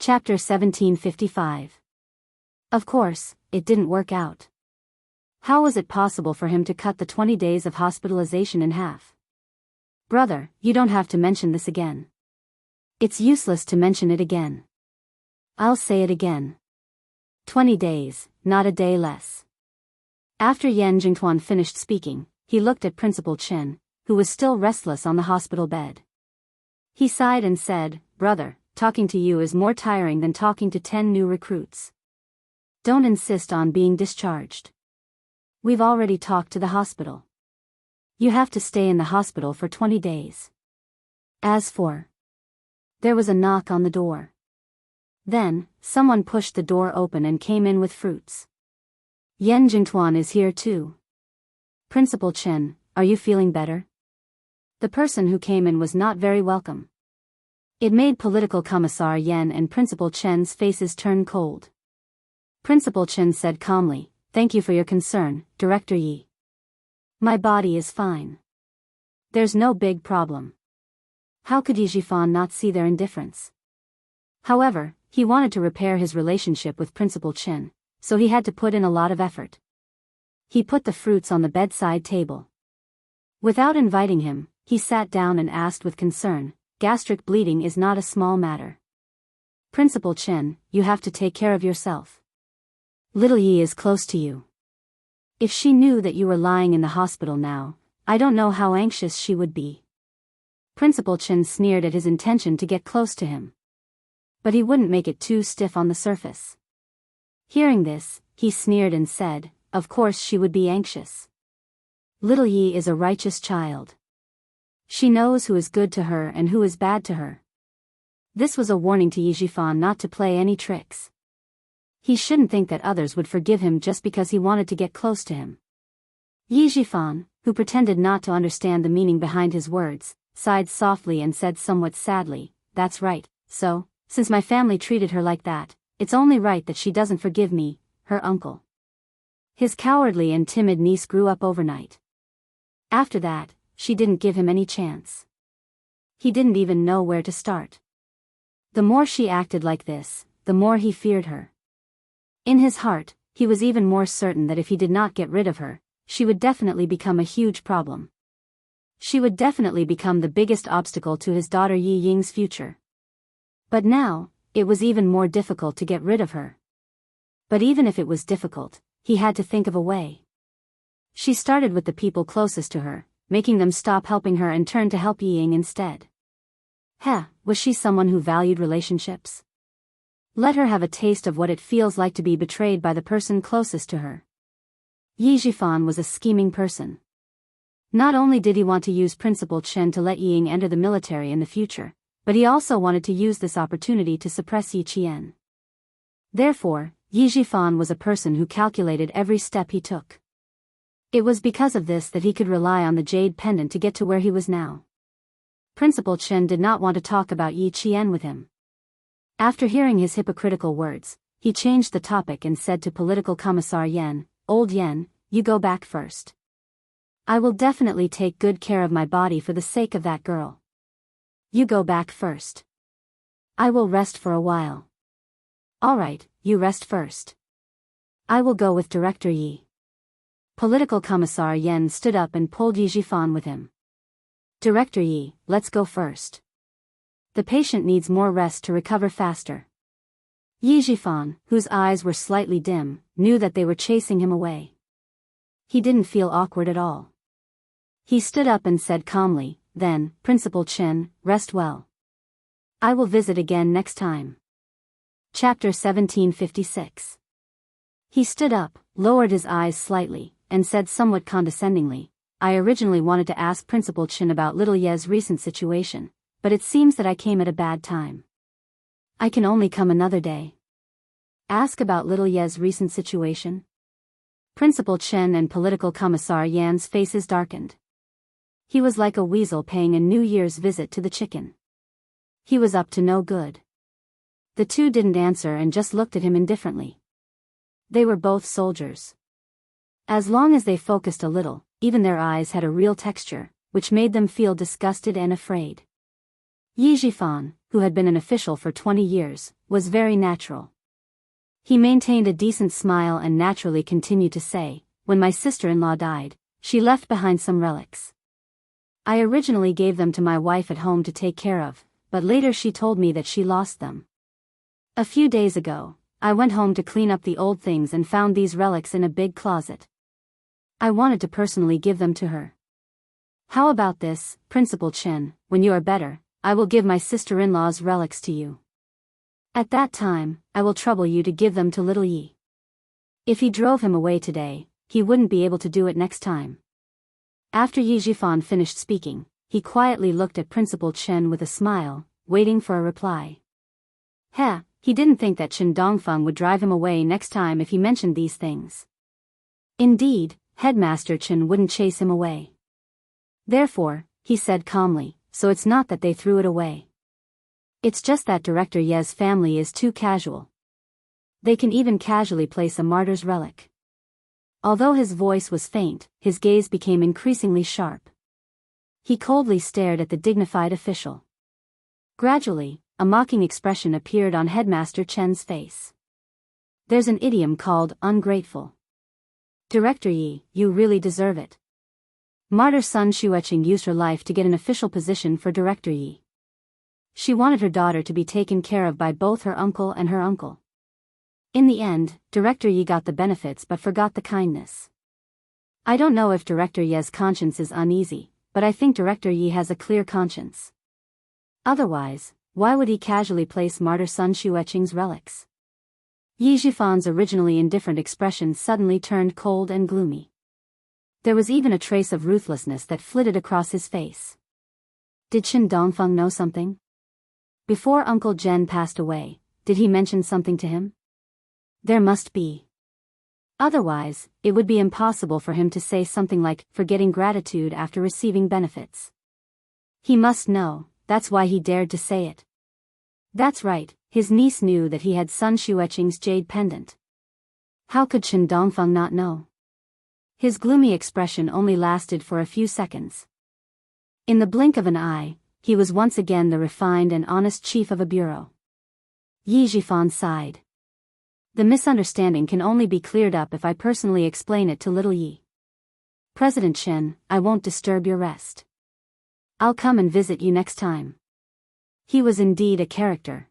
Chapter 1755. Of course, it didn't work out. How was it possible for him to cut the 20 days of hospitalization in half? Brother, you don't have to mention this again. It's useless to mention it again. I'll say it again. 20 days, not a day less. After Yan Jingtuan finished speaking, he looked at Principal Chen, who was still restless on the hospital bed. He sighed and said, "Brother, talking to you is more tiring than talking to 10 new recruits. Don't insist on being discharged. We've already talked to the hospital. You have to stay in the hospital for 20 days. As for..." There was a knock on the door. Then, someone pushed the door open and came in with fruits. "Yan Jingtuan is here too. Principal Chen, are you feeling better?" The person who came in was not very welcome. It made Political Commissar Yan and Principal Chen's faces turn cold. Principal Chen said calmly, "Thank you for your concern, Director Yi. My body is fine. There's no big problem." How could Yi Jifan not see their indifference? However, he wanted to repair his relationship with Principal Chen, so he had to put in a lot of effort. He put the fruits on the bedside table. Without inviting him, he sat down and asked with concern, "Gastric bleeding is not a small matter. Principal Chen, you have to take care of yourself. Little Yi is close to you. If she knew that you were lying in the hospital now, I don't know how anxious she would be." Principal Chen sneered at his intention to get close to him. But he wouldn't make it too stiff on the surface. Hearing this, he sneered and said, "Of course she would be anxious. Little Yi is a righteous child. She knows who is good to her and who is bad to her." This was a warning to Yi Jifan not to play any tricks. He shouldn't think that others would forgive him just because he wanted to get close to him. Yi Jifan, who pretended not to understand the meaning behind his words, sighed softly and said somewhat sadly, "That's right, so, since my family treated her like that, it's only right that she doesn't forgive me, her uncle." His cowardly and timid niece grew up overnight. After that, she didn't give him any chance. He didn't even know where to start. The more she acted like this, the more he feared her. In his heart, he was even more certain that if he did not get rid of her, she would definitely become a huge problem. She would definitely become the biggest obstacle to his daughter Yi Ying's future. But now, it was even more difficult to get rid of her. But even if it was difficult, he had to think of a way. She started with the people closest to her, making them stop helping her and turn to help Yi Ying instead. Was she someone who valued relationships? Let her have a taste of what it feels like to be betrayed by the person closest to her. Yi Jifan was a scheming person. Not only did he want to use Principal Chen to let Yi Ying enter the military in the future, but he also wanted to use this opportunity to suppress Yi Qian. Therefore, Yi Jifan was a person who calculated every step he took. It was because of this that he could rely on the jade pendant to get to where he was now. Principal Chen did not want to talk about Yi Qian with him. After hearing his hypocritical words, he changed the topic and said to Political Commissar Yan, "Old Yan, you go back first. I will definitely take good care of my body for the sake of that girl. You go back first. I will rest for a while." "All right, you rest first. I will go with Director Yi." Political Commissar Yan stood up and pulled Yi Jifan with him. "Director Yi, let's go first. The patient needs more rest to recover faster." Yi Jifan, whose eyes were slightly dim, knew that they were chasing him away. He didn't feel awkward at all. He stood up and said calmly, "Then, Principal Chen, rest well. I will visit again next time." Chapter 1756. He stood up, lowered his eyes slightly, and said somewhat condescendingly, "I originally wanted to ask Principal Chen about little Ye's recent situation, but it seems that I came at a bad time. I can only come another day." "Ask about little Ye's recent situation?" Principal Chen and Political Commissar Yan's faces darkened. He was like a weasel paying a New Year's visit to the chicken. He was up to no good. The two didn't answer and just looked at him indifferently. They were both soldiers. As long as they focused a little, even their eyes had a real texture, which made them feel disgusted and afraid. Yi Jifan, who had been an official for 20 years, was very natural. He maintained a decent smile and naturally continued to say, "When my sister-in-law died, she left behind some relics. I originally gave them to my wife at home to take care of, but later she told me that she lost them. A few days ago, I went home to clean up the old things and found these relics in a big closet. I wanted to personally give them to her. How about this, Principal Chen? When you are better, I will give my sister-in-law's relics to you. At that time, I will trouble you to give them to little Yi. If he drove him away today, he wouldn't be able to do it next time." After Yi Jifan finished speaking, he quietly looked at Principal Chen with a smile, waiting for a reply. He didn't think that Chen Dongfeng would drive him away next time if he mentioned these things. Indeed, Headmaster Chen wouldn't chase him away. Therefore, he said calmly, "So it's not that they threw it away. It's just that Director Ye's family is too casual. They can even casually place a martyr's relic." Although his voice was faint, his gaze became increasingly sharp. He coldly stared at the dignified official. Gradually, a mocking expression appeared on Headmaster Chen's face. "There's an idiom called ungrateful. Director Yi, you really deserve it. Martyr Sun Xueqing used her life to get an official position for Director Yi. She wanted her daughter to be taken care of by both her uncle and her uncle. In the end, Director Yi got the benefits but forgot the kindness. I don't know if Director Ye's conscience is uneasy, but I think Director Yi has a clear conscience. Otherwise, why would he casually place Martyr Sun Xueqing's relics?" Yi Jifan's originally indifferent expression suddenly turned cold and gloomy. There was even a trace of ruthlessness that flitted across his face. Did Chen Dongfeng know something? Before Uncle Zhen passed away, did he mention something to him? There must be. Otherwise, it would be impossible for him to say something like forgetting gratitude after receiving benefits. He must know, that's why he dared to say it. That's right, his niece knew that he had Sun Xueqing's jade pendant. How could Chen Dongfeng not know? His gloomy expression only lasted for a few seconds. In the blink of an eye, he was once again the refined and honest chief of a bureau. Yi Jifan sighed. "The misunderstanding can only be cleared up if I personally explain it to little Yi. President Chen, I won't disturb your rest. I'll come and visit you next time." He was indeed a character.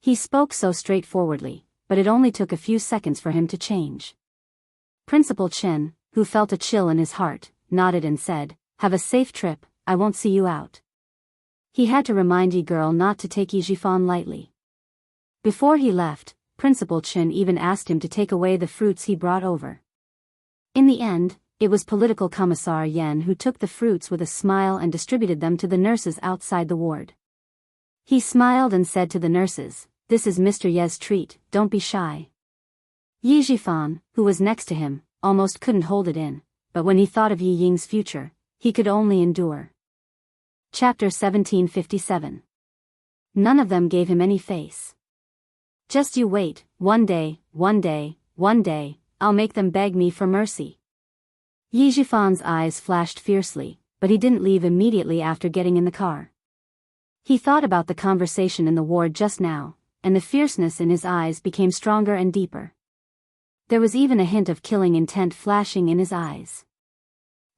He spoke so straightforwardly, but it only took a few seconds for him to change. Principal Chen, who felt a chill in his heart, nodded and said, "Have a safe trip, I won't see you out." He had to remind Yi girl not to take Yi Jifan lightly. Before he left, Principal Chen even asked him to take away the fruits he brought over. In the end, it was Political Commissar Yan who took the fruits with a smile and distributed them to the nurses outside the ward. He smiled and said to the nurses, "This is Mr. Ye's treat, don't be shy." Yi Jifan, who was next to him, almost couldn't hold it in, but when he thought of Yi Ying's future, he could only endure. Chapter 1757. None of them gave him any face. "Just you wait, one day, I'll make them beg me for mercy." Yi Jifan's eyes flashed fiercely, but he didn't leave immediately after getting in the car. He thought about the conversation in the ward just now, and the fierceness in his eyes became stronger and deeper. There was even a hint of killing intent flashing in his eyes.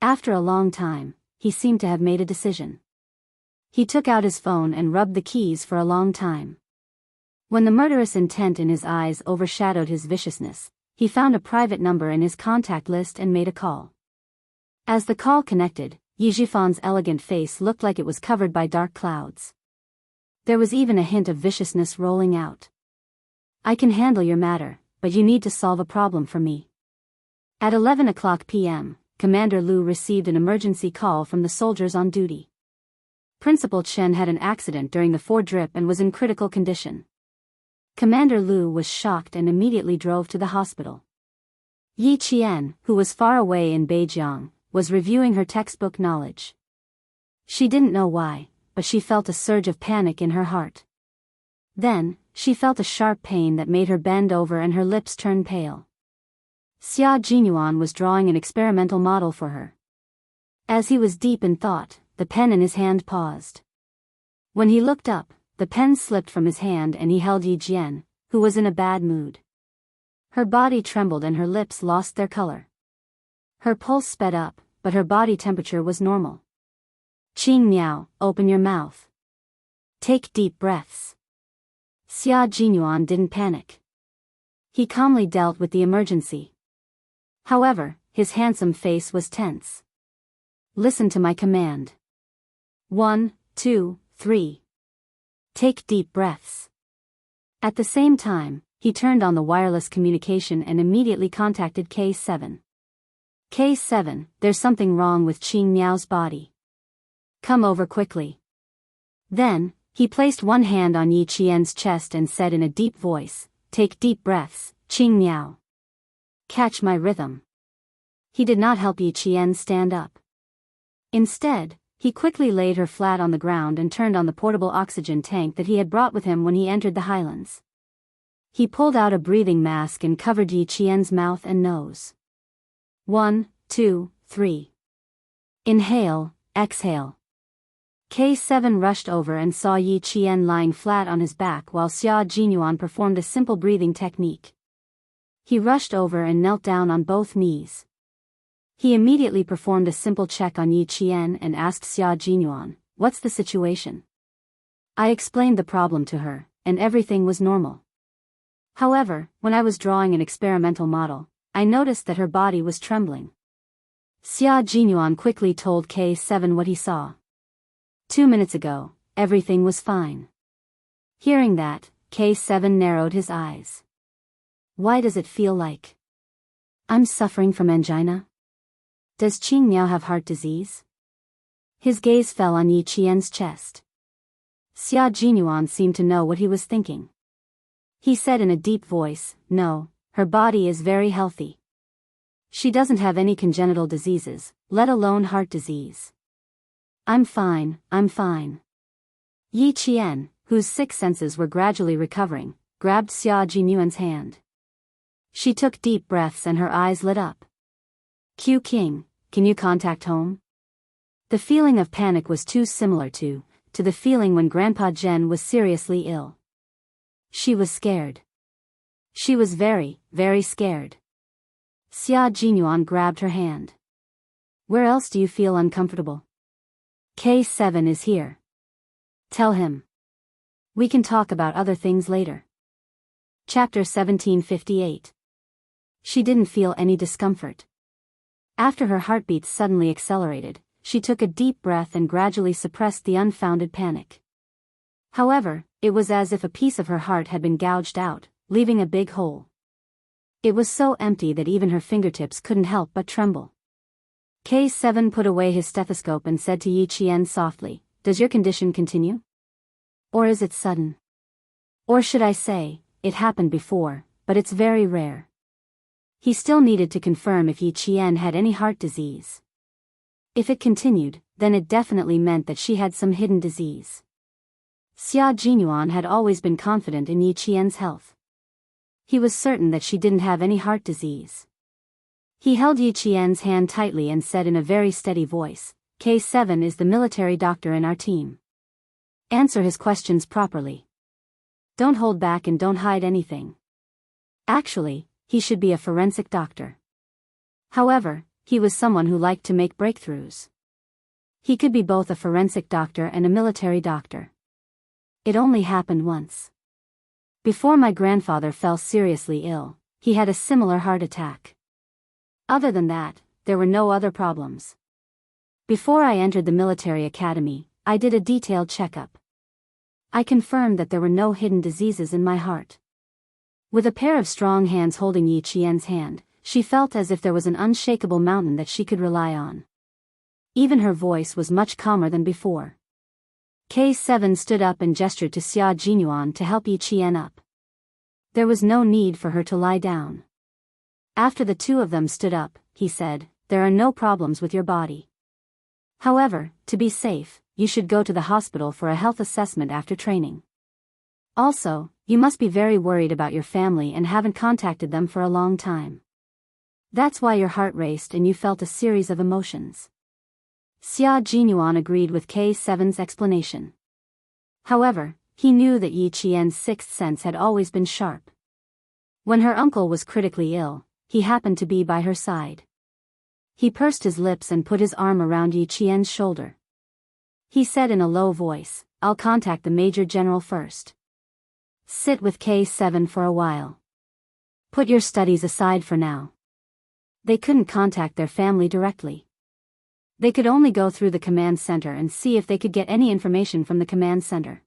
After a long time, he seemed to have made a decision. He took out his phone and rubbed the keys for a long time. When the murderous intent in his eyes overshadowed his viciousness, he found a private number in his contact list and made a call. As the call connected, Yi Jifan's elegant face looked like it was covered by dark clouds. There was even a hint of viciousness rolling out. "I can handle your matter, but you need to solve a problem for me." At 11 p.m., Commander Lu received an emergency call from the soldiers on duty. Principal Chen had an accident during the ford trip and was in critical condition. Commander Lu was shocked and immediately drove to the hospital. Yi Qian, who was far away in Beijiang, was reviewing her textbook knowledge. She didn't know why, but she felt a surge of panic in her heart. Then, she felt a sharp pain that made her bend over and her lips turn pale. Xia Jinyuan was drawing an experimental model for her. As he was deep in thought, the pen in his hand paused. When he looked up, the pen slipped from his hand and he held Yi Jian, who was in a bad mood. Her body trembled and her lips lost their color. Her pulse sped up, but her body temperature was normal. Qing Miao, open your mouth. Take deep breaths. Xia Jinyuan didn't panic. He calmly dealt with the emergency. However, his handsome face was tense. Listen to my command. 1, 2, 3. Take deep breaths. At the same time, he turned on the wireless communication and immediately contacted K7. K7, there's something wrong with Qing Miao's body. Come over quickly. Then, he placed one hand on Yi Qian's chest and said in a deep voice, take deep breaths, Qing Miao. Catch my rhythm. He did not help Yi Qian stand up. Instead, he quickly laid her flat on the ground and turned on the portable oxygen tank that he had brought with him when he entered the highlands. He pulled out a breathing mask and covered Yi Qian's mouth and nose. 1, 2, 3. Inhale, exhale. K7 rushed over and saw Yi Qian lying flat on his back while Xia Jinyuan performed a simple breathing technique. He rushed over and knelt down on both knees. He immediately performed a simple check on Yi Qian and asked Xia Jinyuan, what's the situation? I explained the problem to her, and everything was normal. However, when I was drawing an experimental model, I noticed that her body was trembling. Xia Jinyuan quickly told K7 what he saw. 2 minutes ago, everything was fine. Hearing that, K7 narrowed his eyes. Why does it feel like I'm suffering from angina? Does Qing Miao have heart disease? His gaze fell on Yi Qian's chest. Xia Jinyuan seemed to know what he was thinking. He said in a deep voice, no, her body is very healthy. She doesn't have any congenital diseases, let alone heart disease. I'm fine, I'm fine. Yi Qian, whose 6 senses were gradually recovering, grabbed Xia Jinyuan's hand. She took deep breaths and her eyes lit up. Q King, can you contact home? The feeling of panic was too similar to the feeling when Grandpa Zhen was seriously ill. She was scared. She was very, very scared. Xia Jinyuan grabbed her hand. Where else do you feel uncomfortable? K7 is here. Tell him. We can talk about other things later. Chapter 1758. She didn't feel any discomfort. After her heartbeats suddenly accelerated, she took a deep breath and gradually suppressed the unfounded panic. However, it was as if a piece of her heart had been gouged out, leaving a big hole. It was so empty that even her fingertips couldn't help but tremble. K7 put away his stethoscope and said to Yi Qian softly, does your condition continue? Or is it sudden? Or should I say, it happened before, but it's very rare. He still needed to confirm if Yi Qian had any heart disease. If it continued, then it definitely meant that she had some hidden disease. Xia Jinyuan had always been confident in Yi Qian's health. He was certain that she didn't have any heart disease. He held Yi Qian's hand tightly and said in a very steady voice, K7 is the military doctor in our team. Answer his questions properly. Don't hold back and don't hide anything. Actually, he should be a forensic doctor. However, he was someone who liked to make breakthroughs. He could be both a forensic doctor and a military doctor. It only happened once. Before my grandfather fell seriously ill, he had a similar heart attack. Other than that, there were no other problems. Before I entered the military academy, I did a detailed checkup. I confirmed that there were no hidden diseases in my heart. With a pair of strong hands holding Yi Qian's hand, she felt as if there was an unshakable mountain that she could rely on. Even her voice was much calmer than before. K7 stood up and gestured to Xia Jinyuan to help Yi Qian up. There was no need for her to lie down. After the two of them stood up, he said, there are no problems with your body. However, to be safe, you should go to the hospital for a health assessment after training. Also, you must be very worried about your family and haven't contacted them for a long time. That's why your heart raced and you felt a series of emotions. Xia Jinyuan agreed with K7's explanation. However, he knew that Yi Qian's sixth sense had always been sharp. When her uncle was critically ill, he happened to be by her side. He pursed his lips and put his arm around Yi Qian's shoulder. He said in a low voice, "I'll contact the Major General first. Sit with K7 for a while. Put your studies aside for now." They couldn't contact their family directly. They could only go through the command center and see if they could get any information from the command center.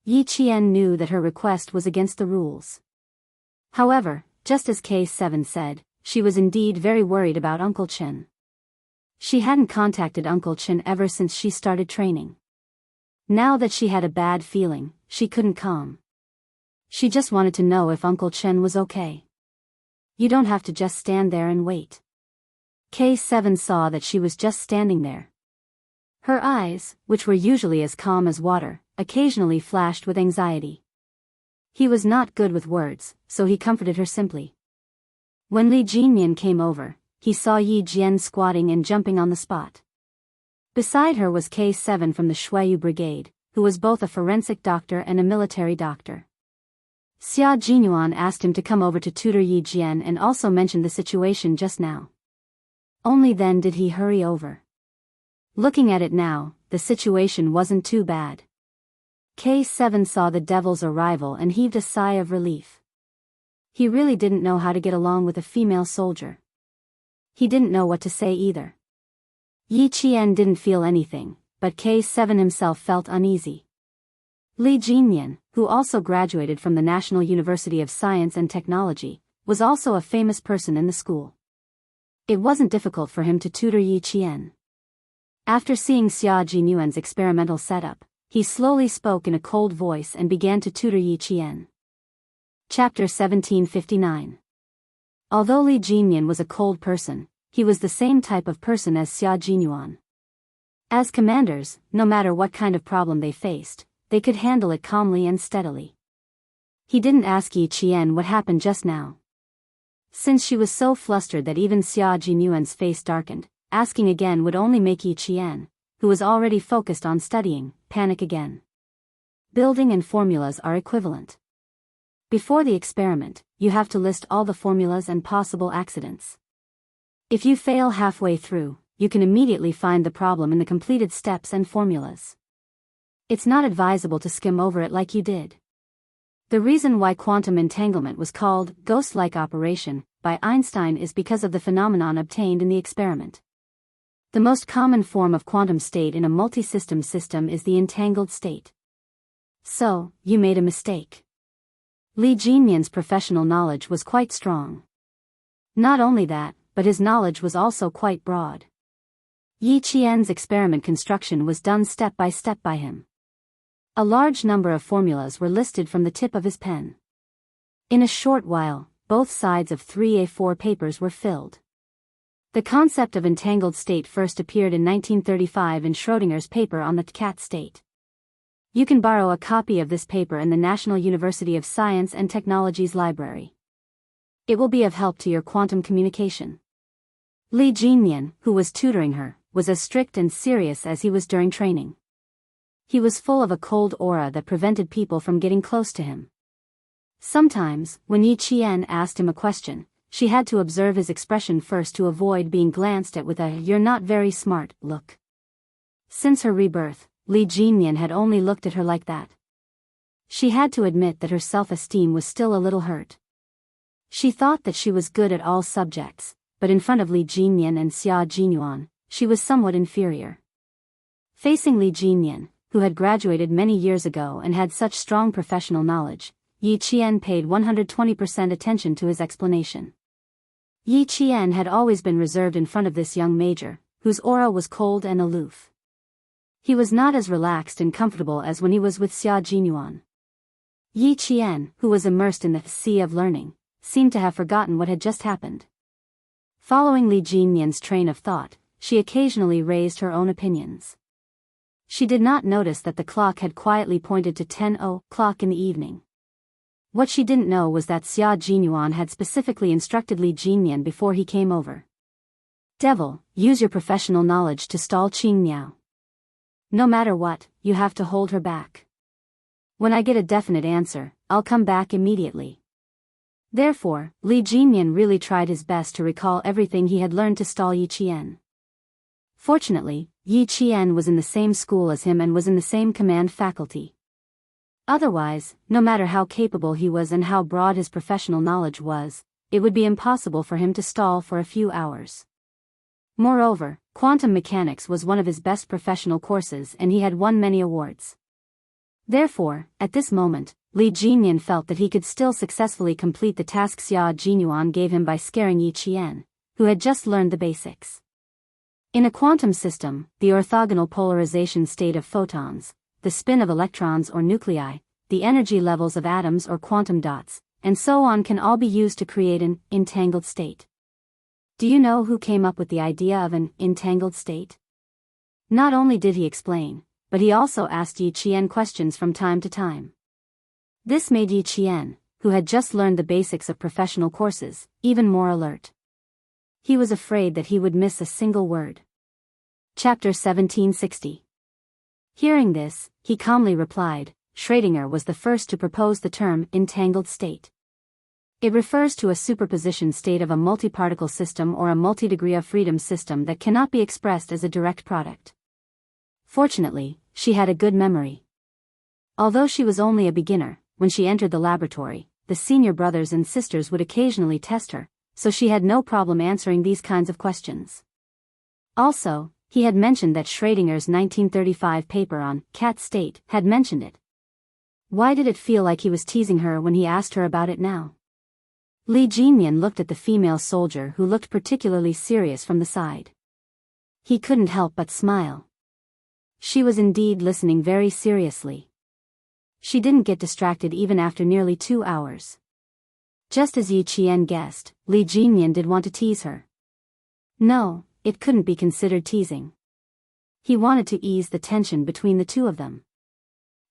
Yi Qian knew that her request was against the rules. However, just as K7 said, she was indeed very worried about Uncle Chen. She hadn't contacted Uncle Chen ever since she started training. Now that she had a bad feeling, she couldn't calm. She just wanted to know if Uncle Chen was okay. You don't have to just stand there and wait. K7 saw that she was just standing there. Her eyes, which were usually as calm as water, occasionally flashed with anxiety. He was not good with words, so he comforted her simply. When Li Jinyan came over, he saw Yi Jian squatting and jumping on the spot. Beside her was K7 from the Shuiyu Brigade, who was both a forensic doctor and a military doctor. Xia Jinyuan asked him to come over to tutor Yi Jian and also mentioned the situation just now. Only then did he hurry over. Looking at it now, the situation wasn't too bad. K7 saw the devil's arrival and heaved a sigh of relief. He really didn't know how to get along with a female soldier. He didn't know what to say either. Yi Qian didn't feel anything, but K7 himself felt uneasy. Li Jinyan, who also graduated from the National University of Science and Technology, was also a famous person in the school. It wasn't difficult for him to tutor Yi Qian. After seeing Xia Jinyuan's experimental setup, he slowly spoke in a cold voice and began to tutor Yi Qian. Chapter 1759. Although Li Jinyan was a cold person, he was the same type of person as Xia Jinyuan. As commanders, no matter what kind of problem they faced, they could handle it calmly and steadily. He didn't ask Yi Qian what happened just now. Since she was so flustered that even Xia Jinyuan's face darkened, asking again would only make Yi Qian, who was already focused on studying, panic again. Building and formulas are equivalent. Before the experiment, you have to list all the formulas and possible accidents. If you fail halfway through, you can immediately find the problem in the completed steps and formulas. It's not advisable to skim over it like you did. The reason why quantum entanglement was called ghost-like operation by Einstein is because of the phenomenon obtained in the experiment. The most common form of quantum state in a multi-system system is the entangled state. So, you made a mistake. Li Jinyan's professional knowledge was quite strong. Not only that, but his knowledge was also quite broad. Yi Qian's experiment construction was done step by step by him. A large number of formulas were listed from the tip of his pen. In a short while, both sides of 3A4 papers were filled. The concept of entangled state first appeared in 1935 in Schrödinger's paper on the cat state. You can borrow a copy of this paper in the National University of Science and Technology's library. It will be of help to your quantum communication. Li Jinyan, who was tutoring her, was as strict and serious as he was during training. He was full of a cold aura that prevented people from getting close to him. Sometimes, when Yi Qian asked him a question, she had to observe his expression first to avoid being glanced at with a "you're not very smart" look. Since her rebirth, Li Jinyan had only looked at her like that. She had to admit that her self-esteem was still a little hurt. She thought that she was good at all subjects, but in front of Li Jinyan and Xia Jinyuan, she was somewhat inferior. Facing Li Jinyan, who had graduated many years ago and had such strong professional knowledge, Yi Qian paid 120% attention to his explanation. Yi Qian had always been reserved in front of this young major, whose aura was cold and aloof. He was not as relaxed and comfortable as when he was with Xia Jinyuan. Yi Qian, who was immersed in the sea of learning, seemed to have forgotten what had just happened. Following Li Jinyan's train of thought, she occasionally raised her own opinions. She did not notice that the clock had quietly pointed to 10:00 in the evening. What she didn't know was that Xia Jinyuan had specifically instructed Li Jinyan before he came over. "Devil, use your professional knowledge to stall Qing Miao. No matter what, you have to hold her back. When I get a definite answer, I'll come back immediately. Therefore, Li Jinyan really tried his best to recall everything he had learned to stall Yi Qian. Fortunately, Yi Qian was in the same school as him and was in the same command faculty. Otherwise, no matter how capable he was and how broad his professional knowledge was, it would be impossible for him to stall for a few hours. Moreover, quantum mechanics was one of his best professional courses and he had won many awards. Therefore, at this moment, Li Jinyan felt that he could still successfully complete the task Xia Jinyuan gave him by scaring Yi Qian, who had just learned the basics. In a quantum system, the orthogonal polarization state of photons, the spin of electrons or nuclei, the energy levels of atoms or quantum dots, and so on can all be used to create an entangled state. Do you know who came up with the idea of an entangled state? Not only did he explain, but he also asked Yi Qian questions from time to time. This made Yi Qian, who had just learned the basics of professional courses, even more alert. He was afraid that he would miss a single word. Chapter 1760. Hearing this, he calmly replied, Schrödinger was the first to propose the term entangled state. It refers to a superposition state of a multiparticle system or a multi-degree of freedom system that cannot be expressed as a direct product. Fortunately, she had a good memory. Although she was only a beginner, when she entered the laboratory, the senior brothers and sisters would occasionally test her, so she had no problem answering these kinds of questions. Also, he had mentioned that Schrödinger's 1935 paper on cat state had mentioned it. Why did it feel like he was teasing her when he asked her about it now? Li Jinyan looked at the female soldier who looked particularly serious from the side. He couldn't help but smile. She was indeed listening very seriously. She didn't get distracted even after nearly 2 hours. Just as Yi Qian guessed, Li Jinyan did want to tease her. No, it couldn't be considered teasing. He wanted to ease the tension between the two of them.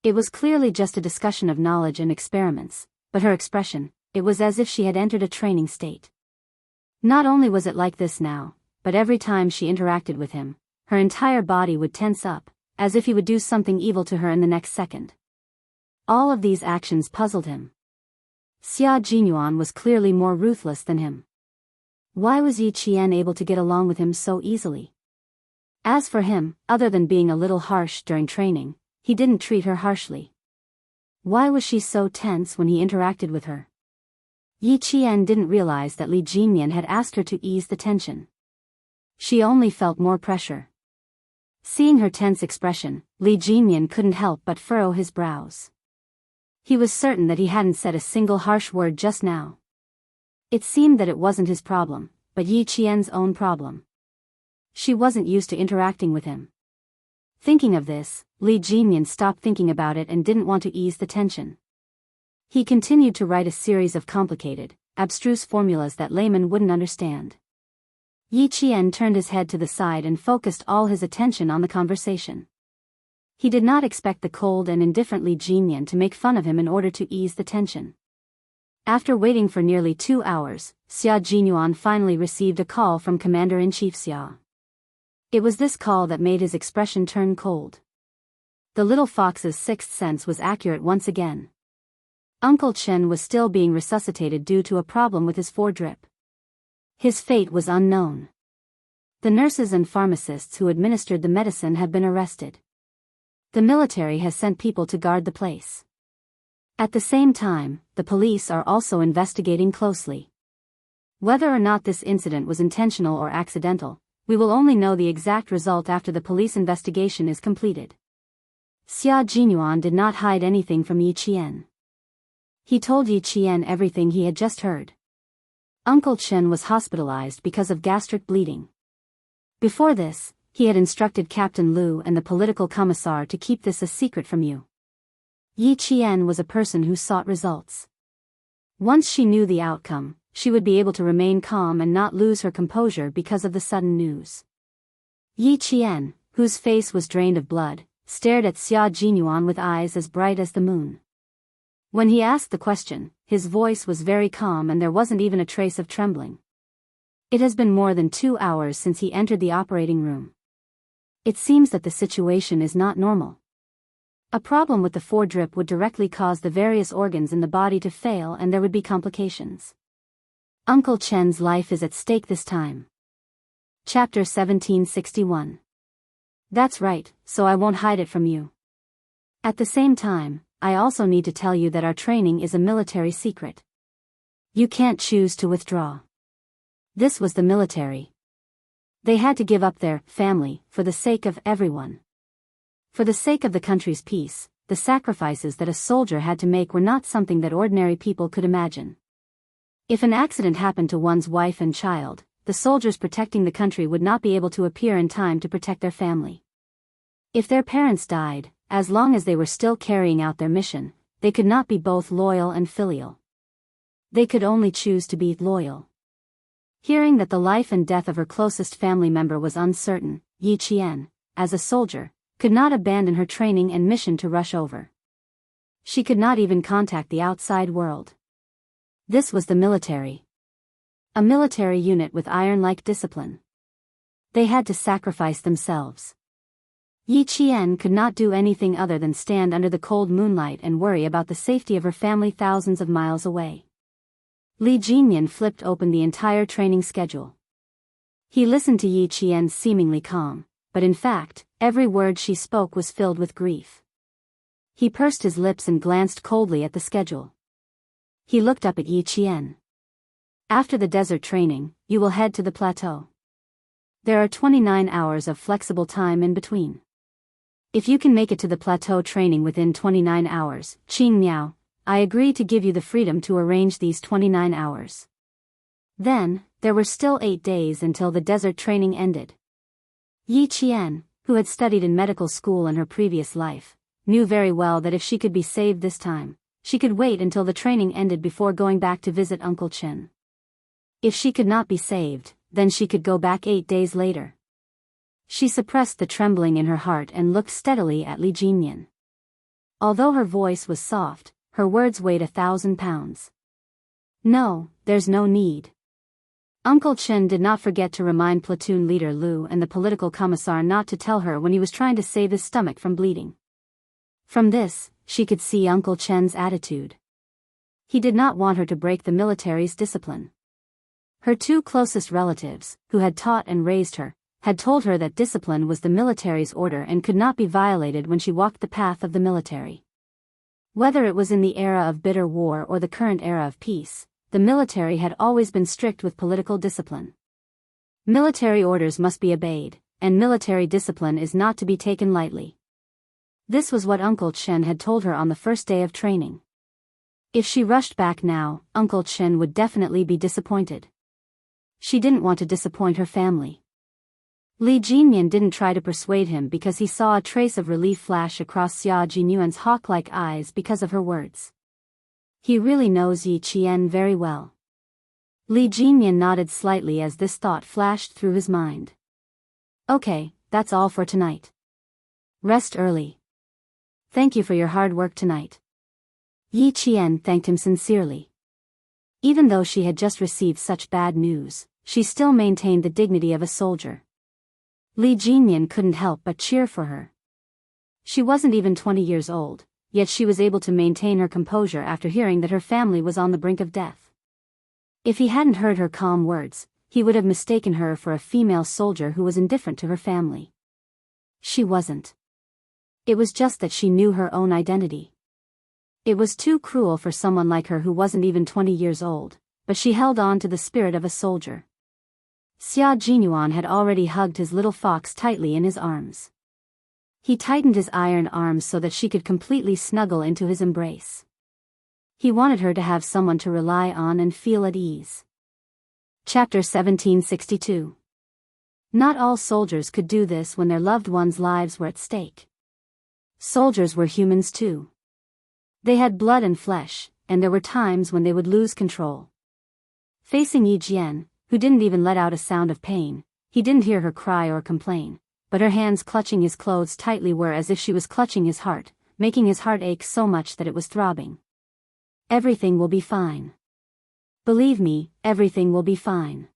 It was clearly just a discussion of knowledge and experiments, but her expression, it was as if she had entered a training state. Not only was it like this now, but every time she interacted with him, her entire body would tense up, as if he would do something evil to her in the next second. All of these actions puzzled him. Xia Jinyuan was clearly more ruthless than him. Why was Yi Qian able to get along with him so easily? As for him, other than being a little harsh during training, he didn't treat her harshly. Why was she so tense when he interacted with her? Yi Qian didn't realize that Li Jinyan had asked her to ease the tension. She only felt more pressure. Seeing her tense expression, Li Jinyan couldn't help but furrow his brows. He was certain that he hadn't said a single harsh word just now. It seemed that it wasn't his problem, but Yi Qian's own problem. She wasn't used to interacting with him. Thinking of this, Li Jinyan stopped thinking about it and didn't want to ease the tension. He continued to write a series of complicated, abstruse formulas that laymen wouldn't understand. Yi Qian turned his head to the side and focused all his attention on the conversation. He did not expect the cold and indifferent Li Jinyan to make fun of him in order to ease the tension. After waiting for nearly 2 hours, Xia Jinyuan finally received a call from Commander-in-Chief Xia. It was this call that made his expression turn cold. The little fox's sixth sense was accurate once again. Uncle Chen was still being resuscitated due to a problem with his foredrip. His fate was unknown. The nurses and pharmacists who administered the medicine have been arrested. The military has sent people to guard the place. At the same time, the police are also investigating closely. Whether or not this incident was intentional or accidental, we will only know the exact result after the police investigation is completed. Xia Jinyuan did not hide anything from Yi Qian. He told Yi Qian everything he had just heard. Uncle Chen was hospitalized because of gastric bleeding. Before this, he had instructed Captain Liu and the political commissar to keep this a secret from you. Yi Qian was a person who sought results. Once she knew the outcome, she would be able to remain calm and not lose her composure because of the sudden news. Yi Qian, whose face was drained of blood, stared at Xia Jinyuan with eyes as bright as the moon. When he asked the question, his voice was very calm and there wasn't even a trace of trembling. It has been more than 2 hours since he entered the operating room. It seems that the situation is not normal. A problem with the foredrip would directly cause the various organs in the body to fail and there would be complications. Uncle Chen's life is at stake this time. Chapter 1761. That's right, so I won't hide it from you. At the same time, I also need to tell you that our training is a military secret. You can't choose to withdraw. This was the military. They had to give up their family for the sake of everyone. For the sake of the country's peace, the sacrifices that a soldier had to make were not something that ordinary people could imagine. If an accident happened to one's wife and child, the soldiers protecting the country would not be able to appear in time to protect their family. If their parents died, as long as they were still carrying out their mission, they could not be both loyal and filial. They could only choose to be loyal. Hearing that the life and death of her closest family member was uncertain, Yi Qian, as a soldier, could not abandon her training and mission to rush over. She could not even contact the outside world. This was the military. A military unit with iron-like discipline. They had to sacrifice themselves. Yi Qian could not do anything other than stand under the cold moonlight and worry about the safety of her family thousands of miles away. Li Jinyan flipped open the entire training schedule. He listened to Yi Qian's seemingly calm, but in fact, every word she spoke was filled with grief. He pursed his lips and glanced coldly at the schedule. He looked up at Yi Qian. After the desert training, you will head to the plateau. There are 29 hours of flexible time in between. If you can make it to the plateau training within 29 hours, Qing Miao, I agree to give you the freedom to arrange these 29 hours. Then, there were still 8 days until the desert training ended. Yi Qian, who had studied in medical school in her previous life, knew very well that if she could be saved this time, she could wait until the training ended before going back to visit Uncle Chen. If she could not be saved, then she could go back 8 days later. She suppressed the trembling in her heart and looked steadily at Li Jinyan. Although her voice was soft, her words weighed 1,000 pounds. No, there's no need. Uncle Chen did not forget to remind platoon leader Lu and the political commissar not to tell her when he was trying to save his stomach from bleeding. From this, she could see Uncle Chen's attitude. He did not want her to break the military's discipline. Her two closest relatives, who had taught and raised her, had told her that discipline was the military's order and could not be violated when she walked the path of the military. Whether it was in the era of bitter war or the current era of peace, the military had always been strict with political discipline. Military orders must be obeyed, and military discipline is not to be taken lightly. This was what Uncle Chen had told her on the first day of training. If she rushed back now, Uncle Chen would definitely be disappointed. She didn't want to disappoint her family. Li Jinyan didn't try to persuade him because he saw a trace of relief flash across Xia Jinyuan's hawk-like eyes because of her words. He really knows Yi Qian very well. Li Jinyan nodded slightly as this thought flashed through his mind. Okay, that's all for tonight. Rest early. Thank you for your hard work tonight. Yi Qian thanked him sincerely. Even though she had just received such bad news, she still maintained the dignity of a soldier. Li Jinyan couldn't help but cheer for her. She wasn't even 20 years old, yet she was able to maintain her composure after hearing that her family was on the brink of death. If he hadn't heard her calm words, he would have mistaken her for a female soldier who was indifferent to her family. She wasn't. It was just that she knew her own identity. It was too cruel for someone like her who wasn't even 20 years old, but she held on to the spirit of a soldier. Xia Jinyuan had already hugged his little fox tightly in his arms. He tightened his iron arms so that she could completely snuggle into his embrace. He wanted her to have someone to rely on and feel at ease. Chapter 1762. Not all soldiers could do this when their loved ones' lives were at stake. Soldiers were humans too. They had blood and flesh, and there were times when they would lose control. Facing Yi Jian, who didn't even let out a sound of pain, he didn't hear her cry or complain, but her hands clutching his clothes tightly were as if she was clutching his heart, making his heart ache so much that it was throbbing. Everything will be fine. Believe me, everything will be fine.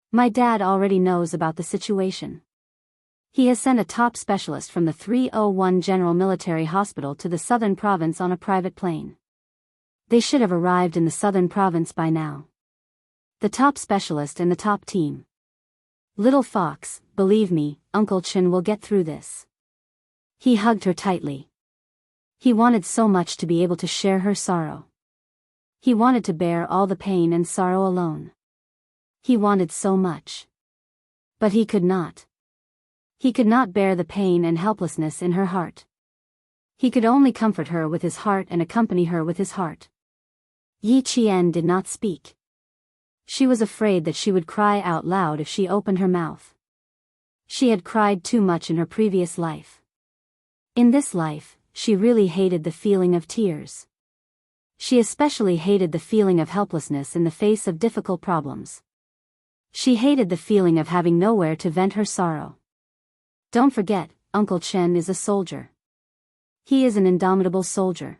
My dad already knows about the situation. He has sent a top specialist from the 301 General Military Hospital to the southern province on a private plane. They should have arrived in the southern province by now. The top specialist and the top team. Little fox, believe me, Uncle Chen will get through this. He hugged her tightly. He wanted so much to be able to share her sorrow. He wanted to bear all the pain and sorrow alone. He wanted so much. But he could not. He could not bear the pain and helplessness in her heart. He could only comfort her with his heart and accompany her with his heart. Yi Qian did not speak. She was afraid that she would cry out loud if she opened her mouth. She had cried too much in her previous life. In this life, she really hated the feeling of tears. She especially hated the feeling of helplessness in the face of difficult problems. She hated the feeling of having nowhere to vent her sorrow. Don't forget, Uncle Chen is a soldier. He is an indomitable soldier.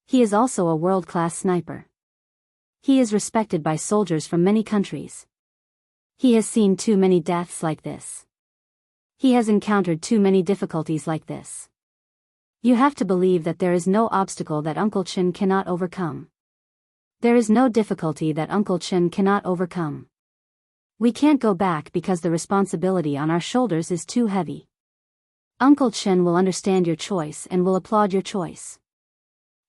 He is also a world-class sniper. He is respected by soldiers from many countries. He has seen too many deaths like this. He has encountered too many difficulties like this. You have to believe that there is no obstacle that Uncle Chen cannot overcome. There is no difficulty that Uncle Chen cannot overcome. We can't go back because the responsibility on our shoulders is too heavy. Uncle Chen will understand your choice and will applaud your choice.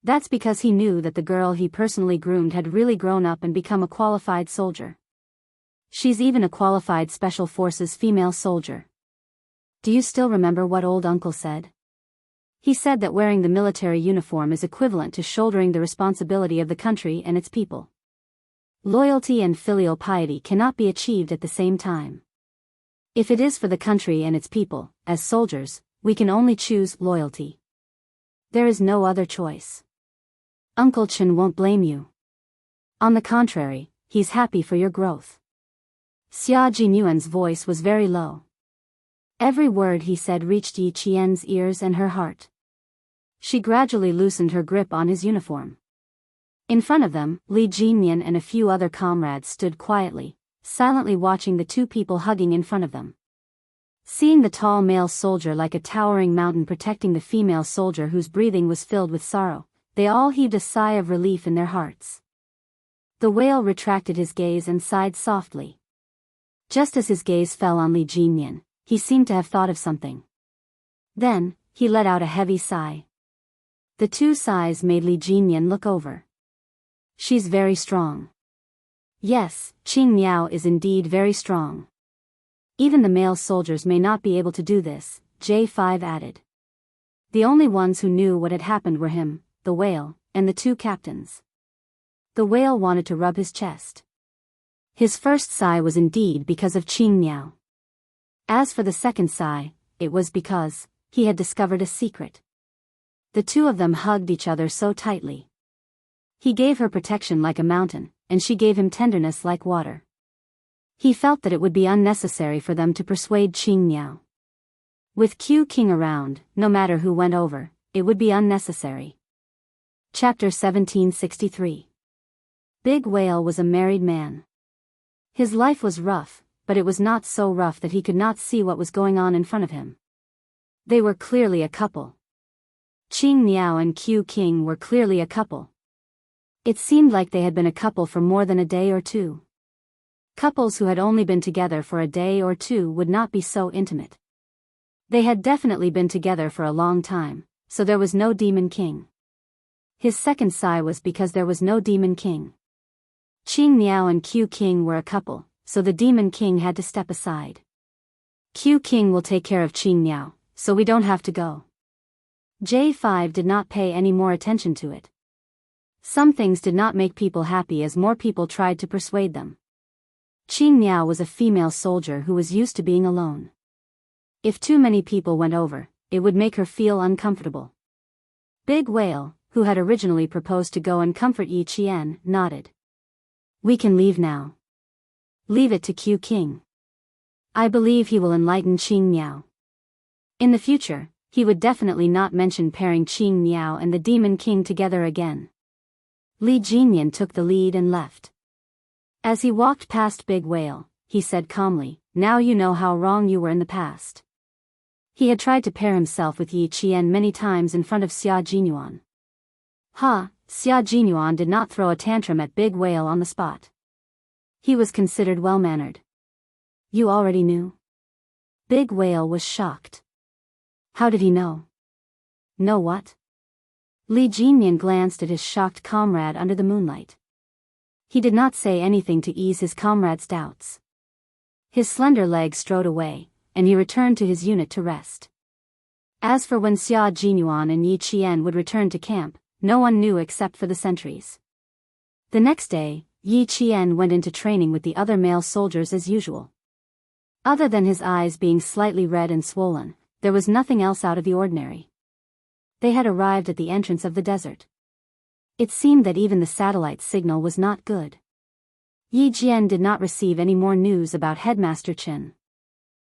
That's because he knew that the girl he personally groomed had really grown up and become a qualified soldier. She's even a qualified Special Forces female soldier. Do you still remember what old uncle said? He said that wearing the military uniform is equivalent to shouldering the responsibility of the country and its people. Loyalty and filial piety cannot be achieved at the same time. If it is for the country and its people, as soldiers, we can only choose loyalty. There is no other choice. Uncle Chen won't blame you. On the contrary, he's happy for your growth. Xia Jinyuan's voice was very low. Every word he said reached Yi Qian's ears and her heart. She gradually loosened her grip on his uniform. In front of them, Li Jinyan and a few other comrades stood quietly, silently watching the two people hugging in front of them. Seeing the tall male soldier like a towering mountain protecting the female soldier whose breathing was filled with sorrow, they all heaved a sigh of relief in their hearts. The whale retracted his gaze and sighed softly. Just as his gaze fell on Li Jinyan, he seemed to have thought of something. Then, he let out a heavy sigh. The two sighs made Li Jinyan look over. She's very strong. Yes, Qing Miao is indeed very strong. Even the male soldiers may not be able to do this, J5 added. The only ones who knew what had happened were him, the whale, and the two captains. The whale wanted to rub his chest. His first sigh was indeed because of Qing Miao. As for the second sigh, it was because he had discovered a secret. The two of them hugged each other so tightly. He gave her protection like a mountain, and she gave him tenderness like water. He felt that it would be unnecessary for them to persuade Qing Miao. With Q King around, no matter who went over, it would be unnecessary. Chapter 1763. Big Whale was a married man. His life was rough, but it was not so rough that he could not see what was going on in front of him. They were clearly a couple. Qing Miao and Q King were clearly a couple. It seemed like they had been a couple for more than a day or two. Couples who had only been together for a day or two would not be so intimate. They had definitely been together for a long time, so there was no Demon King. His second sigh was because there was no Demon King. Qing Miao and Q King were a couple, so the Demon King had to step aside. Q King will take care of Qing Miao, so we don't have to go. J5 did not pay any more attention to it. Some things did not make people happy as more people tried to persuade them. Qing Miao was a female soldier who was used to being alone. If too many people went over, it would make her feel uncomfortable. Big Whale, who had originally proposed to go and comfort Yi Qian, nodded. We can leave now. Leave it to Q King. I believe he will enlighten Qing Miao. In the future, he would definitely not mention pairing Qing Miao and the Demon King together again. Li Jinyan took the lead and left. As he walked past Big Whale, he said calmly, now you know how wrong you were in the past. He had tried to pair himself with Yi Qian many times in front of Xia Jinyuan. Xia Jinyuan did not throw a tantrum at Big Whale on the spot. He was considered well-mannered. You already knew? Big Whale was shocked. How did he know? Know what? Li Jinyan glanced at his shocked comrade under the moonlight. He did not say anything to ease his comrade's doubts. His slender legs strode away, and he returned to his unit to rest. As for when Xia Jinyuan and Yi Qian would return to camp, no one knew except for the sentries. The next day, Yi Qian went into training with the other male soldiers as usual. Other than his eyes being slightly red and swollen, there was nothing else out of the ordinary. They had arrived at the entrance of the desert. It seemed that even the satellite signal was not good. Yi Jian did not receive any more news about Headmaster Chen.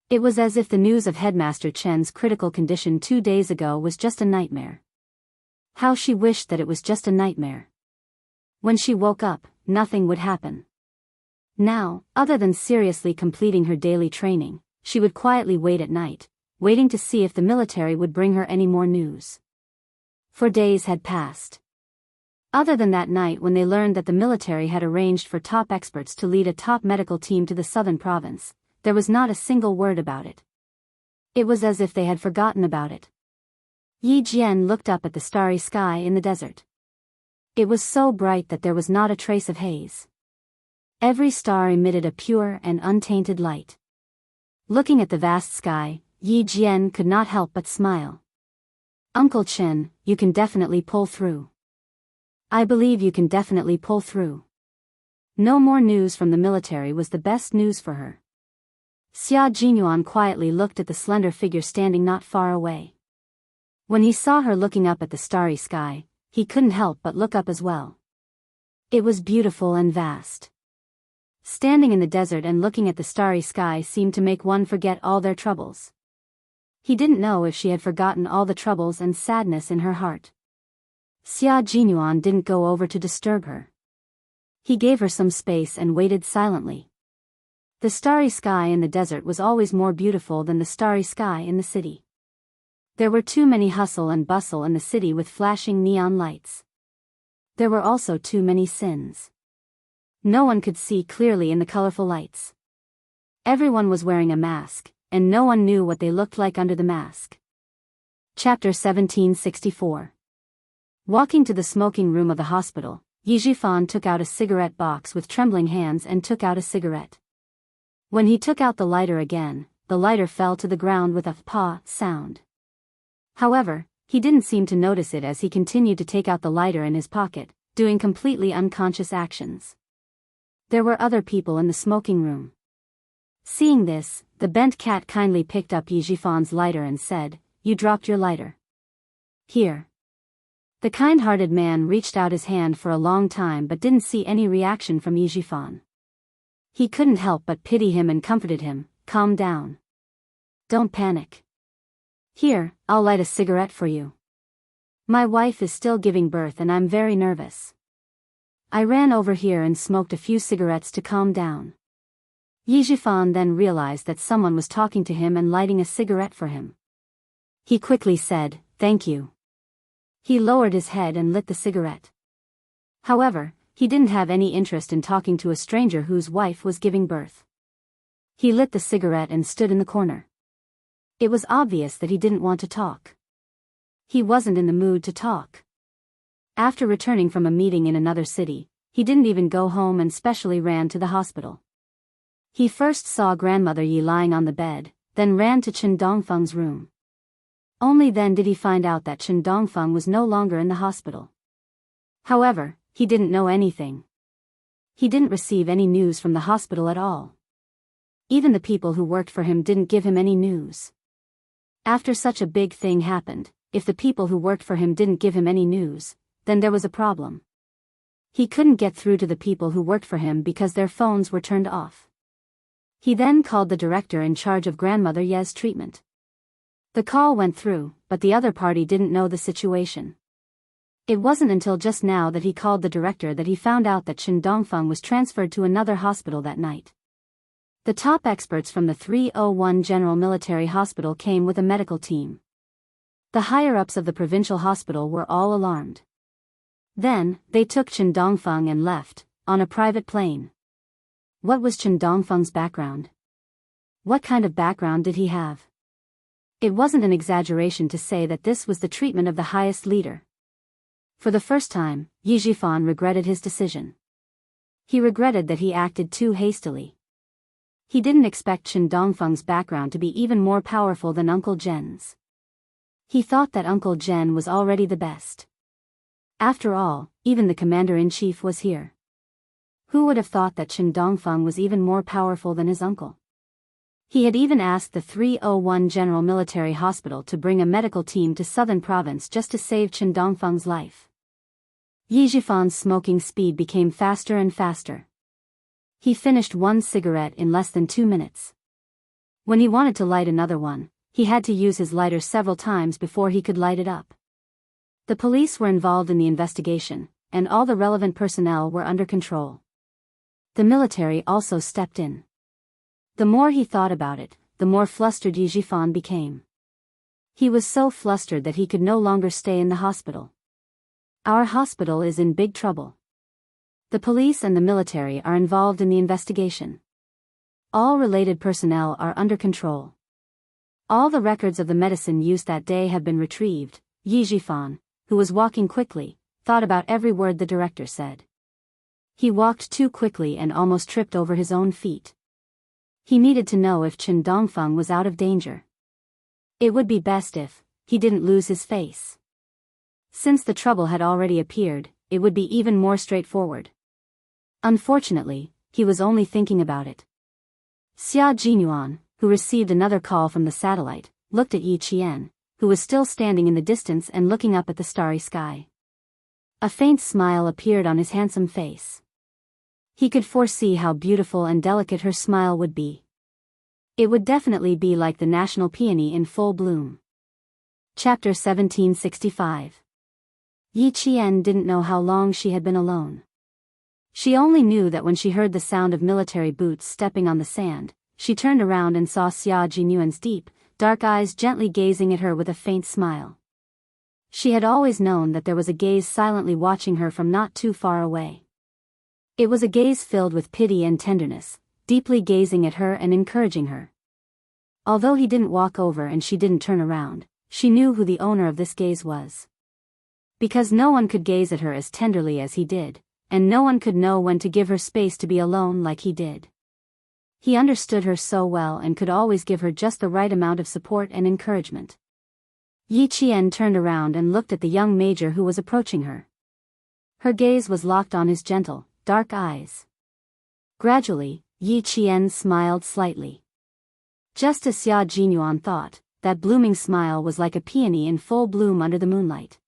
It was as if the news of Headmaster Chen's critical condition 2 days ago was just a nightmare. How she wished that it was just a nightmare. When she woke up, nothing would happen. Now, other than seriously completing her daily training, she would quietly wait at night, waiting to see if the military would bring her any more news. For days had passed. Other than that night when they learned that the military had arranged for top experts to lead a top medical team to the southern province, there was not a single word about it. It was as if they had forgotten about it. Yi Jian looked up at the starry sky in the desert. It was so bright that there was not a trace of haze. Every star emitted a pure and untainted light. Looking at the vast sky, Yi Jian could not help but smile. Uncle Chen, you can definitely pull through. I believe you can definitely pull through. No more news from the military was the best news for her. Xia Jinyuan quietly looked at the slender figure standing not far away. When he saw her looking up at the starry sky, he couldn't help but look up as well. It was beautiful and vast. Standing in the desert and looking at the starry sky seemed to make one forget all their troubles. He didn't know if she had forgotten all the troubles and sadness in her heart. Xia Jinyuan didn't go over to disturb her. He gave her some space and waited silently. The starry sky in the desert was always more beautiful than the starry sky in the city. There were too many hustle and bustle in the city with flashing neon lights. There were also too many sins. No one could see clearly in the colorful lights. Everyone was wearing a mask, and no one knew what they looked like under the mask. Chapter 1764. Walking to the smoking room of the hospital, Yi Zhifan took out a cigarette box with trembling hands and took out a cigarette. When he took out the lighter again, the lighter fell to the ground with a "pa" sound. However, he didn't seem to notice it as he continued to take out the lighter in his pocket, doing completely unconscious actions. There were other people in the smoking room. Seeing this, the bent cat kindly picked up Yi Zhifan's lighter and said, "You dropped your lighter. Here." The kind-hearted man reached out his hand for a long time but didn't see any reaction from Yi Zhifan. He couldn't help but pity him and comforted him, "Calm down. Don't panic. Here, I'll light a cigarette for you. My wife is still giving birth and I'm very nervous. I ran over here and smoked a few cigarettes to calm down." Yi Zhifan then realized that someone was talking to him and lighting a cigarette for him. He quickly said, "Thank you." He lowered his head and lit the cigarette. However, he didn't have any interest in talking to a stranger whose wife was giving birth. He lit the cigarette and stood in the corner. It was obvious that he didn't want to talk. He wasn't in the mood to talk. After returning from a meeting in another city, he didn't even go home and specially ran to the hospital. He first saw grandmother Yi lying on the bed, then ran to Chen Dongfeng's room. Only then did he find out that Chen Dongfeng was no longer in the hospital. However, he didn't know anything. He didn't receive any news from the hospital at all. Even the people who worked for him didn't give him any news. After such a big thing happened, if the people who worked for him didn't give him any news, then there was a problem. He couldn't get through to the people who worked for him because their phones were turned off. He then called the director in charge of grandmother Ye's treatment. The call went through, but the other party didn't know the situation. It wasn't until just now that he called the director that he found out that Chen Dongfeng was transferred to another hospital that night. The top experts from the 301 General Military Hospital came with a medical team. The higher-ups of the provincial hospital were all alarmed. Then, they took Chen Dongfeng and left, on a private plane. What was Chen Dongfeng's background? What kind of background did he have? It wasn't an exaggeration to say that this was the treatment of the highest leader. For the first time, Yi Zhifan regretted his decision. He regretted that he acted too hastily. He didn't expect Chen Dongfeng's background to be even more powerful than Uncle Zhen's. He thought that Uncle Zhen was already the best. After all, even the commander-in-chief was here. Who would have thought that Chen Dongfeng was even more powerful than his uncle? He had even asked the 301 General Military Hospital to bring a medical team to Southern Province just to save Chen Dongfeng's life. Yi Zhifan's smoking speed became faster and faster. He finished one cigarette in less than 2 minutes. When he wanted to light another one, he had to use his lighter several times before he could light it up. The police were involved in the investigation, and all the relevant personnel were under control. The military also stepped in. The more he thought about it, the more flustered Yi Zhifan became. He was so flustered that he could no longer stay in the hospital. Our hospital is in big trouble. The police and the military are involved in the investigation. All related personnel are under control. All the records of the medicine used that day have been retrieved. Yi Zhifan, who was walking quickly, thought about every word the director said. He walked too quickly and almost tripped over his own feet. He needed to know if Chen Dongfeng was out of danger. It would be best if he didn't lose his face. Since the trouble had already appeared, it would be even more straightforward. Unfortunately, he was only thinking about it. Xia Jinyuan, who received another call from the satellite, looked at Yi Qian, who was still standing in the distance and looking up at the starry sky. A faint smile appeared on his handsome face. He could foresee how beautiful and delicate her smile would be. It would definitely be like the national peony in full bloom. Chapter 1765. Yi Qian didn't know how long she had been alone. She only knew that when she heard the sound of military boots stepping on the sand, she turned around and saw Xia Jinyuan's deep, dark eyes gently gazing at her with a faint smile. She had always known that there was a gaze silently watching her from not too far away. It was a gaze filled with pity and tenderness, deeply gazing at her and encouraging her. Although he didn't walk over and she didn't turn around, she knew who the owner of this gaze was. Because no one could gaze at her as tenderly as he did, and no one could know when to give her space to be alone like he did. He understood her so well and could always give her just the right amount of support and encouragement. Yi Qian turned around and looked at the young major who was approaching her. Her gaze was locked on his gentle, dark eyes. Gradually, Yi Qian smiled slightly. Just as Xia Jinyuan thought, that blooming smile was like a peony in full bloom under the moonlight.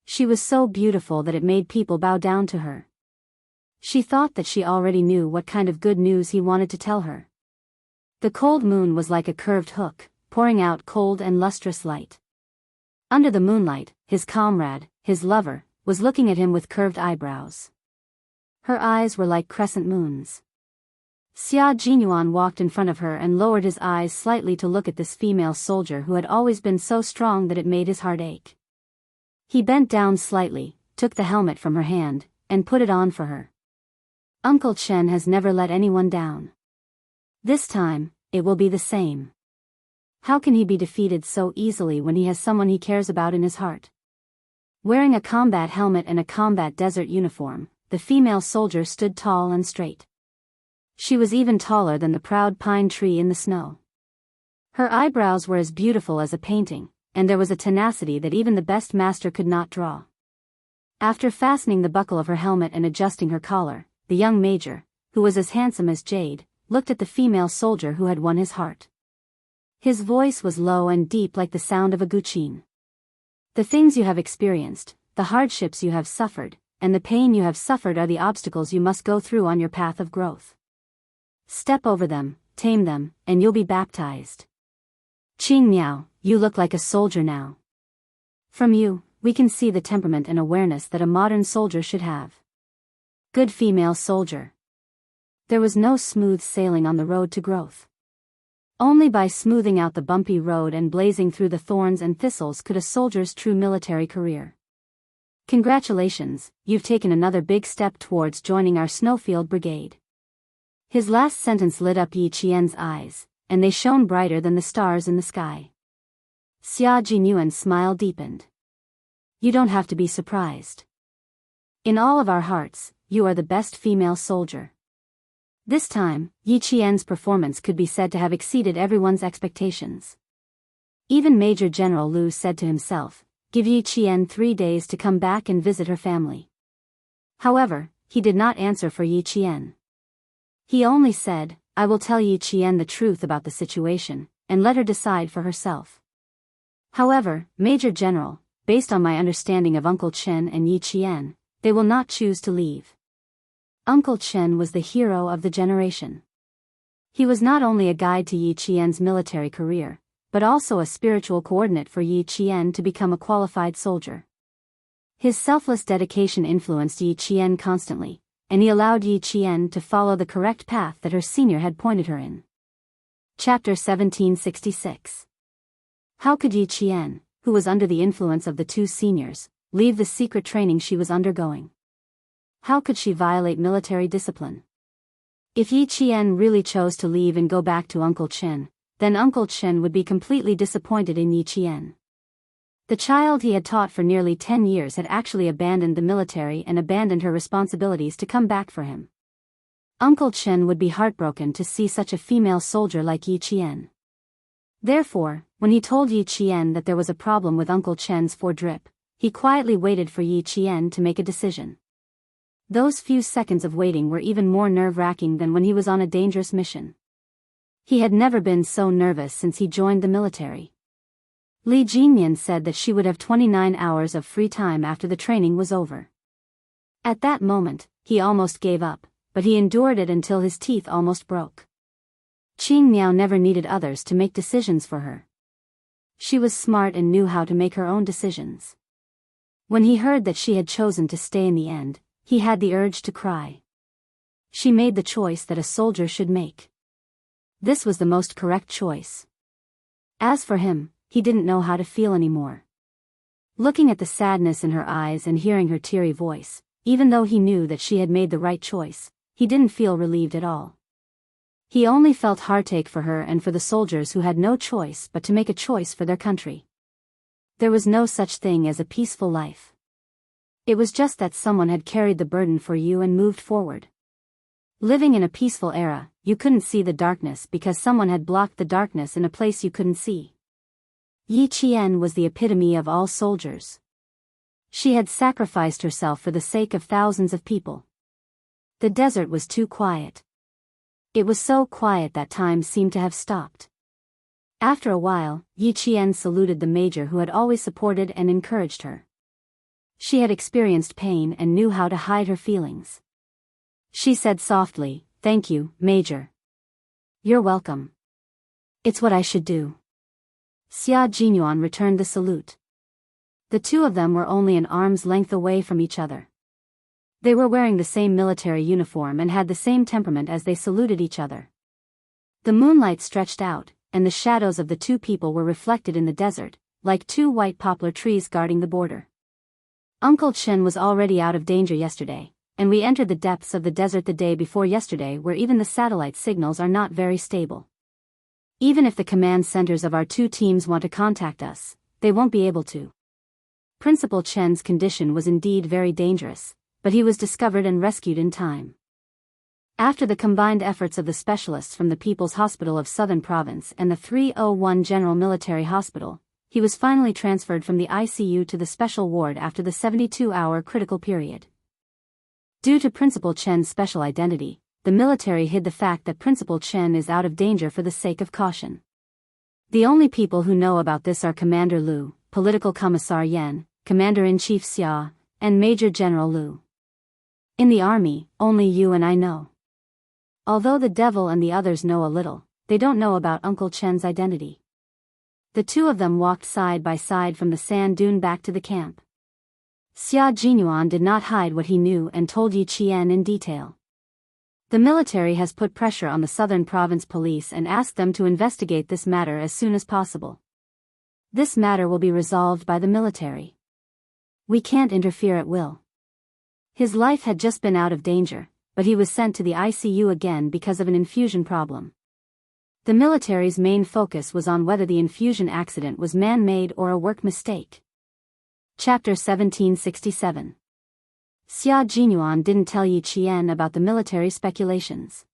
She was so beautiful that it made people bow down to her. She thought that she already knew what kind of good news he wanted to tell her. The cold moon was like a curved hook, pouring out cold and lustrous light. Under the moonlight, his comrade, his lover, was looking at him with curved eyebrows. Her eyes were like crescent moons. Xia Jinyuan walked in front of her and lowered his eyes slightly to look at this female soldier who had always been so strong that it made his heart ache. He bent down slightly, took the helmet from her hand, and put it on for her. Uncle Chen has never let anyone down. This time, it will be the same. How can he be defeated so easily when he has someone he cares about in his heart? Wearing a combat helmet and a combat desert uniform, the female soldier stood tall and straight. She was even taller than the proud pine tree in the snow. Her eyebrows were as beautiful as a painting, and there was a tenacity that even the best master could not draw. After fastening the buckle of her helmet and adjusting her collar, the young major, who was as handsome as jade, looked at the female soldier who had won his heart. His voice was low and deep like the sound of a guqin. The things you have experienced, the hardships you have suffered, and the pain you have suffered are the obstacles you must go through on your path of growth. Step over them, tame them, and you'll be baptized. Qing Miao, you look like a soldier now. From you, we can see the temperament and awareness that a modern soldier should have. Good female soldier. There was no smooth sailing on the road to growth. Only by smoothing out the bumpy road and blazing through the thorns and thistles could a soldier's true military career. Congratulations, you've taken another big step towards joining our Snowfield Brigade. His last sentence lit up Yi Qian's eyes, and they shone brighter than the stars in the sky. Xia Jinyuan's smile deepened. You don't have to be surprised. In all of our hearts, you are the best female soldier. This time, Yi Qian's performance could be said to have exceeded everyone's expectations. Even Major General Lu said to himself, give Yi Qian 3 days to come back and visit her family. However, he did not answer for Yi Qian. He only said, I will tell Yi Qian the truth about the situation, and let her decide for herself. However, Major General, based on my understanding of Uncle Chen and Yi Qian, they will not choose to leave. Uncle Chen was the hero of the generation. He was not only a guide to Yi Qian's military career, but also a spiritual coordinate for Yi Qian to become a qualified soldier. His selfless dedication influenced Yi Qian constantly, and he allowed Yi Qian to follow the correct path that her senior had pointed her in. Chapter 1766. How could Yi Qian, who was under the influence of the two seniors, leave the secret training she was undergoing? How could she violate military discipline? If Yi Qian really chose to leave and go back to Uncle Chen, then Uncle Chen would be completely disappointed in Yi Qian. The child he had taught for nearly 10 years had actually abandoned the military and abandoned her responsibilities to come back for him. Uncle Chen would be heartbroken to see such a female soldier like Yi Qian. Therefore, when he told Yi Qian that there was a problem with Uncle Chen's drip, he quietly waited for Yi Qian to make a decision. Those few seconds of waiting were even more nerve-wracking than when he was on a dangerous mission. He had never been so nervous since he joined the military. Li Jinyan said that she would have 29 hours of free time after the training was over. At that moment, he almost gave up, but he endured it until his teeth almost broke. Qing Miao never needed others to make decisions for her. She was smart and knew how to make her own decisions. When he heard that she had chosen to stay in the end, he had the urge to cry. She made the choice that a soldier should make. This was the most correct choice. As for him, he didn't know how to feel anymore. Looking at the sadness in her eyes and hearing her teary voice, even though he knew that she had made the right choice, he didn't feel relieved at all. He only felt heartache for her and for the soldiers who had no choice but to make a choice for their country. There was no such thing as a peaceful life. It was just that someone had carried the burden for you and moved forward. Living in a peaceful era, you couldn't see the darkness because someone had blocked the darkness in a place you couldn't see. Yi Qian was the epitome of all soldiers. She had sacrificed herself for the sake of thousands of people. The desert was too quiet. It was so quiet that time seemed to have stopped. After a while, Yi Qian saluted the major who had always supported and encouraged her. She had experienced pain and knew how to hide her feelings. She said softly, "Thank you, Major." "You're welcome. It's what I should do." Xia Jinyuan returned the salute. The two of them were only an arm's length away from each other. They were wearing the same military uniform and had the same temperament as they saluted each other. The moonlight stretched out, and the shadows of the two people were reflected in the desert, like two white poplar trees guarding the border. Uncle Chen was already out of danger yesterday, and we entered the depths of the desert the day before yesterday where even the satellite signals are not very stable. Even if the command centers of our two teams want to contact us, they won't be able to. Principal Chen's condition was indeed very dangerous, but he was discovered and rescued in time. After the combined efforts of the specialists from the People's Hospital of Southern Province and the 301 General Military Hospital, he was finally transferred from the ICU to the special ward after the 72-hour critical period. Due to Principal Chen's special identity, the military hid the fact that Principal Chen is out of danger for the sake of caution. The only people who know about this are Commander Lu, Political Commissar Yan, Commander-in-Chief Xia, and Major General Lu. In the army, only you and I know. Although the devil and the others know a little, they don't know about Uncle Chen's identity. The two of them walked side by side from the sand dune back to the camp. Xia Jinyuan did not hide what he knew and told Yi Qian in detail. The military has put pressure on the Southern Province Police and asked them to investigate this matter as soon as possible. This matter will be resolved by the military. We can't interfere at will. His life had just been out of danger, but he was sent to the ICU again because of an infusion problem. The military's main focus was on whether the infusion accident was man-made or a work mistake. Chapter 1767. Xia Jinyuan didn't tell Yi Qian about the military speculations.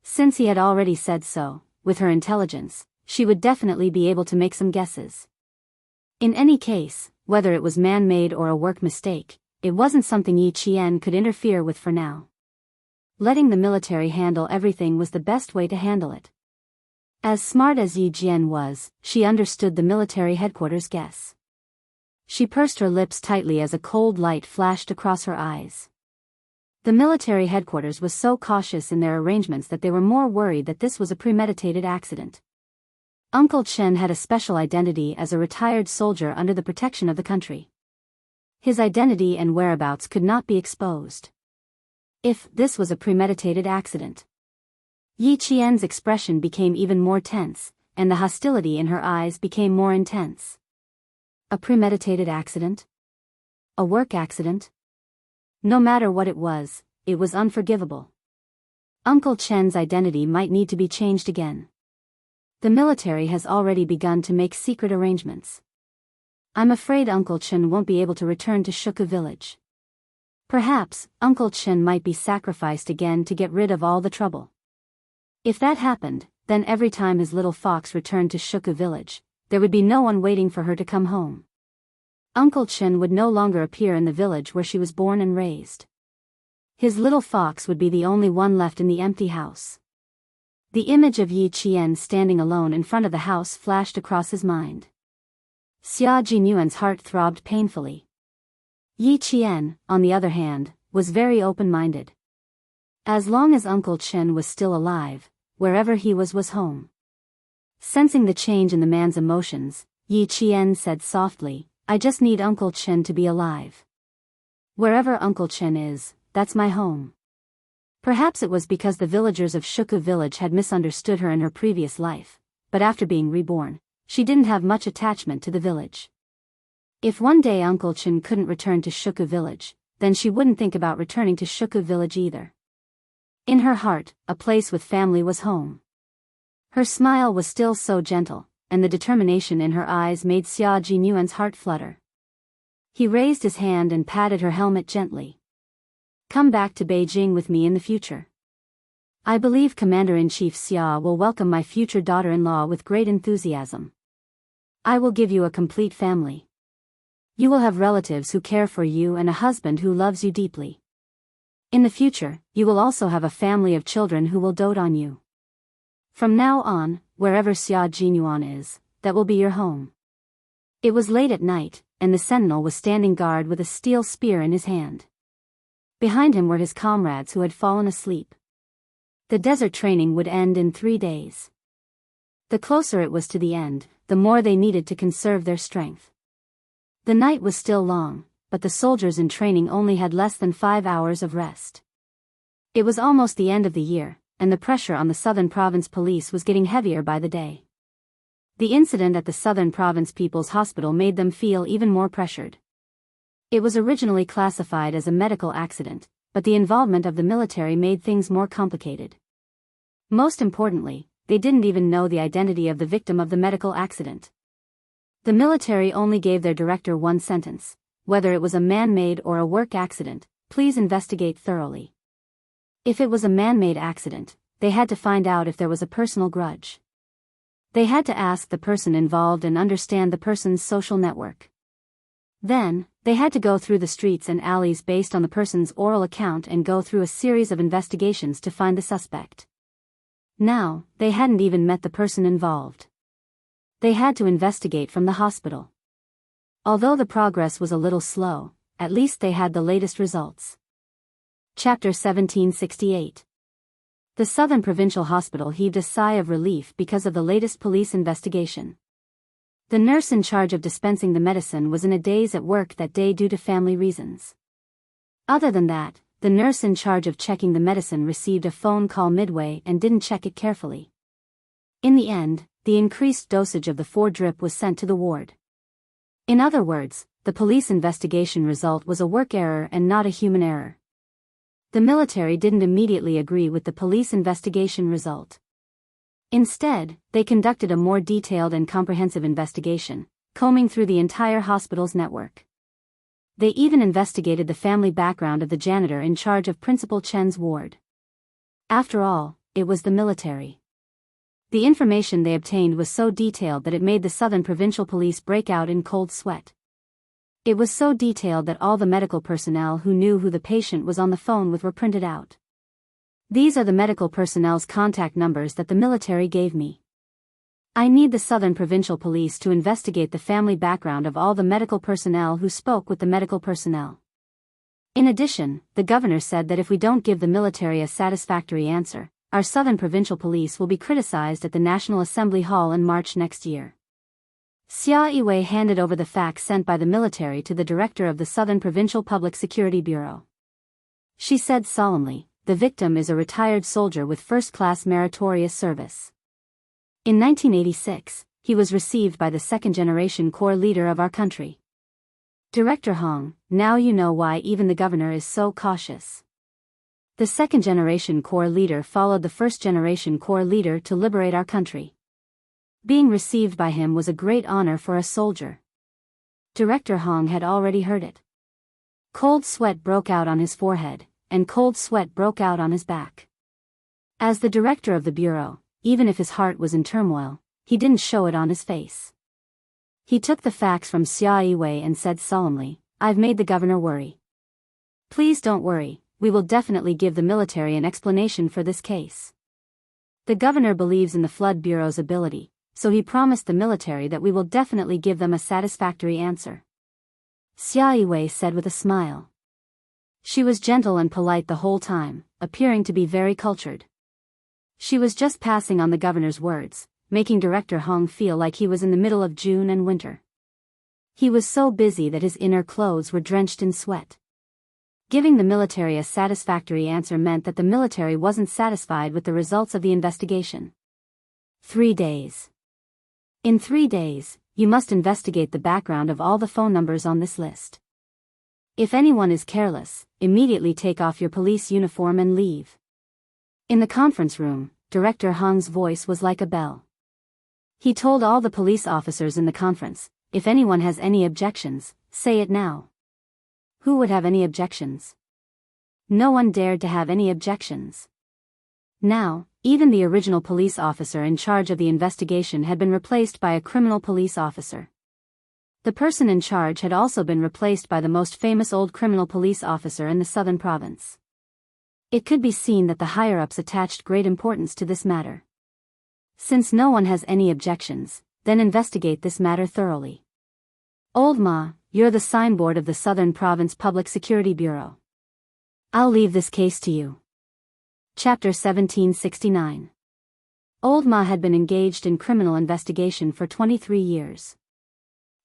Since he had already said so, with her intelligence, she would definitely be able to make some guesses. In any case, whether it was man-made or a work mistake, it wasn't something Yi Qian could interfere with for now. Letting the military handle everything was the best way to handle it. As smart as Yi Jian was, she understood the military headquarters guess. She pursed her lips tightly as a cold light flashed across her eyes. The military headquarters was so cautious in their arrangements that they were more worried that this was a premeditated accident. Uncle Chen had a special identity as a retired soldier under the protection of the country. His identity and whereabouts could not be exposed. If this was a premeditated accident, Yi Qian's expression became even more tense, and the hostility in her eyes became more intense. A premeditated accident? A work accident? No matter what it was unforgivable. Uncle Chen's identity might need to be changed again. The military has already begun to make secret arrangements. I'm afraid Uncle Chen won't be able to return to Shuku village. Perhaps, Uncle Chen might be sacrificed again to get rid of all the trouble. If that happened, then every time his little fox returned to Shuku village, there would be no one waiting for her to come home. Uncle Chen would no longer appear in the village where she was born and raised. His little fox would be the only one left in the empty house. The image of Yi Qian standing alone in front of the house flashed across his mind. Xia Jinyuan's heart throbbed painfully. Yi Qian, on the other hand, was very open-minded. As long as Uncle Chen was still alive, wherever he was home. Sensing the change in the man's emotions, Yi Qian said softly, I just need Uncle Chen to be alive. Wherever Uncle Chen is, that's my home. Perhaps it was because the villagers of Shuku village had misunderstood her in her previous life, but after being reborn, she didn't have much attachment to the village. If one day Uncle Chen couldn't return to Shuku village, then she wouldn't think about returning to Shuku village either. In her heart, a place with family was home. Her smile was still so gentle, and the determination in her eyes made Xia Jinyuan's heart flutter. He raised his hand and patted her helmet gently. Come back to Beijing with me in the future. I believe Commander-in-Chief Xia will welcome my future daughter-in-law with great enthusiasm. I will give you a complete family. You will have relatives who care for you and a husband who loves you deeply. In the future, you will also have a family of children who will dote on you. From now on, wherever Xia Jinyuan is, that will be your home. It was late at night, and the sentinel was standing guard with a steel spear in his hand. Behind him were his comrades who had fallen asleep. The desert training would end in 3 days. The closer it was to the end, the more they needed to conserve their strength. The night was still long, but the soldiers in training only had less than 5 hours of rest. It was almost the end of the year, and the pressure on the Southern Province Police was getting heavier by the day. The incident at the Southern Province People's Hospital made them feel even more pressured. It was originally classified as a medical accident, but the involvement of the military made things more complicated. Most importantly, they didn't even know the identity of the victim of the medical accident. The military only gave their director one sentence: whether it was a man-made or a work accident, please investigate thoroughly. If it was a man-made accident, they had to find out if there was a personal grudge. They had to ask the person involved and understand the person's social network. Then, they had to go through the streets and alleys based on the person's oral account and go through a series of investigations to find the suspect. Now, they hadn't even met the person involved. They had to investigate from the hospital. Although the progress was a little slow, at least they had the latest results. Chapter 1768. The Southern Provincial Hospital heaved a sigh of relief because of the latest police investigation. The nurse in charge of dispensing the medicine was in a daze at work that day due to family reasons. Other than that, the nurse in charge of checking the medicine received a phone call midway and didn't check it carefully. In the end, the increased dosage of the 4-drip was sent to the ward. In other words, the police investigation result was a work error and not a human error. The military didn't immediately agree with the police investigation result. Instead, they conducted a more detailed and comprehensive investigation, combing through the entire hospital's network. They even investigated the family background of the janitor in charge of Principal Chen's ward. After all, it was the military. The information they obtained was so detailed that it made the Southern Provincial Police break out in cold sweat. It was so detailed that all the medical personnel who knew who the patient was on the phone with were printed out. These are the medical personnel's contact numbers that the military gave me. I need the Southern Provincial Police to investigate the family background of all the medical personnel who spoke with the medical personnel. In addition, the governor said that if we don't give the military a satisfactory answer, our Southern Provincial Police will be criticized at the National Assembly Hall in March next year. Xianxia handed over the fax sent by the military to the director of the Southern Provincial Public Security Bureau. She said solemnly, "The victim is a retired soldier with first-class meritorious service. In 1986, he was received by the second-generation Corps leader of our country." Director Hong, now you know why even the governor is so cautious. The second-generation Corps leader followed the first-generation Corps leader to liberate our country. Being received by him was a great honor for a soldier. Director Hong had already heard it. Cold sweat broke out on his forehead, and cold sweat broke out on his back. As the director of the bureau, even if his heart was in turmoil, he didn't show it on his face. He took the fax from Xianxia and said solemnly, "I've made the governor worry. Please don't worry, we will definitely give the military an explanation for this case. The governor believes in the Flood Bureau's ability, so he promised the military that we will definitely give them a satisfactory answer." Xianxia said with a smile. She was gentle and polite the whole time, appearing to be very cultured. She was just passing on the governor's words, making Director Hong feel like he was in the middle of June and winter. He was so busy that his inner clothes were drenched in sweat. Giving the military a satisfactory answer meant that the military wasn't satisfied with the results of the investigation. 3 days. In 3 days, you must investigate the background of all the phone numbers on this list. If anyone is careless, immediately take off your police uniform and leave. In the conference room, Director Hong's voice was like a bell. He told all the police officers in the conference, "If anyone has any objections, say it now." Who would have any objections? No one dared to have any objections. Now, even the original police officer in charge of the investigation had been replaced by a criminal police officer. The person in charge had also been replaced by the most famous old criminal police officer in the southern province. It could be seen that the higher-ups attached great importance to this matter. Since no one has any objections, then investigate this matter thoroughly. Old Ma, you're the signboard of the Southern Province Public Security Bureau. I'll leave this case to you. Chapter 1769. Old Ma had been engaged in criminal investigation for 23 years.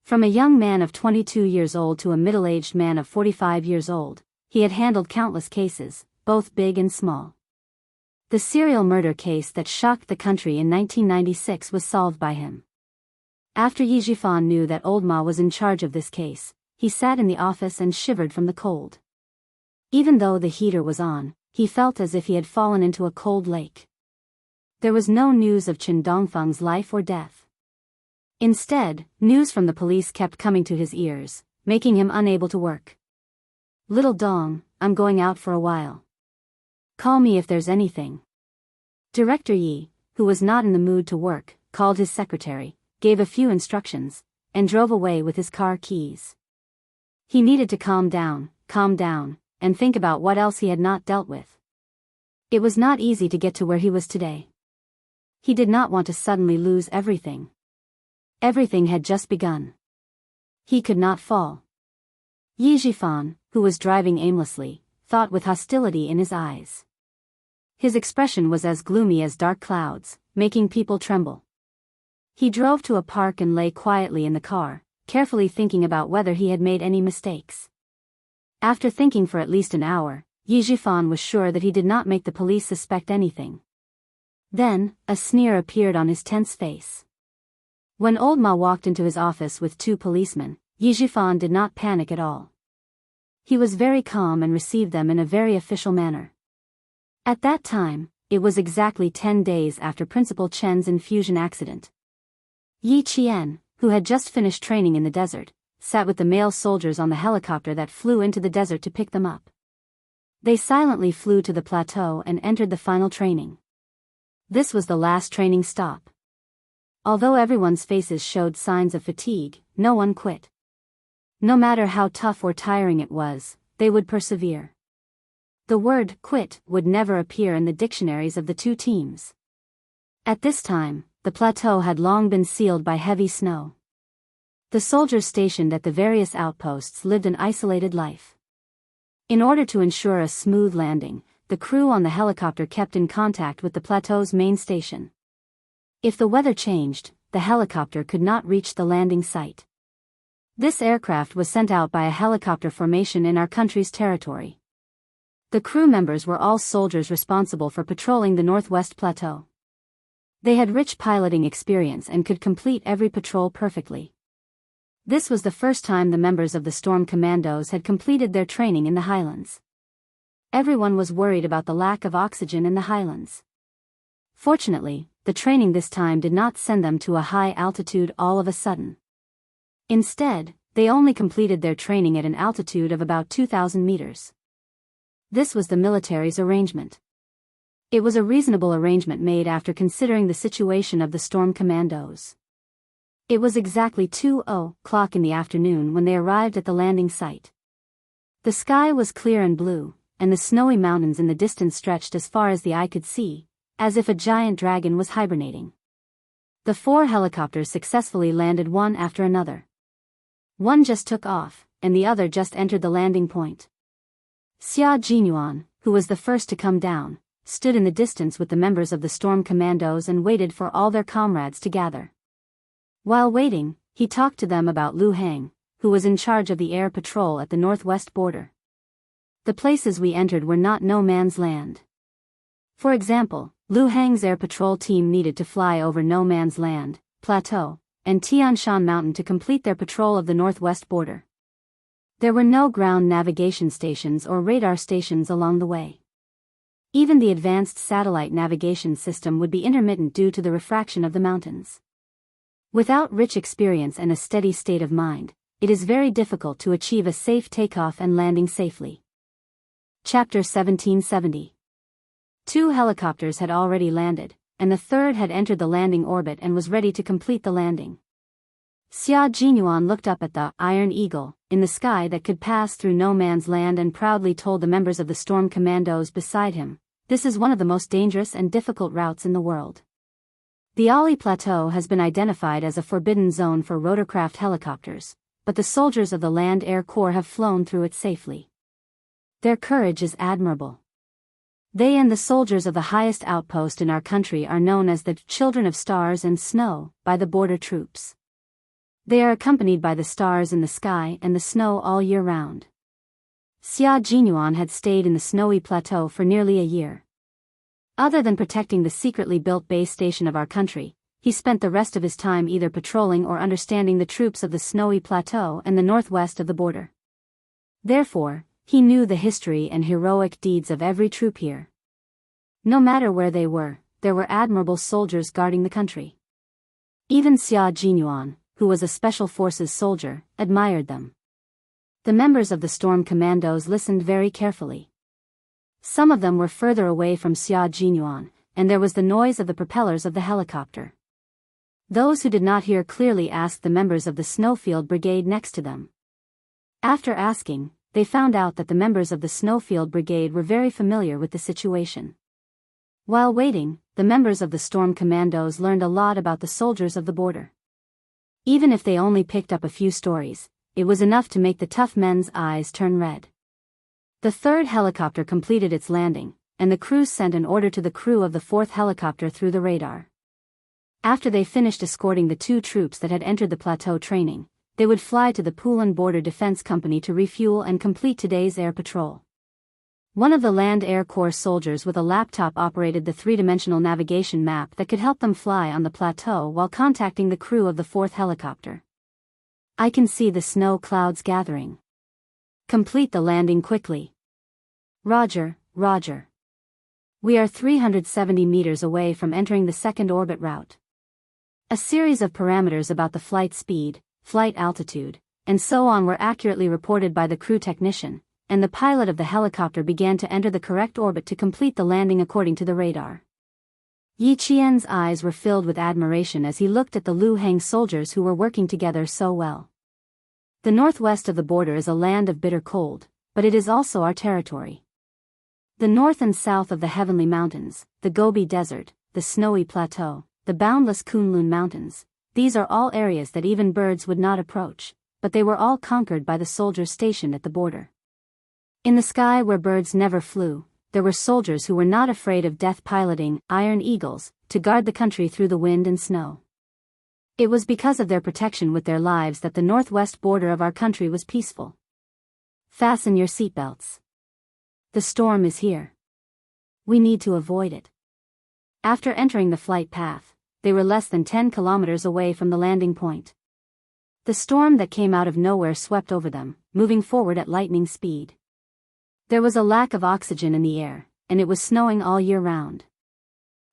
From a young man of 22 years old to a middle-aged man of 45 years old, he had handled countless cases, both big and small. The serial murder case that shocked the country in 1996 was solved by him. After Yi Zhifan knew that Old Ma was in charge of this case, he sat in the office and shivered from the cold. Even though the heater was on, he felt as if he had fallen into a cold lake. There was no news of Chen Dongfeng's life or death. Instead, news from the police kept coming to his ears, making him unable to work. "Little Dong, I'm going out for a while. Call me if there's anything." Director Yi, who was not in the mood to work, called his secretary, gave a few instructions, and drove away with his car keys. He needed to calm down, and think about what else he had not dealt with. It was not easy to get to where he was today. He did not want to suddenly lose everything. Everything had just begun. He could not fall. Yi Zhifan, who was driving aimlessly, thought with hostility in his eyes. His expression was as gloomy as dark clouds, making people tremble. He drove to a park and lay quietly in the car, carefully thinking about whether he had made any mistakes. After thinking for at least an hour, Yi Zhifan was sure that he did not make the police suspect anything. Then, a sneer appeared on his tense face. When old Ma walked into his office with 2 policemen, Yi Zhifan did not panic at all. He was very calm and received them in a very official manner. At that time, it was exactly 10 days after Principal Chen's infusion accident. Yi Qian, who had just finished training in the desert, sat with the male soldiers on the helicopter that flew into the desert to pick them up. They silently flew to the plateau and entered the final training. This was the last training stop. Although everyone's faces showed signs of fatigue, no one quit. No matter how tough or tiring it was, they would persevere. The word quit would never appear in the dictionaries of the 2 teams. At this time, the plateau had long been sealed by heavy snow. The soldiers stationed at the various outposts lived an isolated life. In order to ensure a smooth landing, the crew on the helicopter kept in contact with the plateau's main station. If the weather changed, the helicopter could not reach the landing site. This aircraft was sent out by a helicopter formation in our country's territory. The crew members were all soldiers responsible for patrolling the Northwest Plateau. They had rich piloting experience and could complete every patrol perfectly. This was the first time the members of the Storm Commandos had completed their training in the highlands. Everyone was worried about the lack of oxygen in the highlands. Fortunately, the training this time did not send them to a high altitude all of a sudden. Instead, they only completed their training at an altitude of about 2,000 meters. This was the military's arrangement. It was a reasonable arrangement made after considering the situation of the Storm Commandos. It was exactly 2:00 in the afternoon when they arrived at the landing site. The sky was clear and blue, and the snowy mountains in the distance stretched as far as the eye could see, as if a giant dragon was hibernating. The 4 helicopters successfully landed one after another. One just took off, and the other just entered the landing point. Xia Jinyuan, who was the first to come down, stood in the distance with the members of the Storm Commandos and waited for all their comrades to gather. While waiting, he talked to them about Lu Hang, who was in charge of the air patrol at the northwest border. The places we entered were not no man's land. For example, Lu Hang's air patrol team needed to fly over no man's land, plateau, and Tian Shan Mountain to complete their patrol of the northwest border. There were no ground navigation stations or radar stations along the way. Even the advanced satellite navigation system would be intermittent due to the refraction of the mountains. Without rich experience and a steady state of mind, it is very difficult to achieve a safe takeoff and landing safely. Chapter 1770. 2 helicopters had already landed, and the third had entered the landing orbit and was ready to complete the landing. Xia Jinyuan looked up at the Iron Eagle in the sky that could pass through no man's land and proudly told the members of the Storm Commandos beside him, "This is one of the most dangerous and difficult routes in the world." The Ali Plateau has been identified as a forbidden zone for rotorcraft helicopters, but the soldiers of the Land Air Corps have flown through it safely. Their courage is admirable. They and the soldiers of the highest outpost in our country are known as the Children of Stars and Snow by the border troops. They are accompanied by the stars in the sky and the snow all year round. Xia Jinyuan had stayed in the snowy plateau for nearly a year. Other than protecting the secretly built base station of our country, he spent the rest of his time either patrolling or understanding the troops of the snowy plateau and the northwest of the border. Therefore, he knew the history and heroic deeds of every troop here. No matter where they were, there were admirable soldiers guarding the country. Even Xia Jinyuan, who was a Special Forces soldier, admired them. The members of the Storm Commandos listened very carefully. Some of them were further away from Xia Jinyuan, and there was the noise of the propellers of the helicopter. Those who did not hear clearly asked the members of the Snowfield Brigade next to them. After asking, they found out that the members of the Snowfield Brigade were very familiar with the situation. While waiting, the members of the Storm Commandos learned a lot about the soldiers of the border. Even if they only picked up a few stories, it was enough to make the tough men's eyes turn red. The third helicopter completed its landing, and the crew sent an order to the crew of the fourth helicopter through the radar. After they finished escorting the 2 troops that had entered the plateau training, they would fly to the Pulan Border Defense Company to refuel and complete today's air patrol. One of the Land Air Corps soldiers with a laptop operated the three-dimensional navigation map that could help them fly on the plateau while contacting the crew of the fourth helicopter. I can see the snow clouds gathering. Complete the landing quickly. Roger, Roger. We are 370 meters away from entering the second orbit route. A series of parameters about the flight speed, flight altitude, and so on were accurately reported by the crew technician, and the pilot of the helicopter began to enter the correct orbit to complete the landing according to the radar. Yi Qian's eyes were filled with admiration as he looked at the Lu Heng soldiers who were working together so well. The northwest of the border is a land of bitter cold, but it is also our territory. The north and south of the Heavenly Mountains, the Gobi Desert, the Snowy Plateau, the boundless Kunlun Mountains, these are all areas that even birds would not approach, but they were all conquered by the soldiers stationed at the border. In the sky where birds never flew, there were soldiers who were not afraid of death piloting iron eagles to guard the country through the wind and snow. It was because of their protection with their lives that the northwest border of our country was peaceful. Fasten your seatbelts. The storm is here. We need to avoid it. After entering the flight path, they were less than 10 kilometers away from the landing point. The storm that came out of nowhere swept over them, moving forward at lightning speed. There was a lack of oxygen in the air, and it was snowing all year round.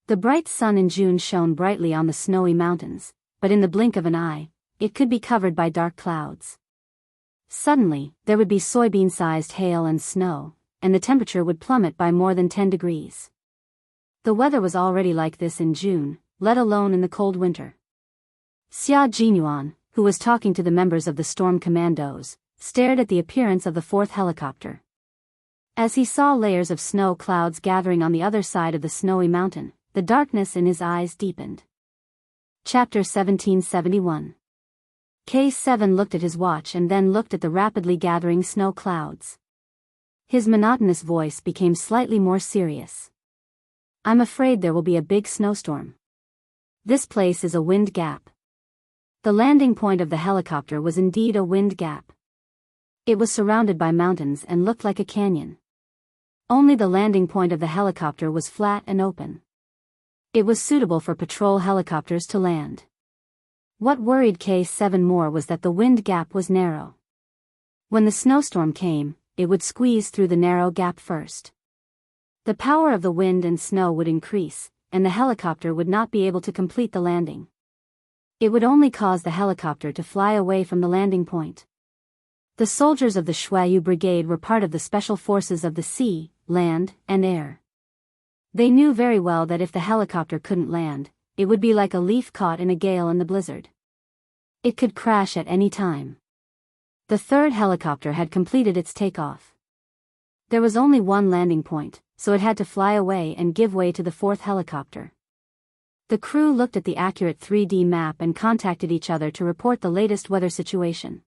The bright sun in June shone brightly on the snowy mountains, but in the blink of an eye, it could be covered by dark clouds. Suddenly, there would be soybean-sized hail and snow, and the temperature would plummet by more than 10 degrees. The weather was already like this in June, let alone in the cold winter. Xia Jinyuan, who was talking to the members of the storm commandos, stared at the appearance of the fourth helicopter. As he saw layers of snow clouds gathering on the other side of the snowy mountain, the darkness in his eyes deepened. Chapter 1771. K7 looked at his watch and then looked at the rapidly gathering snow clouds. His monotonous voice became slightly more serious. I'm afraid there will be a big snowstorm. This place is a wind gap. The landing point of the helicopter was indeed a wind gap. It was surrounded by mountains and looked like a canyon. Only the landing point of the helicopter was flat and open. It was suitable for patrol helicopters to land. What worried K7 more was that the wind gap was narrow. When the snowstorm came, it would squeeze through the narrow gap first. The power of the wind and snow would increase, and the helicopter would not be able to complete the landing. It would only cause the helicopter to fly away from the landing point. The soldiers of the Shuayu Brigade were part of the special forces of the sea, land, and air. They knew very well that if the helicopter couldn't land, it would be like a leaf caught in a gale in the blizzard. It could crash at any time. The third helicopter had completed its takeoff. There was only one landing point, so it had to fly away and give way to the fourth helicopter. The crew looked at the accurate 3D map and contacted each other to report the latest weather situation.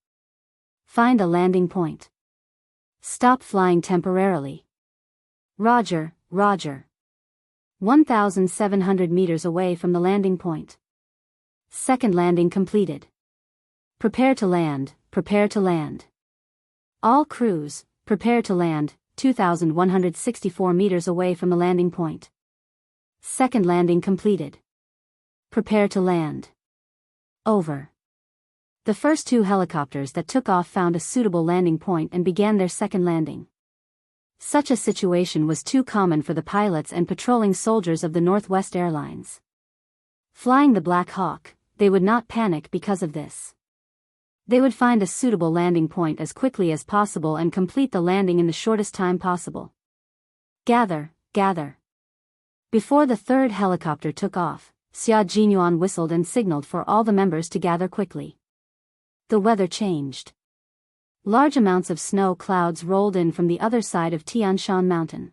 Find a landing point. Stop flying temporarily. Roger, Roger. 1,700 meters away from the landing point. Second landing completed. Prepare to land, prepare to land. All crews, prepare to land, 2,164 meters away from the landing point. Second landing completed. Prepare to land. Over. The first two helicopters that took off found a suitable landing point and began their second landing. Such a situation was too common for the pilots and patrolling soldiers of the Northwest Airlines. Flying the Black Hawk, they would not panic because of this. They would find a suitable landing point as quickly as possible and complete the landing in the shortest time possible. Gather, gather. Before the third helicopter took off, Xia Jinyuan whistled and signaled for all the members to gather quickly. The weather changed. Large amounts of snow clouds rolled in from the other side of Tianshan Mountain.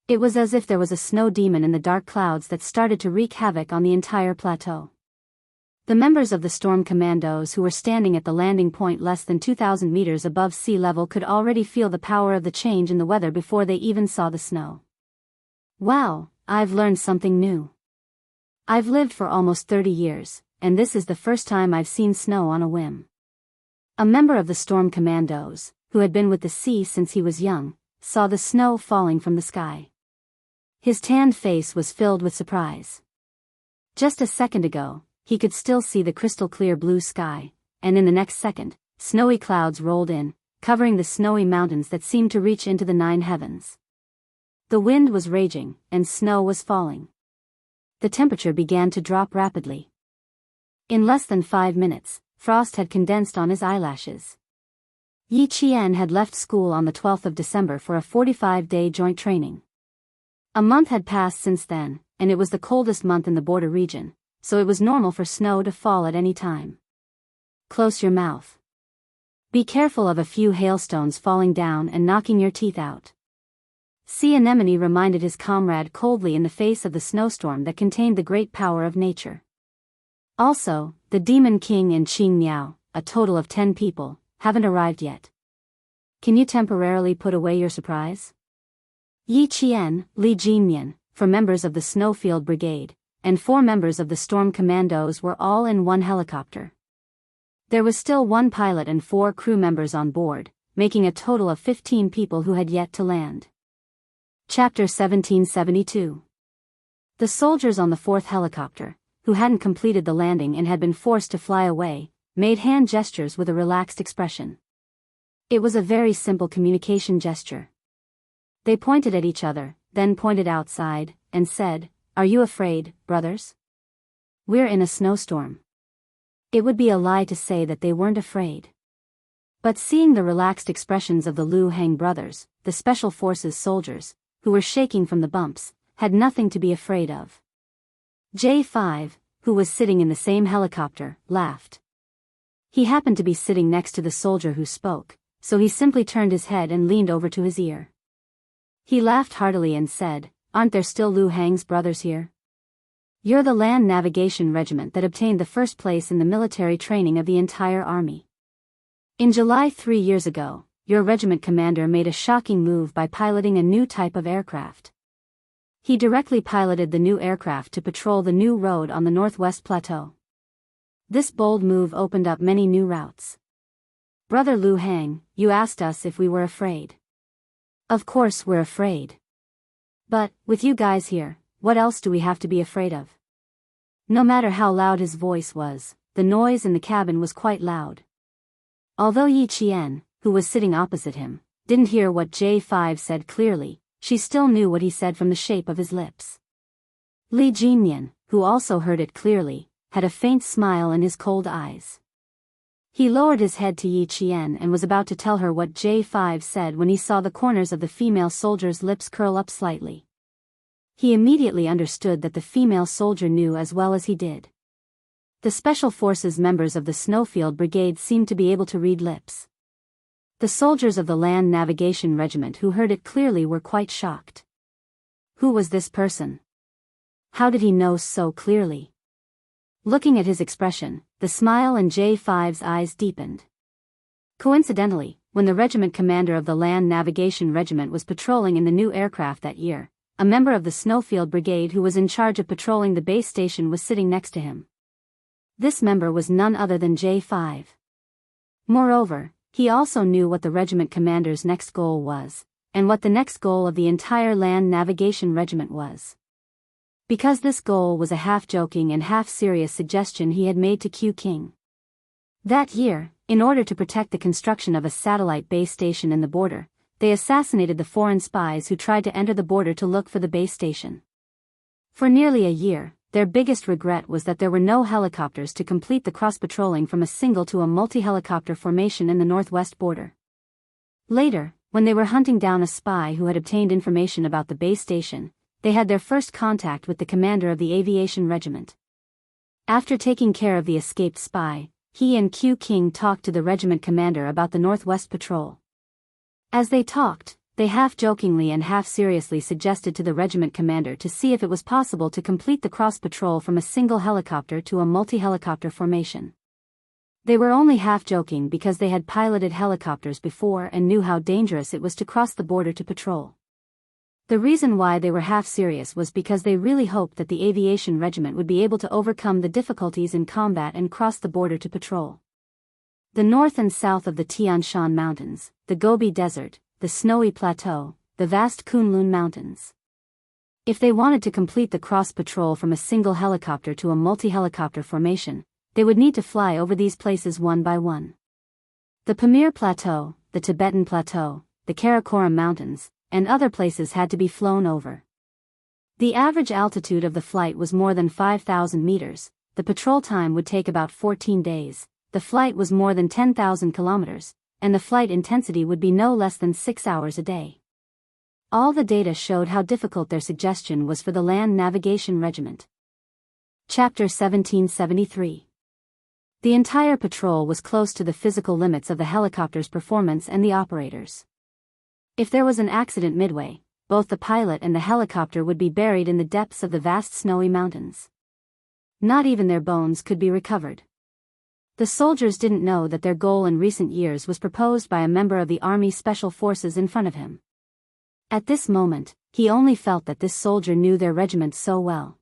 It was as if there was a snow demon in the dark clouds that started to wreak havoc on the entire plateau. The members of the storm commandos who were standing at the landing point less than 2,000 meters above sea level could already feel the power of the change in the weather before they even saw the snow. Wow, I've learned something new. I've lived for almost 30 years, and this is the first time I've seen snow on a whim. A member of the storm commandos, who had been with the sea since he was young, saw the snow falling from the sky. His tanned face was filled with surprise. Just a second ago, he could still see the crystal-clear blue sky, and in the next second, snowy clouds rolled in, covering the snowy mountains that seemed to reach into the 9 heavens. The wind was raging, and snow was falling. The temperature began to drop rapidly. In less than 5 minutes, frost had condensed on his eyelashes. Yi Qian had left school on the 12th of December for a 45-day joint training. A month had passed since then, and it was the coldest month in the border region, so it was normal for snow to fall at any time. Close your mouth. Be careful of a few hailstones falling down and knocking your teeth out. Sea Anemone reminded his comrade coldly in the face of the snowstorm that contained the great power of nature. Also, the Demon King and Qing Miao, a total of 10 people, haven't arrived yet. Can you temporarily put away your surprise? Yi Qian, Li Jinmian, 4 members of the Snowfield Brigade, and 4 members of the Storm Commandos were all in one helicopter. There was still 1 pilot and 4 crew members on board, making a total of 15 people who had yet to land. Chapter 1772. The soldiers on the 4th helicopter, who hadn't completed the landing and had been forced to fly away, made hand gestures with a relaxed expression. It was a very simple communication gesture. They pointed at each other, then pointed outside, and said, "Are you afraid, brothers? We're in a snowstorm." It would be a lie to say that they weren't afraid. But seeing the relaxed expressions of the Liu Hang brothers, the Special Forces soldiers, who were shaking from the bumps, had nothing to be afraid of. J5, who was sitting in the same helicopter, laughed. He happened to be sitting next to the soldier who spoke, so he simply turned his head and leaned over to his ear. He laughed heartily and said, "Aren't there still Liu Hang's brothers here? You're the Land Navigation Regiment that obtained the first place in the military training of the entire army. In July 3 years ago, your regiment commander made a shocking move by piloting a new type of aircraft. He directly piloted the new aircraft to patrol the new road on the Northwest Plateau. This bold move opened up many new routes. Brother Liu Hang, you asked us if we were afraid. Of course we're afraid. But, with you guys here, what else do we have to be afraid of?" No matter how loud his voice was, the noise in the cabin was quite loud. Although Yi Qian, who was sitting opposite him, didn't hear what J5 said clearly, she still knew what he said from the shape of his lips. Li Jinmian, who also heard it clearly, had a faint smile in his cold eyes. He lowered his head to Yi Qian and was about to tell her what J5 said when he saw the corners of the female soldier's lips curl up slightly. He immediately understood that the female soldier knew as well as he did. The Special Forces members of the Snowfield Brigade seemed to be able to read lips. The soldiers of the Land Navigation Regiment who heard it clearly were quite shocked. Who was this person? How did he know so clearly? Looking at his expression, the smile in J5's eyes deepened. Coincidentally, when the regiment commander of the Land Navigation Regiment was patrolling in the new aircraft that year, a member of the Snowfield Brigade who was in charge of patrolling the base station was sitting next to him. This member was none other than J5. Moreover, he also knew what the regiment commander's next goal was, and what the next goal of the entire Land Navigation Regiment was. Because this goal was a half-joking and half-serious suggestion he had made to Q King. That year, in order to protect the construction of a satellite base station in the border, they assassinated the foreign spies who tried to enter the border to look for the base station. For nearly a year, their biggest regret was that there were no helicopters to complete the cross-patrolling from a single to a multi-helicopter formation in the northwest border. Later, when they were hunting down a spy who had obtained information about the base station, they had their first contact with the commander of the aviation regiment. After taking care of the escaped spy, he and Q King talked to the regiment commander about the Northwest Patrol. As they talked, they half-jokingly and half-seriously suggested to the regiment commander to see if it was possible to complete the cross-patrol from a single helicopter to a multi-helicopter formation. They were only half-joking because they had piloted helicopters before and knew how dangerous it was to cross the border to patrol. The reason why they were half-serious was because they really hoped that the aviation regiment would be able to overcome the difficulties in combat and cross the border to patrol. The north and south of the Tian Shan Mountains, the Gobi Desert, the snowy plateau, the vast Kunlun Mountains. If they wanted to complete the cross-patrol from a single helicopter to a multi-helicopter formation, they would need to fly over these places one by one. The Pamir Plateau, the Tibetan Plateau, the Karakoram Mountains, and other places had to be flown over. The average altitude of the flight was more than 5,000 meters, the patrol time would take about 14 days, the flight was more than 10,000 kilometers, and the flight intensity would be no less than 6 hours a day. All the data showed how difficult their suggestion was for the Land Navigation Regiment. Chapter 1773. The entire patrol was close to the physical limits of the helicopter's performance and the operators. If there was an accident midway, both the pilot and the helicopter would be buried in the depths of the vast snowy mountains. Not even their bones could be recovered. The soldiers didn't know that their goal in recent years was proposed by a member of the Army Special Forces in front of him. At this moment, he only felt that this soldier knew their regiment so well.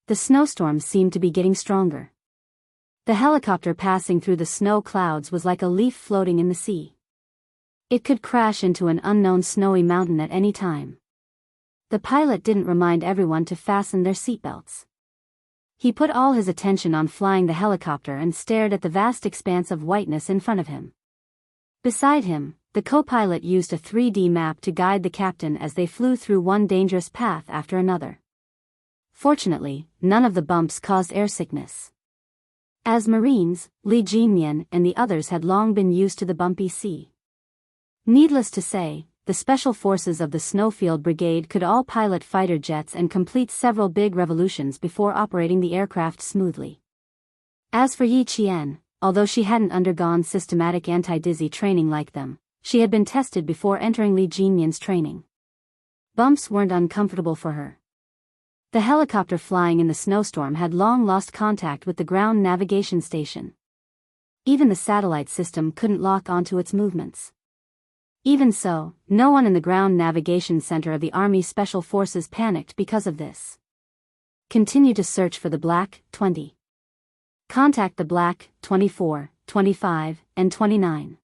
The snowstorm seemed to be getting stronger. The helicopter passing through the snow clouds was like a leaf floating in the sea. It could crash into an unknown snowy mountain at any time. The pilot didn't remind everyone to fasten their seatbelts. He put all his attention on flying the helicopter and stared at the vast expanse of whiteness in front of him. Beside him, the co-pilot used a 3D map to guide the captain as they flew through one dangerous path after another. Fortunately, none of the bumps caused air sickness. As Marines, Li Jinyan and the others had long been used to the bumpy sea. Needless to say, the Special Forces of the Snowfield Brigade could all pilot fighter jets and complete several big revolutions before operating the aircraft smoothly. As for Yi Qian, although she hadn't undergone systematic anti-dizzy training like them, she had been tested before entering Li Jinyan's training. Bumps weren't uncomfortable for her. The helicopter flying in the snowstorm had long lost contact with the ground navigation station. Even the satellite system couldn't lock onto its movements. Even so, no one in the Ground Navigation Center of the Army Special Forces panicked because of this. Continue to search for the Black 20. Contact the Black 24, 25, and 29.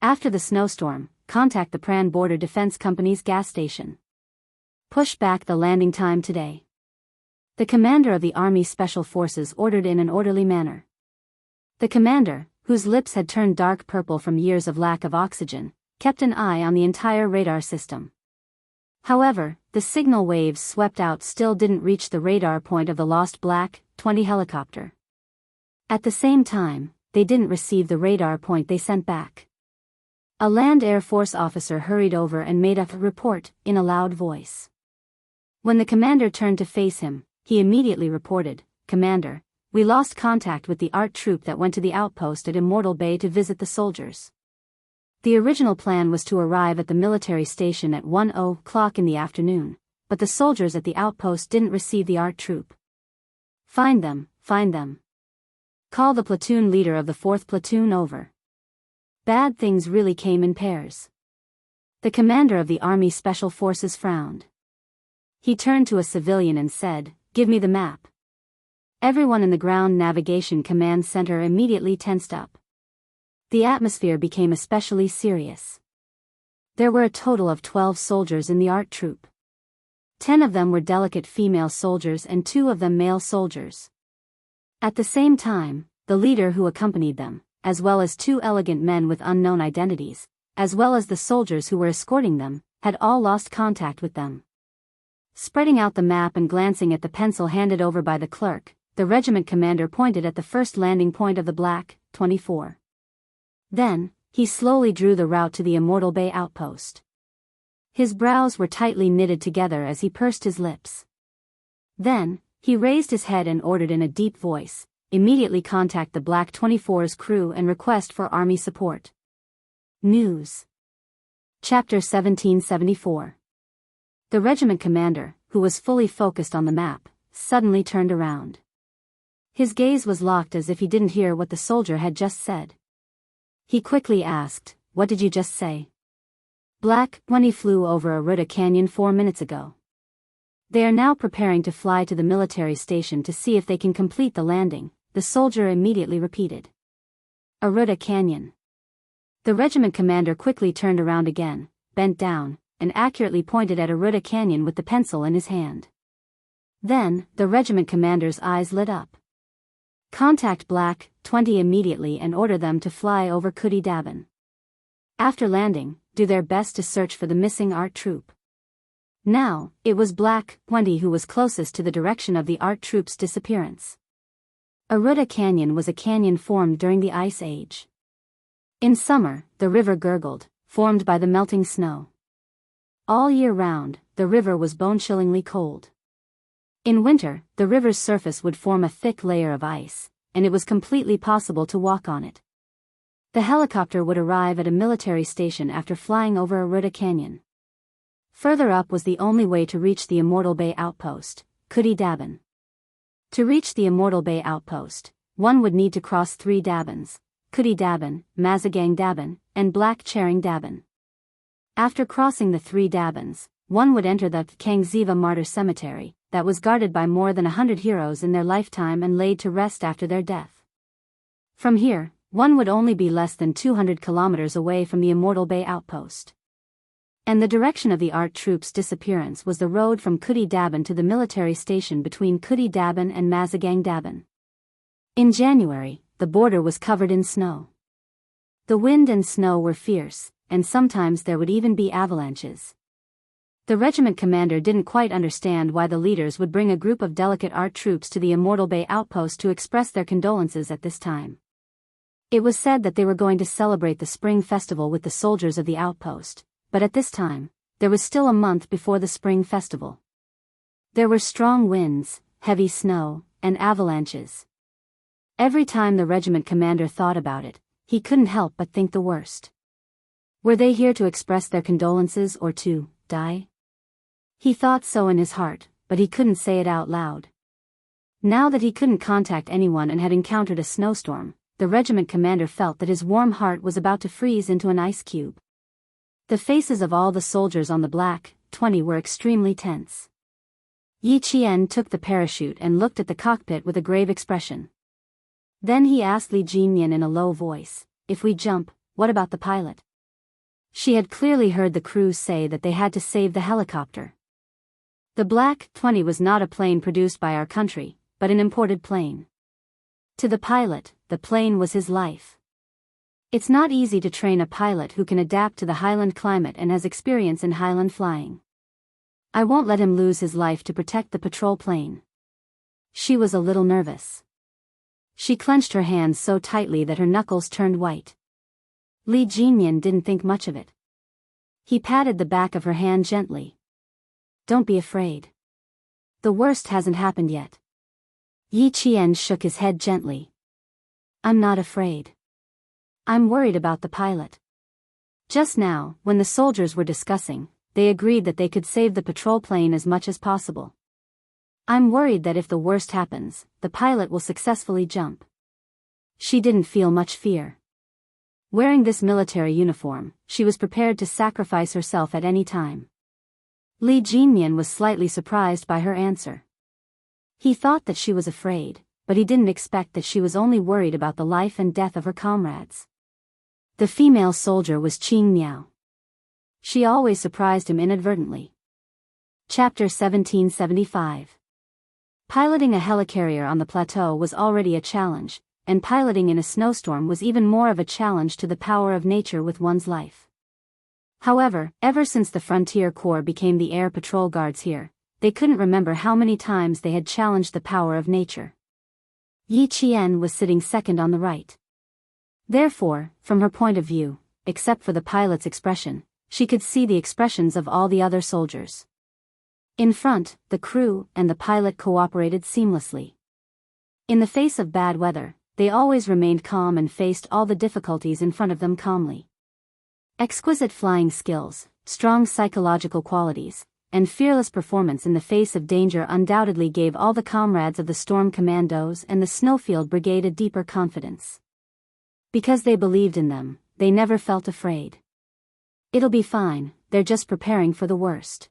After the snowstorm, contact the Pran Border Defense Company's gas station. Push back the landing time today. The commander of the Army Special Forces ordered in an orderly manner. The commander, whose lips had turned dark purple from years of lack of oxygen, kept an eye on the entire radar system. However, the signal waves swept out still didn't reach the radar point of the lost Black 20 helicopter. At the same time, they didn't receive the radar point they sent back. A Land Air Force officer hurried over and made a report in a loud voice. When the commander turned to face him, he immediately reported, "Commander, we lost contact with the ART troop that went to the outpost at Immortal Bay to visit the soldiers. The original plan was to arrive at the military station at 1:00 in the afternoon, but the soldiers at the outpost didn't receive the ART troop. Find them, find them. Call the platoon leader of the 4th platoon over." Bad things really came in pairs. The commander of the Army Special Forces frowned. He turned to a civilian and said, "Give me the map." Everyone in the Ground Navigation Command Center immediately tensed up. The atmosphere became especially serious. There were a total of 12 soldiers in the ART troop. 10 of them were delicate female soldiers and 2 of them male soldiers. At the same time, the leader who accompanied them, as well as 2 elegant men with unknown identities, as well as the soldiers who were escorting them, had all lost contact with them. Spreading out the map and glancing at the pencil handed over by the clerk, the regiment commander pointed at the first landing point of the Black 24. Then, he slowly drew the route to the Immortal Bay outpost. His brows were tightly knitted together as he pursed his lips. Then, he raised his head and ordered in a deep voice, "Immediately contact the Black 24's crew and request for Army support." News. Chapter 1774. The regiment commander, who was fully focused on the map, suddenly turned around. His gaze was locked as if he didn't hear what the soldier had just said. He quickly asked, "What did you just say?" "Black 20 flew over Aruda Canyon 4 minutes ago. They are now preparing to fly to the military station to see if they can complete the landing," the soldier immediately repeated. "Aruda Canyon. The regiment commander quickly turned around again, bent down, and accurately pointed at Aruda Canyon with the pencil in his hand. Then, the regiment commander's eyes lit up. Contact Black 20 immediately and order them to fly over Kudi Daban. After landing, do their best to search for the missing art troop. Now, it was Black 20 who was closest to the direction of the art troop's disappearance. Aruda Canyon was a canyon formed during the Ice Age. In summer, the river gurgled, formed by the melting snow. All year round, the river was bone-chillingly cold. In winter, the river's surface would form a thick layer of ice, and it was completely possible to walk on it. The helicopter would arrive at a military station after flying over Aruda Canyon. Further up was the only way to reach the Immortal Bay outpost, Kudi Daban. To reach the Immortal Bay outpost, one would need to cross 3 Dabans, Kudi Daban, Mazagang Daban, and Black Charing Daban. After crossing the 3 Dabans, one would enter the Kangziva Martyr Cemetery, that was guarded by more than 100 heroes in their lifetime and laid to rest after their death. From here, one would only be less than 200 kilometers away from the Immortal Bay outpost. And the direction of the art troop's disappearance was the road from Kudi Daban to the military station between Kudi Daban and Mazagang Daban. In January, the border was covered in snow. The wind and snow were fierce, and sometimes there would even be avalanches. The regiment commander didn't quite understand why the leaders would bring a group of delicate art troops to the Immortal Bay outpost to express their condolences at this time. It was said that they were going to celebrate the spring festival with the soldiers of the outpost, but at this time, there was still a month before the spring festival. There were strong winds, heavy snow, and avalanches. Every time the regiment commander thought about it, he couldn't help but think the worst. Were they here to express their condolences or to die? He thought so in his heart, but he couldn't say it out loud. Now that he couldn't contact anyone and had encountered a snowstorm, the regiment commander felt that his warm heart was about to freeze into an ice cube. The faces of all the soldiers on the Black 20 were extremely tense. Yi Qian took the parachute and looked at the cockpit with a grave expression. Then he asked Li Jinyan in a low voice, "If we jump, what about the pilot?" She had clearly heard the crew say that they had to save the helicopter. The Black 20 was not a plane produced by our country, but an imported plane. To the pilot, the plane was his life. It's not easy to train a pilot who can adapt to the highland climate and has experience in highland flying. I won't let him lose his life to protect the patrol plane. She was a little nervous. She clenched her hands so tightly that her knuckles turned white. Li Jinyan didn't think much of it. He patted the back of her hand gently. "Don't be afraid. The worst hasn't happened yet." Yi Qian shook his head gently. "I'm not afraid. I'm worried about the pilot." Just now, when the soldiers were discussing, they agreed that they could save the patrol plane as much as possible. "I'm worried that if the worst happens, the pilot will successfully jump." She didn't feel much fear. Wearing this military uniform, she was prepared to sacrifice herself at any time. Li Jinyan was slightly surprised by her answer. He thought that she was afraid, but he didn't expect that she was only worried about the life and death of her comrades. The female soldier was Qing Miao. She always surprised him inadvertently. Chapter 1775. Piloting a helicarrier on the plateau was already a challenge, and piloting in a snowstorm was even more of a challenge to the power of nature with one's life. However, ever since the Frontier Corps became the air patrol guards here, they couldn't remember how many times they had challenged the power of nature. Yi Qian was sitting second on the right. Therefore, from her point of view, except for the pilot's expression, she could see the expressions of all the other soldiers. In front, the crew and the pilot cooperated seamlessly. In the face of bad weather, they always remained calm and faced all the difficulties in front of them calmly. Exquisite flying skills, strong psychological qualities, and fearless performance in the face of danger undoubtedly gave all the comrades of the Storm Commandos and the Snowfield Brigade a deeper confidence. Because they believed in them, they never felt afraid. "It'll be fine, they're just preparing for the worst.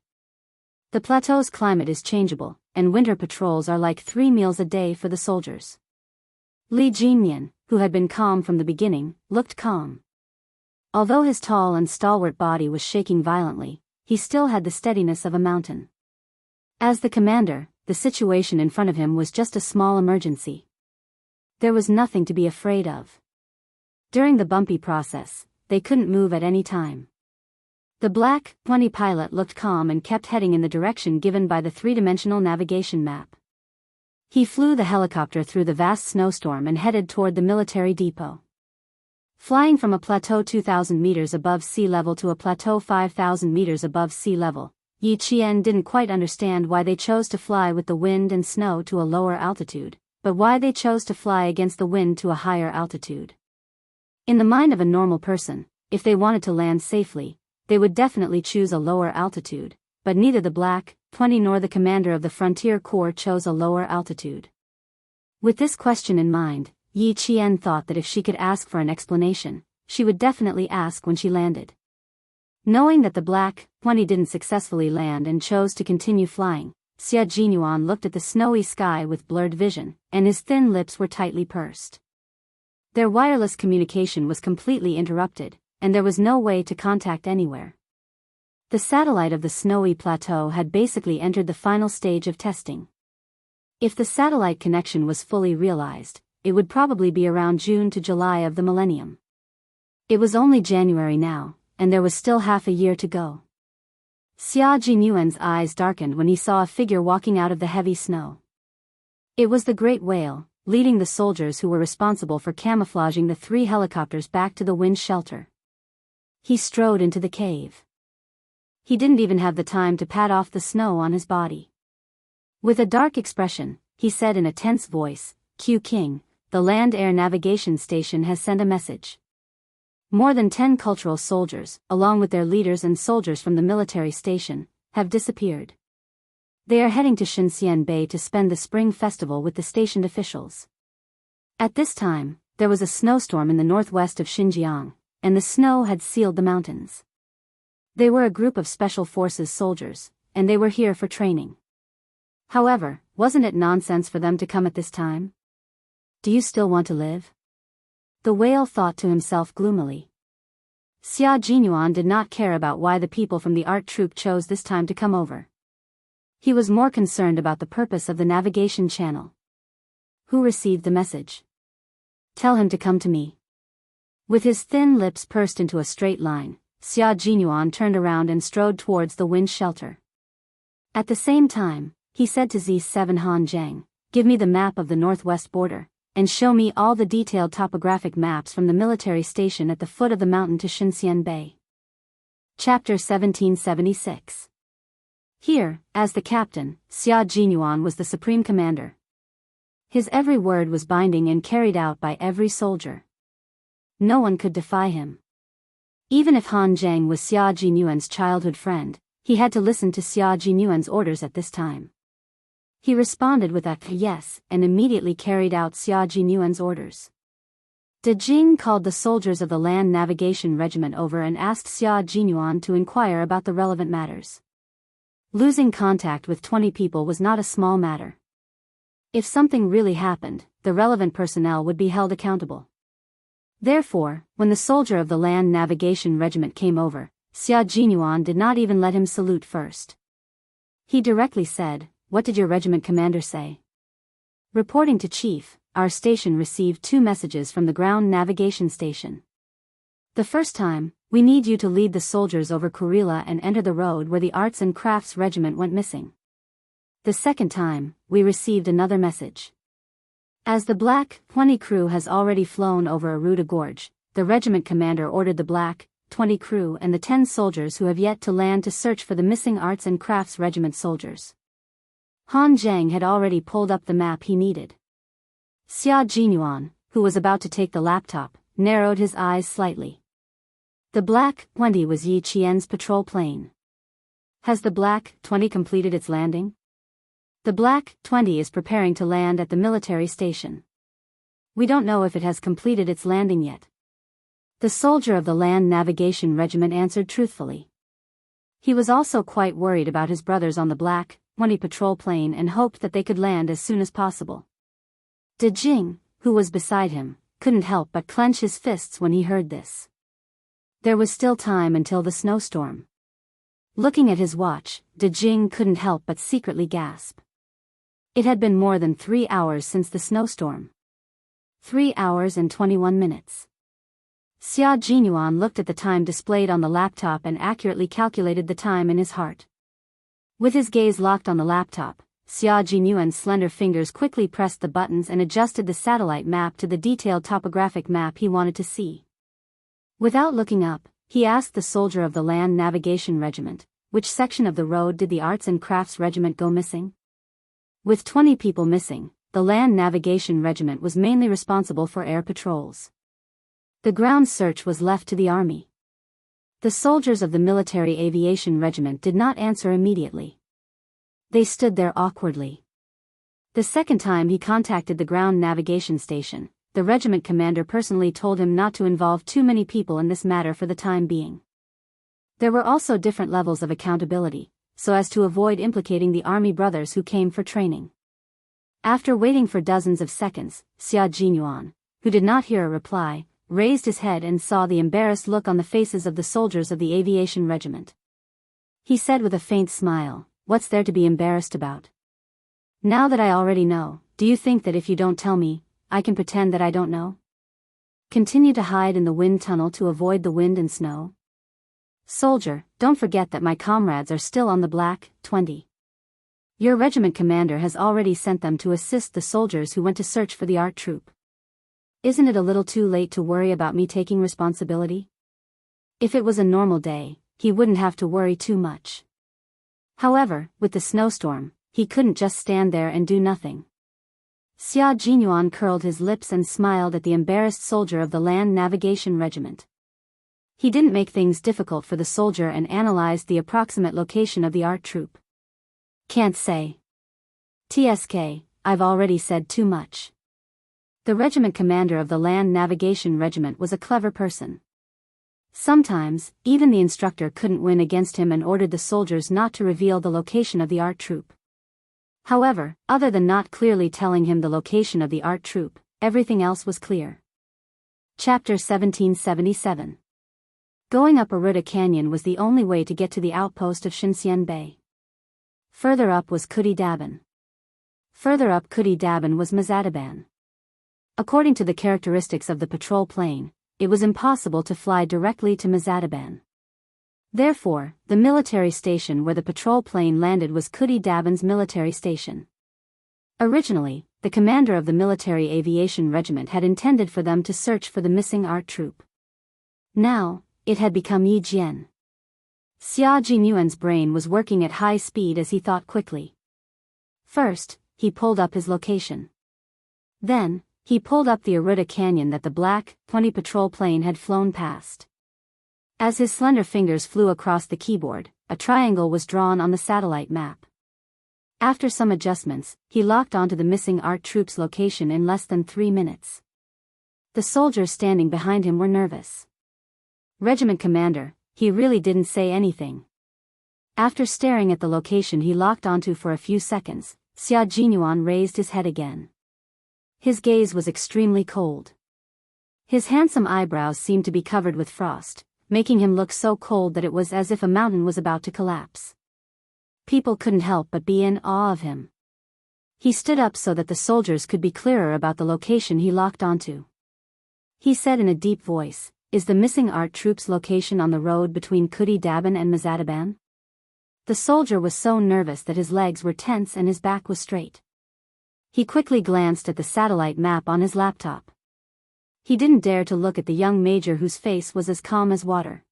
The plateau's climate is changeable, and winter patrols are like 3 meals a day for the soldiers." Li Jinyan, who had been calm from the beginning, looked calm. Although his tall and stalwart body was shaking violently, he still had the steadiness of a mountain. As the commander, the situation in front of him was just a small emergency. There was nothing to be afraid of. During the bumpy process, they couldn't move at any time. The Black 20 pilot looked calm and kept heading in the direction given by the three-dimensional navigation map. He flew the helicopter through the vast snowstorm and headed toward the military depot. Flying from a plateau 2,000 meters above sea level to a plateau 5,000 meters above sea level, Yi Qian didn't quite understand why they chose to fly with the wind and snow to a lower altitude, but why they chose to fly against the wind to a higher altitude. In the mind of a normal person, if they wanted to land safely, they would definitely choose a lower altitude, but neither the Black 20 nor the commander of the Frontier Corps chose a lower altitude. With this question in mind, Yi Qian thought that if she could ask for an explanation, she would definitely ask when she landed. Knowing that the Black 20 didn't successfully land and chose to continue flying, Xia Jinyuan looked at the snowy sky with blurred vision, and his thin lips were tightly pursed. Their wireless communication was completely interrupted, and there was no way to contact anywhere. The satellite of the snowy plateau had basically entered the final stage of testing. If the satellite connection was fully realized, it would probably be around June to July of the millennium. It was only January now, and there was still half a year to go. Xia Jinyuan's eyes darkened when he saw a figure walking out of the heavy snow. It was the Great Whale, leading the soldiers who were responsible for camouflaging the 3 helicopters back to the wind shelter. He strode into the cave. He didn't even have the time to pat off the snow on his body. With a dark expression, he said in a tense voice, "Q King, the Land-Air Navigation Station has sent a message. More than 10 cultural soldiers, along with their leaders and soldiers from the military station, have disappeared. They are heading to Xianxia Bay to spend the spring festival with the stationed officials." At this time, there was a snowstorm in the northwest of Xinjiang, and the snow had sealed the mountains. They were a group of Special Forces soldiers, and they were here for training. However, wasn't it nonsense for them to come at this time? Do you still want to live? The whale thought to himself gloomily. Xia Jinyuan did not care about why the people from the art troupe chose this time to come over. He was more concerned about the purpose of the navigation channel. Who received the message? Tell him to come to me. With his thin lips pursed into a straight line, Xia Jinyuan turned around and strode towards the wind shelter. At the same time, he said to Z7 Han Zhang, "Give me the map of the northwest border, and show me all the detailed topographic maps from the military station at the foot of the mountain to Xianxia Bay." Chapter 1776. Here, as the captain, Xia Jinyuan was the supreme commander. His every word was binding and carried out by every soldier. No one could defy him. Even if Han Zhang was Xia Jinyuan's childhood friend, he had to listen to Xia Jinyuan's orders at this time. He responded with a yes and immediately carried out Xia Jinyuan's orders. De Jing called the soldiers of the Land Navigation Regiment over and asked Xia Jinyuan to inquire about the relevant matters. Losing contact with 20 people was not a small matter. If something really happened, the relevant personnel would be held accountable. Therefore, when the soldier of the Land Navigation Regiment came over, Xia Jinyuan did not even let him salute first. He directly said, "What did your regiment commander say?" Reporting to Chief, "Our station received 2 messages from the ground navigation station. The first time, we need you to lead the soldiers over Kurila and enter the road where the Arts and Crafts Regiment went missing. The second time, we received another message. As the Black 20 crew has already flown over Aruda Gorge, the regiment commander ordered the Black 20 crew and the 10 soldiers who have yet to land to search for the missing Arts and Crafts Regiment soldiers." Han Zhang had already pulled up the map he needed. Xia Jinyuan, who was about to take the laptop, narrowed his eyes slightly. The Black 20 was Yi Qian's patrol plane. Has the Black 20 completed its landing? The Black 20 is preparing to land at the military station. We don't know if it has completed its landing yet. The soldier of the Land Navigation Regiment answered truthfully. He was also quite worried about his brothers on the Black 20 patrol plane and hoped that they could land as soon as possible. De Jing, who was beside him, couldn't help but clench his fists when he heard this. There was still time until the snowstorm. Looking at his watch, De Jing couldn't help but secretly gasp. It had been more than 3 hours since the snowstorm. 3 hours and 21 minutes. Xia Jinyuan looked at the time displayed on the laptop and accurately calculated the time in his heart. With his gaze locked on the laptop, Xia Jinyuan's slender fingers quickly pressed the buttons and adjusted the satellite map to the detailed topographic map he wanted to see. Without looking up, he asked the soldier of the Land Navigation Regiment, which section of the road did the Arts and Crafts Regiment go missing? With 20 people missing, the Land Navigation Regiment was mainly responsible for air patrols. The ground search was left to the army. The soldiers of the Military Aviation Regiment did not answer immediately. They stood there awkwardly. The second time he contacted the ground navigation station, the regiment commander personally told him not to involve too many people in this matter for the time being. There were also different levels of accountability, so as to avoid implicating the army brothers who came for training. After waiting for dozens of seconds, Xia Jinyuan, who did not hear a reply, raised his head and saw the embarrassed look on the faces of the soldiers of the aviation regiment. He said with a faint smile, "What's there to be embarrassed about? Now that I already know, do you think that if you don't tell me, I can pretend that I don't know? Continue to hide in the wind tunnel to avoid the wind and snow? Soldier, don't forget that my comrades are still on the Black 20. Your regiment commander has already sent them to assist the soldiers who went to search for the art troop. Isn't it a little too late to worry about me taking responsibility? If it was a normal day, he wouldn't have to worry too much. However, with the snowstorm, he couldn't just stand there and do nothing." Xia Jinyuan curled his lips and smiled at the embarrassed soldier of the Land Navigation Regiment. He didn't make things difficult for the soldier and analyzed the approximate location of the art troop. "Can't say. TSK, I've already said too much." The regiment commander of the Land Navigation Regiment was a clever person. Sometimes, even the instructor couldn't win against him and ordered the soldiers not to reveal the location of the art troop. However, other than not clearly telling him the location of the art troop, everything else was clear. Chapter 1777. Going up Aruda Canyon was the only way to get to the outpost of Xianxia Bay. Further up was Kuti Daban. Further up Kuti Daban was Mazadaban. According to the characteristics of the patrol plane, it was impossible to fly directly to Mazadaban. Therefore, the military station where the patrol plane landed was Kuti Daban's military station. Originally, the commander of the Military Aviation Regiment had intended for them to search for the missing art troop. Now, it had become Yi Jian. Xia Jinyuan's brain was working at high speed as he thought quickly. First, he pulled up his location. Then, he pulled up the Aruda Canyon that the Black 20 patrol plane had flown past. As his slender fingers flew across the keyboard, a triangle was drawn on the satellite map. After some adjustments, he locked onto the missing art troop's location in less than 3 minutes. The soldiers standing behind him were nervous. "Regiment commander," he really didn't say anything. After staring at the location he locked onto for a few seconds, Xia Jinyuan raised his head again. His gaze was extremely cold. His handsome eyebrows seemed to be covered with frost, making him look so cold that it was as if a mountain was about to collapse. People couldn't help but be in awe of him. He stood up so that the soldiers could be clearer about the location he locked onto. He said in a deep voice, "Is the missing art troop's location on the road between Kuti Daban and Mazadaban?" The soldier was so nervous that his legs were tense and his back was straight. He quickly glanced at the satellite map on his laptop. He didn't dare to look at the young major whose face was as calm as water.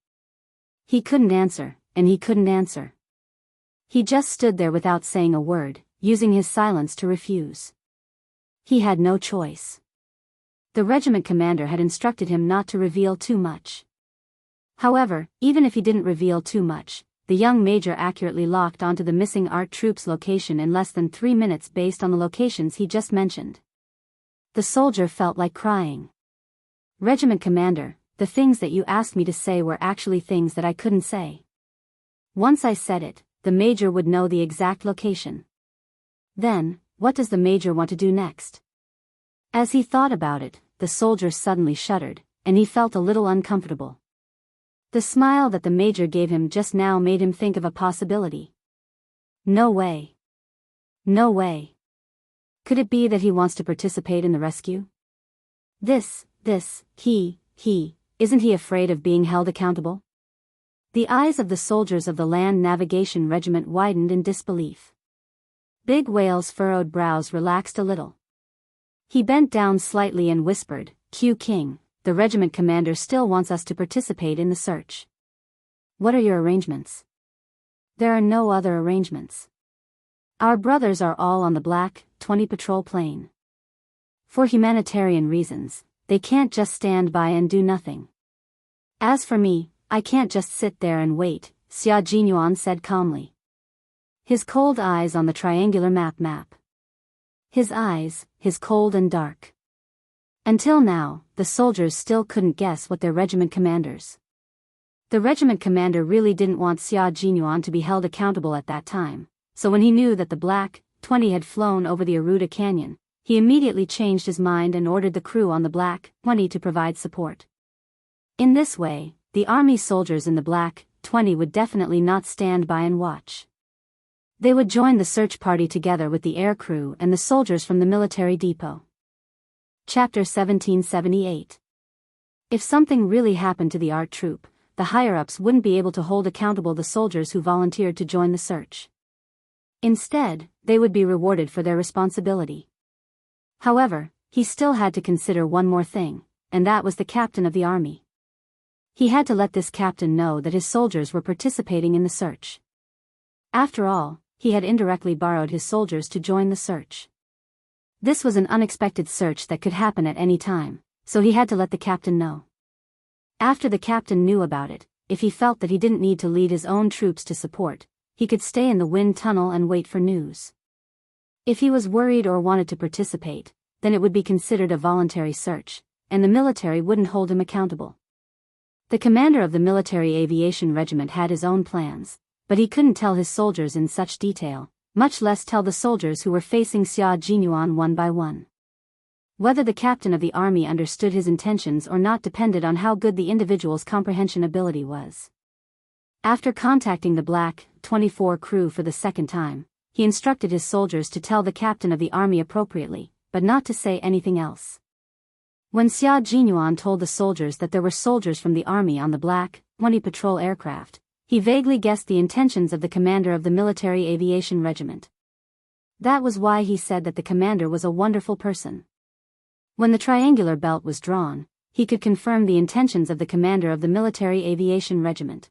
He couldn't answer, and he couldn't answer. He just stood there without saying a word, using his silence to refuse. He had no choice. The regiment commander had instructed him not to reveal too much. However, even if he didn't reveal too much, the young major accurately locked onto the missing art troop's location in less than 3 minutes based on the locations he just mentioned. The soldier felt like crying. "Regiment commander, the things that you asked me to say were actually things that I couldn't say. Once I said it, the major would know the exact location. Then, what does the major want to do next?" As he thought about it, the soldier suddenly shuddered, and he felt a little uncomfortable. The smile that the major gave him just now made him think of a possibility. No way. No way. Could it be that he wants to participate in the rescue? Isn't he afraid of being held accountable? The eyes of the soldiers of the Land Navigation Regiment widened in disbelief. Big Whale's furrowed brows relaxed a little. He bent down slightly and whispered, "Q King, the regiment commander still wants us to participate in the search." "What are your arrangements?" "There are no other arrangements. Our brothers are all on the Black 20 patrol plane. For humanitarian reasons, they can't just stand by and do nothing. As for me, I can't just sit there and wait," Xia Jinyuan said calmly. His cold eyes on the triangular map. His eyes, his cold and dark. Until now, the soldiers still couldn't guess what their regiment commanders. The regiment commander really didn't want Xia Jinyuan to be held accountable at that time, so when he knew that the Black 20 had flown over the Aruda Canyon, he immediately changed his mind and ordered the crew on the Black 20 to provide support. In this way, the army soldiers in the Black 20 would definitely not stand by and watch. They would join the search party together with the air crew and the soldiers from the military depot. Chapter 1778. If something really happened to the art troop, the higher-ups wouldn't be able to hold accountable the soldiers who volunteered to join the search. Instead, they would be rewarded for their responsibility. However, he still had to consider one more thing, and that was the captain of the army. He had to let this captain know that his soldiers were participating in the search. After all, he had indirectly borrowed his soldiers to join the search. This was an unexpected search that could happen at any time, so he had to let the captain know. After the captain knew about it, if he felt that he didn't need to lead his own troops to support, he could stay in the wind tunnel and wait for news. If he was worried or wanted to participate, then it would be considered a voluntary search, and the military wouldn't hold him accountable. The commander of the military aviation regiment had his own plans, but he couldn't tell his soldiers in such detail, much less tell the soldiers who were facing Xia Jinyuan one by one. Whether the captain of the army understood his intentions or not depended on how good the individual's comprehension ability was. After contacting the Black 24 crew for the second time, he instructed his soldiers to tell the captain of the army appropriately, but not to say anything else. When Xia Jinyuan told the soldiers that there were soldiers from the army on the Black 20 patrol aircraft, he vaguely guessed the intentions of the commander of the military aviation regiment. That was why he said that the commander was a wonderful person. When the triangular belt was drawn, he could confirm the intentions of the commander of the military aviation regiment.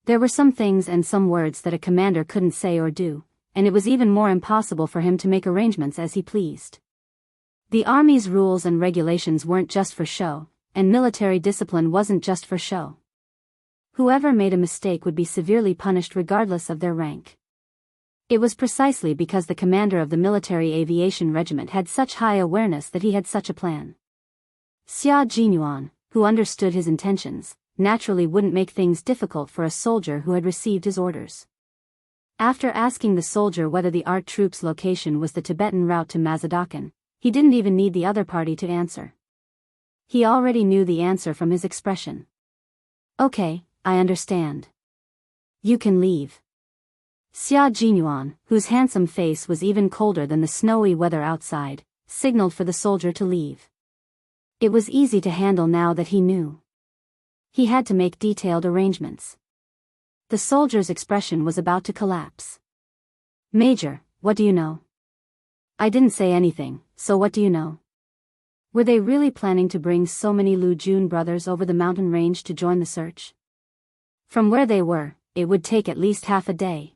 There were some things and some words that a commander couldn't say or do, and it was even more impossible for him to make arrangements as he pleased. The army's rules and regulations weren't just for show, and military discipline wasn't just for show. Whoever made a mistake would be severely punished regardless of their rank. It was precisely because the commander of the military aviation regiment had such high awareness that he had such a plan. Xia Jinyuan, who understood his intentions, naturally wouldn't make things difficult for a soldier who had received his orders. After asking the soldier whether the art troop's location was the Tibetan route to Mazadokan, he didn't even need the other party to answer. He already knew the answer from his expression. "Okay, I understand. You can leave." Xia Jinyuan, whose handsome face was even colder than the snowy weather outside, signaled for the soldier to leave. It was easy to handle now that he knew. He had to make detailed arrangements. The soldier's expression was about to collapse. "Major, what do you know?" "I didn't say anything, so what do you know?" Were they really planning to bring so many Lu Jun brothers over the mountain range to join the search? From where they were, it would take at least half a day.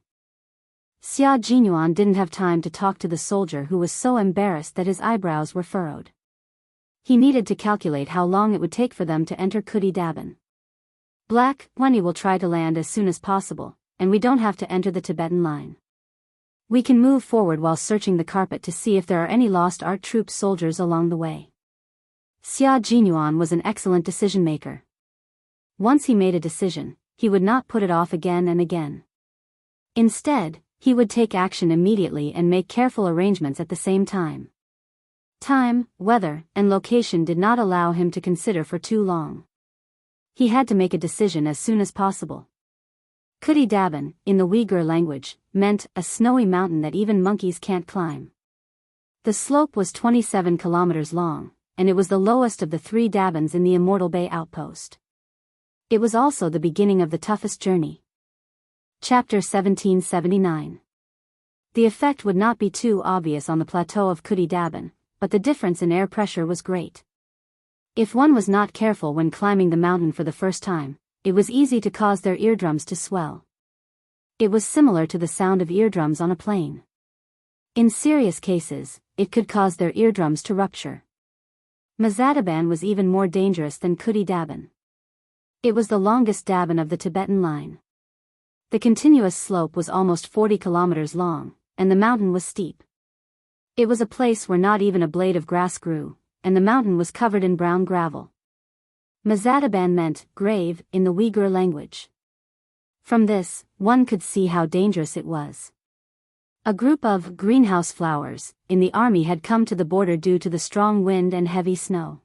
Xia Jinyuan didn't have time to talk to the soldier who was so embarrassed that his eyebrows were furrowed. He needed to calculate how long it would take for them to enter Kudi Daban. Black 20 will try to land as soon as possible, and we don't have to enter the Tibetan line. We can move forward while searching the carpet to see if there are any lost art troop soldiers along the way. Xia Jinyuan was an excellent decision-maker. Once he made a decision, he would not put it off again and again. Instead, he would take action immediately and make careful arrangements at the same time. Time, weather, and location did not allow him to consider for too long. He had to make a decision as soon as possible. Cultivation, in the Uyghur language, meant a snowy mountain that even monkeys can't climb. The slope was 27 kilometers long, and it was the lowest of the 3 dabans in the Immortal Bay outpost. It was also the beginning of the toughest journey. Chapter 1779. The effect would not be too obvious on the plateau of Cultivation, but the difference in air pressure was great. If one was not careful when climbing the mountain for the first time, it was easy to cause their eardrums to swell. It was similar to the sound of eardrums on a plane. In serious cases, it could cause their eardrums to rupture. Mazadaban was even more dangerous than Cultivation. It was the longest daban of the Tibetan line. The continuous slope was almost 40 kilometers long, and the mountain was steep. It was a place where not even a blade of grass grew, and the mountain was covered in brown gravel. Mazadaban meant grave in the Uyghur language. From this, one could see how dangerous it was. A group of greenhouse flowers in the army had come to the border due to the strong wind and heavy snow.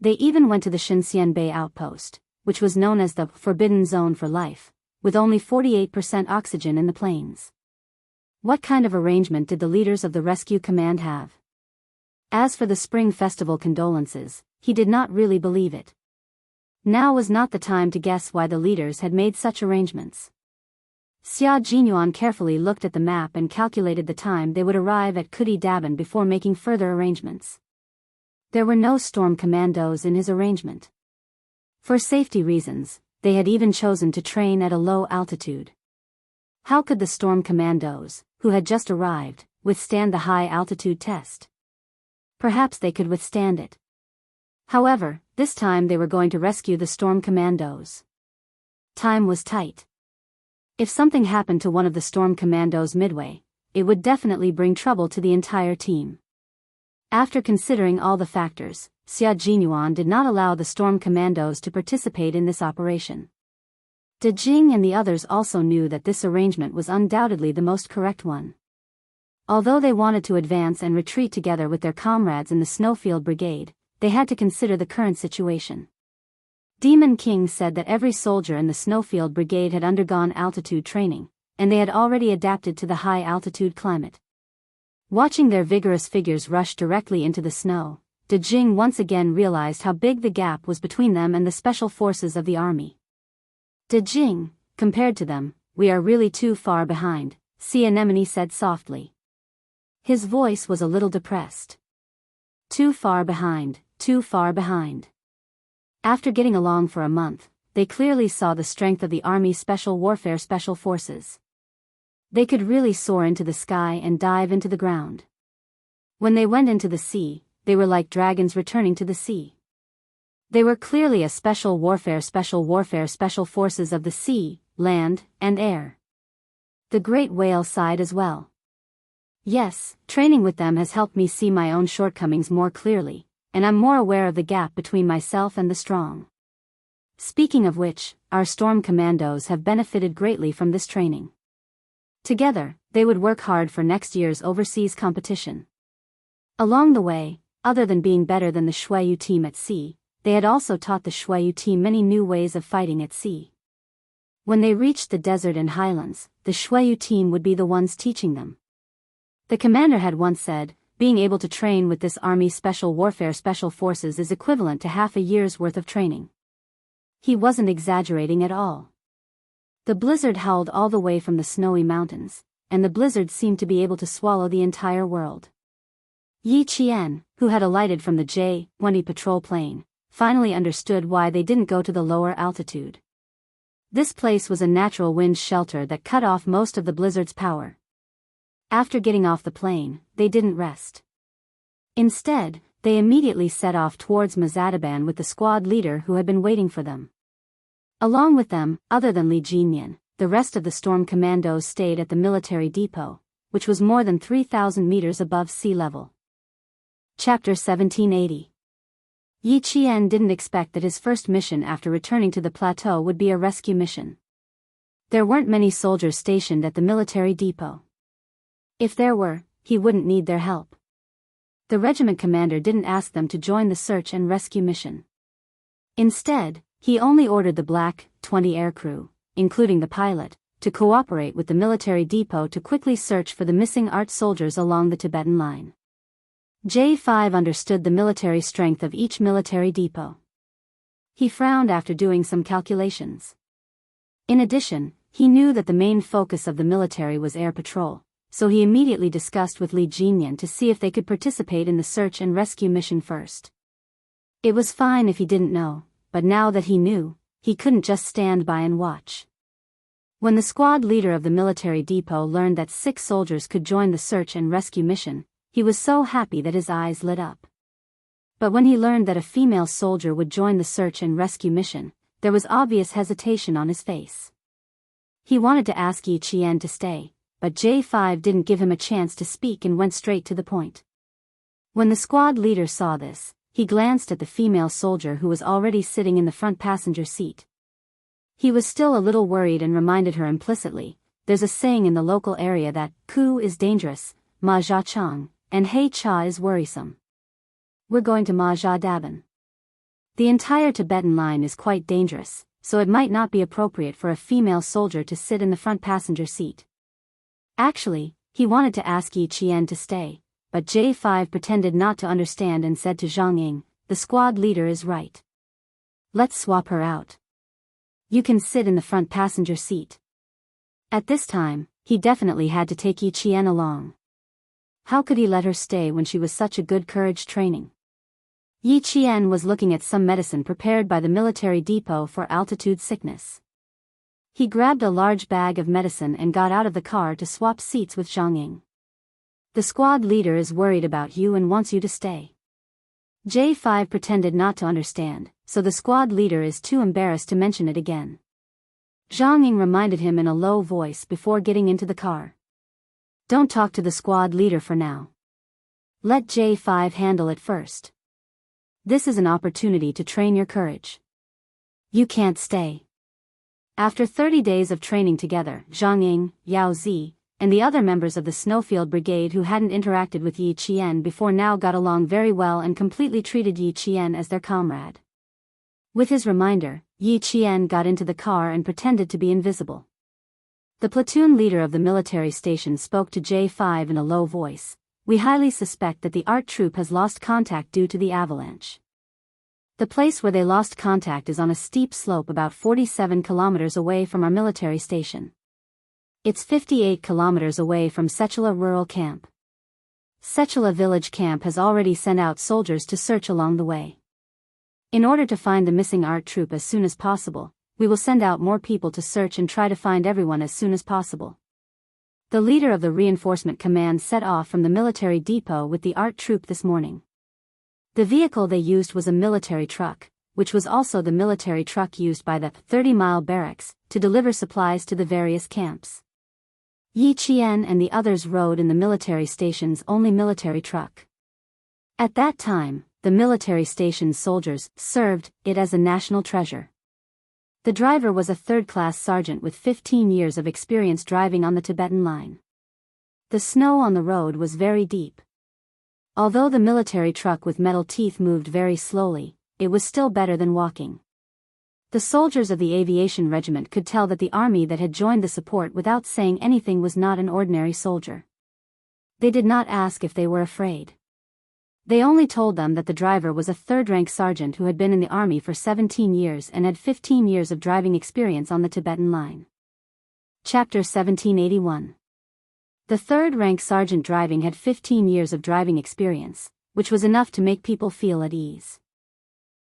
They even went to the Xianxia Bay outpost, which was known as the forbidden zone for life, with only 48% oxygen in the plains. What kind of arrangement did the leaders of the rescue command have? As for the Spring Festival condolences, he did not really believe it. Now was not the time to guess why the leaders had made such arrangements. Xianxia carefully looked at the map and calculated the time they would arrive at Cultivation before making further arrangements. There were no storm commandos in his arrangement. For safety reasons, they had even chosen to train at a low altitude. How could the storm commandos, who had just arrived, withstand the high altitude test? Perhaps they could withstand it. However, this time they were going to rescue the storm commandos. Time was tight. If something happened to one of the storm commandos midway, it would definitely bring trouble to the entire team. After considering all the factors, Xianxia did not allow the storm commandos to participate in this operation. De Jing and the others also knew that this arrangement was undoubtedly the most correct one. Although they wanted to advance and retreat together with their comrades in the Snowfield Brigade, they had to consider the current situation. Demon King said that every soldier in the Snowfield Brigade had undergone altitude training, and they had already adapted to the high altitude climate. Watching their vigorous figures rush directly into the snow, De Jing once again realized how big the gap was between them and the special forces of the army. De Jing, compared to them, we are really too far behind, Sea Anemone said softly. His voice was a little depressed. Too far behind, too far behind. After getting along for a month, they clearly saw the strength of the Army Special Warfare Special Forces. They could really soar into the sky and dive into the ground. When they went into the sea, they were like dragons returning to the sea. They were clearly a Special Special Forces of the sea, land, and air. The great whale sighed as well. Yes, training with them has helped me see my own shortcomings more clearly, and I'm more aware of the gap between myself and the strong. Speaking of which, our storm commandos have benefited greatly from this training. Together, they would work hard for next year's overseas competition. Along the way, other than being better than the Shuayu team at sea, they had also taught the Shuayu team many new ways of fighting at sea. When they reached the desert and highlands, the Shuayu team would be the ones teaching them. The commander had once said, being able to train with this Army Special Warfare Special Forces is equivalent to half a year's worth of training. He wasn't exaggerating at all. The blizzard howled all the way from the snowy mountains, and the blizzard seemed to be able to swallow the entire world. Yi Qian, who had alighted from the J-20 patrol plane, finally understood why they didn't go to the lower altitude. This place was a natural wind shelter that cut off most of the blizzard's power. After getting off the plane, they didn't rest. Instead, they immediately set off towards Mazadaban with the squad leader who had been waiting for them. Along with them, other than Li Jinyan, the rest of the storm commandos stayed at the military depot, which was more than 3,000 meters above sea level. Chapter 1780. Yi Qian didn't expect that his first mission after returning to the plateau would be a rescue mission. There weren't many soldiers stationed at the military depot. If there were, he wouldn't need their help. The regiment commander didn't ask them to join the search and rescue mission. Instead, He only ordered the Black 20 aircrew, including the pilot, to cooperate with the military depot to quickly search for the missing art soldiers along the Tibetan line. J5 understood the military strength of each military depot. He frowned after doing some calculations. In addition, he knew that the main focus of the military was air patrol, so he immediately discussed with Li Jinyan to see if they could participate in the search and rescue mission first. It was fine if he didn't know, but now that he knew, he couldn't just stand by and watch. When the squad leader of the military depot learned that 6 soldiers could join the search and rescue mission, he was so happy that his eyes lit up. But when he learned that a female soldier would join the search and rescue mission, there was obvious hesitation on his face. He wanted to ask Yi Qian to stay, but J5 didn't give him a chance to speak and went straight to the point. When the squad leader saw this, he glanced at the female soldier who was already sitting in the front passenger seat. He was still a little worried and reminded her implicitly, "There's a saying in the local area that ku is dangerous, ma jia chang, and hei cha is worrisome. We're going to ma jia daban. The entire Tibetan line is quite dangerous, so it might not be appropriate for a female soldier to sit in the front passenger seat." Actually, he wanted to ask Yi Qian to stay, but J5 pretended not to understand and said to Zhang Ying, "The squad leader is right. Let's swap her out. You can sit in the front passenger seat." At this time, he definitely had to take Yi Qian along. How could he let her stay when she was such a good courage training? Yi Qian was looking at some medicine prepared by the military depot for altitude sickness. He grabbed a large bag of medicine and got out of the car to swap seats with Zhang Ying. "The squad leader is worried about you and wants you to stay." J5 pretended not to understand, so the squad leader is too embarrassed to mention it again. Zhang Ying reminded him in a low voice before getting into the car. "Don't talk to the squad leader for now. Let J5 handle it first. This is an opportunity to train your courage. You can't stay." After 30 days of training together, Zhang Ying, Yao Zi, and the other members of the Snowfield Brigade who hadn't interacted with Yi Qian before now got along very well and completely treated Yi Qian as their comrade. With his reminder, Yi Qian got into the car and pretended to be invisible. The platoon leader of the military station spoke to J5 in a low voice. "We highly suspect that the art troop has lost contact due to the avalanche. The place where they lost contact is on a steep slope about 47 kilometers away from our military station. It's 58 kilometers away from Sechala rural camp. Sechala village camp has already sent out soldiers to search along the way. In order to find the missing art troop as soon as possible, we will send out more people to search and try to find everyone as soon as possible." The leader of the reinforcement command set off from the military depot with the art troop this morning. The vehicle they used was a military truck, which was also the military truck used by the 30-mile barracks to deliver supplies to the various camps. Yi Qian and the others rode in the military station's only military truck. At that time, the military station's soldiers served it as a national treasure. The driver was a third-class sergeant with 15 years of experience driving on the Tibetan line. The snow on the road was very deep. Although the military truck with metal teeth moved very slowly, it was still better than walking. The soldiers of the aviation regiment could tell that the army that had joined the support without saying anything was not an ordinary soldier. They did not ask if they were afraid. They only told them that the driver was a third-rank sergeant who had been in the army for 17 years and had 15 years of driving experience on the Tibetan line. Chapter 1781. The third-rank sergeant driving had 15 years of driving experience, which was enough to make people feel at ease.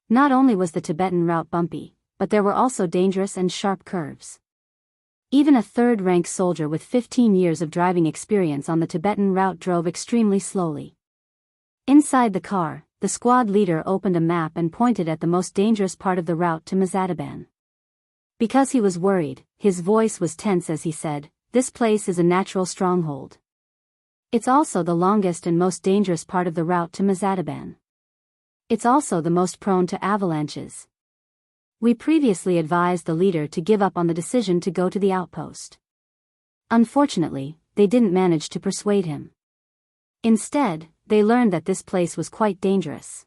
Not only was the Tibetan route bumpy, but there were also dangerous and sharp curves. Even a third-rank soldier with 15 years of driving experience on the Tibetan route drove extremely slowly. Inside the car, the squad leader opened a map and pointed at the most dangerous part of the route to Mazadaban. Because he was worried, his voice was tense as he said, "This place is a natural stronghold. It's also the longest and most dangerous part of the route to Mazadaban. It's also the most prone to avalanches. We previously advised the leader to give up on the decision to go to the outpost. Unfortunately, they didn't manage to persuade him. Instead, they learned that this place was quite dangerous.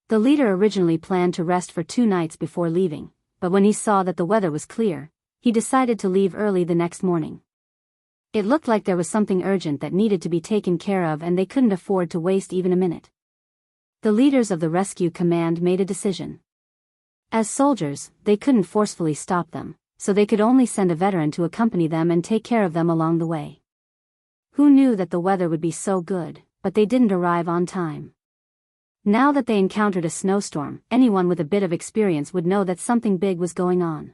The leader originally planned to rest for 2 nights before leaving, but when he saw that the weather was clear, he decided to leave early the next morning. It looked like there was something urgent that needed to be taken care of and they couldn't afford to waste even a minute. The leaders of the rescue command made a decision. As soldiers, they couldn't forcefully stop them, so they could only send a veteran to accompany them and take care of them along the way. Who knew that the weather would be so good, but they didn't arrive on time. Now that they encountered a snowstorm, anyone with a bit of experience would know that something big was going on.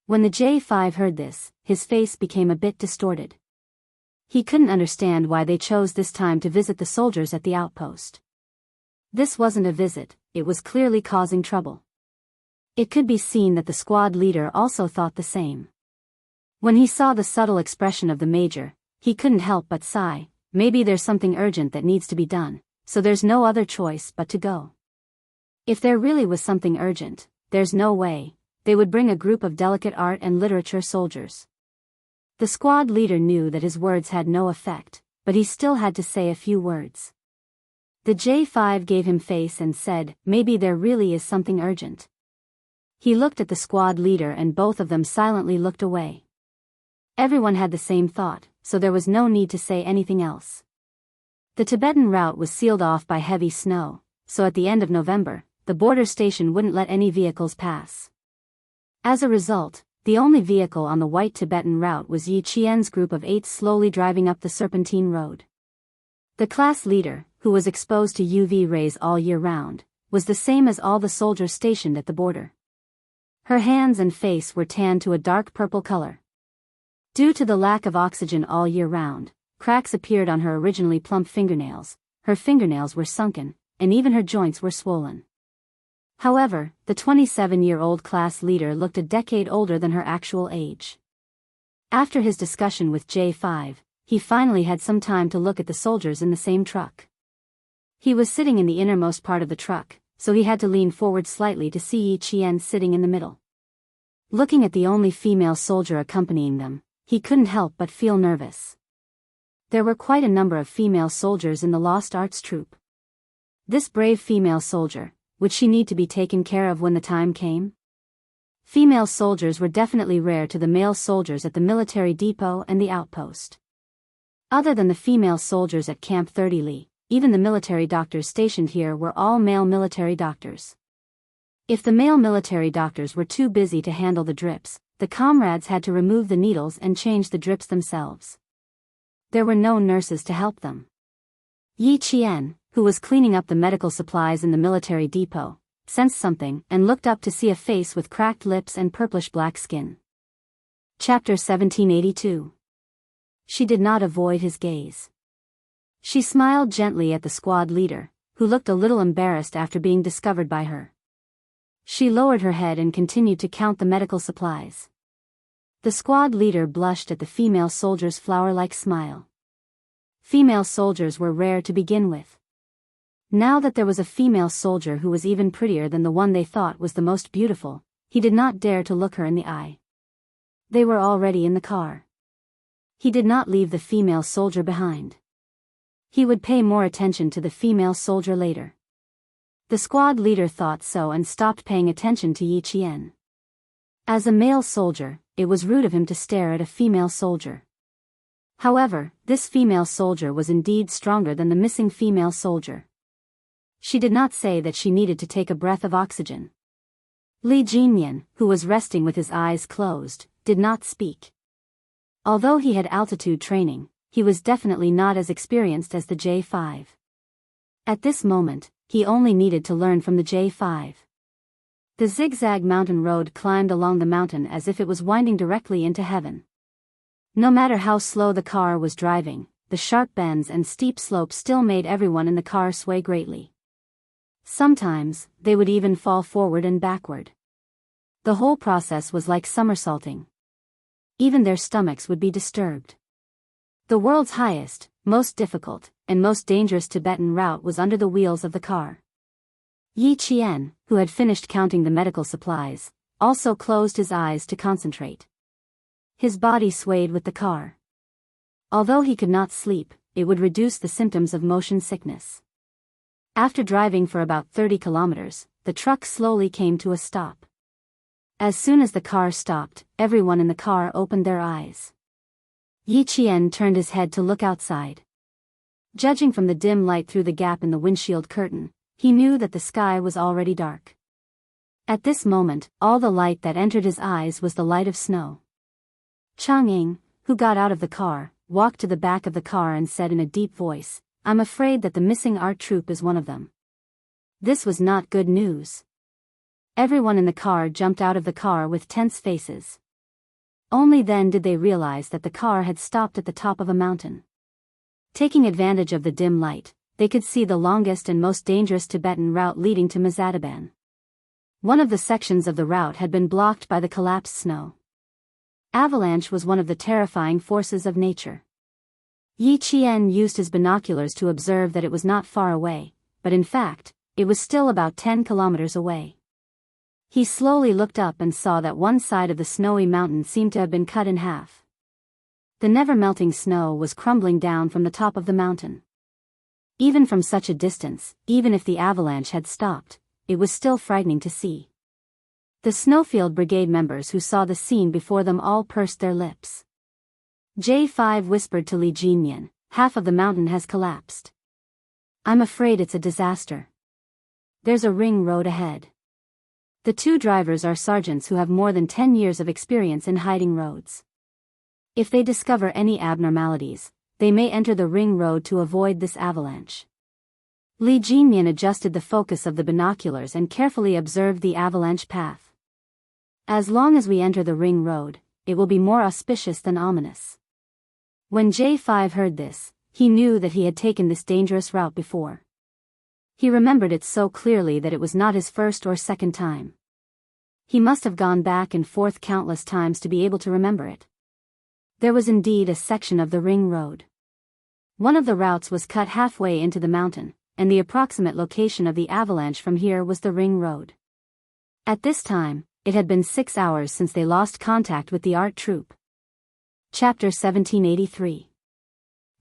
When the J5 heard this, his face became a bit distorted. He couldn't understand why they chose this time to visit the soldiers at the outpost. This wasn't a visit, it was clearly causing trouble. It could be seen that the squad leader also thought the same. When he saw the subtle expression of the major, he couldn't help but sigh. Maybe there's something urgent that needs to be done, so there's no other choice but to go. If there really was something urgent, there's no way they would bring a group of delicate art and literature soldiers. The squad leader knew that his words had no effect, but he still had to say a few words. The J5 gave him face and said, maybe there really is something urgent. He looked at the squad leader and both of them silently looked away. Everyone had the same thought, so there was no need to say anything else. The Tibetan route was sealed off by heavy snow, so at the end of November, the border station wouldn't let any vehicles pass. As a result, the only vehicle on the White Tibetan route was Yi Qian's group of 8 slowly driving up the Serpentine Road. The class leader, who was exposed to UV rays all year round, was the same as all the soldiers stationed at the border. Her hands and face were tanned to a dark purple color. Due to the lack of oxygen all year round, cracks appeared on her originally plump fingernails, her fingernails were sunken, and even her joints were swollen. However, the 27-year-old class leader looked a decade older than her actual age. After his discussion with J5, he finally had some time to look at the soldiers in the same truck. He was sitting in the innermost part of the truck, so he had to lean forward slightly to see Yi Qian sitting in the middle. Looking at the only female soldier accompanying them, he couldn't help but feel nervous. There were quite a number of female soldiers in the Lost Arts troupe. This brave female soldier, would she need to be taken care of when the time came? Female soldiers were definitely rare to the male soldiers at the military depot and the outpost. Other than the female soldiers at Camp 30 Li, even the military doctors stationed here were all male military doctors. If the male military doctors were too busy to handle the drips, the comrades had to remove the needles and change the drips themselves. There were no nurses to help them. Yi Qian, who was cleaning up the medical supplies in the military depot, sensed something and looked up to see a face with cracked lips and purplish-black skin. Chapter 1782. She did not avoid his gaze. She smiled gently at the squad leader, who looked a little embarrassed after being discovered by her. She lowered her head and continued to count the medical supplies. The squad leader blushed at the female soldier's flower-like smile. Female soldiers were rare to begin with. Now that there was a female soldier who was even prettier than the one they thought was the most beautiful, he did not dare to look her in the eye. They were already in the car. He did not leave the female soldier behind. He would pay more attention to the female soldier later. The squad leader thought so and stopped paying attention to Yi Qian. As a male soldier, it was rude of him to stare at a female soldier. However, this female soldier was indeed stronger than the missing female soldier. She did not say that she needed to take a breath of oxygen. Li Jinyan, who was resting with his eyes closed, did not speak. Although he had altitude training, he was definitely not as experienced as the J5. At this moment, he only needed to learn from the J5. The zigzag mountain road climbed along the mountain as if it was winding directly into heaven. No matter how slow the car was driving, the sharp bends and steep slopes still made everyone in the car sway greatly. Sometimes, they would even fall forward and backward. The whole process was like somersaulting. Even their stomachs would be disturbed. The world's highest, most difficult, and most dangerous Tibetan route was under the wheels of the car. Yi Qian, who had finished counting the medical supplies, also closed his eyes to concentrate. His body swayed with the car. Although he could not sleep, it would reduce the symptoms of motion sickness. After driving for about 30 kilometers, the truck slowly came to a stop. As soon as the car stopped, everyone in the car opened their eyes. Yi Qian turned his head to look outside. Judging from the dim light through the gap in the windshield curtain, he knew that the sky was already dark. At this moment, all the light that entered his eyes was the light of snow. Chang'ing, who got out of the car, walked to the back of the car and said in a deep voice, "I'm afraid that the missing art troupe is one of them." This was not good news. Everyone in the car jumped out of the car with tense faces. Only then did they realize that the car had stopped at the top of a mountain. Taking advantage of the dim light, they could see the longest and most dangerous Tibetan route leading to Mazadaban. One of the sections of the route had been blocked by the collapsed snow. Avalanche was one of the terrifying forces of nature. Yi Qian used his binoculars to observe that it was not far away, but in fact, it was still about 10 kilometers away. He slowly looked up and saw that one side of the snowy mountain seemed to have been cut in half. The never-melting snow was crumbling down from the top of the mountain. Even from such a distance, even if the avalanche had stopped, it was still frightening to see. The Snowfield Brigade members who saw the scene before them all pursed their lips. J5 whispered to Li Jinyan, "Half of the mountain has collapsed. I'm afraid it's a disaster. There's a ring road ahead." The two drivers are sergeants who have more than 10 years of experience in hiding roads. If they discover any abnormalities, they may enter the ring road to avoid this avalanche. Li Jinyan adjusted the focus of the binoculars and carefully observed the avalanche path. As long as we enter the ring road, it will be more auspicious than ominous. When J5 heard this, he knew that he had taken this dangerous route before. He remembered it so clearly that it was not his first or second time. He must have gone back and forth countless times to be able to remember it. There was indeed a section of the ring road. One of the routes was cut halfway into the mountain, and the approximate location of the avalanche from here was the ring road. At this time, it had been 6 hours since they lost contact with the art troupe. Chapter 1783.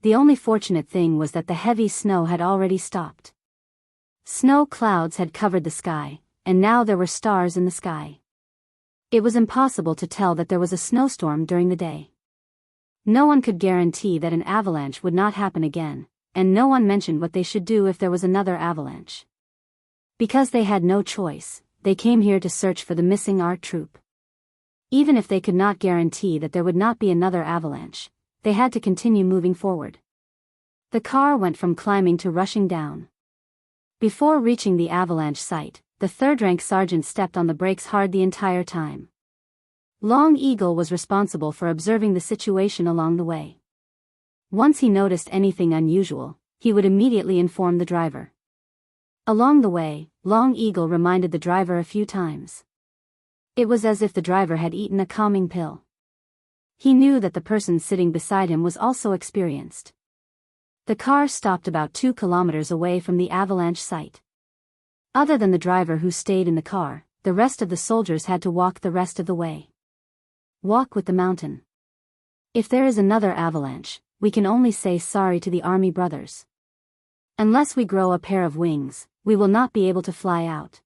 The only fortunate thing was that the heavy snow had already stopped. Snow clouds had covered the sky, and now there were stars in the sky. It was impossible to tell that there was a snowstorm during the day. No one could guarantee that an avalanche would not happen again, and no one mentioned what they should do if there was another avalanche. Because they had no choice, they came here to search for the missing art troupe. Even if they could not guarantee that there would not be another avalanche, they had to continue moving forward. The car went from climbing to rushing down. Before reaching the avalanche site, the third-rank sergeant stepped on the brakes hard the entire time. Long Eagle was responsible for observing the situation along the way. Once he noticed anything unusual, he would immediately inform the driver. Along the way, Long Eagle reminded the driver a few times. It was as if the driver had eaten a calming pill. He knew that the person sitting beside him was also experienced. The car stopped about 2 kilometers away from the avalanche site. Other than the driver who stayed in the car, the rest of the soldiers had to walk the rest of the way. Walk with the mountain. If there is another avalanche, we can only say sorry to the army brothers. Unless we grow a pair of wings, we will not be able to fly out.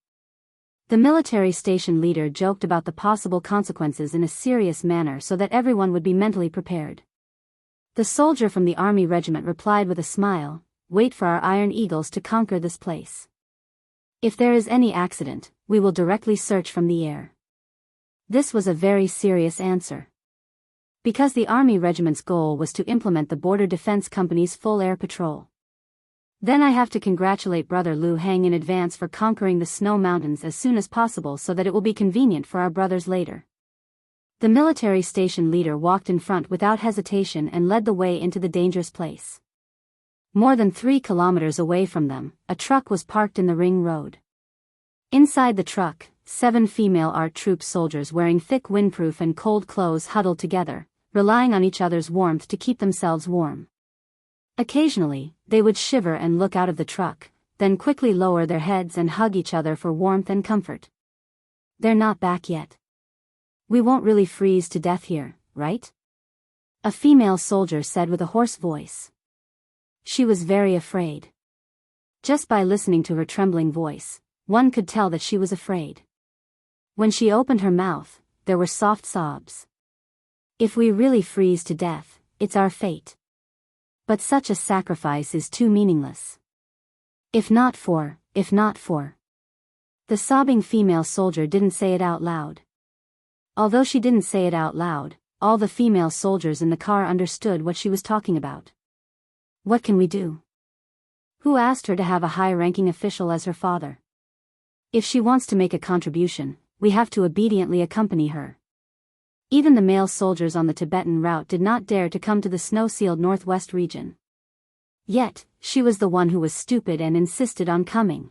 The military station leader joked about the possible consequences in a serious manner so that everyone would be mentally prepared. The soldier from the army regiment replied with a smile, "Wait for our iron eagles to conquer this place. If there is any accident, we will directly search from the air." This was a very serious answer. Because the army regiment's goal was to implement the Border Defense Company's full air patrol. Then I have to congratulate Brother Liu Hang in advance for conquering the snow mountains as soon as possible so that it will be convenient for our brothers later. The military station leader walked in front without hesitation and led the way into the dangerous place. More than 3 kilometers away from them, a truck was parked in the ring road. Inside the truck, 7 female art troop soldiers wearing thick windproof and cold clothes huddled together, relying on each other's warmth to keep themselves warm. Occasionally, they would shiver and look out of the truck, then quickly lower their heads and hug each other for warmth and comfort. "They're not back yet. We won't really freeze to death here, right?" a female soldier said with a hoarse voice. She was very afraid. Just by listening to her trembling voice, one could tell that she was afraid. When she opened her mouth, there were soft sobs. If we really freeze to death, it's our fate. But such a sacrifice is too meaningless. If not for. The sobbing female soldier didn't say it out loud. Although she didn't say it out loud, all the female soldiers in the car understood what she was talking about. What can we do? Who asked her to have a high-ranking official as her father? If she wants to make a contribution, we have to obediently accompany her. Even the male soldiers on the Tibetan route did not dare to come to the snow-sealed northwest region. Yet, she was the one who was stupid and insisted on coming.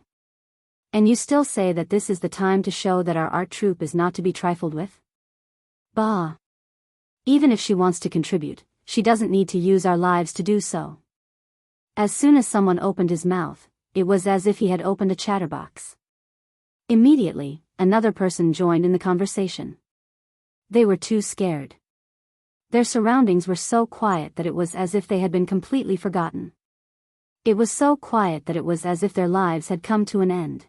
And you still say that this is the time to show that our art troupe is not to be trifled with? Bah! Even if she wants to contribute, she doesn't need to use our lives to do so. As soon as someone opened his mouth, it was as if he had opened a chatterbox. Immediately, another person joined in the conversation. They were too scared. Their surroundings were so quiet that it was as if they had been completely forgotten. It was so quiet that it was as if their lives had come to an end.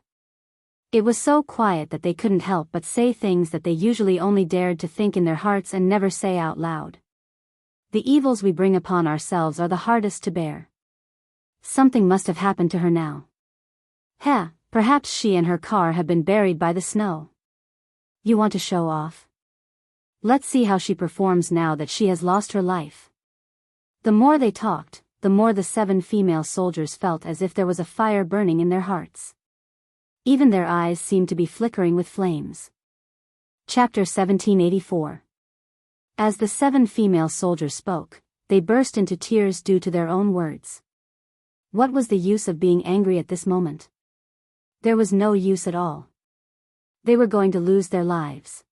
It was so quiet that they couldn't help but say things that they usually only dared to think in their hearts and never say out loud. The evils we bring upon ourselves are the hardest to bear. Something must have happened to her now. Perhaps she and her car have been buried by the snow. You want to show off? Let's see how she performs now that she has lost her life. The more they talked, the more the 7 female soldiers felt as if there was a fire burning in their hearts. Even their eyes seemed to be flickering with flames. Chapter 1784. As the 7 female soldiers spoke, they burst into tears due to their own words. What was the use of being angry at this moment? There was no use at all. They were going to lose their lives.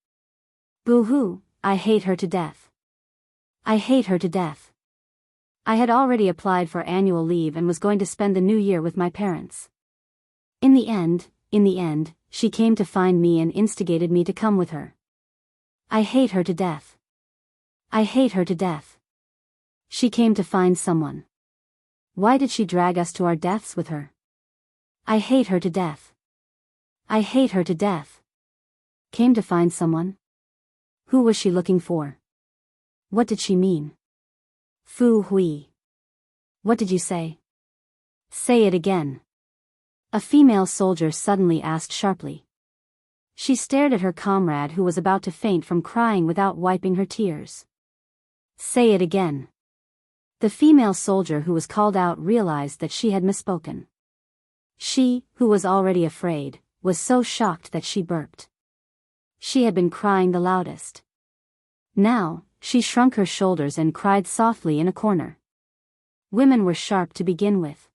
Boo-hoo, I hate her to death. I hate her to death. I had already applied for annual leave and was going to spend the new year with my parents. In the end, she came to find me and instigated me to come with her. I hate her to death. I hate her to death. She came to find someone. Why did she drag us to our deaths with her? I hate her to death. I hate her to death. Came to find someone? Who was she looking for? What did she mean? Fu Hui. What did you say? Say it again. A female soldier suddenly asked sharply. She stared at her comrade who was about to faint from crying without wiping her tears. Say it again. The female soldier who was called out realized that she had misspoken. She, who was already afraid, was so shocked that she burped. She had been crying the loudest. Now, she shrunk her shoulders and cried softly in a corner. Women were sharp to begin with.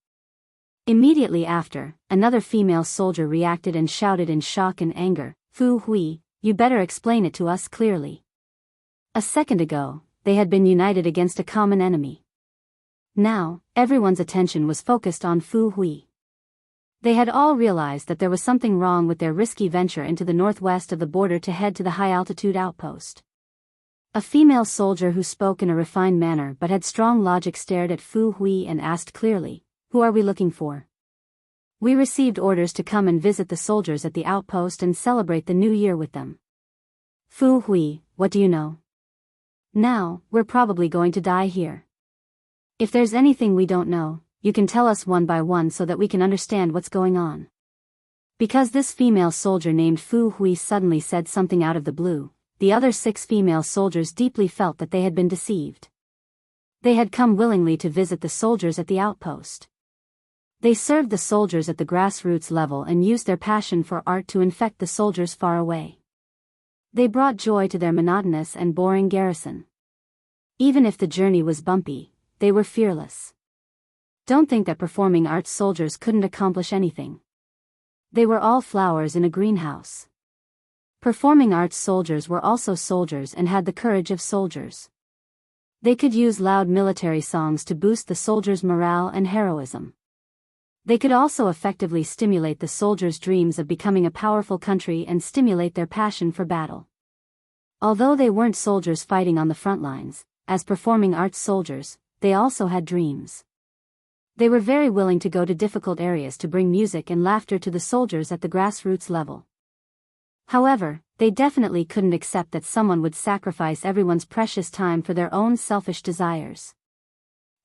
Immediately after, another female soldier reacted and shouted in shock and anger, Fu Hui, you better explain it to us clearly. A second ago, they had been united against a common enemy. Now, everyone's attention was focused on Fu Hui. They had all realized that there was something wrong with their risky venture into the northwest of the border to head to the high-altitude outpost. A female soldier who spoke in a refined manner but had strong logic stared at Fu Hui and asked clearly, who are we looking for? We received orders to come and visit the soldiers at the outpost and celebrate the new year with them. Fu Hui, what do you know? Now, we're probably going to die here. If there's anything we don't know, you can tell us one by one so that we can understand what's going on. Because this female soldier named Fu Hui suddenly said something out of the blue, the other 6 female soldiers deeply felt that they had been deceived. They had come willingly to visit the soldiers at the outpost. They served the soldiers at the grassroots level and used their passion for art to infect the soldiers far away. They brought joy to their monotonous and boring garrison. Even if the journey was bumpy, they were fearless. Don't think that performing arts soldiers couldn't accomplish anything. They were all flowers in a greenhouse. Performing arts soldiers were also soldiers and had the courage of soldiers. They could use loud military songs to boost the soldiers' morale and heroism. They could also effectively stimulate the soldiers' dreams of becoming a powerful country and stimulate their passion for battle. Although they weren't soldiers fighting on the front lines, as performing arts soldiers, they also had dreams. They were very willing to go to difficult areas to bring music and laughter to the soldiers at the grassroots level. However, they definitely couldn't accept that someone would sacrifice everyone's precious time for their own selfish desires.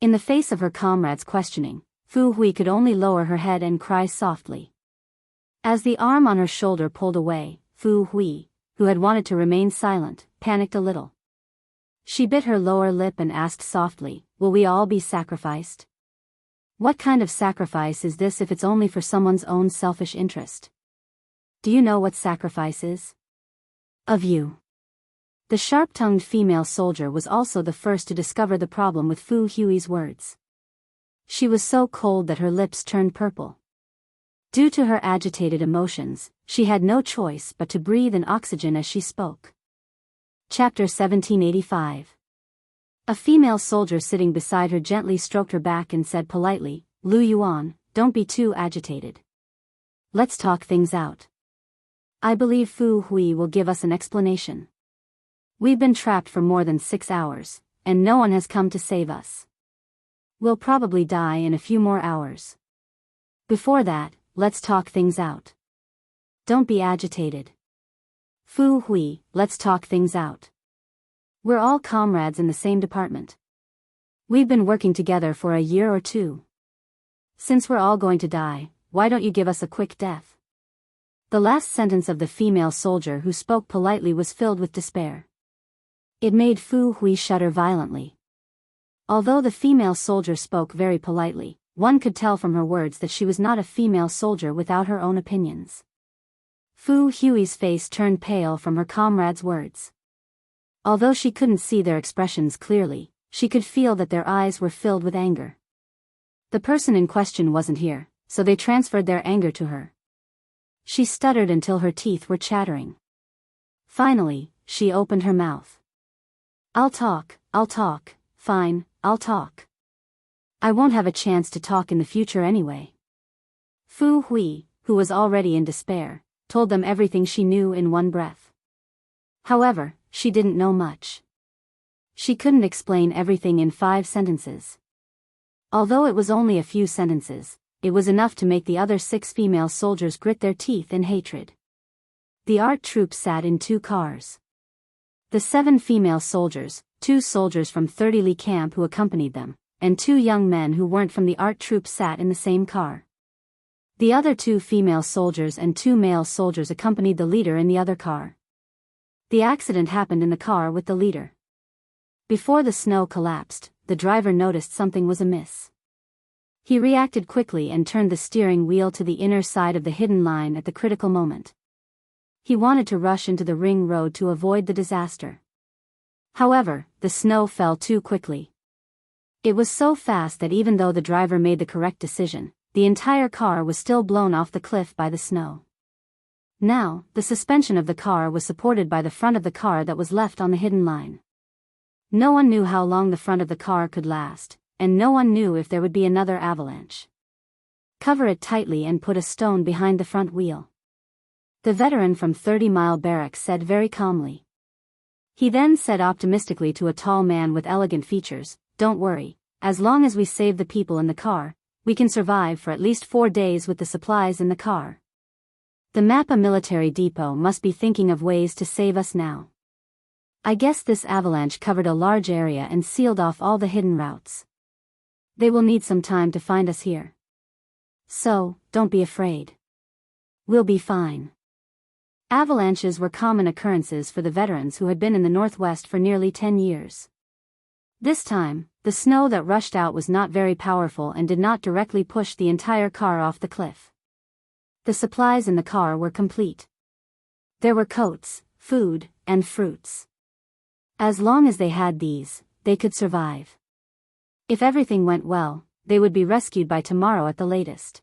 In the face of her comrades' questioning, Fu Hui could only lower her head and cry softly. As the arm on her shoulder pulled away, Fu Hui, who had wanted to remain silent, panicked a little. She bit her lower lip and asked softly, "Will we all be sacrificed? What kind of sacrifice is this if it's only for someone's own selfish interest? Do you know what sacrifice is? Of you." The sharp-tongued female soldier was also the first to discover the problem with Fu Hui's words. She was so cold that her lips turned purple. Due to her agitated emotions, she had no choice but to breathe in oxygen as she spoke. Chapter 1785. A female soldier sitting beside her gently stroked her back and said politely, "Lu Yuan, don't be too agitated. Let's talk things out. I believe Fu Hui will give us an explanation. We've been trapped for more than 6 hours, and no one has come to save us. We'll probably die in a few more hours. Before that, let's talk things out. Don't be agitated. Fu Hui, let's talk things out. We're all comrades in the same department. We've been working together for a year or two. Since we're all going to die, why don't you give us a quick death?" The last sentence of the female soldier who spoke politely was filled with despair. It made Fu Hui shudder violently. Although the female soldier spoke very politely, one could tell from her words that she was not a female soldier without her own opinions. Fu Hui's face turned pale from her comrade's words. Although she couldn't see their expressions clearly, she could feel that their eyes were filled with anger. The person in question wasn't here, so they transferred their anger to her. She stuttered until her teeth were chattering. Finally, she opened her mouth. I'll talk, fine, I'll talk. I won't have a chance to talk in the future anyway." Fu Hui, who was already in despair, told them everything she knew in one breath. However, she didn't know much. She couldn't explain everything in 5 sentences. Although it was only a few sentences, it was enough to make the other 6 female soldiers grit their teeth in hatred. The art troupe sat in 2 cars. The 7 female soldiers, 2 soldiers from 30 Li camp who accompanied them, and 2 young men who weren't from the art troupe sat in the same car. The other 2 female soldiers and 2 male soldiers accompanied the leader in the other car. The accident happened in the car with the leader. Before the snow collapsed, the driver noticed something was amiss. He reacted quickly and turned the steering wheel to the inner side of the hidden line at the critical moment. He wanted to rush into the ring road to avoid the disaster. However, the snow fell too quickly. It was so fast that even though the driver made the correct decision, the entire car was still blown off the cliff by the snow. Now, the suspension of the car was supported by the front of the car that was left on the hidden line. No one knew how long the front of the car could last, and no one knew if there would be another avalanche. Cover it tightly and put a stone behind the front wheel. The veteran from 30 Mile Barracks said very calmly. He then said optimistically to a tall man with elegant features, "Don't worry, as long as we save the people in the car, we can survive for at least 4 days with the supplies in the car. The Mappa military depot must be thinking of ways to save us now. I guess this avalanche covered a large area and sealed off all the hidden routes. They will need some time to find us here. So, don't be afraid. We'll be fine." Avalanches were common occurrences for the veterans who had been in the Northwest for nearly 10 years. This time, the snow that rushed out was not very powerful and did not directly push the entire car off the cliff. The supplies in the car were complete. There were coats, food, and fruits. As long as they had these, they could survive. If everything went well, they would be rescued by tomorrow at the latest.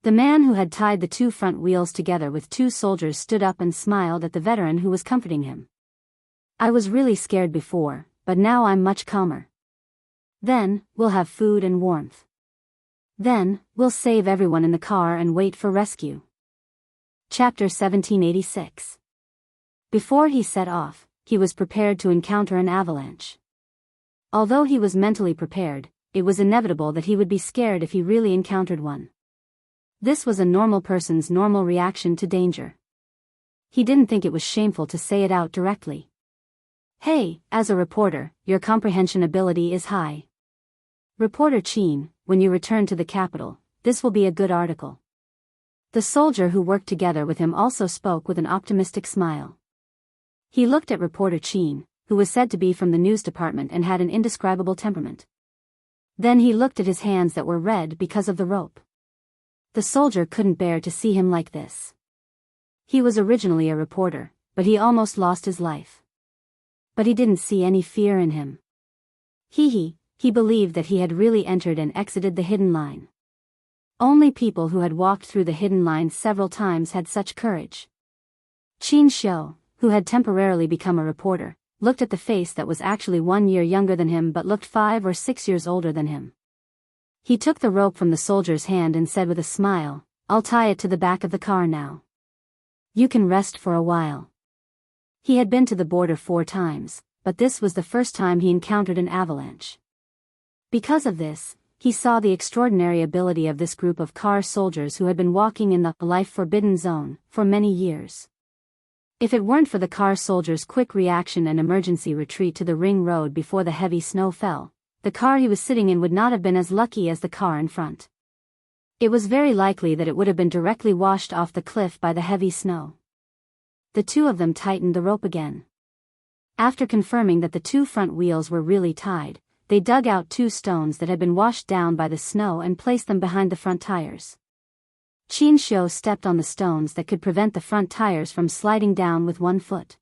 The man who had tied the 2 front wheels together with 2 soldiers stood up and smiled at the veteran who was comforting him. "I was really scared before, but now I'm much calmer. Then, we'll have food and warmth. Then, we'll save everyone in the car and wait for rescue." Chapter 1786. Before he set off, he was prepared to encounter an avalanche. Although he was mentally prepared, it was inevitable that he would be scared if he really encountered one. This was a normal person's normal reaction to danger. He didn't think it was shameful to say it out directly. Hey, as a reporter, your comprehension ability is high. Reporter Qin, when you return to the capital, this will be a good article. The soldier who worked together with him also spoke with an optimistic smile. He looked at reporter Qin, who was said to be from the news department and had an indescribable temperament. Then he looked at his hands that were red because of the rope. The soldier couldn't bear to see him like this. He was originally a reporter, but he almost lost his life. But he didn't see any fear in him. He believed that he had really entered and exited the hidden line. Only people who had walked through the hidden line several times had such courage. Xianxia, who had temporarily become a reporter, looked at the face that was actually 1 year younger than him but looked 5 or 6 years older than him. He took the rope from the soldier's hand and said with a smile, "I'll tie it to the back of the car now. You can rest for a while." He had been to the border 4 times, but this was the first time he encountered an avalanche. Because of this, he saw the extraordinary ability of this group of car soldiers who had been walking in the life-forbidden zone for many years. If it weren't for the car soldiers' quick reaction and emergency retreat to the ring road before the heavy snow fell, the car he was sitting in would not have been as lucky as the car in front. It was very likely that it would have been directly washed off the cliff by the heavy snow. The two of them tightened the rope again. After confirming that the 2 front wheels were really tied, they dug out 2 stones that had been washed down by the snow and placed them behind the front tires. Xianxia stepped on the stones that could prevent the front tires from sliding down with 1 foot.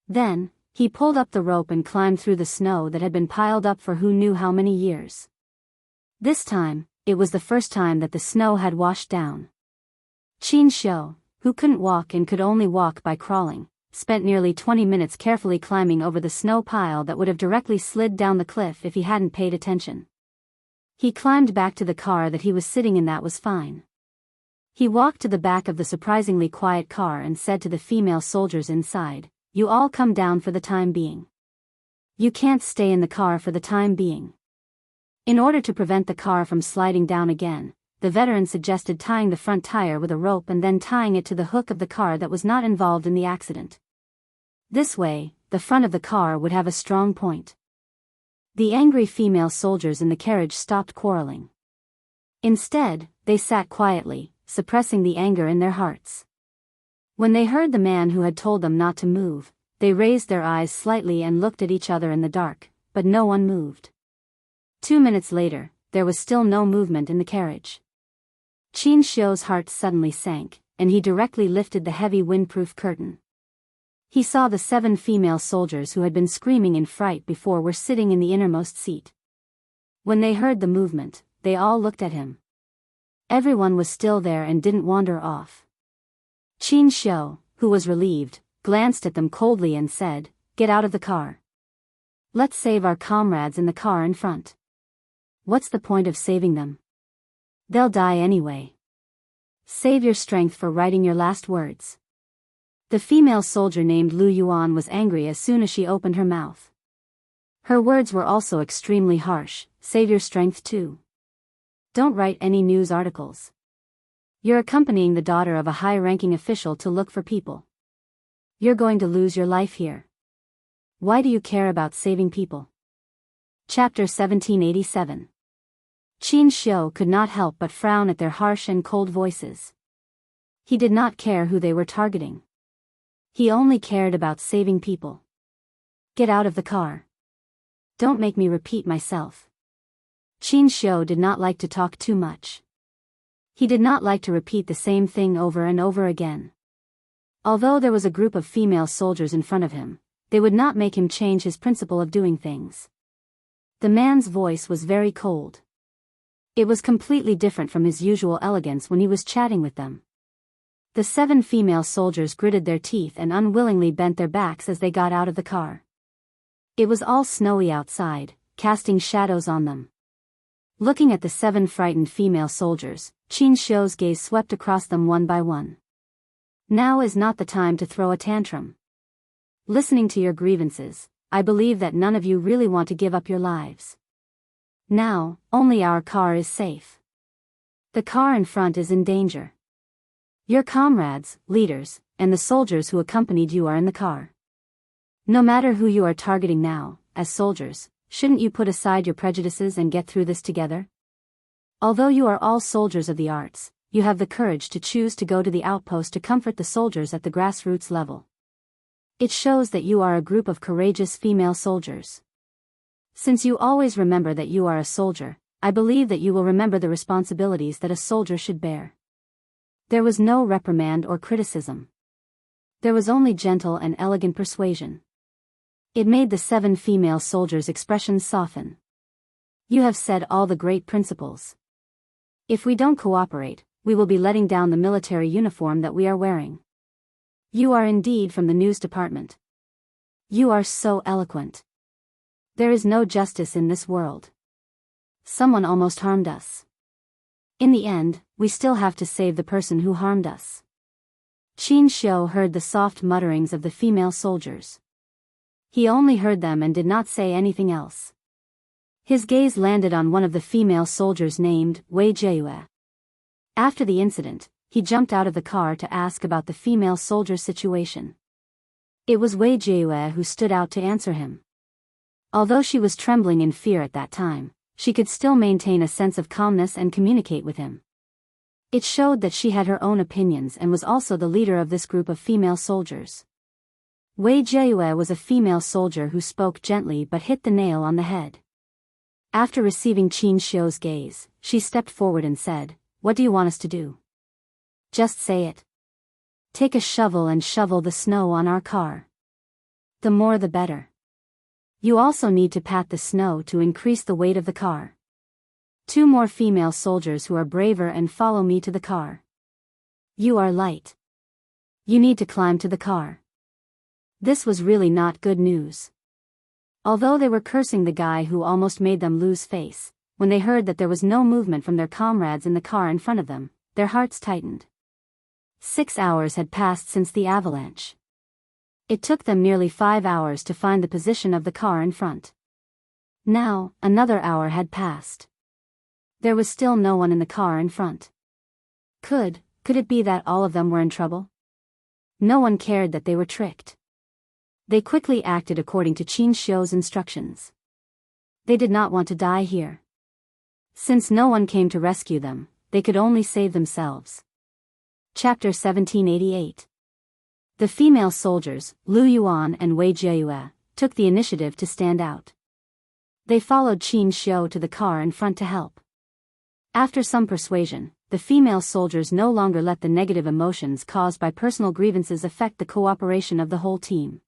Then, he pulled up the rope and climbed through the snow that had been piled up for who knew how many years. This time, it was the first time that the snow had washed down. Xianxia, who couldn't walk and could only walk by crawling, spent nearly 20 minutes carefully climbing over the snow pile that would have directly slid down the cliff if he hadn't paid attention. He climbed back to the car that he was sitting in. That was fine. He walked to the back of the surprisingly quiet car and said to the female soldiers inside, "You all come down for the time being. You can't stay in the car for the time being." In order to prevent the car from sliding down again, the veteran suggested tying the front tire with a rope and then tying it to the hook of the car that was not involved in the accident. This way, the front of the car would have a strong point. The angry female soldiers in the carriage stopped quarreling. Instead, they sat quietly, suppressing the anger in their hearts. When they heard the man who had told them not to move, they raised their eyes slightly and looked at each other in the dark, but no one moved. 2 minutes later, there was still no movement in the carriage. Xianxia's heart suddenly sank, and he directly lifted the heavy windproof curtain. He saw the 7 female soldiers who had been screaming in fright before were sitting in the innermost seat. When they heard the movement, they all looked at him. Everyone was still there and didn't wander off. Xianxia, who was relieved, glanced at them coldly and said, "Get out of the car. Let's save our comrades in the car in front. What's the point of saving them? They'll die anyway. Save your strength for writing your last words." The female soldier named Lu Yuan was angry as soon as she opened her mouth. Her words were also extremely harsh. "Save your strength too. Don't write any news articles. You're accompanying the daughter of a high-ranking official to look for people. You're going to lose your life here. Why do you care about saving people?" Chapter 1787. Xianxia could not help but frown at their harsh and cold voices. He did not care who they were targeting. He only cared about saving people. "Get out of the car. Don't make me repeat myself." Xianxia did not like to talk too much. He did not like to repeat the same thing over and over again. Although there was a group of female soldiers in front of him, they would not make him change his principle of doing things. The man's voice was very cold. It was completely different from his usual elegance when he was chatting with them. The 7 female soldiers gritted their teeth and unwillingly bent their backs as they got out of the car. It was all snowy outside, casting shadows on them. Looking at the 7 frightened female soldiers, Xianxia's gaze swept across them one by one. "Now is not the time to throw a tantrum. Listening to your grievances, I believe that none of you really want to give up your lives. Now, only our car is safe. The car in front is in danger. Your comrades, leaders, and the soldiers who accompanied you are in the car. No matter who you are targeting now, as soldiers, shouldn't you put aside your prejudices and get through this together? Although you are all soldiers of the arts, you have the courage to choose to go to the outpost to comfort the soldiers at the grassroots level. It shows that you are a group of courageous female soldiers. Since you always remember that you are a soldier, I believe that you will remember the responsibilities that a soldier should bear. There was no reprimand or criticism. There was only gentle and elegant persuasion. It made the 7 female soldiers' expressions soften. You have said all the great principles. If we don't cooperate, we will be letting down the military uniform that we are wearing. You are indeed from the news department. You are so eloquent. There is no justice in this world. Someone almost harmed us. In the end, we still have to save the person who harmed us. Xianxia heard the soft mutterings of the female soldiers. He only heard them and did not say anything else. His gaze landed on one of the female soldiers named Wuxia. After the incident, he jumped out of the car to ask about the female soldier's situation. It was Wuxia who stood out to answer him. Although she was trembling in fear at that time, she could still maintain a sense of calmness and communicate with him. It showed that she had her own opinions and was also the leader of this group of female soldiers. Wuxia was a female soldier who spoke gently but hit the nail on the head. After receiving Xianxia's gaze, she stepped forward and said, "What do you want us to do? Just say it. Take a shovel and shovel the snow on our car. The more the better. You also need to pat the snow to increase the weight of the car. 2 more female soldiers who are braver and follow me to the car. You are light. You need to climb to the car." This was really not good news. Although they were cursing the guy who almost made them lose face, when they heard that there was no movement from their comrades in the car in front of them, their hearts tightened. 6 hours had passed since the avalanche. It took them nearly 5 hours to find the position of the car in front. Now, another hour had passed. There was still no one in the car in front. Could it be that all of them were in trouble? No one cared that they were tricked. They quickly acted according to Xianxia's instructions. They did not want to die here. Since no one came to rescue them, they could only save themselves. Chapter 1788. The female soldiers, Lu Yuan and Wuxia, took the initiative to stand out. They followed Xianxia to the car in front to help. After some persuasion, the female soldiers no longer let the negative emotions caused by personal grievances affect the cooperation of the whole team.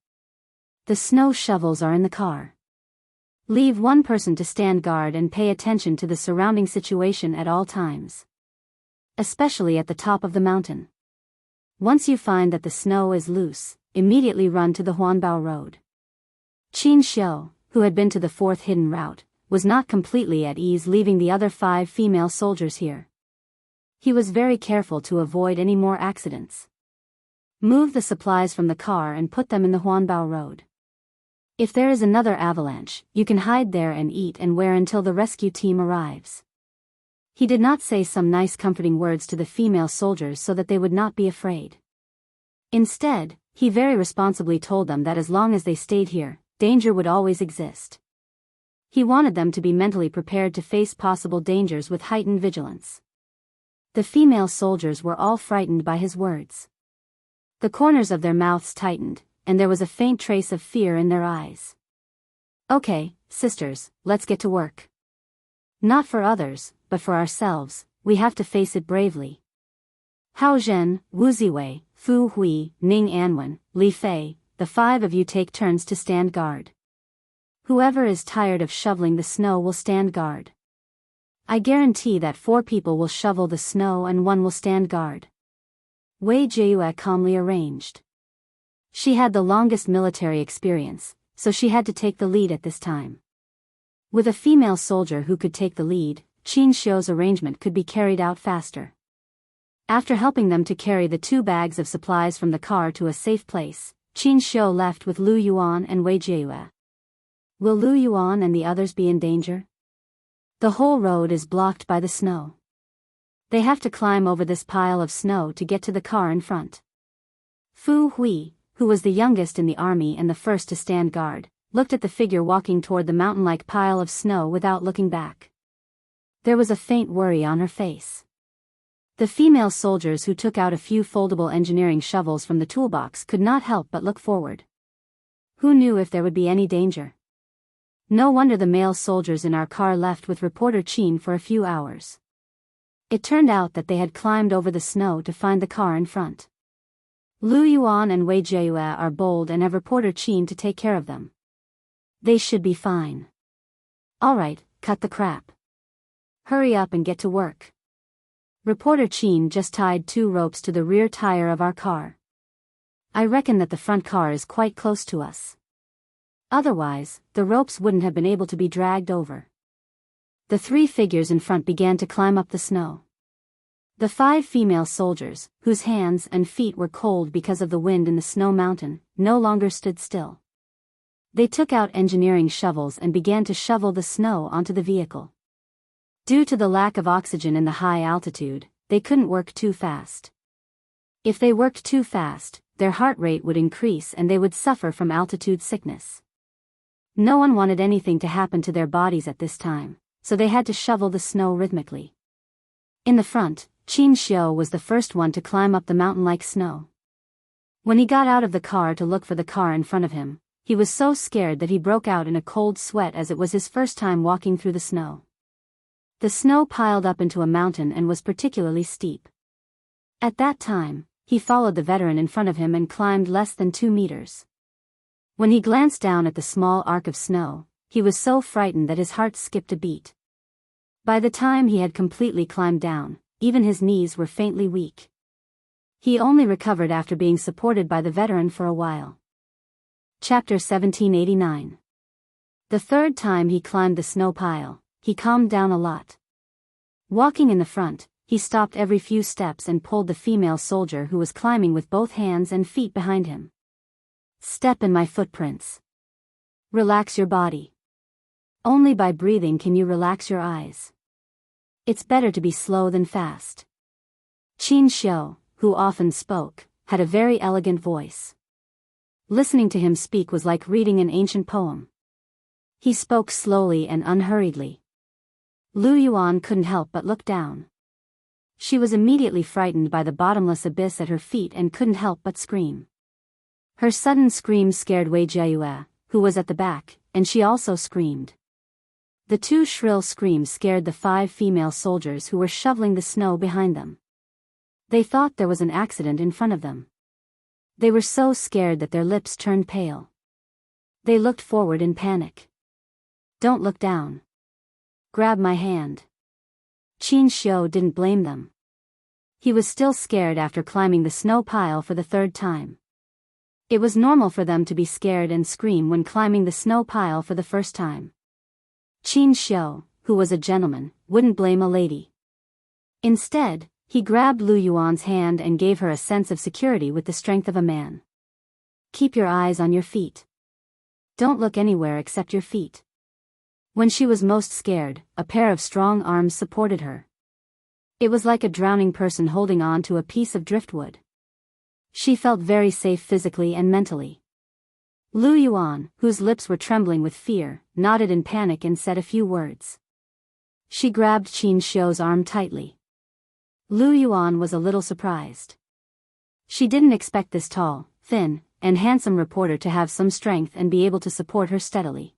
The snow shovels are in the car. Leave one person to stand guard and pay attention to the surrounding situation at all times. Especially at the top of the mountain. Once you find that the snow is loose, immediately run to the Huanbao Road. Xianxia, who had been to the 4th hidden route, was not completely at ease leaving the other 5 female soldiers here. He was very careful to avoid any more accidents. Move the supplies from the car and put them in the Huanbao Road. If there is another avalanche, you can hide there and eat and wear until the rescue team arrives. He did not say some nice comforting words to the female soldiers so that they would not be afraid. Instead, he very responsibly told them that as long as they stayed here, danger would always exist. He wanted them to be mentally prepared to face possible dangers with heightened vigilance. The female soldiers were all frightened by his words. The corners of their mouths tightened, and there was a faint trace of fear in their eyes. "Okay, sisters, let's get to work. Not for others, but for ourselves, we have to face it bravely. Hao Zhen, Wu Ziwei, Fu Hui, Ning Anwen, Li Fei, the 5 of you take turns to stand guard. Whoever is tired of shoveling the snow will stand guard. I guarantee that 4 people will shovel the snow and 1 will stand guard." Wuxia calmly arranged. She had the longest military experience, so she had to take the lead at this time. With a female soldier who could take the lead, Xianxia's arrangement could be carried out faster. After helping them to carry the 2 bags of supplies from the car to a safe place, Xianxia left with Lu Yuan and Wuxia. Will Lu Yuan and the others be in danger? The whole road is blocked by the snow. They have to climb over this pile of snow to get to the car in front. Fu Hui, who was the youngest in the army and the first to stand guard, looked at the figure walking toward the mountain-like pile of snow without looking back. There was a faint worry on her face. The female soldiers who took out a few foldable engineering shovels from the toolbox could not help but look forward. Who knew if there would be any danger? No wonder the male soldiers in our car left with reporter Qin for a few hours. It turned out that they had climbed over the snow to find the car in front. Lu Yuan and Wei Jiayue are bold and have reporter Qin to take care of them. They should be fine. All right, cut the crap. Hurry up and get to work. Reporter Qin just tied 2 ropes to the rear tire of our car. I reckon that the front car is quite close to us. Otherwise, the ropes wouldn't have been able to be dragged over. The 3 figures in front began to climb up the snow. The 5 female soldiers, whose hands and feet were cold because of the wind in the snow mountain, no longer stood still. They took out engineering shovels and began to shovel the snow onto the vehicle. Due to the lack of oxygen in the high altitude, they couldn't work too fast. If they worked too fast, their heart rate would increase and they would suffer from altitude sickness. No one wanted anything to happen to their bodies at this time, so they had to shovel the snow rhythmically. In the front, Xianxia was the first one to climb up the mountain-like snow. When he got out of the car to look for the car in front of him, he was so scared that he broke out in a cold sweat as it was his first time walking through the snow. The snow piled up into a mountain and was particularly steep. At that time, he followed the veteran in front of him and climbed less than 2 meters. When he glanced down at the small arc of snow, he was so frightened that his heart skipped a beat. By the time he had completely climbed down, even his knees were faintly weak. He only recovered after being supported by the veteran for a while. Chapter 1789. The third time he climbed the snow pile, he calmed down a lot. Walking in the front, he stopped every few steps and pulled the female soldier who was climbing with both hands and feet behind him. Step in my footprints. Relax your body. Only by breathing can you relax your eyes. It's better to be slow than fast. Qin Xiu, who often spoke, had a very elegant voice. Listening to him speak was like reading an ancient poem. He spoke slowly and unhurriedly. Lu Yuan couldn't help but look down. She was immediately frightened by the bottomless abyss at her feet and couldn't help but scream. Her sudden scream scared Wei Jiayue, who was at the back, and she also screamed. The 2 shrill screams scared the 5 female soldiers who were shoveling the snow behind them. They thought there was an accident in front of them. They were so scared that their lips turned pale. They looked forward in panic. Don't look down. Grab my hand. Qin Xiu didn't blame them. He was still scared after climbing the snow pile for the 3rd time. It was normal for them to be scared and scream when climbing the snow pile for the first time. Qin Xiu, who was a gentleman, wouldn't blame a lady. Instead, he grabbed Lu Yuan's hand and gave her a sense of security with the strength of a man. Keep your eyes on your feet. Don't look anywhere except your feet. When she was most scared, a pair of strong arms supported her. It was like a drowning person holding on to a piece of driftwood. She felt very safe physically and mentally. Lu Yuan, whose lips were trembling with fear, nodded in panic and said a few words. She grabbed Qin Xiu's arm tightly. Lu Yuan was a little surprised. She didn't expect this tall, thin, and handsome reporter to have some strength and be able to support her steadily.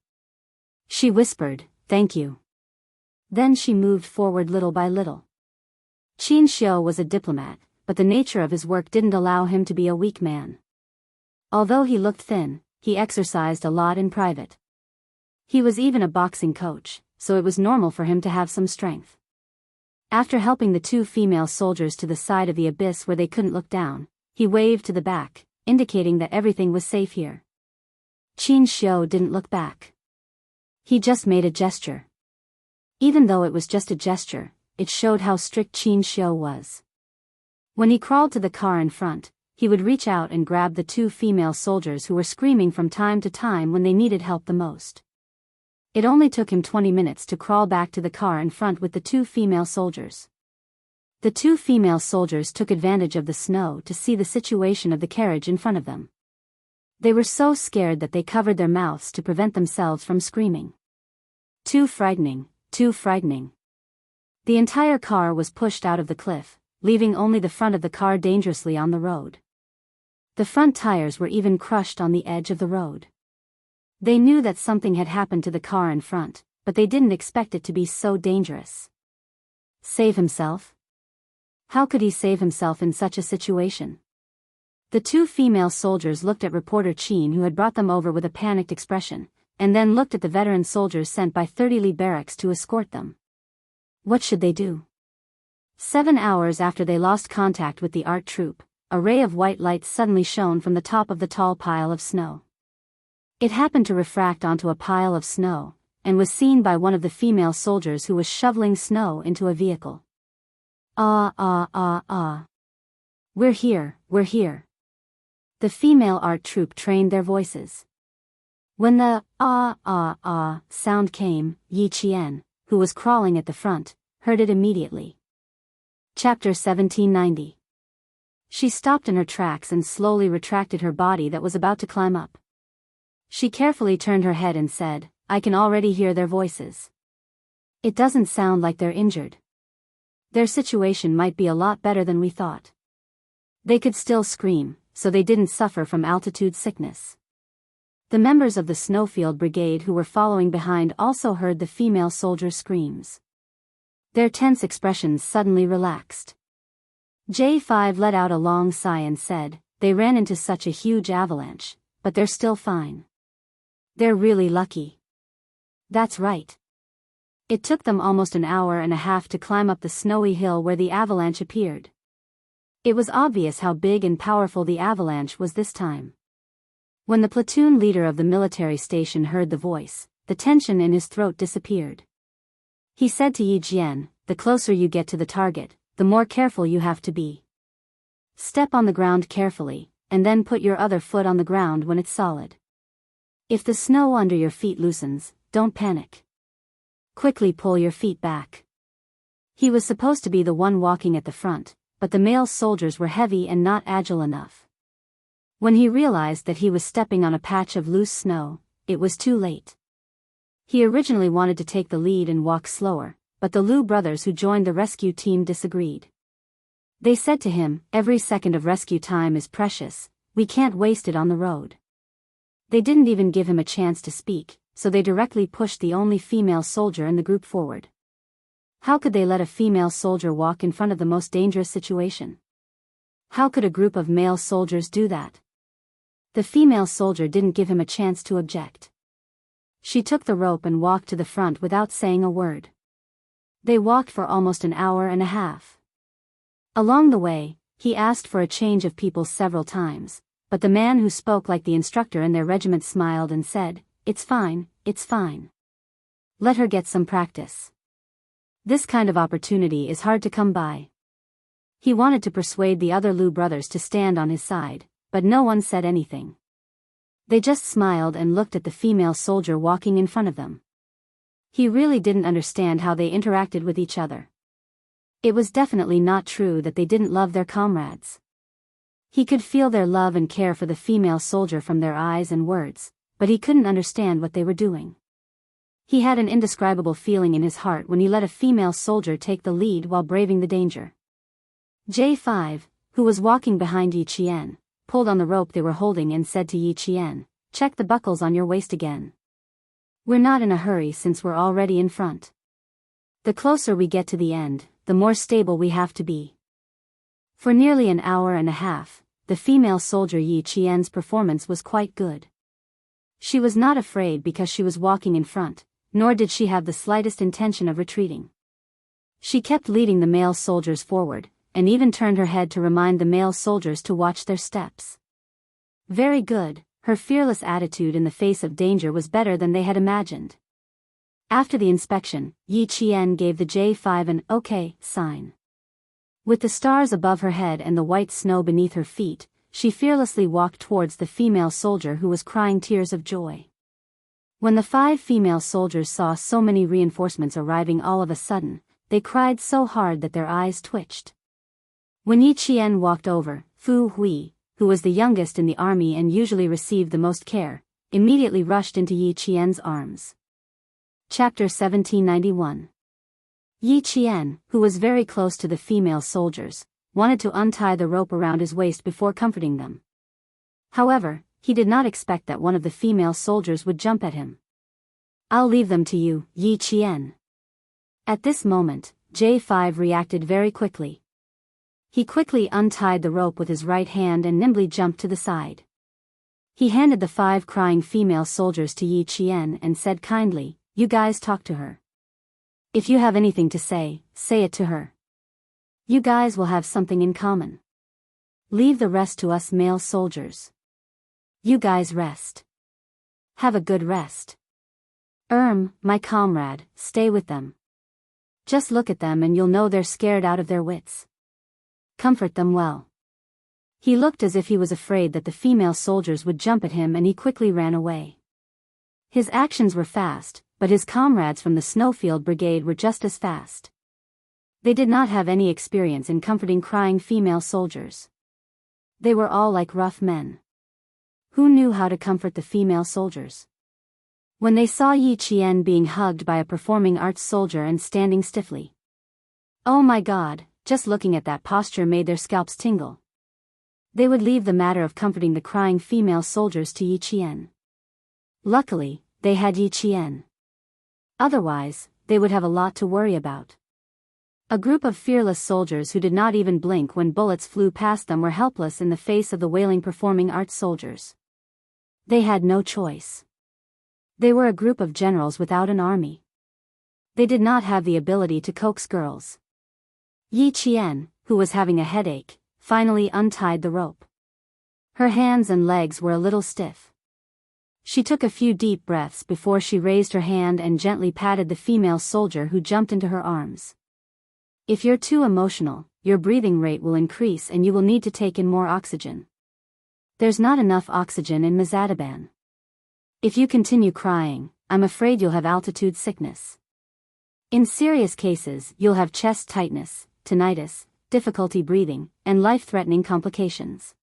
She whispered, "Thank you." Then she moved forward little by little. Qin Xiu was a diplomat, but the nature of his work didn't allow him to be a weak man. Although he looked thin, he exercised a lot in private. He was even a boxing coach, so it was normal for him to have some strength. After helping the 2 female soldiers to the side of the abyss where they couldn't look down, he waved to the back, indicating that everything was safe here. Qin Xiu didn't look back. He just made a gesture. Even though it was just a gesture, it showed how strict Qin Xiu was. When he crawled to the car in front, he would reach out and grab the 2 female soldiers who were screaming from time to time when they needed help the most. It only took him 20 minutes to crawl back to the car in front with the 2 female soldiers. The 2 female soldiers took advantage of the snow to see the situation of the carriage in front of them. They were so scared that they covered their mouths to prevent themselves from screaming. Too frightening, too frightening. The entire car was pushed out of the cliff, leaving only the front of the car dangerously on the road. The front tires were even crushed on the edge of the road. They knew that something had happened to the car in front, but they didn't expect it to be so dangerous. Save himself? How could he save himself in such a situation? The 2 female soldiers looked at reporter Qin, who had brought them over with a panicked expression, and then looked at the veteran soldiers sent by 30 Li barracks to escort them. What should they do? 7 hours after they lost contact with the art troupe, a ray of white light suddenly shone from the top of the tall pile of snow. It happened to refract onto a pile of snow, and was seen by one of the female soldiers who was shoveling snow into a vehicle. Ah ah ah ah. We're here, we're here. The female art troupe trained their voices. When the ah ah ah sound came, Yi Qian, who was crawling at the front, heard it immediately. Chapter 1790. She stopped in her tracks and slowly retracted her body that was about to climb up. She carefully turned her head and said, I can already hear their voices. It doesn't sound like they're injured. Their situation might be a lot better than we thought. They could still scream, so they didn't suffer from altitude sickness. The members of the Snowfield Brigade who were following behind also heard the female soldiers' screams. Their tense expressions suddenly relaxed. J5 let out a long sigh and said, they ran into such a huge avalanche, but they're still fine. They're really lucky. That's right. It took them almost an hour and a half to climb up the snowy hill where the avalanche appeared. It was obvious how big and powerful the avalanche was this time. When the platoon leader of the military station heard the voice, the tension in his throat disappeared. He said to Yi Jian, the closer you get to the target, the more careful you have to be. Step on the ground carefully, and then put your other foot on the ground when it's solid. If the snow under your feet loosens, don't panic. Quickly pull your feet back. He was supposed to be the one walking at the front, but the male soldiers were heavy and not agile enough. When he realized that he was stepping on a patch of loose snow, it was too late. He originally wanted to take the lead and walk slower, but the Liu brothers who joined the rescue team disagreed. They said to him, every second of rescue time is precious, we can't waste it on the road. They didn't even give him a chance to speak, so they directly pushed the only female soldier in the group forward. How could they let a female soldier walk in front of the most dangerous situation? How could a group of male soldiers do that? The female soldier didn't give him a chance to object. She took the rope and walked to the front without saying a word. They walked for almost an hour and a half. Along the way, he asked for a change of people several times, but the man who spoke like the instructor in their regiment smiled and said, it's fine, it's fine. Let her get some practice. This kind of opportunity is hard to come by. He wanted to persuade the other Liu brothers to stand on his side, but no one said anything. They just smiled and looked at the female soldier walking in front of them. He really didn't understand how they interacted with each other. It was definitely not true that they didn't love their comrades. He could feel their love and care for the female soldier from their eyes and words, but he couldn't understand what they were doing. He had an indescribable feeling in his heart when he let a female soldier take the lead while braving the danger. J5, who was walking behind Yi Qian, pulled on the rope they were holding and said to Yi Qian, check the buckles on your waist again. We're not in a hurry since we're already in front. The closer we get to the end, the more stable we have to be. For nearly an hour and a half, the female soldier Yi Qian's performance was quite good. She was not afraid because she was walking in front, nor did she have the slightest intention of retreating. She kept leading the male soldiers forward, and even turned her head to remind the male soldiers to watch their steps. Very good, her fearless attitude in the face of danger was better than they had imagined. After the inspection, Yi Qian gave the J5 an okay sign. With the stars above her head and the white snow beneath her feet, she fearlessly walked towards the female soldier who was crying tears of joy. When the 5 female soldiers saw so many reinforcements arriving all of a sudden, they cried so hard that their eyes twitched. When Yi Qian walked over, Fu Hui, who was the youngest in the army and usually received the most care, immediately rushed into Yi Qian's arms. Chapter 1791. Yi Qian, who was very close to the female soldiers, wanted to untie the rope around his waist before comforting them. However, he did not expect that one of the female soldiers would jump at him. "I'll leave them to you, Yi Qian." At this moment, J5 reacted very quickly. He quickly untied the rope with his right hand and nimbly jumped to the side. He handed the 5 crying female soldiers to Yi Qian and said kindly, "You guys talk to her. If you have anything to say, say it to her. You guys will have something in common. Leave the rest to us male soldiers. You guys rest. Have a good rest. My comrade, stay with them. Just look at them and you'll know they're scared out of their wits. Comfort them well." He looked as if he was afraid that the female soldiers would jump at him and he quickly ran away. His actions were fast, but his comrades from the Snowfield Brigade were just as fast. They did not have any experience in comforting crying female soldiers. They were all like rough men. Who knew how to comfort the female soldiers? When they saw Yi Qian being hugged by a performing arts soldier and standing stiffly. Oh my God, just looking at that posture made their scalps tingle. They would leave the matter of comforting the crying female soldiers to Yi Qian. Luckily, they had Yi Qian. Otherwise, they would have a lot to worry about. A group of fearless soldiers who did not even blink when bullets flew past them were helpless in the face of the wailing performing arts soldiers. They had no choice. They were a group of generals without an army. They did not have the ability to coax girls. Yi Qian, who was having a headache, finally untied the rope. Her hands and legs were a little stiff. She took a few deep breaths before she raised her hand and gently patted the female soldier who jumped into her arms. If you're too emotional, your breathing rate will increase and you will need to take in more oxygen. There's not enough oxygen in Mazadaban. If you continue crying, I'm afraid you'll have altitude sickness. In serious cases, you'll have chest tightness, tinnitus, difficulty breathing, and life-threatening complications.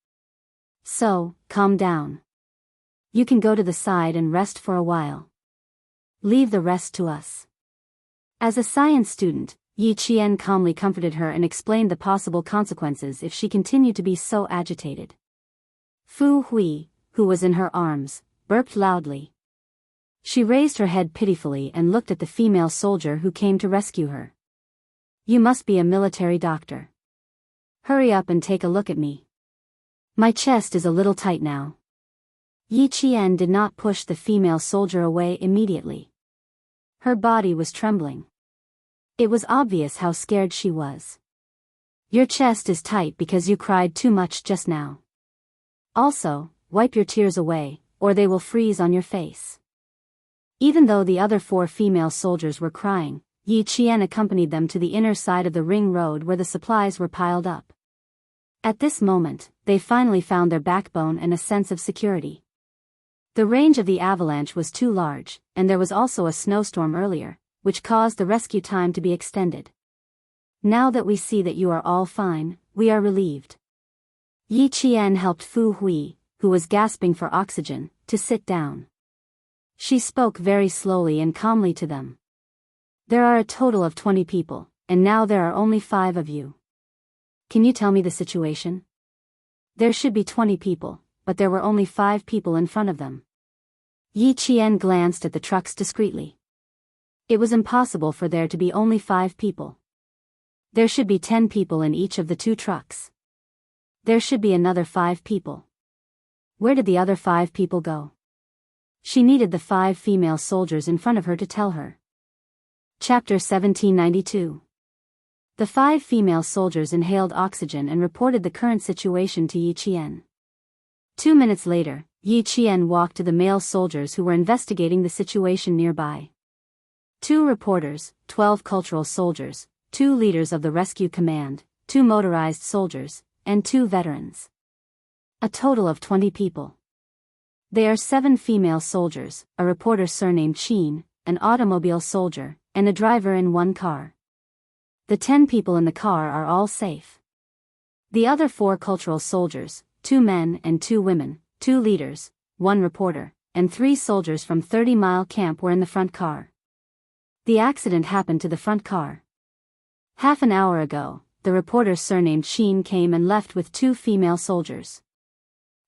So, calm down. You can go to the side and rest for a while. Leave the rest to us. As a science student, Yi Qian calmly comforted her and explained the possible consequences if she continued to be so agitated. Fu Hui, who was in her arms, burped loudly. She raised her head pitifully and looked at the female soldier who came to rescue her. "You must be a military doctor. Hurry up and take a look at me. My chest is a little tight now." Yi Qian did not push the female soldier away immediately. Her body was trembling. It was obvious how scared she was. "Your chest is tight because you cried too much just now. Also, wipe your tears away, or they will freeze on your face." Even though the other 4 female soldiers were crying, Yi Qian accompanied them to the inner side of the ring road where the supplies were piled up. At this moment, they finally found their backbone and a sense of security. The range of the avalanche was too large, and there was also a snowstorm earlier, which caused the rescue time to be extended. "Now that we see that you are all fine, we are relieved." Yi Qian helped Fu Hui, who was gasping for oxygen, to sit down. She spoke very slowly and calmly to them. "There are a total of 20 people, and now there are only 5 of you. Can you tell me the situation? There should be 20 people, but there were only 5 people in front of them." Yi Qian glanced at the trucks discreetly. It was impossible for there to be only 5 people. There should be 10 people in each of the 2 trucks. There should be another 5 people. Where did the other 5 people go? She needed the 5 female soldiers in front of her to tell her. Chapter 1792. The 5 female soldiers inhaled oxygen and reported the current situation to Yi Qian. 2 minutes later, Yi Qian walked to the male soldiers who were investigating the situation nearby. 2 reporters, 12 cultural soldiers, 2 leaders of the rescue command, 2 motorized soldiers, and 2 veterans. A total of 20 people. They are 7 female soldiers, a reporter surnamed Qin, an automobile soldier, and a driver in one car. The 10 people in the car are all safe. The other 4 cultural soldiers, 2 men and 2 women, 2 leaders, 1 reporter, and 3 soldiers from 30 Mile Camp were in the front car. The accident happened to the front car. Half an hour ago, the reporter surnamed Qin came and left with 2 female soldiers.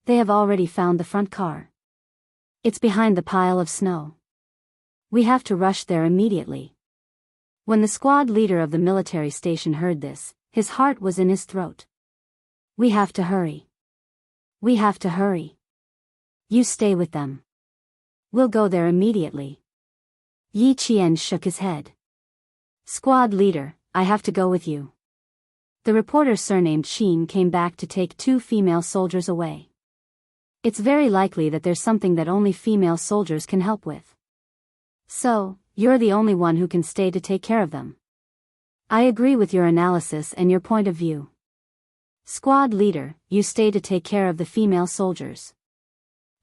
They have already found the front car. It's behind the pile of snow. We have to rush there immediately. When the squad leader of the military station heard this, his heart was in his throat. We have to hurry. We have to hurry. You stay with them. We'll go there immediately. Yi Qian shook his head. Squad leader, I have to go with you. The reporter surnamed Qin came back to take 2 female soldiers away. It's very likely that there's something that only female soldiers can help with. So, you're the only one who can stay to take care of them. I agree with your analysis and your point of view. Squad leader, you stay to take care of the female soldiers.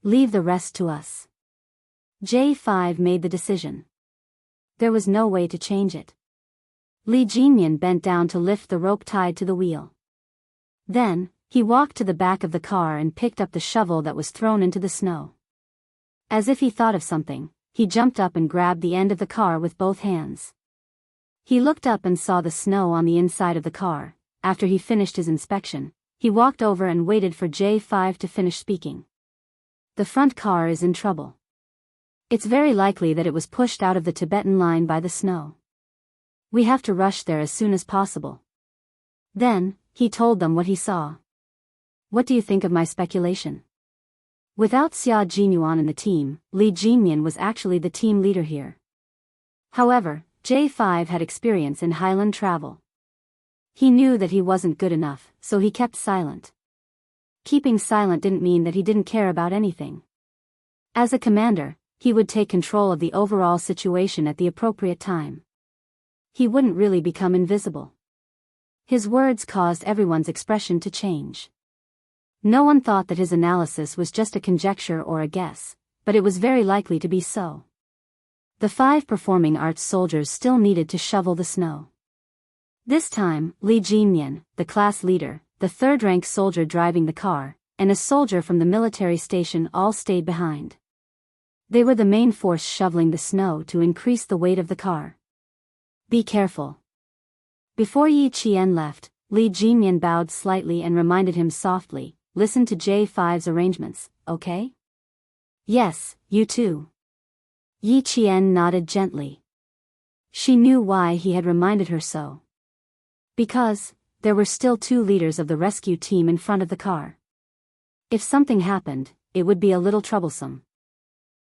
Leave the rest to us. J5 made the decision. There was no way to change it. Li Jinyan bent down to lift the rope tied to the wheel. Then, he walked to the back of the car and picked up the shovel that was thrown into the snow. As if he thought of something, he jumped up and grabbed the end of the car with both hands. He looked up and saw the snow on the inside of the car. After he finished his inspection, he walked over and waited for J5 to finish speaking. The front car is in trouble. It's very likely that it was pushed out of the Tibetan line by the snow. We have to rush there as soon as possible. Then, he told them what he saw. What do you think of my speculation? Without Xia Jinyuan in the team, Li Jinyan was actually the team leader here. However, J5 had experience in highland travel. He knew that he wasn't good enough, so he kept silent. Keeping silent didn't mean that he didn't care about anything. As a commander, he would take control of the overall situation at the appropriate time. He wouldn't really become invisible. His words caused everyone's expression to change. No one thought that his analysis was just a conjecture or a guess, but it was very likely to be so. The 5 performing arts soldiers still needed to shovel the snow. This time, Li Jinyan, the class leader, the 3rd-rank soldier driving the car, and a soldier from the military station all stayed behind. They were the main force shoveling the snow to increase the weight of the car. Be careful. Before Yi Qian left, Li Jinyan bowed slightly and reminded him softly, listen to J5's arrangements, okay? Yes, you too. Yi Qian nodded gently. She knew why he had reminded her so. Because, there were still 2 leaders of the rescue team in front of the car. If something happened, it would be a little troublesome.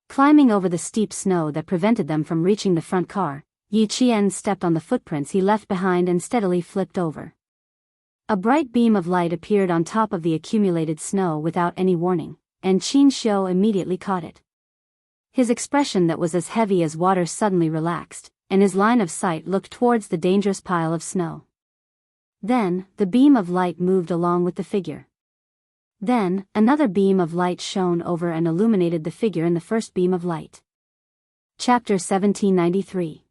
Climbing over the steep snow that prevented them from reaching the front car, Yi Qian stepped on the footprints he left behind and steadily flipped over. A bright beam of light appeared on top of the accumulated snow without any warning, and Xianxia immediately caught it. His expression that was as heavy as water suddenly relaxed, and his line of sight looked towards the dangerous pile of snow. Then, the beam of light moved along with the figure. Then, another beam of light shone over and illuminated the figure in the first beam of light. Chapter 1793.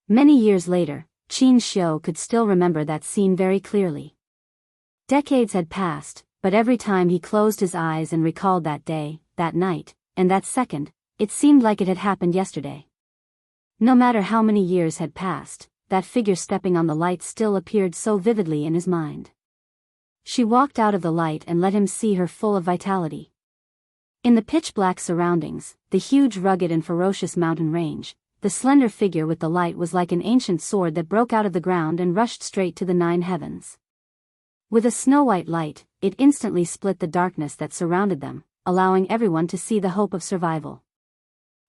Many years later, Xianxia could still remember that scene very clearly. Decades had passed, but every time he closed his eyes and recalled that day, that night, and that second, it seemed like it had happened yesterday. No matter how many years had passed, that figure stepping on the light still appeared so vividly in his mind. She walked out of the light and let him see her full of vitality. In the pitch-black surroundings, the huge rugged and ferocious mountain range, the slender figure with the light was like an ancient sword that broke out of the ground and rushed straight to the 9 heavens. With a snow-white light, it instantly split the darkness that surrounded them, allowing everyone to see the hope of survival.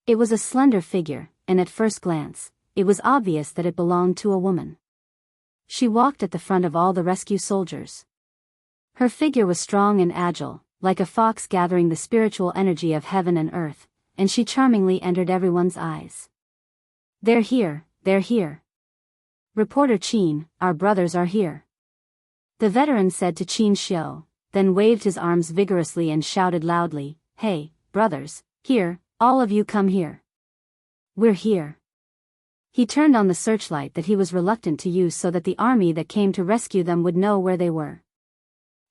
It was a slender figure, and at first glance, it was obvious that it belonged to a woman. She walked at the front of all the rescue soldiers. Her figure was strong and agile, like a fox gathering the spiritual energy of heaven and earth, and she charmingly entered everyone's eyes. They're here, they're here. Reporter Qin, our brothers are here. The veteran said to Xianxia, then waved his arms vigorously and shouted loudly, Hey, brothers, here, all of you come here. We're here. He turned on the searchlight that he was reluctant to use so that the army that came to rescue them would know where they were.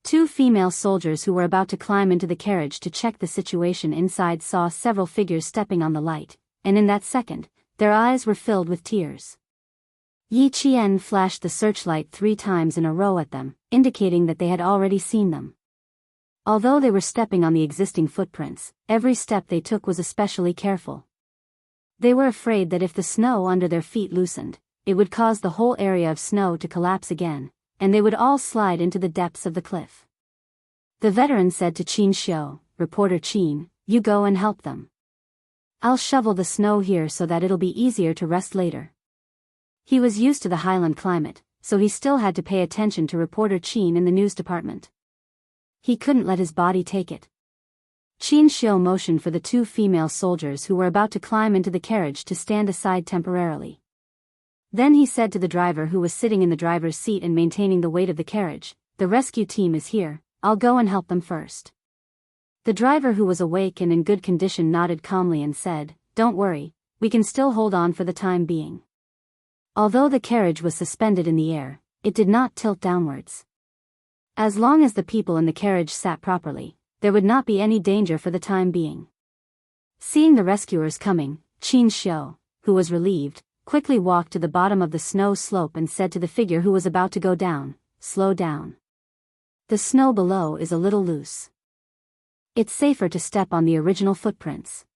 Two female soldiers who were about to climb into the carriage to check the situation inside saw several figures stepping on the light, and in that second, their eyes were filled with tears. Yi Qian flashed the searchlight 3 times in a row at them, indicating that they had already seen them. Although they were stepping on the existing footprints, every step they took was especially careful. They were afraid that if the snow under their feet loosened, it would cause the whole area of snow to collapse again, and they would all slide into the depths of the cliff. The veteran said to Xianxia, "Reporter Qin, you go and help them. I'll shovel the snow here so that it'll be easier to rest later." He was used to the highland climate, so he still had to pay attention to Reporter Qin in the news department. He couldn't let his body take it. Xianxia motioned for the 2 female soldiers who were about to climb into the carriage to stand aside temporarily. Then he said to the driver who was sitting in the driver's seat and maintaining the weight of the carriage, "The rescue team is here, I'll go and help them first." The driver who was awake and in good condition nodded calmly and said, "Don't worry, we can still hold on for the time being." Although the carriage was suspended in the air, it did not tilt downwards. As long as the people in the carriage sat properly, there would not be any danger for the time being. Seeing the rescuers coming, Xianxia, who was relieved, quickly walked to the bottom of the snow slope and said to the figure who was about to go down, "Slow down. The snow below is a little loose. It's safer to step on the original footprints."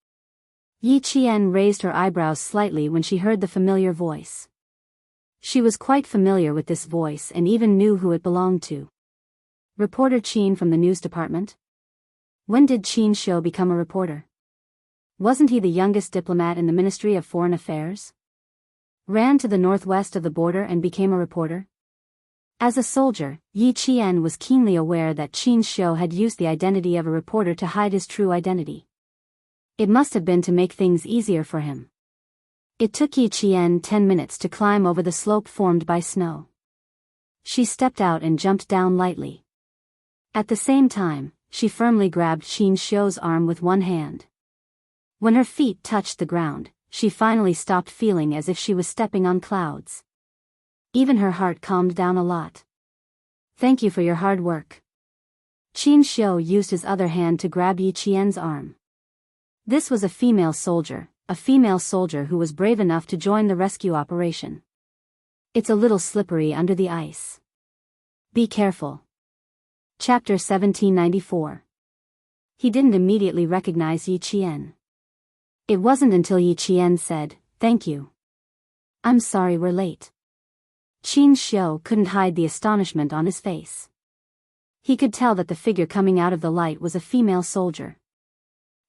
Yi Qian raised her eyebrows slightly when she heard the familiar voice. She was quite familiar with this voice and even knew who it belonged to. Reporter Qin from the news department? When did Xianxia become a reporter? Wasn't he the youngest diplomat in the Ministry of Foreign Affairs? Ran to the northwest of the border and became a reporter? As a soldier, Yi Qian was keenly aware that Xianxia had used the identity of a reporter to hide his true identity. It must have been to make things easier for him. It took Yi Qian 10 minutes to climb over the slope formed by snow. She stepped out and jumped down lightly. At the same time, she firmly grabbed Xianxia's arm with one hand. When her feet touched the ground, she finally stopped feeling as if she was stepping on clouds. Even her heart calmed down a lot. "Thank you for your hard work." Xianxia used his other hand to grab Yi Qian's arm. This was a female soldier who was brave enough to join the rescue operation. "It's a little slippery under the ice. Be careful." Chapter 1794. He didn't immediately recognize Yi Qian. It wasn't until Yi Qian said, "Thank you. I'm sorry we're late." Xianxia couldn't hide the astonishment on his face. He could tell that the figure coming out of the light was a female soldier.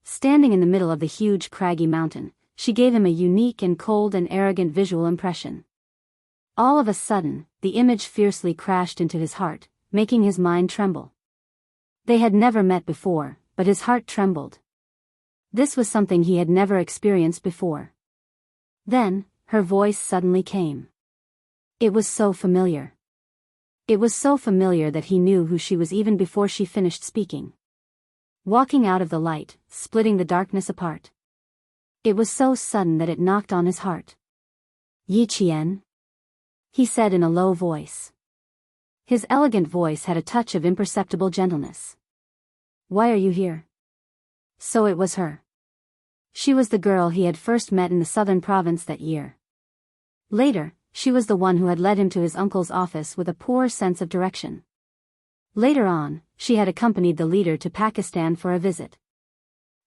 Standing in the middle of the huge craggy mountain, she gave him a unique and cold and arrogant visual impression. All of a sudden, the image fiercely crashed into his heart, making his mind tremble. They had never met before, but his heart trembled. This was something he had never experienced before. Then, her voice suddenly came. It was so familiar. It was so familiar that he knew who she was even before she finished speaking. Walking out of the light, splitting the darkness apart. It was so sudden that it knocked on his heart. "Yi Qian?" he said in a low voice. His elegant voice had a touch of imperceptible gentleness. "Why are you here?" So it was her. She was the girl he had first met in the southern province that year. Later, she was the one who had led him to his uncle's office with a poor sense of direction. Later on, she had accompanied the leader to Pakistan for a visit.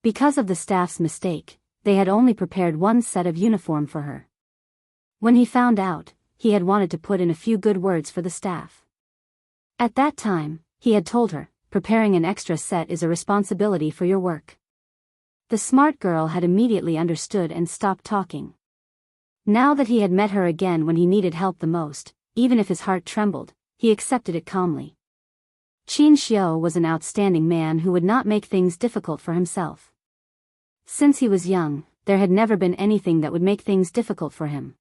Because of the staff's mistake, they had only prepared one set of uniform for her. When he found out, he had wanted to put in a few good words for the staff. At that time, he had told her, "Preparing an extra set is a responsibility for your work." The smart girl had immediately understood and stopped talking. Now that he had met her again when he needed help the most, even if his heart trembled, he accepted it calmly. Xianxia was an outstanding man who would not make things difficult for himself. Since he was young, there had never been anything that would make things difficult for him.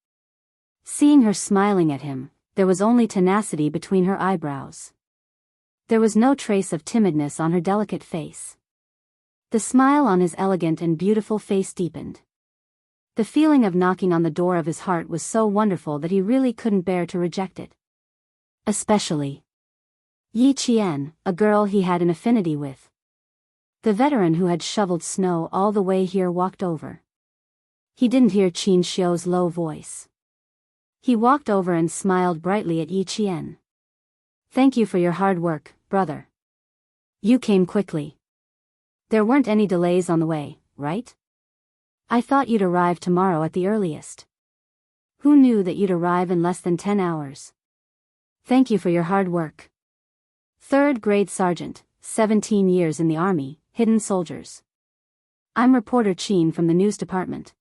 Seeing her smiling at him, there was only tenacity between her eyebrows. There was no trace of timidness on her delicate face. The smile on his elegant and beautiful face deepened. The feeling of knocking on the door of his heart was so wonderful that he really couldn't bear to reject it. Especially Yi Qian, a girl he had an affinity with. The veteran who had shoveled snow all the way here walked over. He didn't hear Xianxia's low voice. He walked over and smiled brightly at Yi Qian. Thank you for your hard work, brother. You came quickly. There weren't any delays on the way, right? I thought you'd arrive tomorrow at the earliest. Who knew that you'd arrive in less than 10 hours? Thank you for your hard work. 3rd grade sergeant, 17 years in the army, hidden soldiers. I'm reporter Qin from the news department.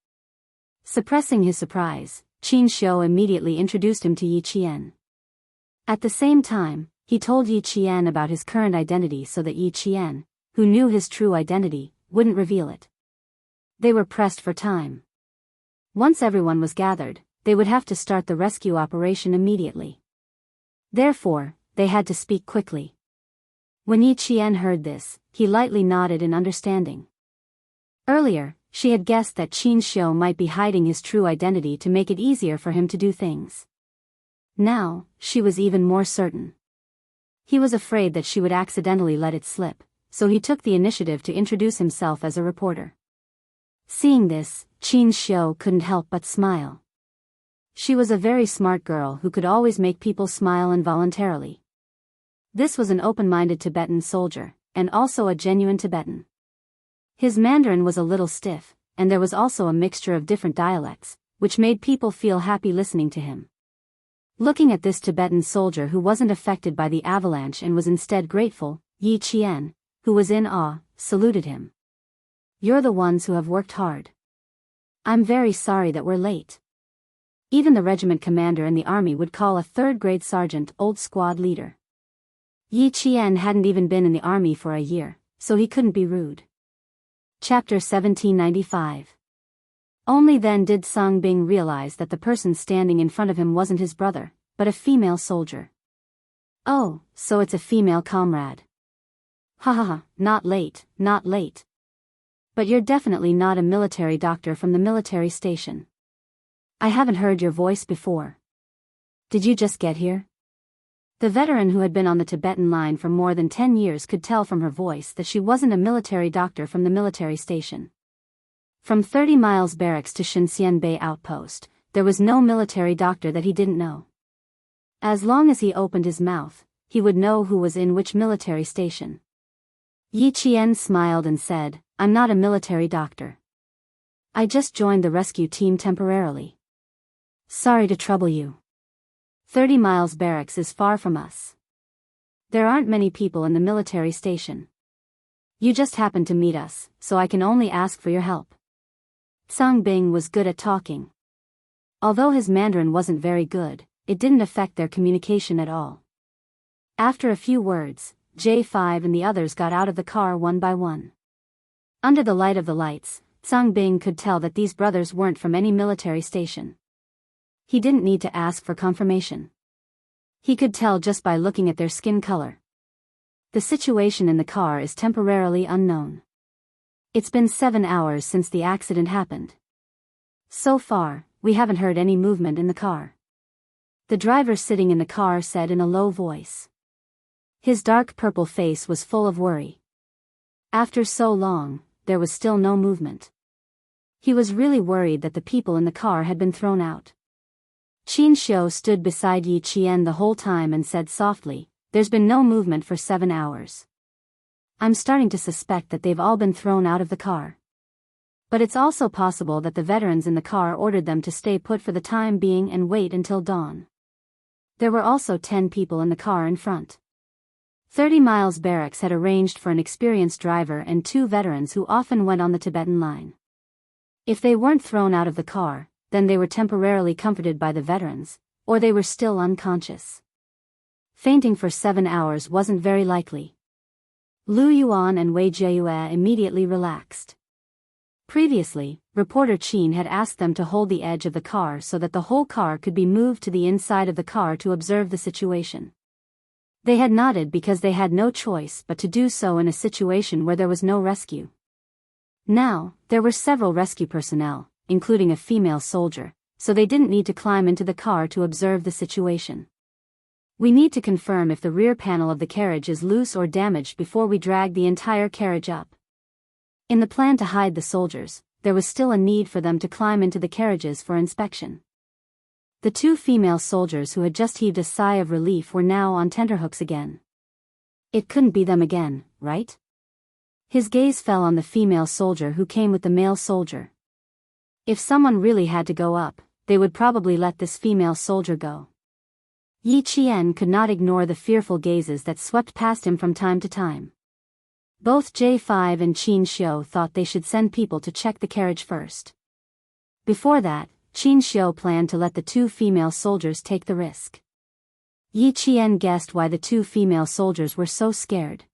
Suppressing his surprise, Xianxia immediately introduced him to Yi Qian. At the same time, he told Yi Qian about his current identity so that Yi Qian, who knew his true identity, wouldn't reveal it. They were pressed for time. Once everyone was gathered, they would have to start the rescue operation immediately. Therefore, they had to speak quickly. When Yi Qian heard this, he lightly nodded in understanding. Earlier, she had guessed that Xianxia might be hiding his true identity to make it easier for him to do things. Now, she was even more certain. He was afraid that she would accidentally let it slip, so he took the initiative to introduce himself as a reporter. Seeing this, Xianxia couldn't help but smile. She was a very smart girl who could always make people smile involuntarily. This was an open-minded Tibetan soldier, and also a genuine Tibetan. His Mandarin was a little stiff, and there was also a mixture of different dialects, which made people feel happy listening to him. Looking at this Tibetan soldier who wasn't affected by the avalanche and was instead grateful, Yi Qian, who was in awe, saluted him. You're the ones who have worked hard. I'm very sorry that we're late. Even the regiment commander in the army would call a 3rd grade sergeant old squad leader. Yi Qian hadn't even been in the army for a year, so he couldn't be rude. Chapter 1795. Only then did Song Bing realize that the person standing in front of him wasn't his brother, but a female soldier. Oh, so it's a female comrade. Ha ha ha, not late, not late. But you're definitely not a military doctor from the military station. I haven't heard your voice before. Did you just get here? The veteran who had been on the Tibetan line for more than 10 years could tell from her voice that she wasn't a military doctor from the military station. From 30 miles barracks to Xianxia Bay outpost, there was no military doctor that he didn't know. As long as he opened his mouth, he would know who was in which military station. Yi Qian smiled and said, I'm not a military doctor. I just joined the rescue team temporarily. Sorry to trouble you. 30 miles barracks is far from us. There aren't many people in the military station. You just happened to meet us, so I can only ask for your help. Song Bing was good at talking. Although his Mandarin wasn't very good, it didn't affect their communication at all. After a few words, J5 and the others got out of the car one by one. Under the light of the lights, Song Bing could tell that these brothers weren't from any military station. He didn't need to ask for confirmation. He could tell just by looking at their skin color. The situation in the car is temporarily unknown. It's been 7 hours since the accident happened. So far, we haven't heard any movement in the car. The driver sitting in the car said in a low voice. His dark purple face was full of worry. After so long, there was still no movement. He was really worried that the people in the car had been thrown out. Xianxia stood beside Yi Qian the whole time and said softly, There's been no movement for 7 hours. I'm starting to suspect that they've all been thrown out of the car. But it's also possible that the veterans in the car ordered them to stay put for the time being and wait until dawn. There were also 10 people in the car in front. 30 Miles Barracks had arranged for an experienced driver and 2 veterans who often went on the Tibetan line. If they weren't thrown out of the car, then they were temporarily comforted by the veterans, or they were still unconscious. Fainting for 7 hours wasn't very likely. Lu Yuan and Wei Jieyue immediately relaxed. Previously, reporter Qin had asked them to hold the edge of the car so that the whole car could be moved to the inside of the car to observe the situation. They had nodded because they had no choice but to do so in a situation where there was no rescue. Now, there were several rescue personnel, including a female soldier, so they didn't need to climb into the car to observe the situation. We need to confirm if the rear panel of the carriage is loose or damaged before we drag the entire carriage up. In the plan to hide the soldiers, there was still a need for them to climb into the carriages for inspection. The two female soldiers who had just heaved a sigh of relief were now on tenterhooks again. It couldn't be them again, right? His gaze fell on the female soldier who came with the male soldier. If someone really had to go up, they would probably let this female soldier go. Yi Qian could not ignore the fearful gazes that swept past him from time to time. Both J5 and Xianxia thought they should send people to check the carriage first. Before that, Xianxia planned to let the two female soldiers take the risk. Yi Qian guessed why the two female soldiers were so scared.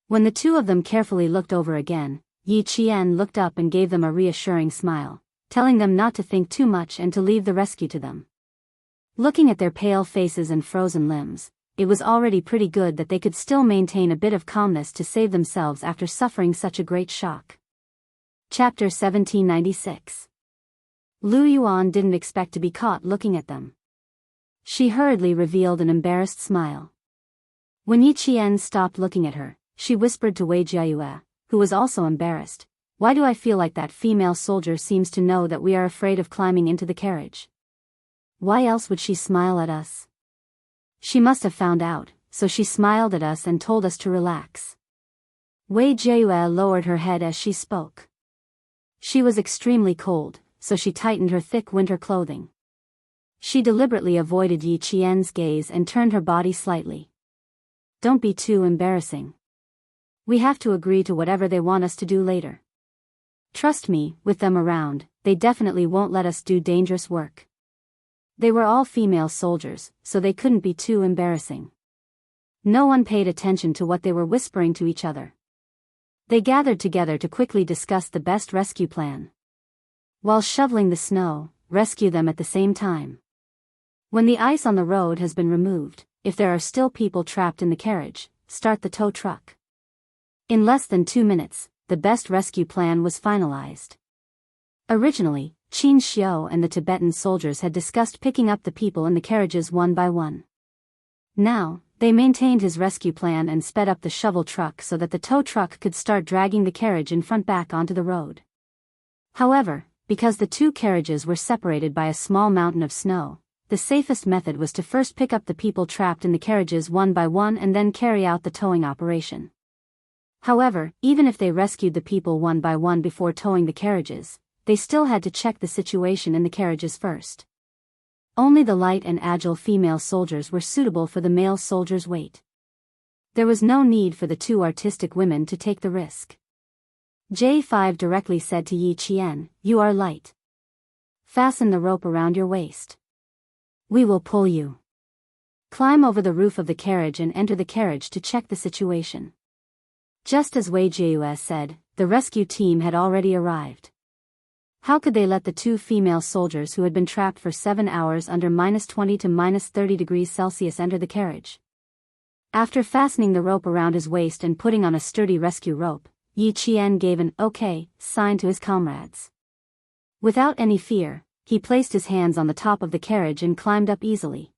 When the two of them carefully looked over again, Yi Qian looked up and gave them a reassuring smile, telling them not to think too much and to leave the rescue to them. Looking at their pale faces and frozen limbs, it was already pretty good that they could still maintain a bit of calmness to save themselves after suffering such a great shock. Chapter 1796. Lu Yuan didn't expect to be caught looking at them. She hurriedly revealed an embarrassed smile. When Yi Qian stopped looking at her, she whispered to Wei Jiayue, who was also embarrassed, "Why do I feel like that female soldier seems to know that we are afraid of climbing into the carriage? Why else would she smile at us? She must have found out, so she smiled at us and told us to relax." Wei Jiayue lowered her head as she spoke. She was extremely cold, so she tightened her thick winter clothing. She deliberately avoided Yi Qian's gaze and turned her body slightly. "Don't be too embarrassing. We have to agree to whatever they want us to do later. Trust me, with them around, they definitely won't let us do dangerous work." They were all female soldiers, so they couldn't be too embarrassing. No one paid attention to what they were whispering to each other. They gathered together to quickly discuss the best rescue plan. While shoveling the snow, rescue them at the same time. When the ice on the road has been removed, if there are still people trapped in the carriage, start the tow truck. In less than 2 minutes, the best rescue plan was finalized. Originally, Xianxia and the Tibetan soldiers had discussed picking up the people in the carriages one by one. Now, they maintained his rescue plan and sped up the shovel truck so that the tow truck could start dragging the carriage in front back onto the road. However, because the two carriages were separated by a small mountain of snow, the safest method was to first pick up the people trapped in the carriages one by one and then carry out the towing operation. However, even if they rescued the people one by one before towing the carriages, they still had to check the situation in the carriages first. Only the light and agile female soldiers were suitable for the male soldiers' weight. There was no need for the two artistic women to take the risk. J5 directly said to Yi Qian, "You are light. Fasten the rope around your waist. We will pull you. Climb over the roof of the carriage and enter the carriage to check the situation." Just as Wei Jiayue said, the rescue team had already arrived. How could they let the two female soldiers who had been trapped for 7 hours under -20 to -30 degrees Celsius enter the carriage? After fastening the rope around his waist and putting on a sturdy rescue rope, Yi Qian gave an "okay" sign to his comrades. Without any fear, he placed his hands on the top of the carriage and climbed up easily.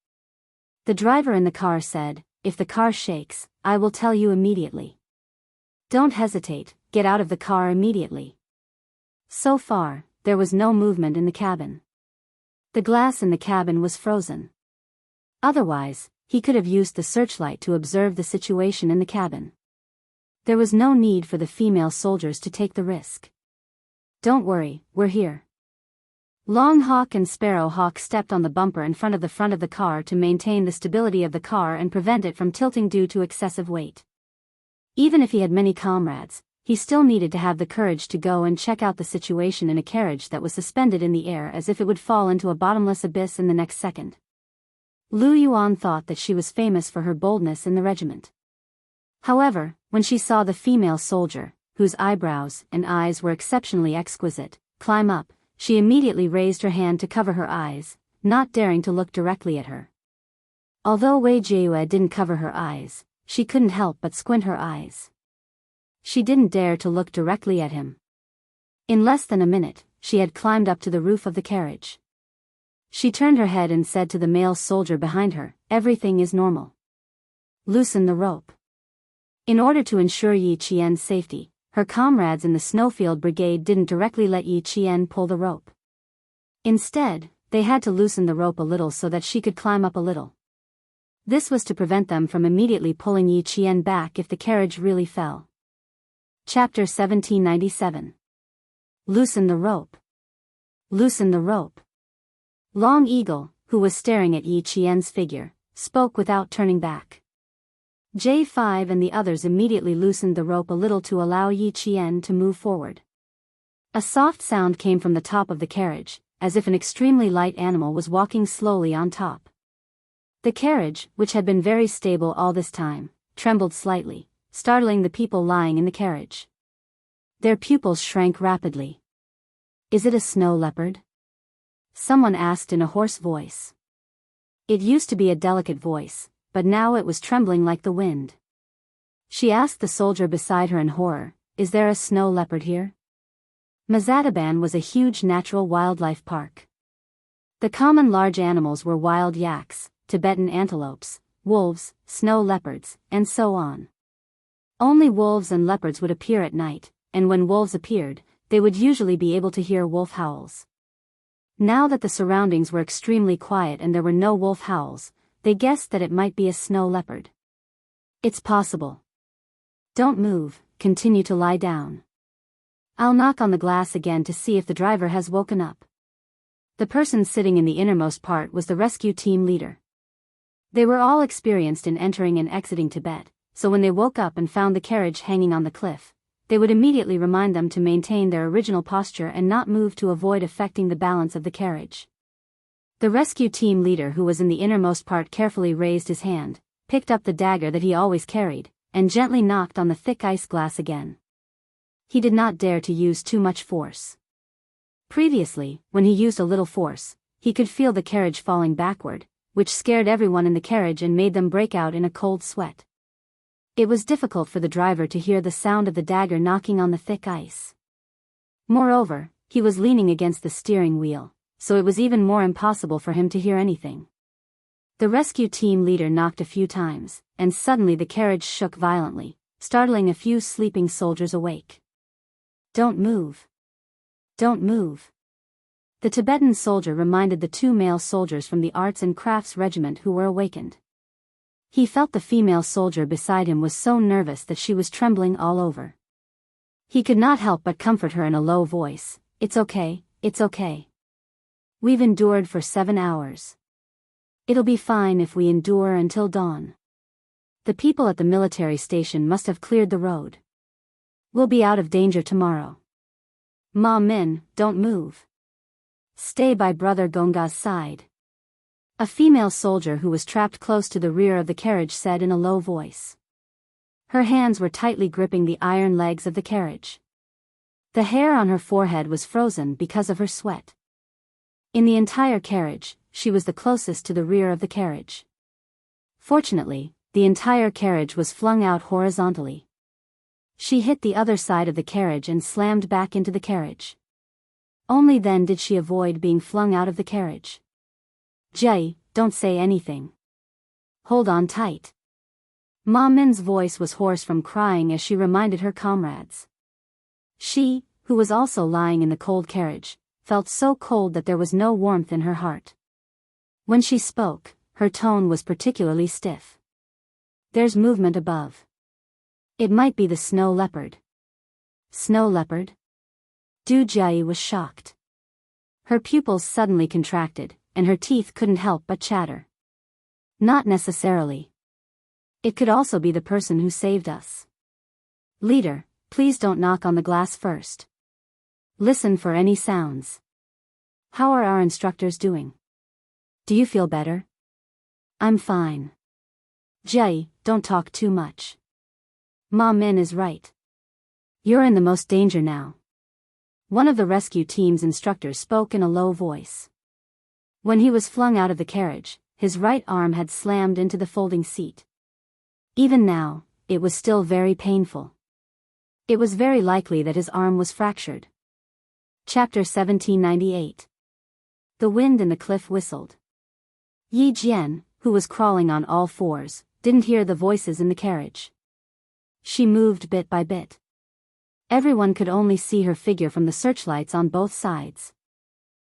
The driver in the car said, "If the car shakes, I will tell you immediately. Don't hesitate, get out of the car immediately." So far, there was no movement in the cabin. The glass in the cabin was frozen. Otherwise, he could have used the searchlight to observe the situation in the cabin. There was no need for the female soldiers to take the risk. "Don't worry, we're here." Long Hawk and Sparrow Hawk stepped on the bumper in front of the car to maintain the stability of the car and prevent it from tilting due to excessive weight. Even if he had many comrades, he still needed to have the courage to go and check out the situation in a carriage that was suspended in the air as if it would fall into a bottomless abyss in the next second. Lu Yuan thought that she was famous for her boldness in the regiment. However, when she saw the female soldier, whose eyebrows and eyes were exceptionally exquisite, climb up, she immediately raised her hand to cover her eyes, not daring to look directly at her. Although Wei Jiayue didn't cover her eyes, she couldn't help but squint her eyes. She didn't dare to look directly at him. In less than a minute, she had climbed up to the roof of the carriage. She turned her head and said to the male soldier behind her, "Everything is normal. Loosen the rope." In order to ensure Yi Qian's safety, her comrades in the Snowfield Brigade didn't directly let Yi Qian pull the rope. Instead, they had to loosen the rope a little so that she could climb up a little. This was to prevent them from immediately pulling Yi Qian back if the carriage really fell. Chapter 1797. Loosen the rope. Loosen the rope. Long Eagle, who was staring at Yi Qian's figure, spoke without turning back. J5 and the others immediately loosened the rope a little to allow Yi Qian to move forward. A soft sound came from the top of the carriage, as if an extremely light animal was walking slowly on top. The carriage, which had been very stable all this time, trembled slightly, startling the people lying in the carriage. Their pupils shrank rapidly. "Is it a snow leopard?" someone asked in a hoarse voice. It used to be a delicate voice, but now it was trembling like the wind. She asked the soldier beside her in horror, "Is there a snow leopard here?" Mazadaban was a huge natural wildlife park. The common large animals were wild yaks, Tibetan antelopes, wolves, snow leopards, and so on. Only wolves and leopards would appear at night, and when wolves appeared, they would usually be able to hear wolf howls. Now that the surroundings were extremely quiet and there were no wolf howls, they guessed that it might be a snow leopard. "It's possible. Don't move, continue to lie down. I'll knock on the glass again to see if the driver has woken up." The person sitting in the innermost part was the rescue team leader. They were all experienced in entering and exiting Tibet, so when they woke up and found the carriage hanging on the cliff, they would immediately remind them to maintain their original posture and not move to avoid affecting the balance of the carriage. The rescue team leader, who was in the innermost part, carefully raised his hand, picked up the dagger that he always carried, and gently knocked on the thick ice glass again. He did not dare to use too much force. Previously, when he used a little force, he could feel the carriage falling backward, which scared everyone in the carriage and made them break out in a cold sweat. It was difficult for the driver to hear the sound of the dagger knocking on the thick ice. Moreover, he was leaning against the steering wheel, so it was even more impossible for him to hear anything. The rescue team leader knocked a few times, and suddenly the carriage shook violently, startling a few sleeping soldiers awake. "Don't move. Don't move." The Tibetan soldier reminded the two male soldiers from the Arts and Crafts Regiment who were awakened. He felt the female soldier beside him was so nervous that she was trembling all over. He could not help but comfort her in a low voice, "It's okay, it's okay. We've endured for 7 hours. It'll be fine if we endure until dawn. The people at the military station must have cleared the road. We'll be out of danger tomorrow. Ma Min, don't move. Stay by Brother Gonga's side." A female soldier who was trapped close to the rear of the carriage said in a low voice. Her hands were tightly gripping the iron legs of the carriage. The hair on her forehead was frozen because of her sweat. In the entire carriage, she was the closest to the rear of the carriage. Fortunately, the entire carriage was flung out horizontally. She hit the other side of the carriage and slammed back into the carriage. Only then did she avoid being flung out of the carriage. "Jai, don't say anything. Hold on tight." Ma Min's voice was hoarse from crying as she reminded her comrades. She, who was also lying in the cold carriage, felt so cold that there was no warmth in her heart. When she spoke, her tone was particularly stiff. "There's movement above. It might be the snow leopard." "Snow leopard?" Du Jai was shocked. Her pupils suddenly contracted, and her teeth couldn't help but chatter. "Not necessarily. It could also be the person who saved us. Leader, please don't knock on the glass first. Listen for any sounds. How are our instructors doing? Do you feel better?" "I'm fine. Jai, don't talk too much. Ma Min is right. You're in the most danger now." One of the rescue team's instructors spoke in a low voice. When he was flung out of the carriage, his right arm had slammed into the folding seat. Even now, it was still very painful. It was very likely that his arm was fractured. Chapter 1798. The wind in the cliff whistled. Yi Jian, who was crawling on all fours, didn't hear the voices in the carriage. She moved bit by bit. Everyone could only see her figure from the searchlights on both sides.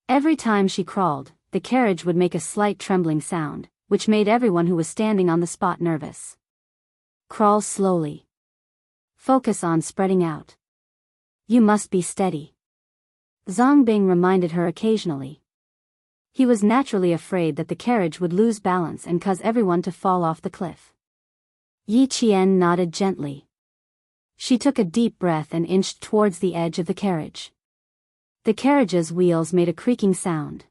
Every time she crawled, the carriage would make a slight trembling sound, which made everyone who was standing on the spot nervous. Crawl slowly. Focus on spreading out. You must be steady. Zhang Bing reminded her occasionally. He was naturally afraid that the carriage would lose balance and cause everyone to fall off the cliff. Yi Qian nodded gently. She took a deep breath and inched towards the edge of the carriage. The carriage's wheels made a creaking sound.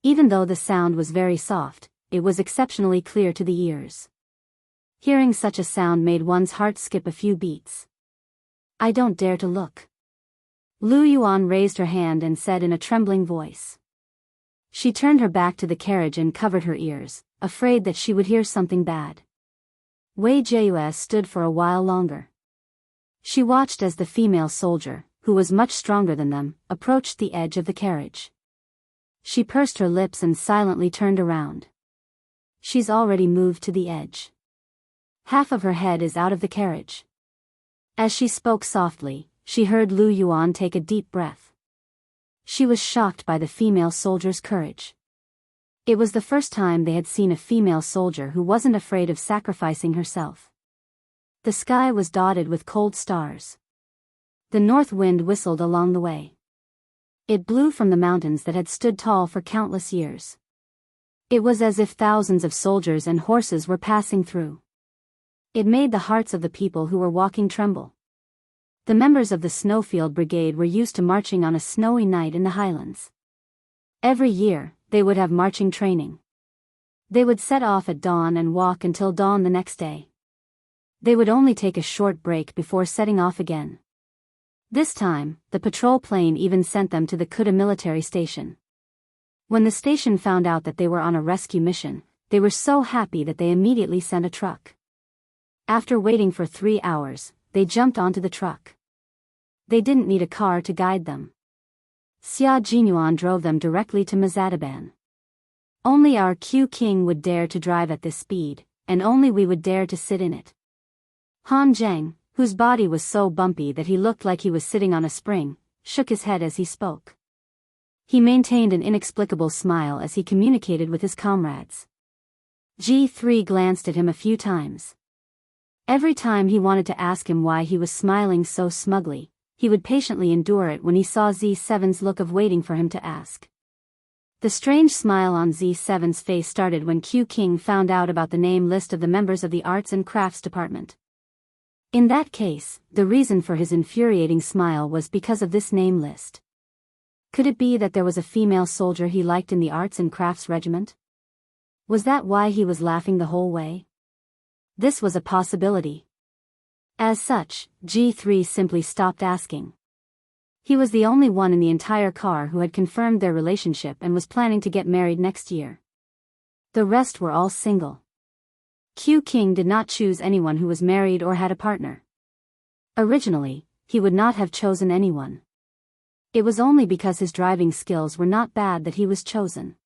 Even though the sound was very soft, it was exceptionally clear to the ears. Hearing such a sound made one's heart skip a few beats. I don't dare to look. Lu Yuan raised her hand and said in a trembling voice. She turned her back to the carriage and covered her ears, afraid that she would hear something bad. Wei Jiayue stood for a while longer. She watched as the female soldier, who was much stronger than them, approached the edge of the carriage. She pursed her lips and silently turned around. She's already moved to the edge. Half of her head is out of the carriage. As she spoke softly, she heard Lu Yuan take a deep breath. She was shocked by the female soldier's courage. It was the first time they had seen a female soldier who wasn't afraid of sacrificing herself. The sky was dotted with cold stars. The north wind whistled along the way. It blew from the mountains that had stood tall for countless years. It was as if thousands of soldiers and horses were passing through. It made the hearts of the people who were walking tremble. The members of the Snowfield Brigade were used to marching on a snowy night in the highlands. Every year, they would have marching training. They would set off at dawn and walk until dawn the next day. They would only take a short break before setting off again. This time, the patrol plane even sent them to the Kuta military station. When the station found out that they were on a rescue mission, they were so happy that they immediately sent a truck. After waiting for 3 hours, they jumped onto the truck. They didn't need a car to guide them. Xia Jinyuan drove them directly to Mazadaban. Only our Q King would dare to drive at this speed, and only we would dare to sit in it. Han Zheng, whose body was so bumpy that he looked like he was sitting on a spring, shook his head as he spoke. He maintained an inexplicable smile as he communicated with his comrades. G3 glanced at him a few times. Every time he wanted to ask him why he was smiling so smugly, he would patiently endure it when he saw Z7's look of waiting for him to ask. The strange smile on Z7's face started when Q King found out about the name list of the members of the Arts and Crafts Department. In that case, the reason for his infuriating smile was because of this name list. Could it be that there was a female soldier he liked in the Arts and Crafts Regiment? Was that why he was laughing the whole way? This was a possibility. As such, G3 simply stopped asking. He was the only one in the entire car who had confirmed their relationship and was planning to get married next year. The rest were all single. Q King did not choose anyone who was married or had a partner. Originally, he would not have chosen anyone. It was only because his driving skills were not bad that he was chosen.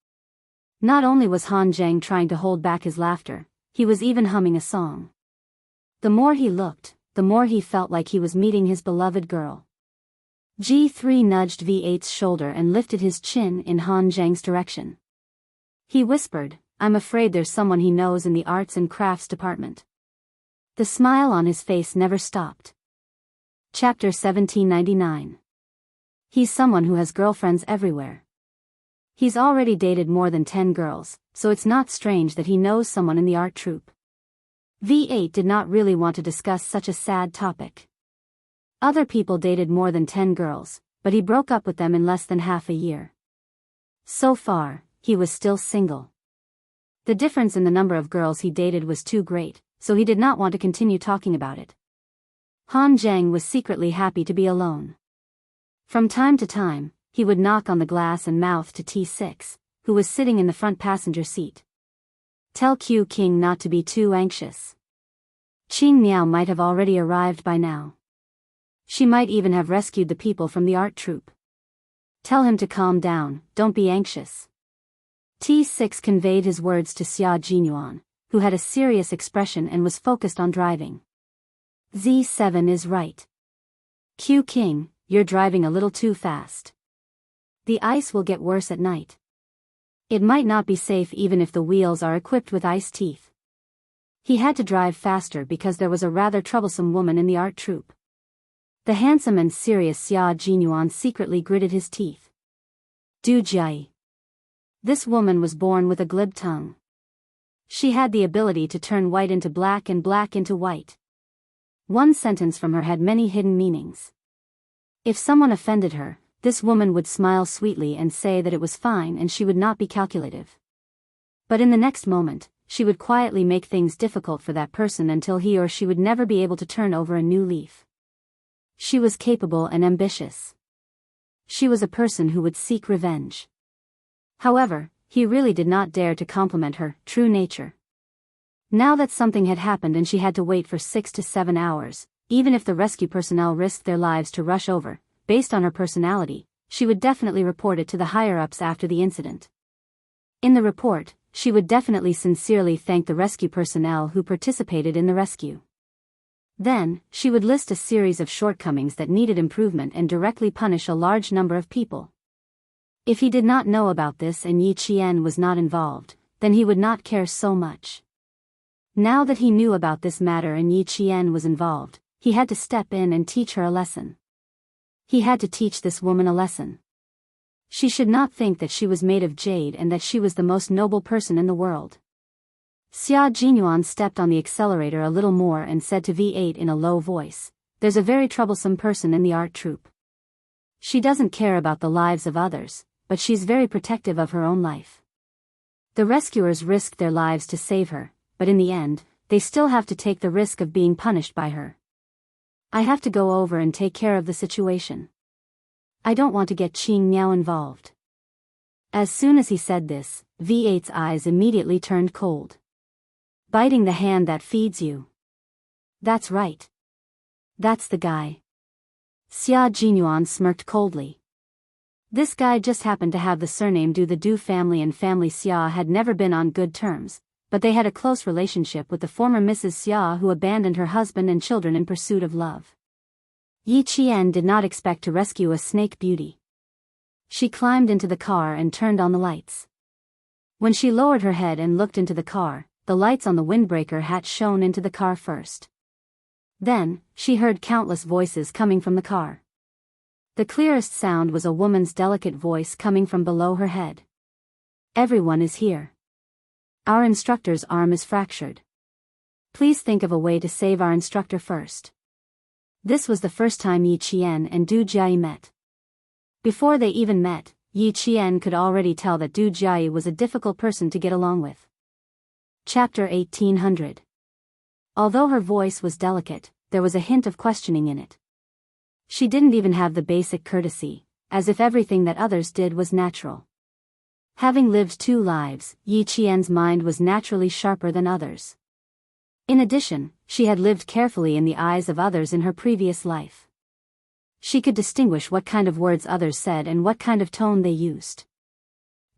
Not only was Han Zheng trying to hold back his laughter, he was even humming a song. The more he looked, the more he felt like he was meeting his beloved girl. G3 nudged V8's shoulder and lifted his chin in Han Zheng's direction. He whispered, "I'm afraid there's someone he knows in the Arts and Crafts Department." The smile on his face never stopped. Chapter 1799. He's someone who has girlfriends everywhere. He's already dated more than 10 girls, so it's not strange that he knows someone in the art troupe. V8 did not really want to discuss such a sad topic. Other people dated more than 10 girls, but he broke up with them in less than half a year. So far, he was still single. The difference in the number of girls he dated was too great, so he did not want to continue talking about it. Han Zheng was secretly happy to be alone. From time to time, he would knock on the glass and mouth to T6, who was sitting in the front passenger seat. Tell Q King not to be too anxious. Qing Miao might have already arrived by now. She might even have rescued the people from the art troupe. Tell him to calm down, don't be anxious. T6 conveyed his words to Xia Jinyuan, who had a serious expression and was focused on driving. Z7 is right. Q King, you're driving a little too fast. The ice will get worse at night. It might not be safe even if the wheels are equipped with ice teeth. He had to drive faster because there was a rather troublesome woman in the art troupe. The handsome and serious Xia Jinyuan secretly gritted his teeth. Du Jie. This woman was born with a glib tongue. She had the ability to turn white into black and black into white. One sentence from her had many hidden meanings. If someone offended her, this woman would smile sweetly and say that it was fine and she would not be calculative. But in the next moment, she would quietly make things difficult for that person until he or she would never be able to turn over a new leaf. She was capable and ambitious. She was a person who would seek revenge. However, he really did not dare to compliment her true nature. Now that something had happened and she had to wait for 6 to 7 hours, even if the rescue personnel risked their lives to rush over, based on her personality, she would definitely report it to the higher-ups after the incident. In the report, she would definitely sincerely thank the rescue personnel who participated in the rescue. Then, she would list a series of shortcomings that needed improvement and directly punish a large number of people. If he did not know about this and Yi Qian was not involved, then he would not care so much. Now that he knew about this matter and Yi Qian was involved, he had to step in and teach her a lesson. He had to teach this woman a lesson. She should not think that she was made of jade and that she was the most noble person in the world. Xia Jinyuan stepped on the accelerator a little more and said to V8 in a low voice, "There's a very troublesome person in the art troupe. She doesn't care about the lives of others, but she's very protective of her own life. The rescuers risked their lives to save her, but in the end, they still have to take the risk of being punished by her. I have to go over and take care of the situation. I don't want to get Qing Miao involved." As soon as he said this, V8's eyes immediately turned cold. Biting the hand that feeds you. That's right. That's the guy. Xia Jinyuan smirked coldly. This guy just happened to have the surname Du. The Du family and family Xia had never been on good terms, but they had a close relationship with the former Mrs. Xia who abandoned her husband and children in pursuit of love. Yi Qian did not expect to rescue a snake beauty. She climbed into the car and turned on the lights. When she lowered her head and looked into the car, the lights on the windbreaker hatch shone into the car first. Then, she heard countless voices coming from the car. The clearest sound was a woman's delicate voice coming from below her head. "Everyone is here. Our instructor's arm is fractured. Please think of a way to save our instructor first." This was the first time Yi Qian and Du Jie met. Before they even met, Yi Qian could already tell that Du Jie was a difficult person to get along with. Chapter 1800. Although her voice was delicate, there was a hint of questioning in it. She didn't even have the basic courtesy, as if everything that others did was natural. Having lived 2 lives, Yi Qian's mind was naturally sharper than others. In addition, she had lived carefully in the eyes of others in her previous life. She could distinguish what kind of words others said and what kind of tone they used.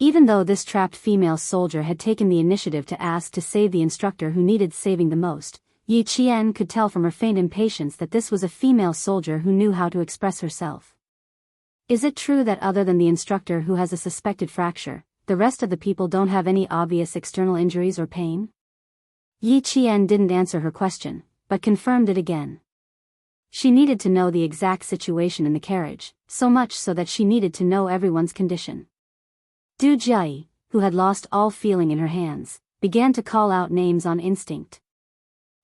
Even though this trapped female soldier had taken the initiative to ask to save the instructor who needed saving the most, Yi Qian could tell from her faint impatience that this was a female soldier who knew how to express herself. Is it true that other than the instructor who has a suspected fracture, the rest of the people don't have any obvious external injuries or pain? Yi Qian didn't answer her question, but confirmed it again. She needed to know the exact situation in the carriage, so much so that she needed to know everyone's condition. Du Jie, who had lost all feeling in her hands, began to call out names on instinct.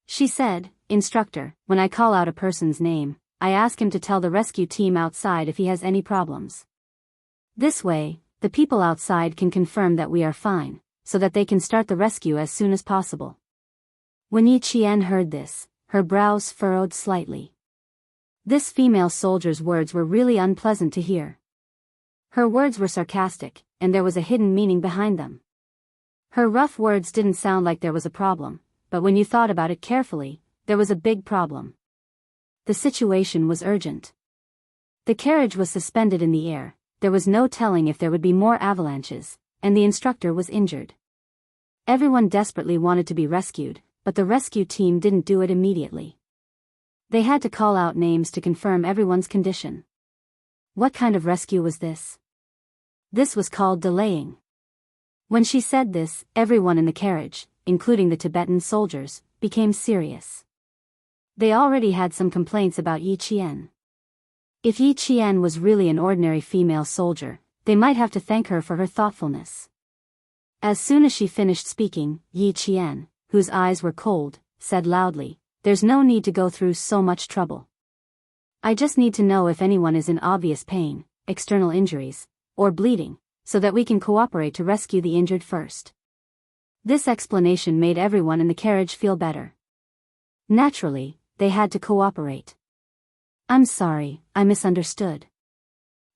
She said, "Instructor, when I call out a person's name, I ask him to tell the rescue team outside if he has any problems. This way, the people outside can confirm that we are fine, so that they can start the rescue as soon as possible." When Yi Qian heard this, her brows furrowed slightly. This female soldier's words were really unpleasant to hear. Her words were sarcastic, and there was a hidden meaning behind them. Her rough words didn't sound like there was a problem, but when you thought about it carefully, there was a big problem. The situation was urgent. The carriage was suspended in the air, there was no telling if there would be more avalanches, and the instructor was injured. Everyone desperately wanted to be rescued, but the rescue team didn't do it immediately. They had to call out names to confirm everyone's condition. What kind of rescue was this? This was called delaying. When she said this, everyone in the carriage, including the Tibetan soldiers, became serious. They already had some complaints about Yi Qian. If Yi Qian was really an ordinary female soldier, they might have to thank her for her thoughtfulness. As soon as she finished speaking, Yi Qian, whose eyes were cold, said loudly, "There's no need to go through so much trouble. I just need to know if anyone is in obvious pain, external injuries, or bleeding, so that we can cooperate to rescue the injured first." This explanation made everyone in the carriage feel better. Naturally, they had to cooperate. "I'm sorry, I misunderstood."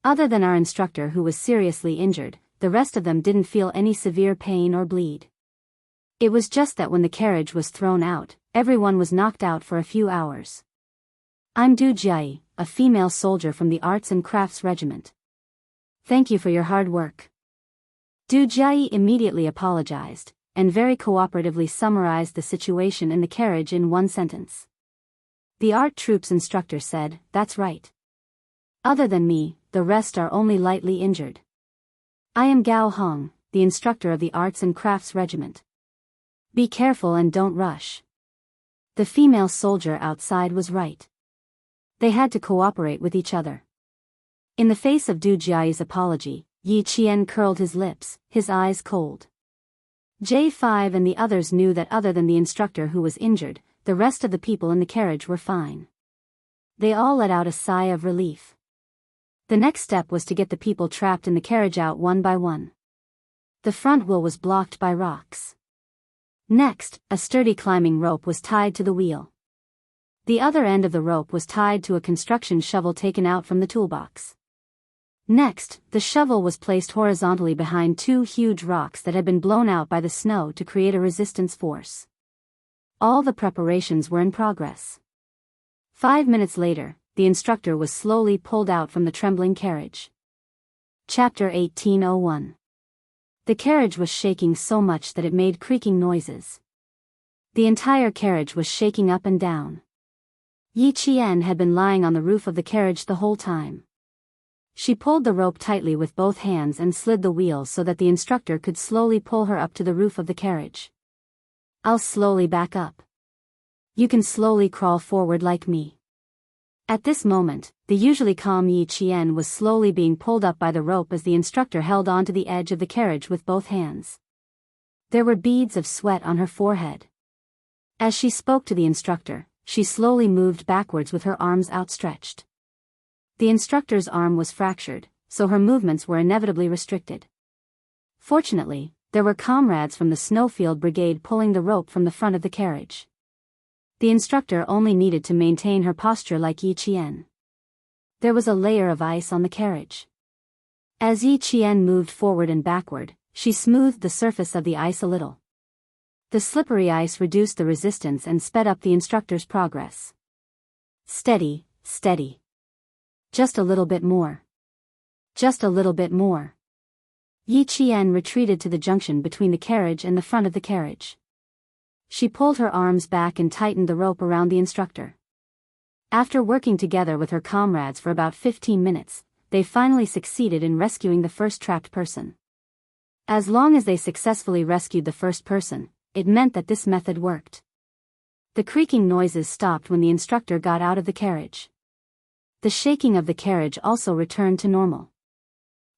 Other than our instructor who was seriously injured, the rest of them didn't feel any severe pain or bleed. It was just that when the carriage was thrown out, everyone was knocked out for a few hours. "I'm Du Jiai, a female soldier from the Arts and Crafts Regiment. Thank you for your hard work." Du Jiai immediately apologized, and very cooperatively summarized the situation in the carriage in one sentence. The art troops instructor said, "That's right. Other than me, the rest are only lightly injured. I am Gao Hong, the instructor of the Arts and Crafts Regiment. Be careful and don't rush." The female soldier outside was right. They had to cooperate with each other. In the face of Du Jiai's apology, Yi Qian curled his lips, his eyes cold. J5 and the others knew that other than the instructor who was injured, the rest of the people in the carriage were fine. They all let out a sigh of relief. The next step was to get the people trapped in the carriage out one by one. The front wheel was blocked by rocks. Next, a sturdy climbing rope was tied to the wheel. The other end of the rope was tied to a construction shovel taken out from the toolbox. Next, the shovel was placed horizontally behind two huge rocks that had been blown out by the snow to create a resistance force. All the preparations were in progress. 5 minutes later, the instructor was slowly pulled out from the trembling carriage. Chapter 1801. The carriage was shaking so much that it made creaking noises. The entire carriage was shaking up and down. Yi Qian had been lying on the roof of the carriage the whole time. She pulled the rope tightly with both hands and slid the wheels so that the instructor could slowly pull her up to the roof of the carriage. "I'll slowly back up. You can slowly crawl forward like me." At this moment, the usually calm Yi Qian was slowly being pulled up by the rope as the instructor held on to the edge of the carriage with both hands. There were beads of sweat on her forehead. As she spoke to the instructor, she slowly moved backwards with her arms outstretched. The instructor's arm was fractured, so her movements were inevitably restricted. Fortunately, there were comrades from the Snowfield Brigade pulling the rope from the front of the carriage. The instructor only needed to maintain her posture like Yi Qian. There was a layer of ice on the carriage. As Yi Qian moved forward and backward, she smoothed the surface of the ice a little. The slippery ice reduced the resistance and sped up the instructor's progress. "Steady, steady. Just a little bit more. Just a little bit more." Yi Qian retreated to the junction between the carriage and the front of the carriage. She pulled her arms back and tightened the rope around the instructor. After working together with her comrades for about 15 minutes, they finally succeeded in rescuing the first trapped person. As long as they successfully rescued the first person, it meant that this method worked. The creaking noises stopped when the instructor got out of the carriage. The shaking of the carriage also returned to normal.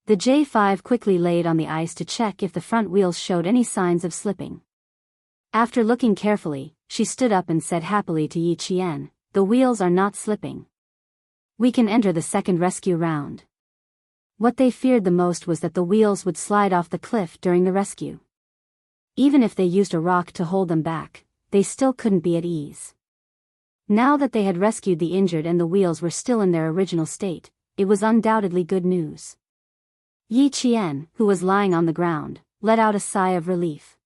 The J5 quickly laid on the ice to check if the front wheels showed any signs of slipping. After looking carefully, she stood up and said happily to Yi Qian, "The wheels are not slipping. We can enter the second rescue round." What they feared the most was that the wheels would slide off the cliff during the rescue. Even if they used a rock to hold them back, they still couldn't be at ease. Now that they had rescued the injured and the wheels were still in their original state, it was undoubtedly good news. Yi Qian, who was lying on the ground, let out a sigh of relief.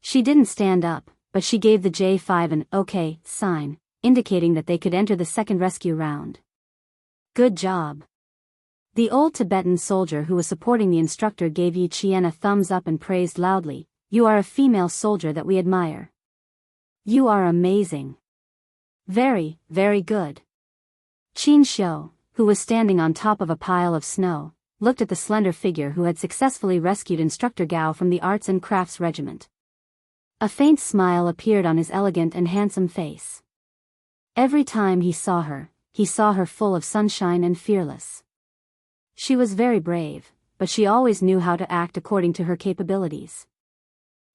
She didn't stand up, but she gave the J5 an "okay" sign, indicating that they could enter the second rescue round. "Good job. The old Tibetan soldier who was supporting the instructor gave Yi Qian a thumbs up and praised loudly, "You are a female soldier that we admire. You are amazing. Very, very good." Xianxia, who was standing on top of a pile of snow, looked at the slender figure who had successfully rescued Instructor Gao from the Arts and Crafts Regiment. A faint smile appeared on his elegant and handsome face. Every time he saw her full of sunshine and fearless. She was very brave, but she always knew how to act according to her capabilities.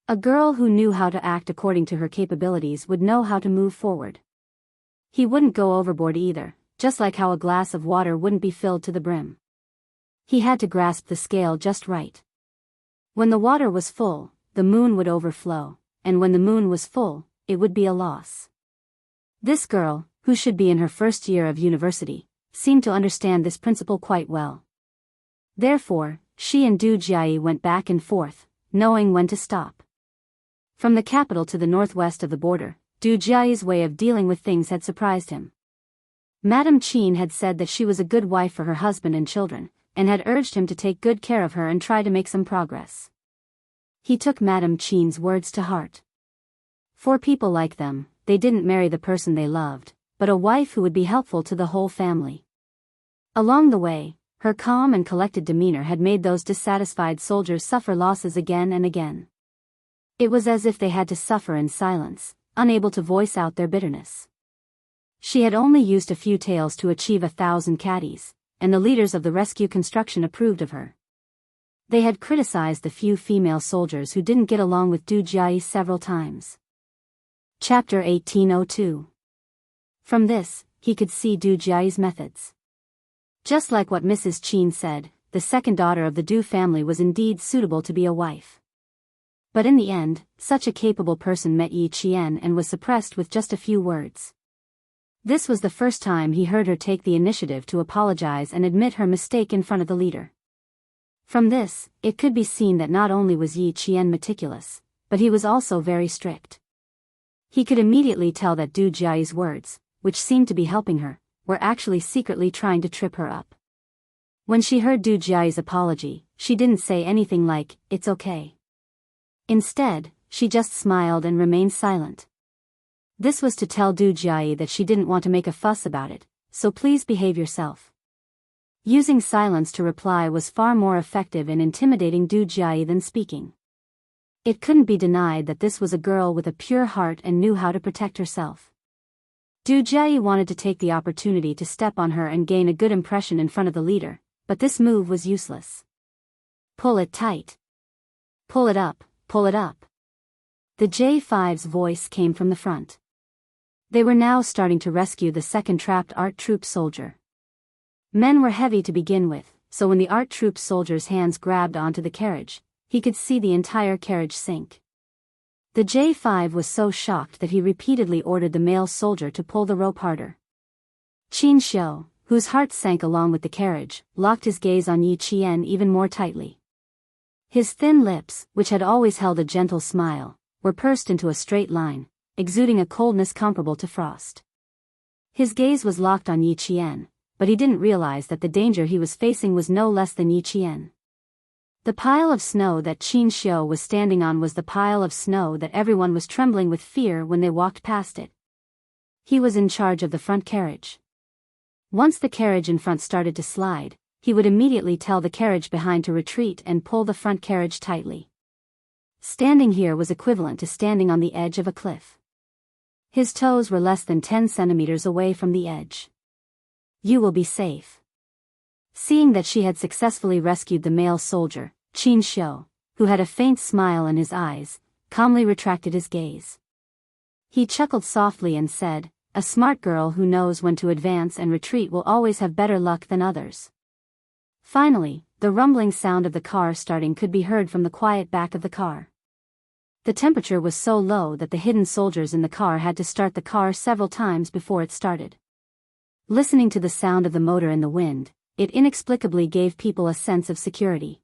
A girl who knew how to act according to her capabilities would know how to move forward. He wouldn't go overboard either, just like how a glass of water wouldn't be filled to the brim. He had to grasp the scale just right. When the water was full, the moon would overflow, and when the moon was full, it would be a loss. This girl, who should be in her first year of university, seemed to understand this principle quite well. Therefore, she and Du Jiayi went back and forth, knowing when to stop. From the capital to the northwest of the border, Du Jiayi's way of dealing with things had surprised him. Madame Qin had said that she was a good wife for her husband and children, and had urged him to take good care of her and try to make some progress. He took Madame Qin's words to heart. For people like them, they didn't marry the person they loved, but a wife who would be helpful to the whole family. Along the way, her calm and collected demeanor had made those dissatisfied soldiers suffer losses again and again. It was as if they had to suffer in silence, unable to voice out their bitterness. She had only used a few taels to achieve 1,000 caddies, and the leaders of the rescue construction approved of her. They had criticized the few female soldiers who didn't get along with Du Jiayi several times. Chapter 1802. From this, he could see Du Jiayi's methods. Just like what Mrs. Qin said, the second daughter of the Du family was indeed suitable to be a wife. But in the end, such a capable person met Yi Qian and was suppressed with just a few words. This was the first time he heard her take the initiative to apologize and admit her mistake in front of the leader. From this, it could be seen that not only was Yi Qian meticulous, but he was also very strict. He could immediately tell that Du Jiayi's words, which seemed to be helping her, were actually secretly trying to trip her up. When she heard Du Jiayi's apology, she didn't say anything like, "It's okay." Instead, she just smiled and remained silent. This was to tell Du Jiayi that she didn't want to make a fuss about it, so please behave yourself. Using silence to reply was far more effective in intimidating Du Jiayi than speaking. It couldn't be denied that this was a girl with a pure heart and knew how to protect herself. Du Jiayi wanted to take the opportunity to step on her and gain a good impression in front of the leader, but this move was useless. Pull it tight. Pull it up, pull it up. The J5's voice came from the front. They were now starting to rescue the second trapped art troop soldier. Men were heavy to begin with, so when the art troop soldier's hands grabbed onto the carriage, he could see the entire carriage sink. The J5 was so shocked that he repeatedly ordered the male soldier to pull the rope harder. Xianxia, whose heart sank along with the carriage, locked his gaze on Yi Qian even more tightly. His thin lips, which had always held a gentle smile, were pursed into a straight line, exuding a coldness comparable to frost. His gaze was locked on Yi Qian, but he didn't realize that the danger he was facing was no less than Yi Qian. The pile of snow that Xianxia was standing on was the pile of snow that everyone was trembling with fear when they walked past it. He was in charge of the front carriage. Once the carriage in front started to slide, he would immediately tell the carriage behind to retreat and pull the front carriage tightly. Standing here was equivalent to standing on the edge of a cliff. His toes were less than 10 centimeters away from the edge. You will be safe. Seeing that she had successfully rescued the male soldier, Xianxia, who had a faint smile in his eyes, calmly retracted his gaze. He chuckled softly and said, "A smart girl who knows when to advance and retreat will always have better luck than others." Finally, the rumbling sound of the car starting could be heard from the quiet back of the car. The temperature was so low that the hidden soldiers in the car had to start the car several times before it started. Listening to the sound of the motor in the wind, it inexplicably gave people a sense of security.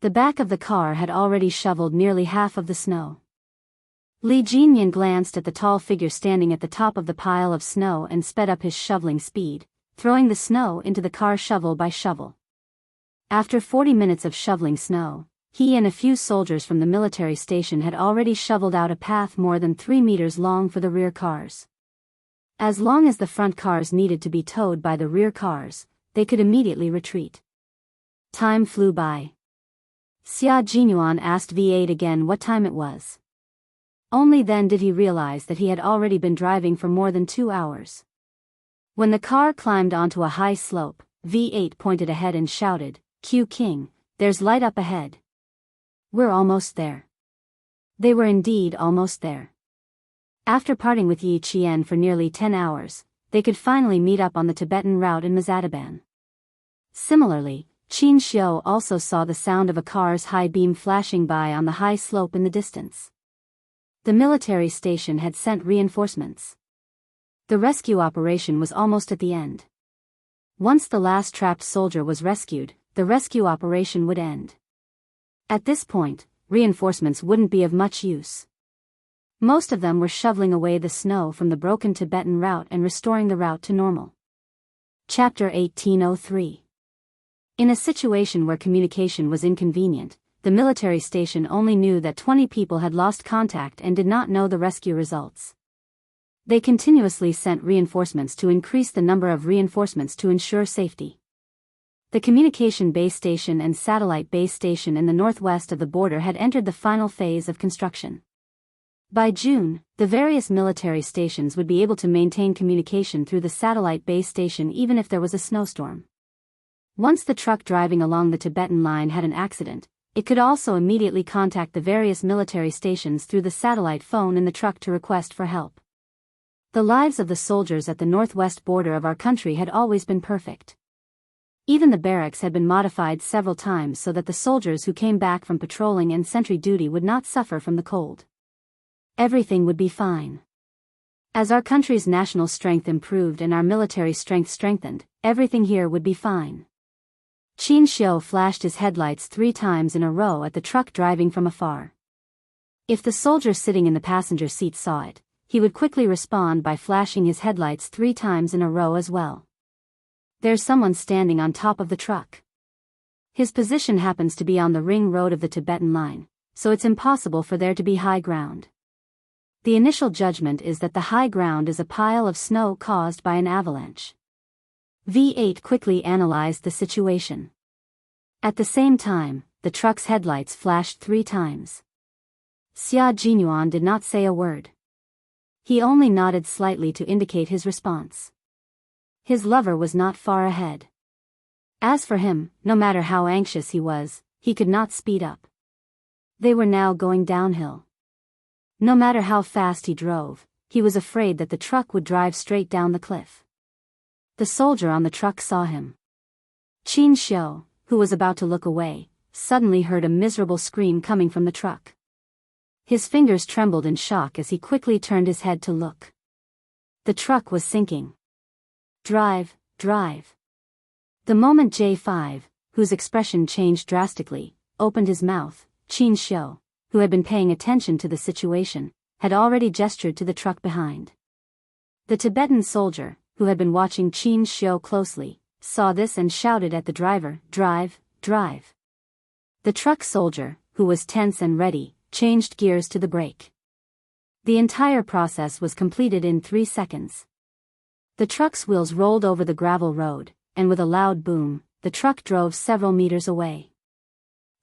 The back of the car had already shoveled nearly half of the snow. Li Jinyan glanced at the tall figure standing at the top of the pile of snow and sped up his shoveling speed, throwing the snow into the car shovel by shovel. After 40 minutes of shoveling snow, he and a few soldiers from the military station had already shoveled out a path more than 3 meters long for the rear cars. As long as the front cars needed to be towed by the rear cars, they could immediately retreat. Time flew by. Xia Jinyuan asked V8 again what time it was. Only then did he realize that he had already been driving for more than 2 hours. When the car climbed onto a high slope, V8 pointed ahead and shouted, "Q King, there's light up ahead. We're almost there." They were indeed almost there. After parting with Yi Qian for nearly 10 hours, they could finally meet up on the Tibetan route in Mazadaban. Similarly, Xianxia also saw the sound of a car's high beam flashing by on the high slope in the distance. The military station had sent reinforcements. The rescue operation was almost at the end. Once the last trapped soldier was rescued, the rescue operation would end. At this point, reinforcements wouldn't be of much use. Most of them were shoveling away the snow from the broken Tibetan route and restoring the route to normal. Chapter 1803. In a situation where communication was inconvenient, the military station only knew that 20 people had lost contact and did not know the rescue results. They continuously sent reinforcements to increase the number of reinforcements to ensure safety. The communication base station and satellite base station in the northwest of the border had entered the final phase of construction. By June, the various military stations would be able to maintain communication through the satellite base station even if there was a snowstorm. Once the truck driving along the Tibetan line had an accident, it could also immediately contact the various military stations through the satellite phone in the truck to request for help. The lives of the soldiers at the northwest border of our country had always been perfect. Even the barracks had been modified several times so that the soldiers who came back from patrolling and sentry duty would not suffer from the cold. Everything would be fine. As our country's national strength improved and our military strength strengthened, everything here would be fine. Xianxia flashed his headlights 3 times in a row at the truck driving from afar. If the soldier sitting in the passenger seat saw it, he would quickly respond by flashing his headlights 3 times in a row as well. There's someone standing on top of the truck. His position happens to be on the ring road of the Tibetan line, so it's impossible for there to be high ground. The initial judgment is that the high ground is a pile of snow caused by an avalanche. V8 quickly analyzed the situation. At the same time, the truck's headlights flashed 3 times. Xia Jinyuan did not say a word. He only nodded slightly to indicate his response. His lover was not far ahead. As for him, no matter how anxious he was, he could not speed up. They were now going downhill. No matter how fast he drove, he was afraid that the truck would drive straight down the cliff. The soldier on the truck saw him. Xianxia, who was about to look away, suddenly heard a miserable scream coming from the truck. His fingers trembled in shock as he quickly turned his head to look. The truck was sinking. Drive, drive. The moment J5, whose expression changed drastically, opened his mouth, Xianxia, who had been paying attention to the situation, had already gestured to the truck behind. The Tibetan soldier, who had been watching Xianxia closely, saw this and shouted at the driver, "Drive, drive." The truck soldier, who was tense and ready, changed gears to the brake. The entire process was completed in 3 seconds. The truck's wheels rolled over the gravel road, and with a loud boom, the truck drove several meters away.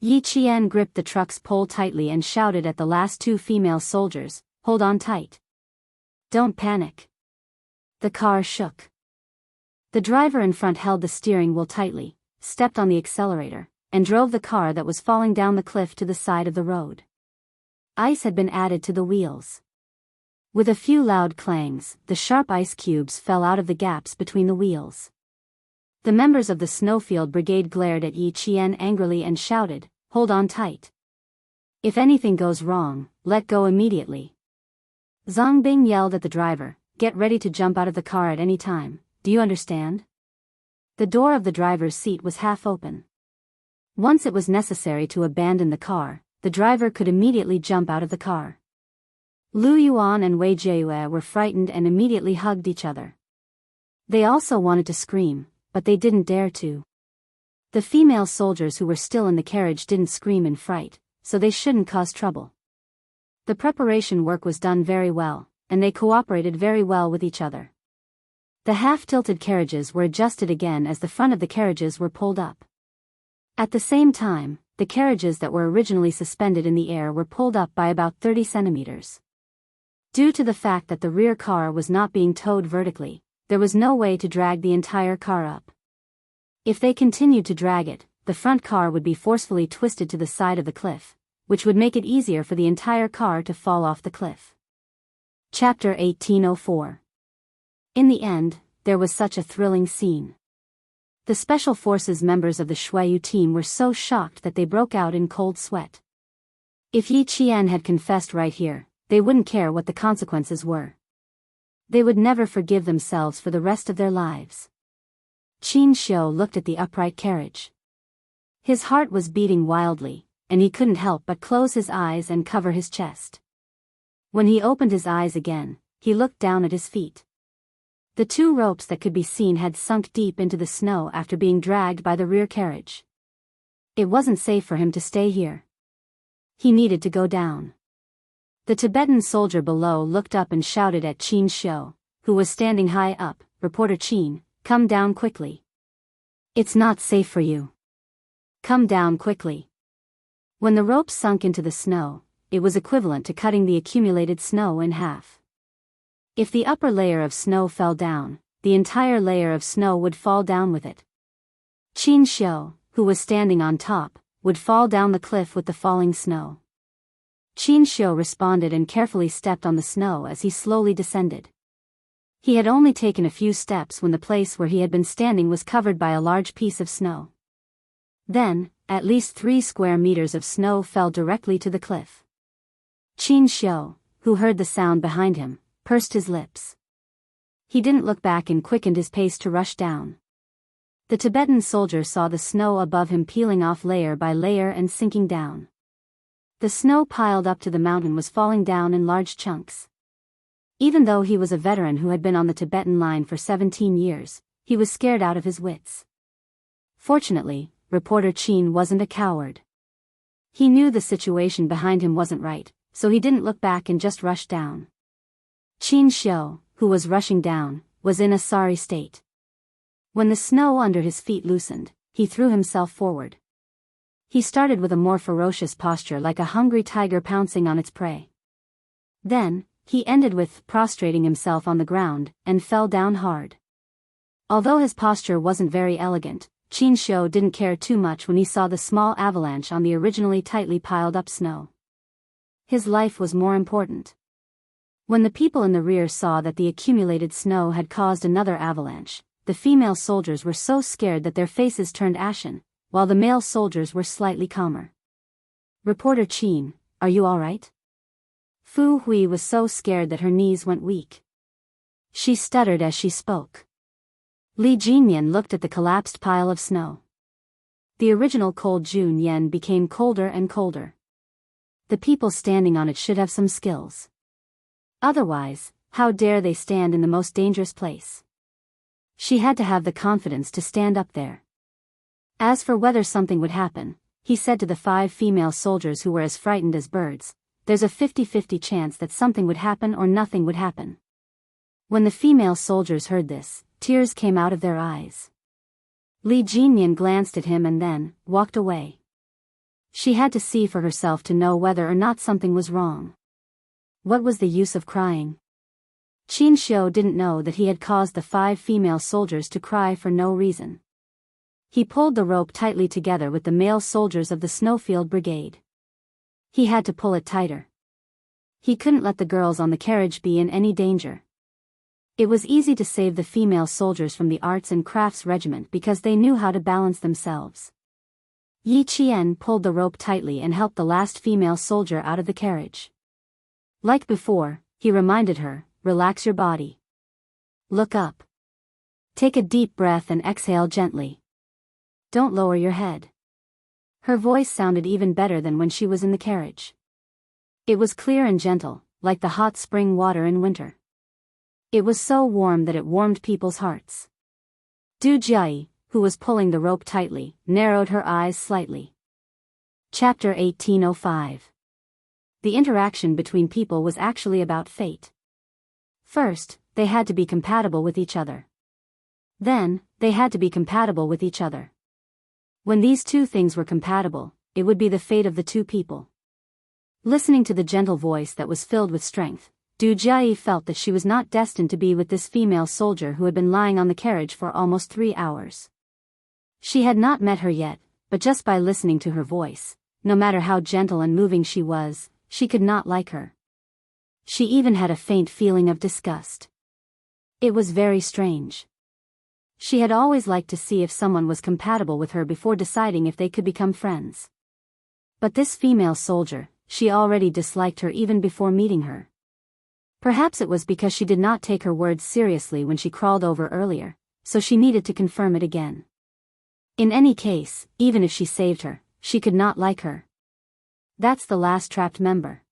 Yi Qian gripped the truck's pole tightly and shouted at the last 2 female soldiers, "Hold on tight. Don't panic." The car shook. The driver in front held the steering wheel tightly, stepped on the accelerator, and drove the car that was falling down the cliff to the side of the road. Ice had been added to the wheels. With a few loud clangs, the sharp ice cubes fell out of the gaps between the wheels. The members of the Snowfield Brigade glared at Yi Qian angrily and shouted, "Hold on tight. If anything goes wrong, let go immediately." Zhang Bing yelled at the driver, "Get ready to jump out of the car at any time, do you understand?" The door of the driver's seat was half open. Once it was necessary to abandon the car, the driver could immediately jump out of the car. Lu Yuan and Wei Jieyue were frightened and immediately hugged each other. They also wanted to scream, but they didn't dare to. The female soldiers who were still in the carriage didn't scream in fright, so they shouldn't cause trouble. The preparation work was done very well, and they cooperated very well with each other. The half-tilted carriages were adjusted again as the front of the carriages were pulled up. At the same time, the carriages that were originally suspended in the air were pulled up by about 30 centimeters. Due to the fact that the rear car was not being towed vertically, there was no way to drag the entire car up. If they continued to drag it, the front car would be forcefully twisted to the side of the cliff, which would make it easier for the entire car to fall off the cliff. Chapter 1804. In the end, there was such a thrilling scene. The Special Forces members of the Shuiyu team were so shocked that they broke out in cold sweat. If Yi Qian had confessed right here, they wouldn't care what the consequences were. They would never forgive themselves for the rest of their lives. Xianxia looked at the upright carriage. His heart was beating wildly, and he couldn't help but close his eyes and cover his chest. When he opened his eyes again, he looked down at his feet. The two ropes that could be seen had sunk deep into the snow after being dragged by the rear carriage. It wasn't safe for him to stay here. He needed to go down. The Tibetan soldier below looked up and shouted at Xianxia, who was standing high up, "Reporter Qin, come down quickly. It's not safe for you. Come down quickly." When the ropes sunk into the snow, it was equivalent to cutting the accumulated snow in half. If the upper layer of snow fell down, the entire layer of snow would fall down with it. Xianxia, who was standing on top, would fall down the cliff with the falling snow. Xianxia responded and carefully stepped on the snow as he slowly descended. He had only taken a few steps when the place where he had been standing was covered by a large piece of snow. Then, at least 3 square meters of snow fell directly to the cliff. Xianxia, who heard the sound behind him, pursed his lips. He didn't look back and quickened his pace to rush down. The Tibetan soldier saw the snow above him peeling off layer by layer and sinking down. The snow piled up to the mountain was falling down in large chunks. Even though he was a veteran who had been on the Tibetan line for 17 years, he was scared out of his wits. Fortunately, Reporter Qin wasn't a coward. He knew the situation behind him wasn't right, so he didn't look back and just rushed down. Xianxia, who was rushing down, was in a sorry state. When the snow under his feet loosened, he threw himself forward. He started with a more ferocious posture like a hungry tiger pouncing on its prey. Then, he ended with prostrating himself on the ground, and fell down hard. Although his posture wasn't very elegant, Xianxia didn't care too much when he saw the small avalanche on the originally tightly piled up snow. His life was more important. When the people in the rear saw that the accumulated snow had caused another avalanche, the female soldiers were so scared that their faces turned ashen, while the male soldiers were slightly calmer. "Reporter Qin, are you all right?" Fu Hui was so scared that her knees went weak. She stuttered as she spoke. Li Jinyan looked at the collapsed pile of snow. The original cold Jun Yen became colder and colder. The people standing on it should have some skills. Otherwise, how dare they stand in the most dangerous place? She had to have the confidence to stand up there. As for whether something would happen, he said to the 5 female soldiers who were as frightened as birds, "There's a 50-50 chance that something would happen or nothing would happen." When the female soldiers heard this, tears came out of their eyes. Li Jinyan glanced at him and then walked away. She had to see for herself to know whether or not something was wrong. What was the use of crying? Xianxia didn't know that he had caused the 5 female soldiers to cry for no reason. He pulled the rope tightly together with the male soldiers of the Snowfield Brigade. He had to pull it tighter. He couldn't let the girls on the carriage be in any danger. It was easy to save the female soldiers from the Arts and Crafts Regiment because they knew how to balance themselves. Yi Qian pulled the rope tightly and helped the last female soldier out of the carriage. Like before, he reminded her, "Relax your body. Look up. Take a deep breath and exhale gently. Don't lower your head." Her voice sounded even better than when she was in the carriage. It was clear and gentle, like the hot spring water in winter. It was so warm that it warmed people's hearts. Du Jiayi, who was pulling the rope tightly, narrowed her eyes slightly. Chapter 1805. The interaction between people was actually about fate. First, they had to be compatible with each other. Then, they had to be compatible with each other. When these two things were compatible, it would be the fate of the two people. Listening to the gentle voice that was filled with strength, Du Jiayi felt that she was not destined to be with this female soldier who had been lying on the carriage for almost 3 hours. She had not met her yet, but just by listening to her voice, no matter how gentle and moving she was, she could not like her. She even had a faint feeling of disgust. It was very strange. She had always liked to see if someone was compatible with her before deciding if they could become friends. But this female soldier, she already disliked her even before meeting her. Perhaps it was because she did not take her words seriously when she crawled over earlier, so she needed to confirm it again. In any case, even if she saved her, she could not like her. That's the last trapped member.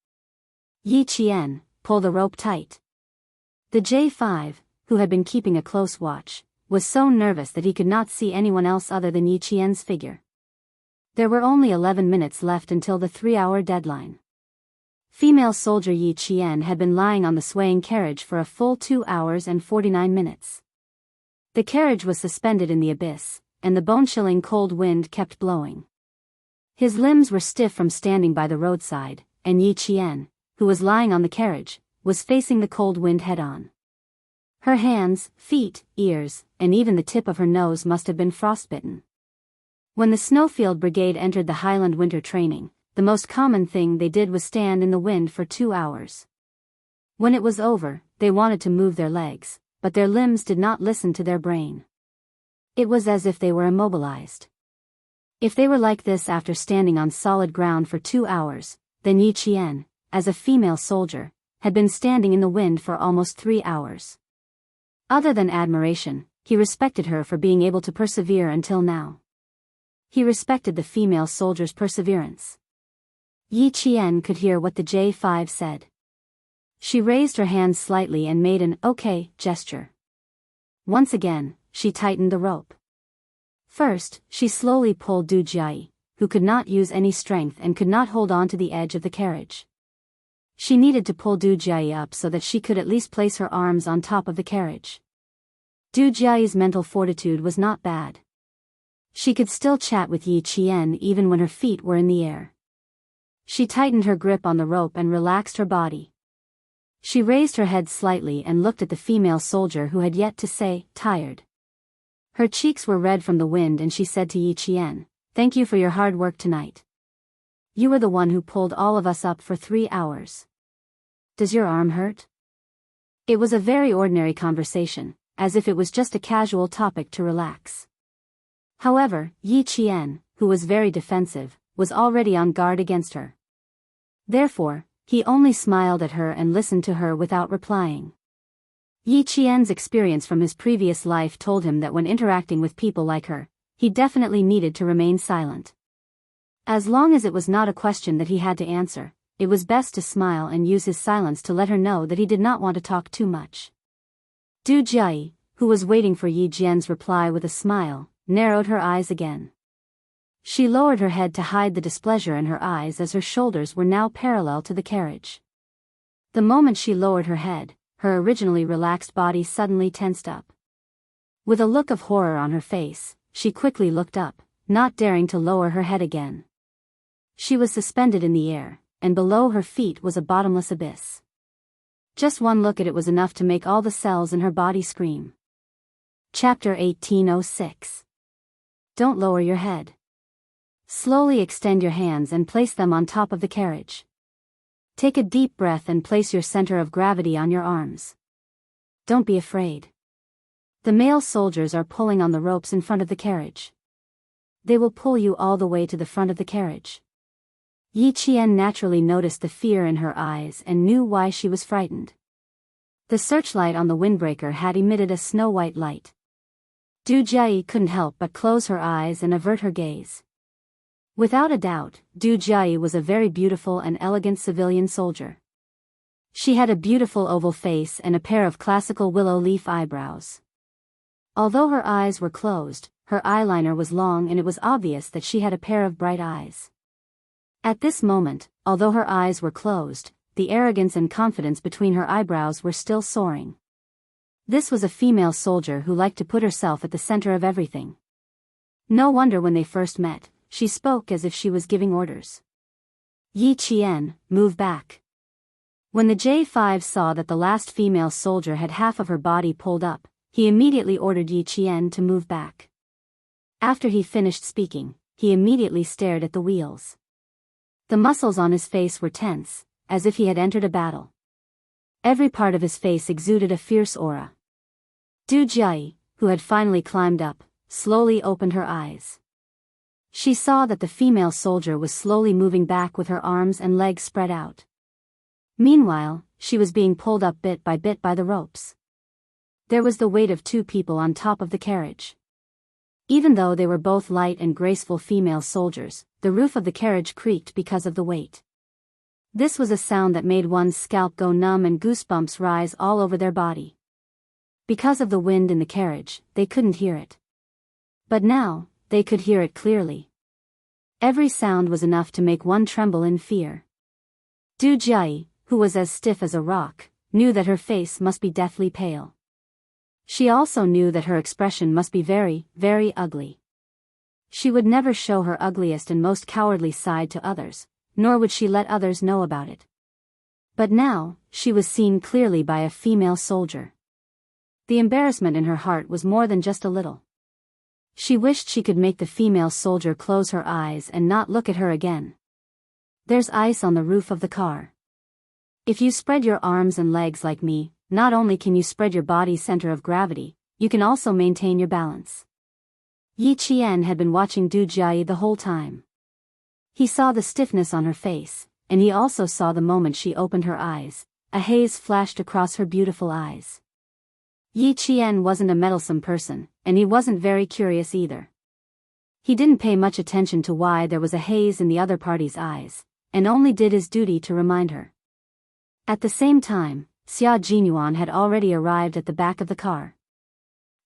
Yi Qian, pull the rope tight. The J5, who had been keeping a close watch, was so nervous that he could not see anyone else other than Yi Qian's figure. There were only 11 minutes left until the 3-hour deadline. Female soldier Yi Qian had been lying on the swaying carriage for a full 2 hours and 49 minutes. The carriage was suspended in the abyss, and the bone-chilling cold wind kept blowing. His limbs were stiff from standing by the roadside, and Yi Qian, who was lying on the carriage, was facing the cold wind head-on. Her hands, feet, ears, and even the tip of her nose must have been frostbitten. When the Snowfield Brigade entered the Highland winter training, the most common thing they did was stand in the wind for 2 hours. When it was over, they wanted to move their legs, but their limbs did not listen to their brain. It was as if they were immobilized. If they were like this after standing on solid ground for 2 hours, then Yi Qian, as a female soldier, had been standing in the wind for almost 3 hours. Other than admiration, he respected her for being able to persevere until now. He respected the female soldier's perseverance. Yi Qian could hear what the J5 said. She raised her hands slightly and made an "okay" gesture. Once again, she tightened the rope. First, she slowly pulled Du Jiayi, who could not use any strength and could not hold on to the edge of the carriage. She needed to pull Du Jiayi up so that she could at least place her arms on top of the carriage. Du Jiayi's mental fortitude was not bad. She could still chat with Yi Qian even when her feet were in the air. She tightened her grip on the rope and relaxed her body. She raised her head slightly and looked at the female soldier who had yet to say, tired. Her cheeks were red from the wind and she said to Yi Qian, "Thank you for your hard work tonight. You were the one who pulled all of us up for 3 hours. Does your arm hurt?" It was a very ordinary conversation, as if it was just a casual topic to relax. However, Yi Qian, who was very defensive, was already on guard against her. Therefore, he only smiled at her and listened to her without replying. Yi Qian's experience from his previous life told him that when interacting with people like her, he definitely needed to remain silent. As long as it was not a question that he had to answer, it was best to smile and use his silence to let her know that he did not want to talk too much. Du Jiayi, who was waiting for Yi Qian's reply with a smile, narrowed her eyes again. She lowered her head to hide the displeasure in her eyes as her shoulders were now parallel to the carriage. The moment she lowered her head, her originally relaxed body suddenly tensed up. With a look of horror on her face, she quickly looked up, not daring to lower her head again. She was suspended in the air, and below her feet was a bottomless abyss. Just one look at it was enough to make all the cells in her body scream. Chapter 1806. Don't lower your head. Slowly extend your hands and place them on top of the carriage. Take a deep breath and place your center of gravity on your arms. Don't be afraid. The male soldiers are pulling on the ropes in front of the carriage. They will pull you all the way to the front of the carriage. Yi Qian naturally noticed the fear in her eyes and knew why she was frightened. The searchlight on the windbreaker had emitted a snow-white light. Du Jiayi couldn't help but close her eyes and avert her gaze. Without a doubt, Du Jiayi was a very beautiful and elegant civilian soldier. She had a beautiful oval face and a pair of classical willow leaf eyebrows. Although her eyes were closed, her eyeliner was long and it was obvious that she had a pair of bright eyes. At this moment, although her eyes were closed, the arrogance and confidence between her eyebrows were still soaring. This was a female soldier who liked to put herself at the center of everything. No wonder when they first met, she spoke as if she was giving orders. Yi Qian, move back. When the J5 saw that the last female soldier had half of her body pulled up, he immediately ordered Yi Qian to move back. After he finished speaking, he immediately stared at the wheels. The muscles on his face were tense, as if he had entered a battle. Every part of his face exuded a fierce aura. Du Jiai, who had finally climbed up, slowly opened her eyes. She saw that the female soldier was slowly moving back with her arms and legs spread out. Meanwhile, she was being pulled up bit by the ropes. There was the weight of 2 people on top of the carriage. Even though they were both light and graceful female soldiers, the roof of the carriage creaked because of the weight. This was a sound that made one's scalp go numb and goosebumps rise all over their body. Because of the wind in the carriage, they couldn't hear it. But now, they could hear it clearly. Every sound was enough to make one tremble in fear. Du Jiai, who was as stiff as a rock, knew that her face must be deathly pale. She also knew that her expression must be very, very ugly. She would never show her ugliest and most cowardly side to others, nor would she let others know about it. But now, she was seen clearly by a female soldier. The embarrassment in her heart was more than just a little. She wished she could make the female soldier close her eyes and not look at her again. There's ice on the roof of the car. If you spread your arms and legs like me, not only can you spread your body's center of gravity, you can also maintain your balance. Yi Qian had been watching Du Jiai the whole time. He saw the stiffness on her face, and he also saw the moment she opened her eyes, a haze flashed across her beautiful eyes. Yi Qian wasn't a meddlesome person, and he wasn't very curious either. He didn't pay much attention to why there was a haze in the other party's eyes, and only did his duty to remind her. At the same time, Xia Jinyuan had already arrived at the back of the car.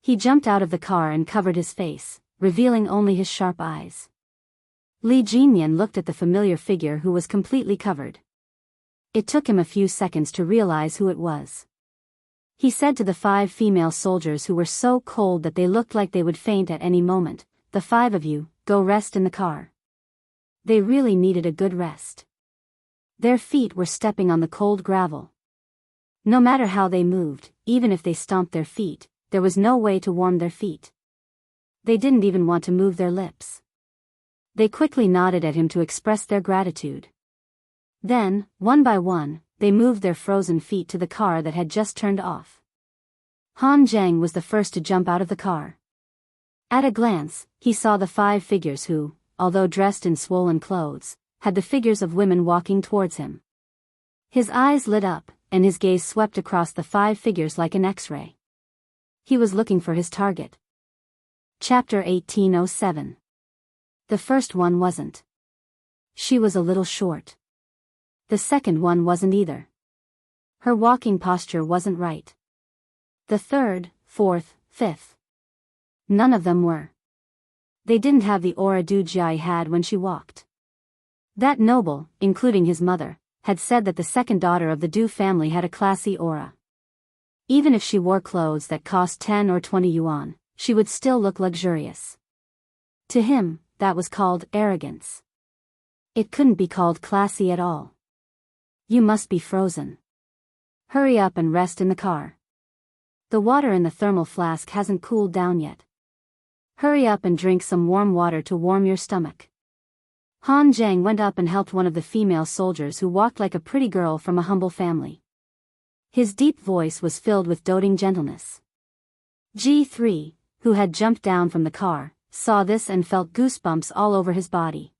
He jumped out of the car and covered his face, revealing only his sharp eyes. Li Jinyan looked at the familiar figure who was completely covered. It took him a few seconds to realize who it was. He said to the 5 female soldiers who were so cold that they looked like they would faint at any moment, "The 5 of you, go rest in the car." They really needed a good rest. Their feet were stepping on the cold gravel. No matter how they moved, even if they stomped their feet, there was no way to warm their feet. They didn't even want to move their lips. They quickly nodded at him to express their gratitude. Then, one by one, they moved their frozen feet to the car that had just turned off. Han Zheng was the first to jump out of the car. At a glance, he saw the 5 figures who, although dressed in swollen clothes, had the figures of women walking towards him. His eyes lit up, and his gaze swept across the 5 figures like an X-ray. He was looking for his target. Chapter 1807. The first one wasn't. She was a little short. The second one wasn't either. Her walking posture wasn't right. The third, fourth, fifth. None of them were. They didn't have the aura Du Jiai had when she walked. That noble, including his mother, had said that the second daughter of the Du family had a classy aura. Even if she wore clothes that cost 10 or 20 yuan, she would still look luxurious. To him, that was called arrogance. It couldn't be called classy at all. You must be frozen. Hurry up and rest in the car. The water in the thermal flask hasn't cooled down yet. Hurry up and drink some warm water to warm your stomach. Han Zheng went up and helped one of the female soldiers who walked like a pretty girl from a humble family. His deep voice was filled with doting gentleness. G3, who had jumped down from the car, saw this and felt goosebumps all over his body.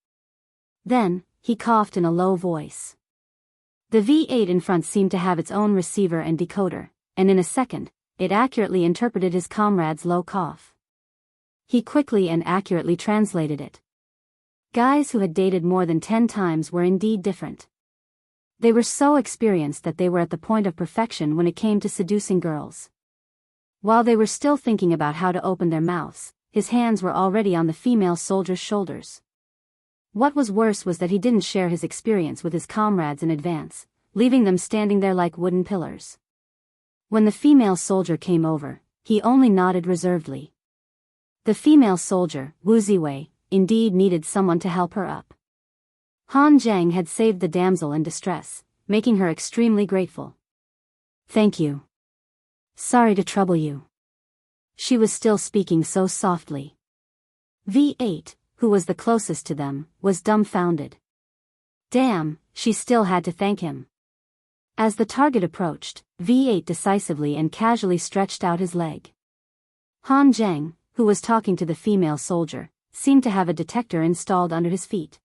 Then, he coughed in a low voice. The V8 in front seemed to have its own receiver and decoder, and in a second, it accurately interpreted his comrade's low cough. He quickly and accurately translated it. Guys who had dated more than 10 times were indeed different. They were so experienced that they were at the point of perfection when it came to seducing girls. While they were still thinking about how to open their mouths, his hands were already on the female soldier's shoulders. What was worse was that he didn't share his experience with his comrades in advance, leaving them standing there like wooden pillars. When the female soldier came over, he only nodded reservedly. The female soldier, Wuxia, indeed needed someone to help her up. Han Zhang had saved the damsel in distress, making her extremely grateful. "Thank you. Sorry to trouble you." She was still speaking so softly. V8, who was the closest to them, was dumbfounded. Damn, she still had to thank him. As the target approached, V8 decisively and casually stretched out his leg. Han Zhang, who was talking to the female soldier, seemed to have a detector installed under his feet.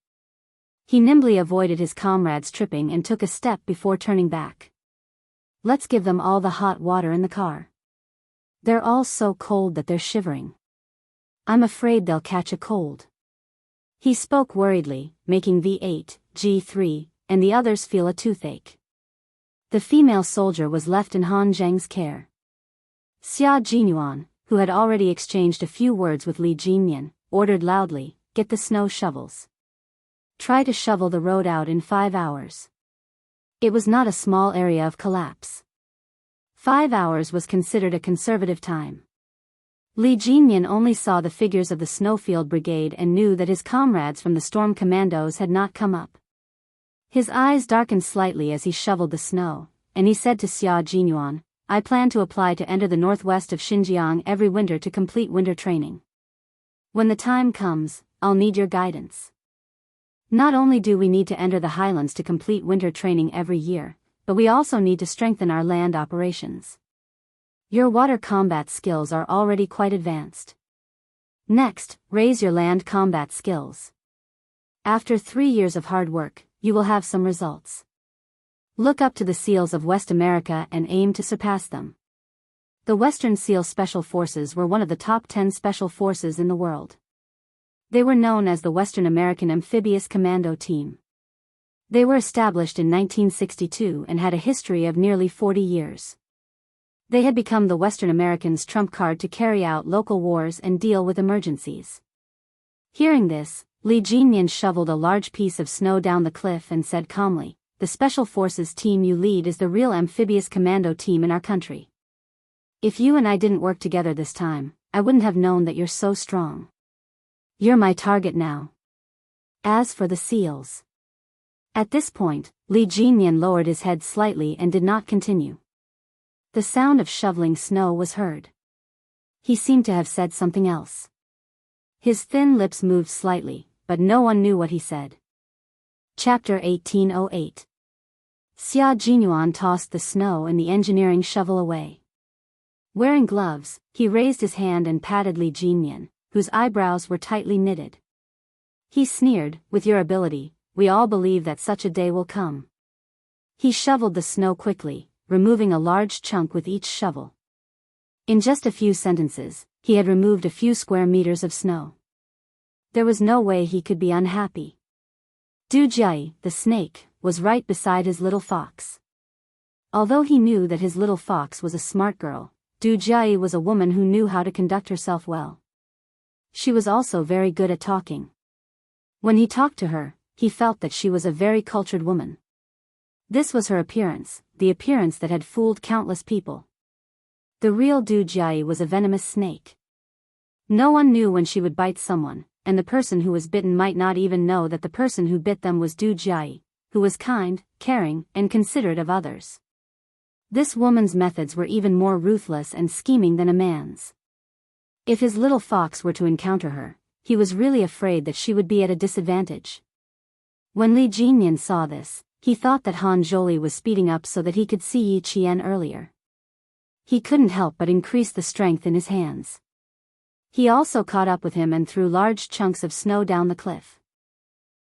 He nimbly avoided his comrades tripping and took a step before turning back. "Let's give them all the hot water in the car. They're all so cold that they're shivering. I'm afraid they'll catch a cold." He spoke worriedly, making V8, G3, and the others feel a toothache. The female soldier was left in Han Zhang's care. Xianxia, who had already exchanged a few words with Li Jinyan, ordered loudly, "Get the snow shovels. Try to shovel the road out in 5 hours." It was not a small area of collapse. 5 hours was considered a conservative time. Li Jinyan only saw the figures of the Snowfield Brigade and knew that his comrades from the Storm Commandos had not come up. His eyes darkened slightly as he shoveled the snow, and he said to Xianxia, "I plan to apply to enter the northwest of Xinjiang every winter to complete winter training. When the time comes, I'll need your guidance. Not only do we need to enter the highlands to complete winter training every year, but we also need to strengthen our land operations. Your water combat skills are already quite advanced. Next, raise your land combat skills. After 3 years of hard work, you will have some results. Look up to the SEALs of West America and aim to surpass them." The Western SEAL Special Forces were one of the top 10 special forces in the world. They were known as the Western American Amphibious Commando Team. They were established in 1962 and had a history of nearly 40 years. They had become the Western Americans' trump card to carry out local wars and deal with emergencies. Hearing this, Li Jinyan shoveled a large piece of snow down the cliff and said calmly, "The Special Forces team you lead is the real amphibious commando team in our country. If you and I didn't work together this time, I wouldn't have known that you're so strong. You're my target now. As for the SEALs." At this point, Li Jinyan lowered his head slightly and did not continue. The sound of shoveling snow was heard. He seemed to have said something else. His thin lips moved slightly, but no one knew what he said. Chapter 1808. Xia Jinyuan tossed the snow and the engineering shovel away. Wearing gloves, he raised his hand and patted Li Jinyan, whose eyebrows were tightly knitted. He sneered, "With your ability, we all believe that such a day will come." He shoveled the snow quickly, removing a large chunk with each shovel. In just a few sentences, he had removed a few square meters of snow. There was no way he could be unhappy. Du Jie, the snake, was right beside his little fox. Although he knew that his little fox was a smart girl, Du Jie was a woman who knew how to conduct herself well. She was also very good at talking. When he talked to her, he felt that she was a very cultured woman. This was her appearance, the appearance that had fooled countless people. The real Du Jie was a venomous snake. No one knew when she would bite someone, and the person who was bitten might not even know that the person who bit them was Du Jie, who was kind, caring, and considerate of others. This woman's methods were even more ruthless and scheming than a man's. If his little fox were to encounter her, he was really afraid that she would be at a disadvantage. When Li Jinyan saw this, he thought that Han Zholi was speeding up so that he could see Yi Qian earlier. He couldn't help but increase the strength in his hands. He also caught up with him and threw large chunks of snow down the cliff.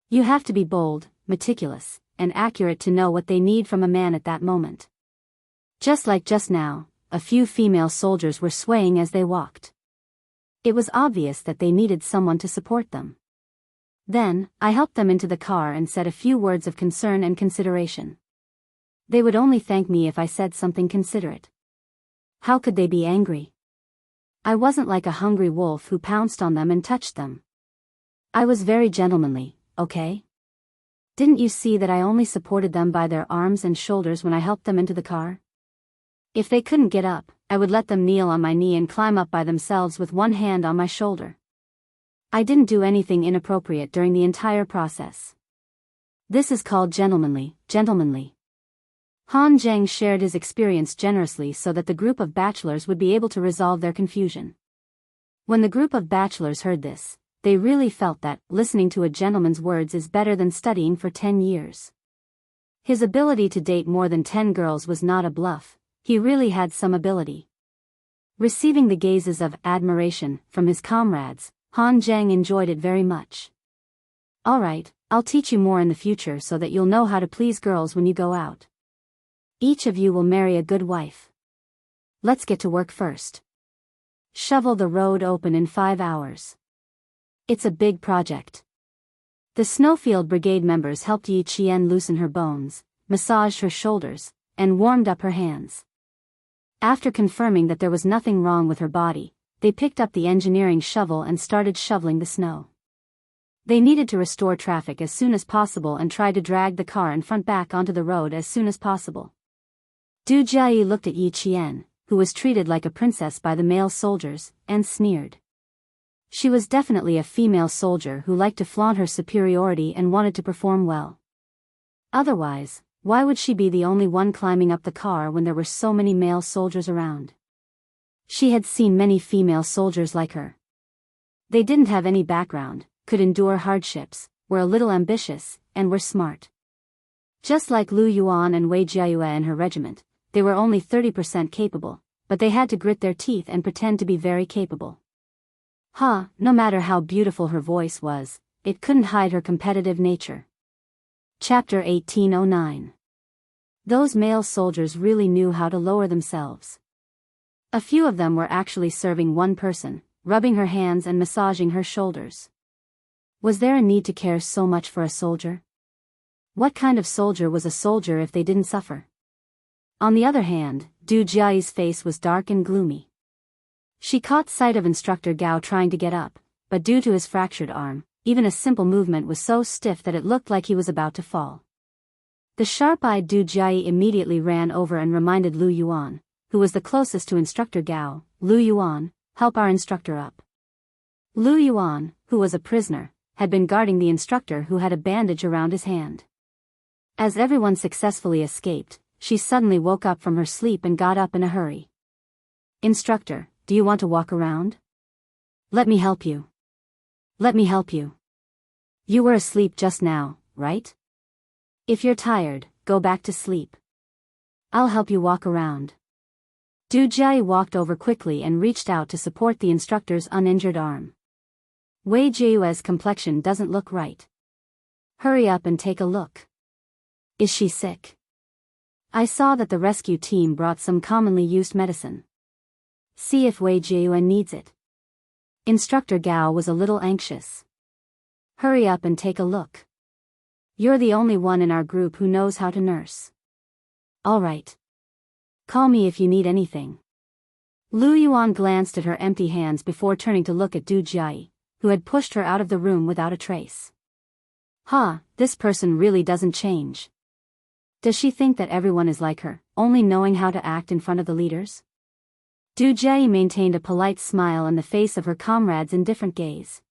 You have to be bold, meticulous, and accurate to know what they need from a man at that moment. Just like just now, a few female soldiers were swaying as they walked. It was obvious that they needed someone to support them. Then, I helped them into the car and said a few words of concern and consideration. They would only thank me if I said something considerate. How could they be angry? I wasn't like a hungry wolf who pounced on them and touched them. I was very gentlemanly, okay? Didn't you see that I only supported them by their arms and shoulders when I helped them into the car? If they couldn't get up, I would let them kneel on my knee and climb up by themselves with one hand on my shoulder. I didn't do anything inappropriate during the entire process. This is called gentlemanly. Han Zheng shared his experience generously so that the group of bachelors would be able to resolve their confusion. When the group of bachelors heard this, they really felt that listening to a gentleman's words is better than studying for 10 years. His ability to date more than 10 girls was not a bluff, he really had some ability. Receiving the gazes of admiration from his comrades, Han Zheng enjoyed it very much. Alright, I'll teach you more in the future so that you'll know how to please girls when you go out. Each of you will marry a good wife. Let's get to work first. Shovel the road open in 5 hours. It's a big project. The Snowfield Brigade members helped Yi Qian loosen her bones, massaged her shoulders, and warmed up her hands. After confirming that there was nothing wrong with her body, they picked up the engineering shovel and started shoveling the snow. They needed to restore traffic as soon as possible and tried to drag the car in front back onto the road as soon as possible. Du Jiayi looked at Yi Qian, who was treated like a princess by the male soldiers, and sneered. She was definitely a female soldier who liked to flaunt her superiority and wanted to perform well. Otherwise, why would she be the only one climbing up the car when there were so many male soldiers around? She had seen many female soldiers like her. They didn't have any background, could endure hardships, were a little ambitious, and were smart. Just like Lu Yuan and Wei Jiayue and her regiment, they were only 30% capable, but they had to grit their teeth and pretend to be very capable. No matter how beautiful her voice was, it couldn't hide her competitive nature. Chapter 1809. Those male soldiers really knew how to lower themselves. A few of them were actually serving one person, rubbing her hands and massaging her shoulders. Was there a need to care so much for a soldier? What kind of soldier was a soldier if they didn't suffer? On the other hand, Du Jiayi's face was dark and gloomy. She caught sight of Instructor Gao trying to get up, but due to his fractured arm, even a simple movement was so stiff that it looked like he was about to fall. The sharp-eyed Du Jiayi immediately ran over and reminded Lu Yuan, who was the closest to Instructor Gao, "Lu Yuan, help our instructor up." Lu Yuan, who was a prisoner, had been guarding the instructor who had a bandage around his hand. As everyone successfully escaped, she suddenly woke up from her sleep and got up in a hurry. "Instructor, do you want to walk around? Let me help you. Let me help you. You were asleep just now, right? If you're tired, go back to sleep. I'll help you walk around." Du Jiayi walked over quickly and reached out to support the instructor's uninjured arm. Wei Jiayue's complexion doesn't look right. Hurry up and take a look. Is she sick? I saw that the rescue team brought some commonly used medicine. See if Wei Jiayue needs it. Instructor Gao was a little anxious. Hurry up and take a look. You're the only one in our group who knows how to nurse. All right. Call me if you need anything. Lu Yuan glanced at her empty hands before turning to look at Du Jiayi, who had pushed her out of the room without a trace. This person really doesn't change. Does she think that everyone is like her, only knowing how to act in front of the leaders? Du Jiayi maintained a polite smile on the face of her comrade's indifferent gaze.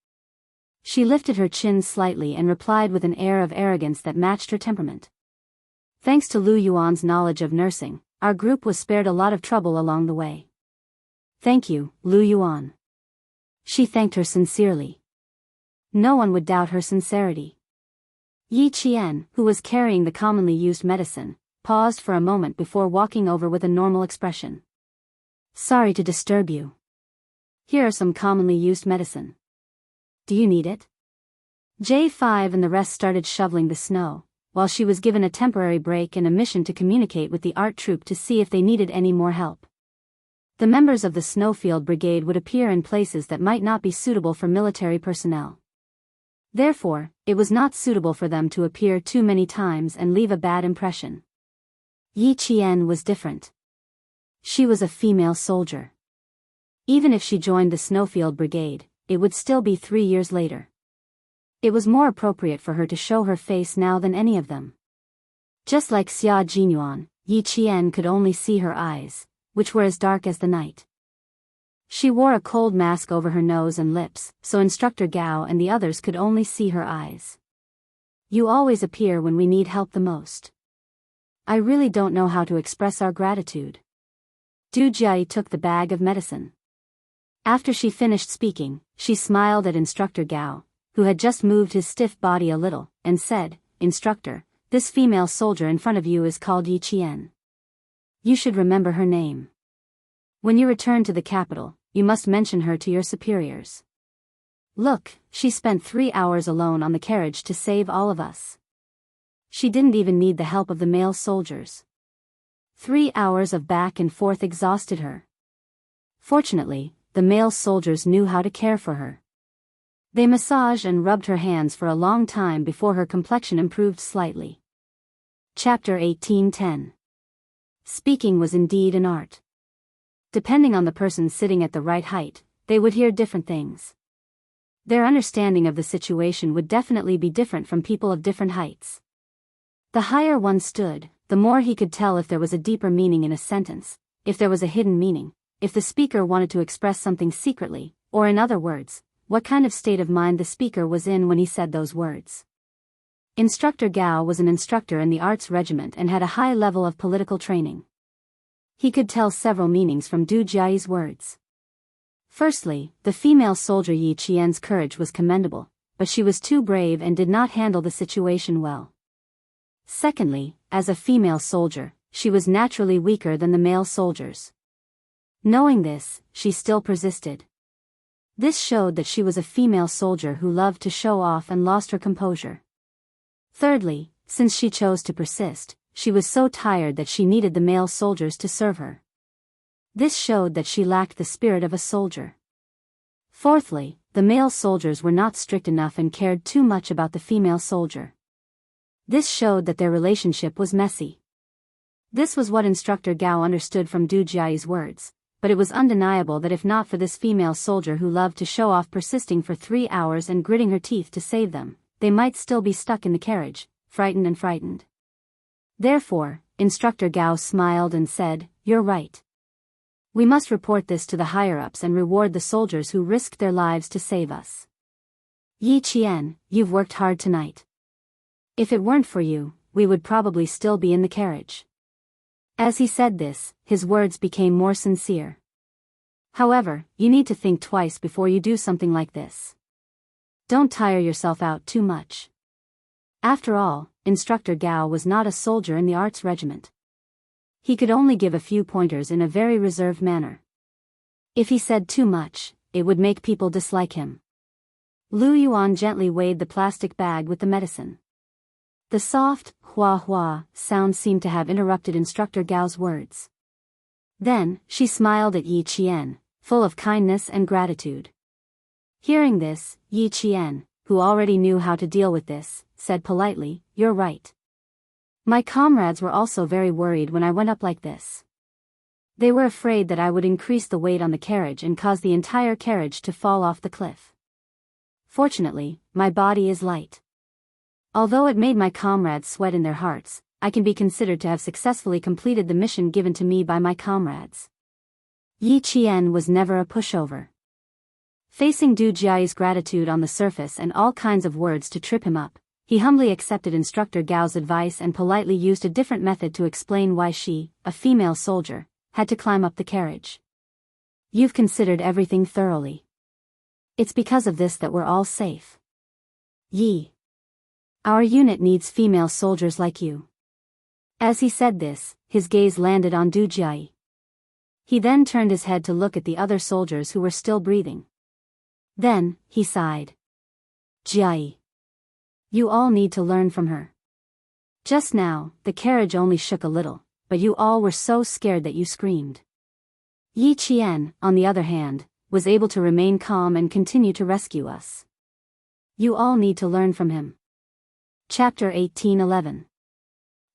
She lifted her chin slightly and replied with an air of arrogance that matched her temperament. Thanks to Lu Yuan's knowledge of nursing, our group was spared a lot of trouble along the way. Thank you, Lu Yuan. She thanked her sincerely. No one would doubt her sincerity. Yi Qian, who was carrying the commonly used medicine, paused for a moment before walking over with a normal expression. Sorry to disturb you. Here are some commonly used medicine. Do you need it? J5 and the rest started shoveling the snow, while she was given a temporary break and a mission to communicate with the art troupe to see if they needed any more help. The members of the Snowfield Brigade would appear in places that might not be suitable for military personnel. Therefore, it was not suitable for them to appear too many times and leave a bad impression. Yi Qian was different. She was a female soldier. Even if she joined the Snowfield Brigade, it would still be 3 years later. It was more appropriate for her to show her face now than any of them. Just like Xia Jinyuan, Yi Qian could only see her eyes, which were as dark as the night. She wore a cold mask over her nose and lips, so Instructor Gao and the others could only see her eyes. You always appear when we need help the most. I really don't know how to express our gratitude. Du Jiayi took the bag of medicine. After she finished speaking, she smiled at Instructor Gao, who had just moved his stiff body a little, and said, Instructor, this female soldier in front of you is called Yi Qian. You should remember her name. When you return to the capital, you must mention her to your superiors. Look, she spent 3 hours alone on the carriage to save all of us. She didn't even need the help of the male soldiers. 3 hours of back and forth exhausted her. Fortunately, the male soldiers knew how to care for her. They massaged and rubbed her hands for a long time before her complexion improved slightly. Chapter 18:10. Speaking was indeed an art. Depending on the person sitting at the right height, they would hear different things. Their understanding of the situation would definitely be different from people of different heights. The higher one stood, the more he could tell if there was a deeper meaning in a sentence, if there was a hidden meaning, if the speaker wanted to express something secretly, or in other words, what kind of state of mind the speaker was in when he said those words. Instructor Gao was an instructor in the arts regiment and had a high level of political training. He could tell several meanings from Du Jiayi's words. Firstly, the female soldier Yi Qian's courage was commendable, but she was too brave and did not handle the situation well. Secondly, as a female soldier, she was naturally weaker than the male soldiers. Knowing this, she still persisted. This showed that she was a female soldier who loved to show off and lost her composure. Thirdly, since she chose to persist, she was so tired that she needed the male soldiers to serve her. This showed that she lacked the spirit of a soldier. Fourthly, the male soldiers were not strict enough and cared too much about the female soldier. This showed that their relationship was messy. This was what Instructor Gao understood from Du Jiayi's words, but it was undeniable that if not for this female soldier who loved to show off persisting for 3 hours and gritting her teeth to save them, they might still be stuck in the carriage, frightened. Therefore, Instructor Gao smiled and said, "You're right. We must report this to the higher-ups and reward the soldiers who risked their lives to save us. Yi Qian, you've worked hard tonight. If it weren't for you, we would probably still be in the carriage." As he said this, his words became more sincere. However, you need to think twice before you do something like this. Don't tire yourself out too much. After all, Instructor Gao was not a soldier in the arts regiment. He could only give a few pointers in a very reserved manner. If he said too much, it would make people dislike him. Lu Yuan gently weighed the plastic bag with the medicine. The soft, hua-hua sound seemed to have interrupted Instructor Gao's words. Then, she smiled at Yi Qian, full of kindness and gratitude. Hearing this, Yi Qian, who already knew how to deal with this, said politely, "You're right. My comrades were also very worried when I went up like this. They were afraid that I would increase the weight on the carriage and cause the entire carriage to fall off the cliff. Fortunately, my body is light. Although it made my comrades sweat in their hearts, I can be considered to have successfully completed the mission given to me by my comrades." Yi Qian was never a pushover. Facing Du Jiayi's gratitude on the surface and all kinds of words to trip him up, he humbly accepted Instructor Gao's advice and politely used a different method to explain why she, a female soldier, had to climb up the carriage. "You've considered everything thoroughly. It's because of this that we're all safe. Yi. Our unit needs female soldiers like you." As he said this, his gaze landed on Du Jiayi. He then turned his head to look at the other soldiers who were still breathing. Then, he sighed. "Jiayi. You all need to learn from her. Just now, the carriage only shook a little, but you all were so scared that you screamed." Yi Qian, on the other hand, was able to remain calm and continue to rescue us. You all need to learn from him. Chapter 18:11.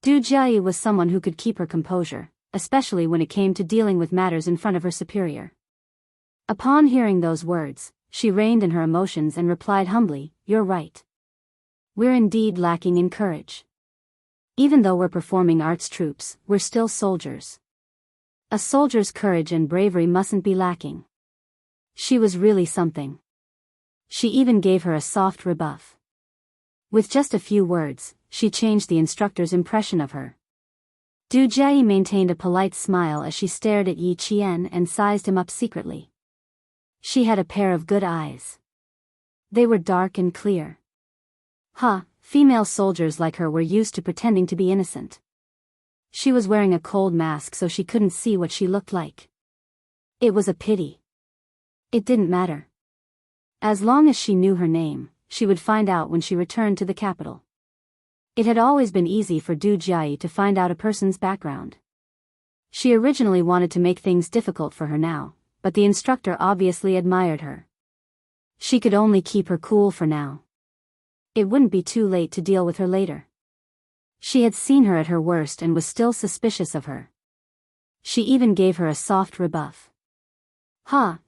Du Jiayi was someone who could keep her composure, especially when it came to dealing with matters in front of her superior. Upon hearing those words, she reined in her emotions and replied humbly, "You're right. We're indeed lacking in courage. Even though we're performing arts troops, we're still soldiers. A soldier's courage and bravery mustn't be lacking." She was really something. She even gave her a soft rebuff. With just a few words, she changed the instructor's impression of her. Du Jiayi maintained a polite smile as she stared at Yi Qian and sized him up secretly. She had a pair of good eyes. They were dark and clear. Female soldiers like her were used to pretending to be innocent. She was wearing a cold mask so she couldn't see what she looked like. It was a pity. It didn't matter. As long as she knew her name, she would find out when she returned to the capital. It had always been easy for Du Jiayi to find out a person's background. She originally wanted to make things difficult for her now, but the instructor obviously admired her. She could only keep her cool for now. It wouldn't be too late to deal with her later. She had seen her at her worst and was still suspicious of her. She even gave her a soft rebuff.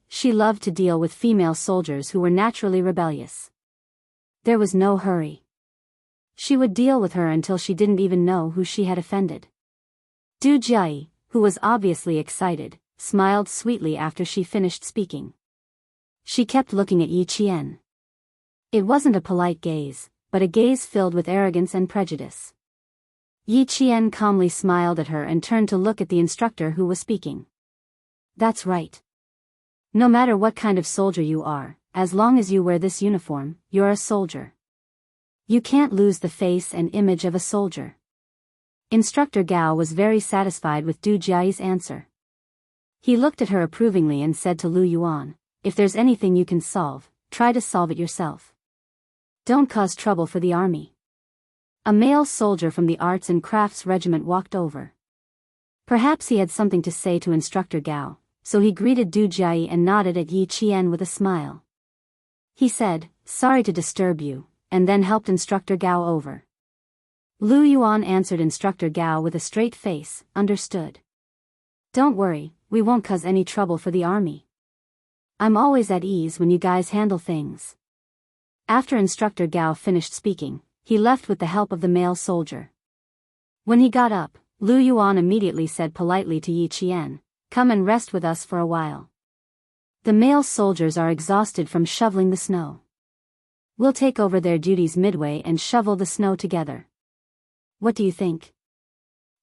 She loved to deal with female soldiers who were naturally rebellious. There was no hurry. She would deal with her until she didn't even know who she had offended. Du Jiayi, who was obviously excited, smiled sweetly after she finished speaking. She kept looking at Yi Qian. It wasn't a polite gaze, but a gaze filled with arrogance and prejudice. Yi Qian calmly smiled at her and turned to look at the instructor who was speaking. "That's right. No matter what kind of soldier you are, as long as you wear this uniform, you're a soldier. You can't lose the face and image of a soldier." Instructor Gao was very satisfied with Du Jiayi's answer. He looked at her approvingly and said to Lu Yuan, "If there's anything you can solve, try to solve it yourself. Don't cause trouble for the army." A male soldier from the Arts and Crafts Regiment walked over. Perhaps he had something to say to Instructor Gao, so he greeted Du Jiayi and nodded at Yi Qian with a smile. He said, "Sorry to disturb you," and then helped Instructor Gao over. Lu Yuan answered Instructor Gao with a straight face, "Understood. Don't worry, we won't cause any trouble for the army. I'm always at ease when you guys handle things." After Instructor Gao finished speaking, he left with the help of the male soldier. When he got up, Lu Yuan immediately said politely to Yi Qian, "Come and rest with us for a while. The male soldiers are exhausted from shoveling the snow. We'll take over their duties midway and shovel the snow together. What do you think?"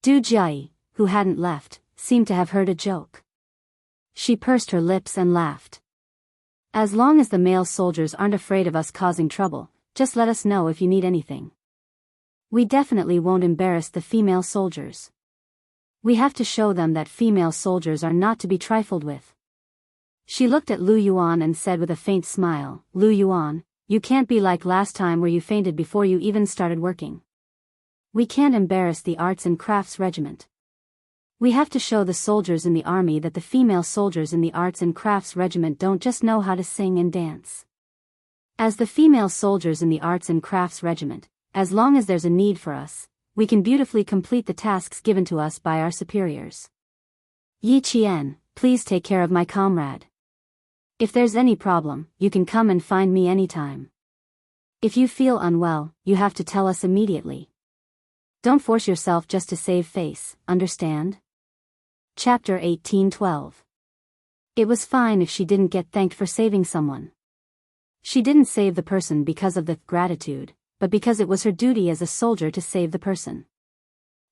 Du Jiayi, who hadn't left, seemed to have heard a joke. She pursed her lips and laughed. "As long as the male soldiers aren't afraid of us causing trouble, just let us know if you need anything. We definitely won't embarrass the female soldiers. We have to show them that female soldiers are not to be trifled with." She looked at Lu Yuan and said with a faint smile, "Lu Yuan, you can't be like last time where you fainted before you even started working. We can't embarrass the Arts and Crafts Regiment. We have to show the soldiers in the army that the female soldiers in the Arts and Crafts Regiment don't just know how to sing and dance. As the female soldiers in the Arts and Crafts Regiment, as long as there's a need for us, we can beautifully complete the tasks given to us by our superiors. Yi Qian, please take care of my comrade. If there's any problem, you can come and find me anytime. If you feel unwell, you have to tell us immediately. Don't force yourself just to save face, understand?" Chapter 18:12. It was fine if she didn't get thanked for saving someone. She didn't save the person because of the gratitude, but because it was her duty as a soldier to save the person.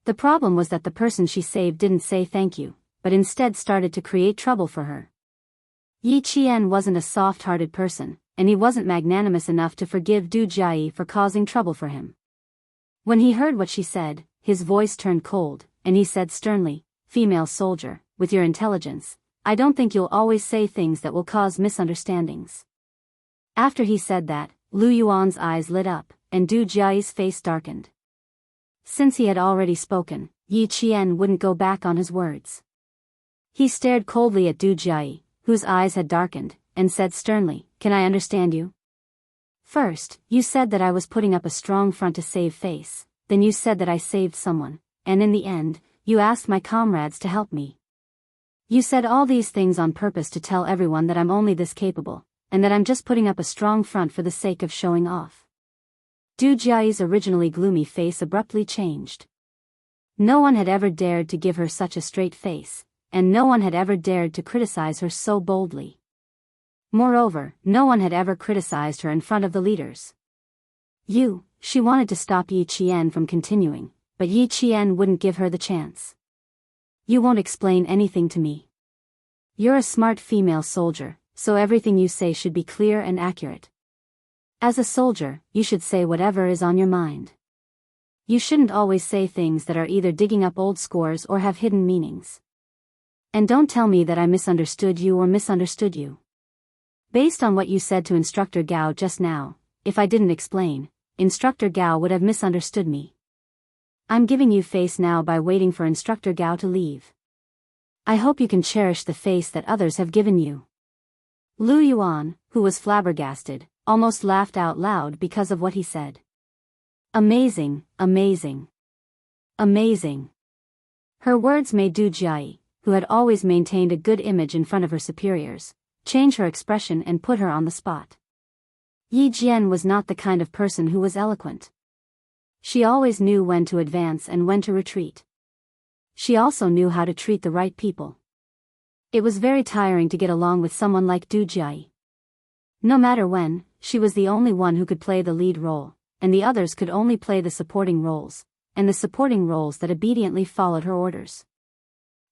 The problem was that the person she saved didn't say thank you, but instead started to create trouble for her. Yi Qian wasn't a soft-hearted person, and he wasn't magnanimous enough to forgive Du Jiayi for causing trouble for him. When he heard what she said, his voice turned cold, and he said sternly, "Female soldier, with your intelligence, I don't think you'll always say things that will cause misunderstandings." After he said that, Lu Yuan's eyes lit up, and Du Jiayi's face darkened. Since he had already spoken, Yi Qian wouldn't go back on his words. He stared coldly at Du Jiayi, whose eyes had darkened, and said sternly, "Can I understand you? First, you said that I was putting up a strong front to save face, then you said that I saved someone, and in the end, you asked my comrades to help me. You said all these things on purpose to tell everyone that I'm only this capable, and that I'm just putting up a strong front for the sake of showing off. Du Jiayi's originally gloomy face abruptly changed. No one had ever dared to give her such a straight face, and no one had ever dared to criticize her so boldly. Moreover, no one had ever criticized her in front of the leaders. She wanted to stop Yi Qian from continuing, but Yi Qian wouldn't give her the chance. You won't explain anything to me. You're a smart female soldier, so everything you say should be clear and accurate. As a soldier, you should say whatever is on your mind. You shouldn't always say things that are either digging up old scores or have hidden meanings. And don't tell me that I misunderstood you or misunderstood you. Based on what you said to Instructor Gao just now, if I didn't explain, Instructor Gao would have misunderstood me. I'm giving you face now by waiting for Instructor Gao to leave. I hope you can cherish the face that others have given you. Lu Yuan, who was flabbergasted, almost laughed out loud because of what he said. Amazing, amazing. Amazing. Her words made Du Jiayi, who had always maintained a good image in front of her superiors, change her expression and put her on the spot. Yi Jian was not the kind of person who was eloquent. She always knew when to advance and when to retreat. She also knew how to treat the right people. It was very tiring to get along with someone like Du Jiayi. No matter when, she was the only one who could play the lead role, and the others could only play the supporting roles, and the supporting roles that obediently followed her orders.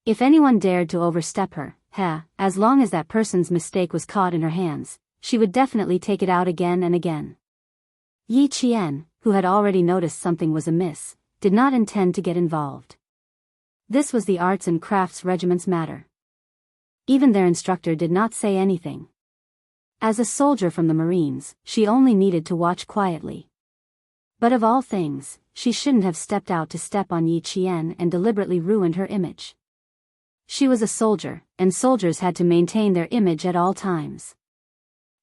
If anyone dared to overstep her, as long as that person's mistake was caught in her hands, she would definitely take it out again and again. Yi Qian, who had already noticed something was amiss, did not intend to get involved. This was the Arts and Crafts Regiment's matter. Even their instructor did not say anything. As a soldier from the Marines, she only needed to watch quietly. But of all things, she shouldn't have stepped out to step on Yi Qian and deliberately ruined her image. She was a soldier, and soldiers had to maintain their image at all times.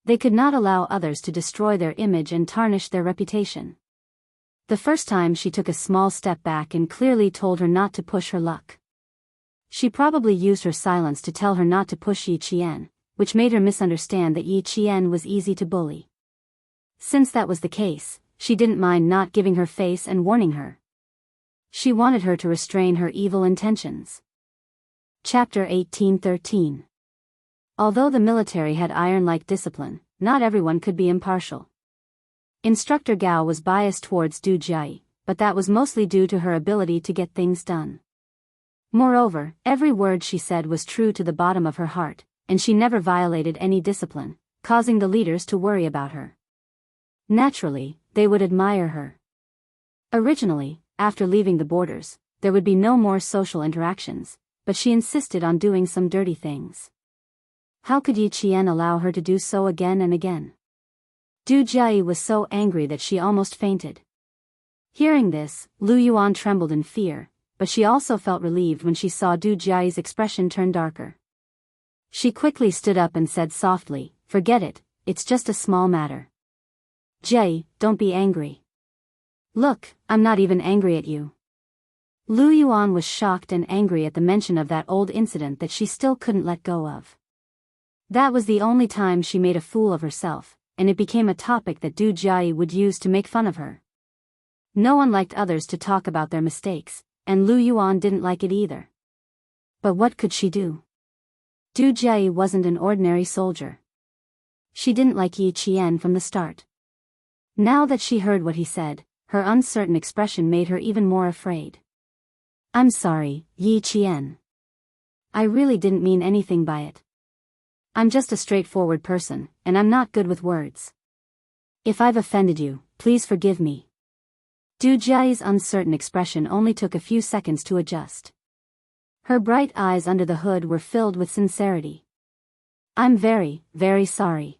They could not allow others to destroy their image and tarnish their reputation. The first time she took a small step back and clearly told her not to push her luck. She probably used her silence to tell her not to push Yi Qian, which made her misunderstand that Yi Qian was easy to bully. Since that was the case, she didn't mind not giving her face and warning her. She wanted her to restrain her evil intentions. Chapter 1813. Although the military had iron-like discipline, not everyone could be impartial. Instructor Gao was biased towards Du Jiayi, but that was mostly due to her ability to get things done. Moreover, every word she said was true to the bottom of her heart, and she never violated any discipline, causing the leaders to worry about her. Naturally, they would admire her. Originally, after leaving the borders, there would be no more social interactions, but she insisted on doing some dirty things. How could Yi Qian allow her to do so again and again? Du Jiayi was so angry that she almost fainted. Hearing this, Lu Yuan trembled in fear, but she also felt relieved when she saw Du Jiayi's expression turn darker. She quickly stood up and said softly, "Forget it, it's just a small matter. Jiayi, don't be angry." "Look, I'm not even angry at you." Lu Yuan was shocked and angry at the mention of that old incident that she still couldn't let go of. That was the only time she made a fool of herself, and it became a topic that Du Jiayi would use to make fun of her. No one liked others to talk about their mistakes, and Lu Yuan didn't like it either. But what could she do? Du Jiayi wasn't an ordinary soldier. She didn't like Yi Qian from the start. Now that she heard what he said, her uncertain expression made her even more afraid. "I'm sorry, Yi Qian. I really didn't mean anything by it. I'm just a straightforward person, and I'm not good with words. If I've offended you, please forgive me." Du Jiayi's uncertain expression only took a few seconds to adjust. Her bright eyes under the hood were filled with sincerity. "I'm very, very sorry.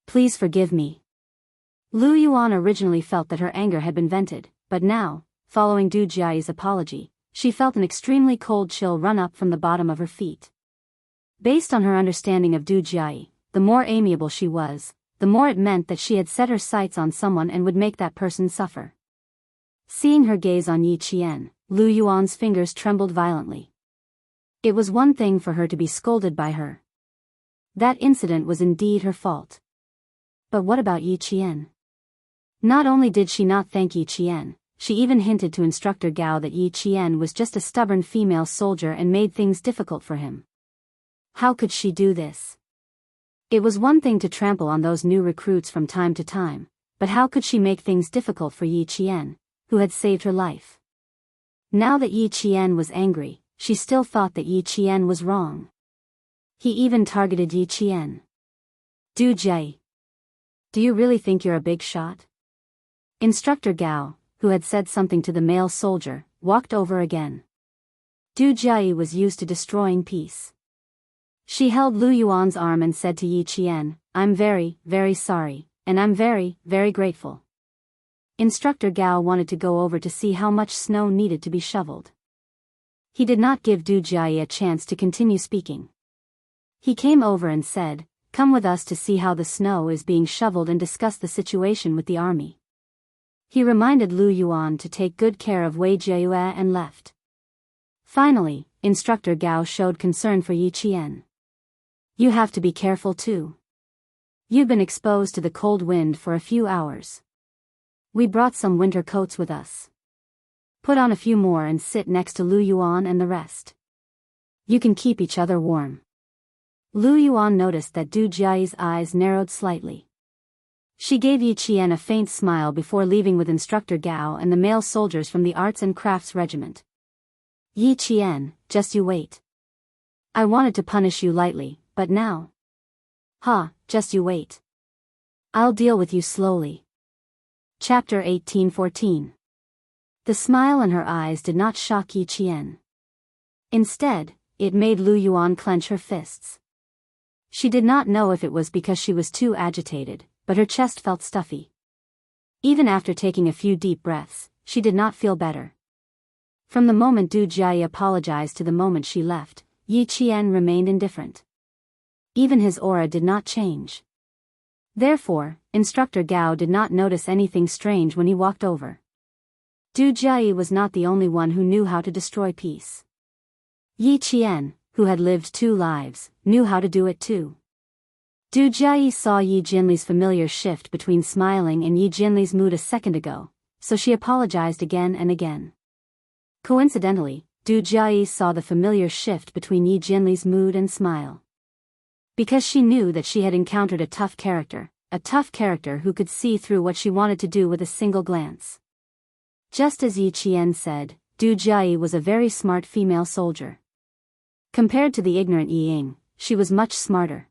Please forgive me." Lu Yuan originally felt that her anger had been vented, but now, following Du Jiayi's apology, she felt an extremely cold chill run up from the bottom of her feet. Based on her understanding of Du Jiayi, the more amiable she was, the more it meant that she had set her sights on someone and would make that person suffer. Seeing her gaze on Yi Qian, Lu Yuan's fingers trembled violently. It was one thing for her to be scolded by her. That incident was indeed her fault. But what about Yi Qian? Not only did she not thank Yi Qian, she even hinted to Instructor Gao that Yi Qian was just a stubborn female soldier and made things difficult for him. How could she do this? It was one thing to trample on those new recruits from time to time, but how could she make things difficult for Yi Qian, who had saved her life? Now that Yi Qian was angry, she still thought that Yi Qian was wrong. He even targeted Yi Qian. Du Jie. Do you really think you're a big shot? Instructor Gao, who had said something to the male soldier, walked over again. Du Jie was used to destroying peace. She held Lu Yuan's arm and said to Yi Qian, I'm very, very sorry, and I'm very, very grateful. Instructor Gao wanted to go over to see how much snow needed to be shoveled. He did not give Du Jie a chance to continue speaking. He came over and said, come with us to see how the snow is being shoveled and discuss the situation with the army. He reminded Lu Yuan to take good care of Wei Jieyue and left. Finally, Instructor Gao showed concern for Yi Qian. You have to be careful too. You've been exposed to the cold wind for a few hours. We brought some winter coats with us. Put on a few more and sit next to Lu Yuan and the rest. You can keep each other warm. Lu Yuan noticed that Du Jie's eyes narrowed slightly. She gave Yi Qian a faint smile before leaving with Instructor Gao and the male soldiers from the Arts and Crafts Regiment. Yi Qian, just you wait. I wanted to punish you lightly, but now. Just you wait. I'll deal with you slowly. Chapter 1814. The smile in her eyes did not shock Yi Qian. Instead, it made Lu Yuan clench her fists. She did not know if it was because she was too agitated, but her chest felt stuffy. Even after taking a few deep breaths, she did not feel better. From the moment Du Jie apologized to the moment she left, Yi Qian remained indifferent. Even his aura did not change. Therefore, Instructor Gao did not notice anything strange when he walked over. Du Jie was not the only one who knew how to destroy peace. Yi Qian, who had lived 2 lives, knew how to do it too. Du Jie saw Yi Jinli's familiar shift between smiling and Yi Jinli's mood a second ago, so she apologized again and again. Coincidentally, Du Jie saw the familiar shift between Yi Jinli's mood and smile. Because she knew that she had encountered a tough character who could see through what she wanted to do with a single glance. Just as Yi Qian said, Du Jie was a very smart female soldier. Compared to the ignorant Yi Ying, she was much smarter.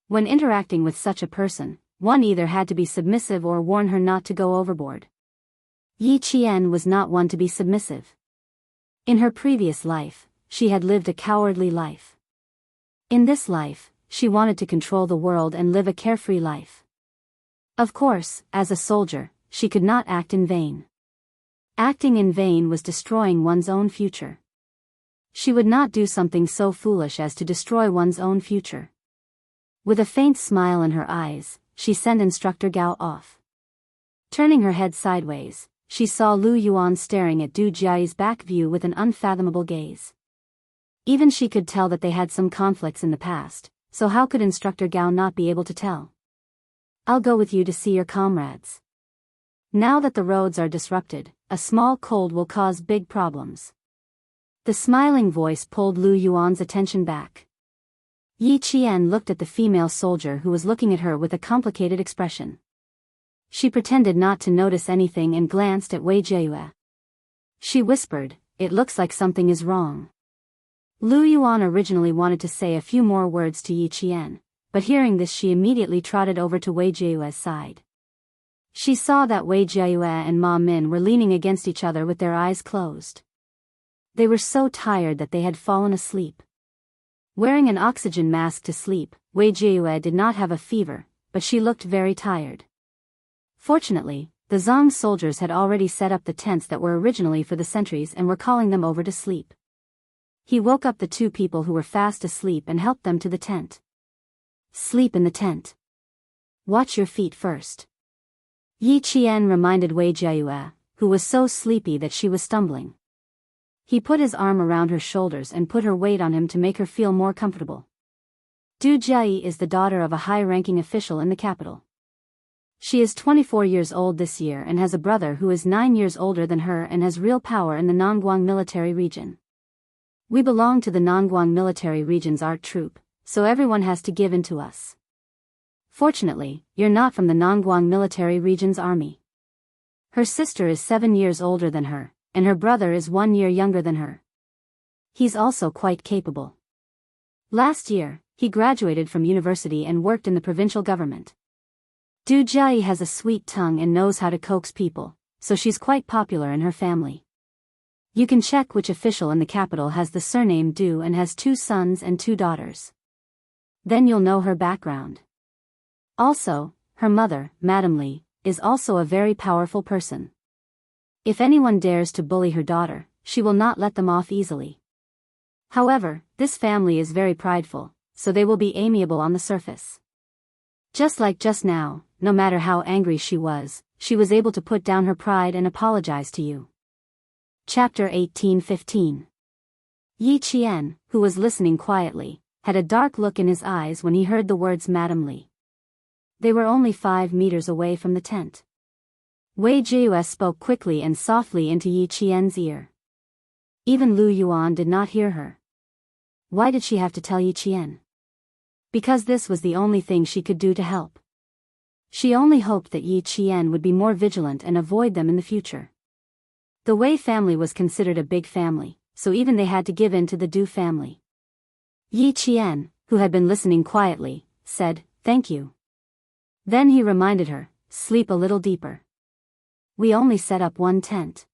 When interacting with such a person, one either had to be submissive or warn her not to go overboard. Yi Qian was not one to be submissive. In her previous life, she had lived a cowardly life. In this life, she wanted to control the world and live a carefree life. Of course, as a soldier, she could not act in vain. Acting in vain was destroying one's own future. She would not do something so foolish as to destroy one's own future. With a faint smile in her eyes, she sent Instructor Gao off. Turning her head sideways, she saw Lu Yuan staring at Du Jie's back view with an unfathomable gaze. Even she could tell that they had some conflicts in the past, so how could Instructor Gao not be able to tell? I'll go with you to see your comrades. Now that the roads are disrupted, a small cold will cause big problems. The smiling voice pulled Lu Yuan's attention back. Yi Qian looked at the female soldier who was looking at her with a complicated expression. She pretended not to notice anything and glanced at Wei Jieyue. She whispered, "It looks like something is wrong." Lu Yuan originally wanted to say a few more words to Yi Qian, but hearing this she immediately trotted over to Wei Jieyue's side. She saw that Wei Jieyue and Ma Min were leaning against each other with their eyes closed. They were so tired that they had fallen asleep. Wearing an oxygen mask to sleep, Wei Jieyue did not have a fever, but she looked very tired. Fortunately, the Zhang soldiers had already set up the tents that were originally for the sentries and were calling them over to sleep. He woke up the 2 people who were fast asleep and helped them to the tent. Sleep in the tent. Watch your feet first. Yi Qian reminded Wei Jieyue, who was so sleepy that she was stumbling. He put his arm around her shoulders and put her weight on him to make her feel more comfortable. Du Jiayi is the daughter of a high-ranking official in the capital. She is 24 years old this year and has a brother who is 9 years older than her and has real power in the Nongguang military region. We belong to the Nongguang military region's art troupe, so everyone has to give in to us. Fortunately, you're not from the Nongguang military region's army. Her sister is 7 years older than her, and her brother is 1 year younger than her. He's also quite capable. Last year, he graduated from university and worked in the provincial government. Du Jiayi has a sweet tongue and knows how to coax people, so she's quite popular in her family. You can check which official in the capital has the surname Du and has 2 sons and 2 daughters. Then you'll know her background. Also, her mother, Madame Li, is also a very powerful person. If anyone dares to bully her daughter, she will not let them off easily. However, this family is very prideful, so they will be amiable on the surface. Just like just now, no matter how angry she was able to put down her pride and apologize to you. Chapter 1815. Yi Qian, who was listening quietly, had a dark look in his eyes when he heard the words Madame Li. They were only 5 meters away from the tent. Wei Jiu spoke quickly and softly into Yi Qian's ear. Even Lu Yuan did not hear her. Why did she have to tell Yi Qian? Because this was the only thing she could do to help. She only hoped that Yi Qian would be more vigilant and avoid them in the future. The Wei family was considered a big family, so even they had to give in to the Du family. Yi Qian, who had been listening quietly, said, "Thank you." Then he reminded her, "Sleep a little deeper. We only set up 1 tent."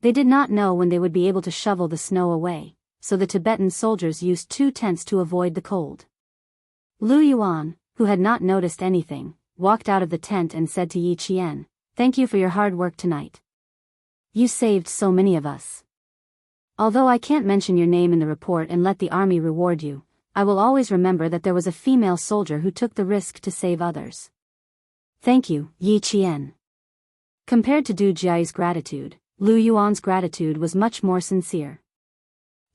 They did not know when they would be able to shovel the snow away, so the Tibetan soldiers used 2 tents to avoid the cold. Lu Yuan, who had not noticed anything, walked out of the tent and said to Yi Qian, "Thank you for your hard work tonight. You saved so many of us. Although I can't mention your name in the report and let the army reward you, I will always remember that there was a female soldier who took the risk to save others. Thank you, Yi Qian." Compared to Du Jiayi's gratitude, Lu Yuan's gratitude was much more sincere.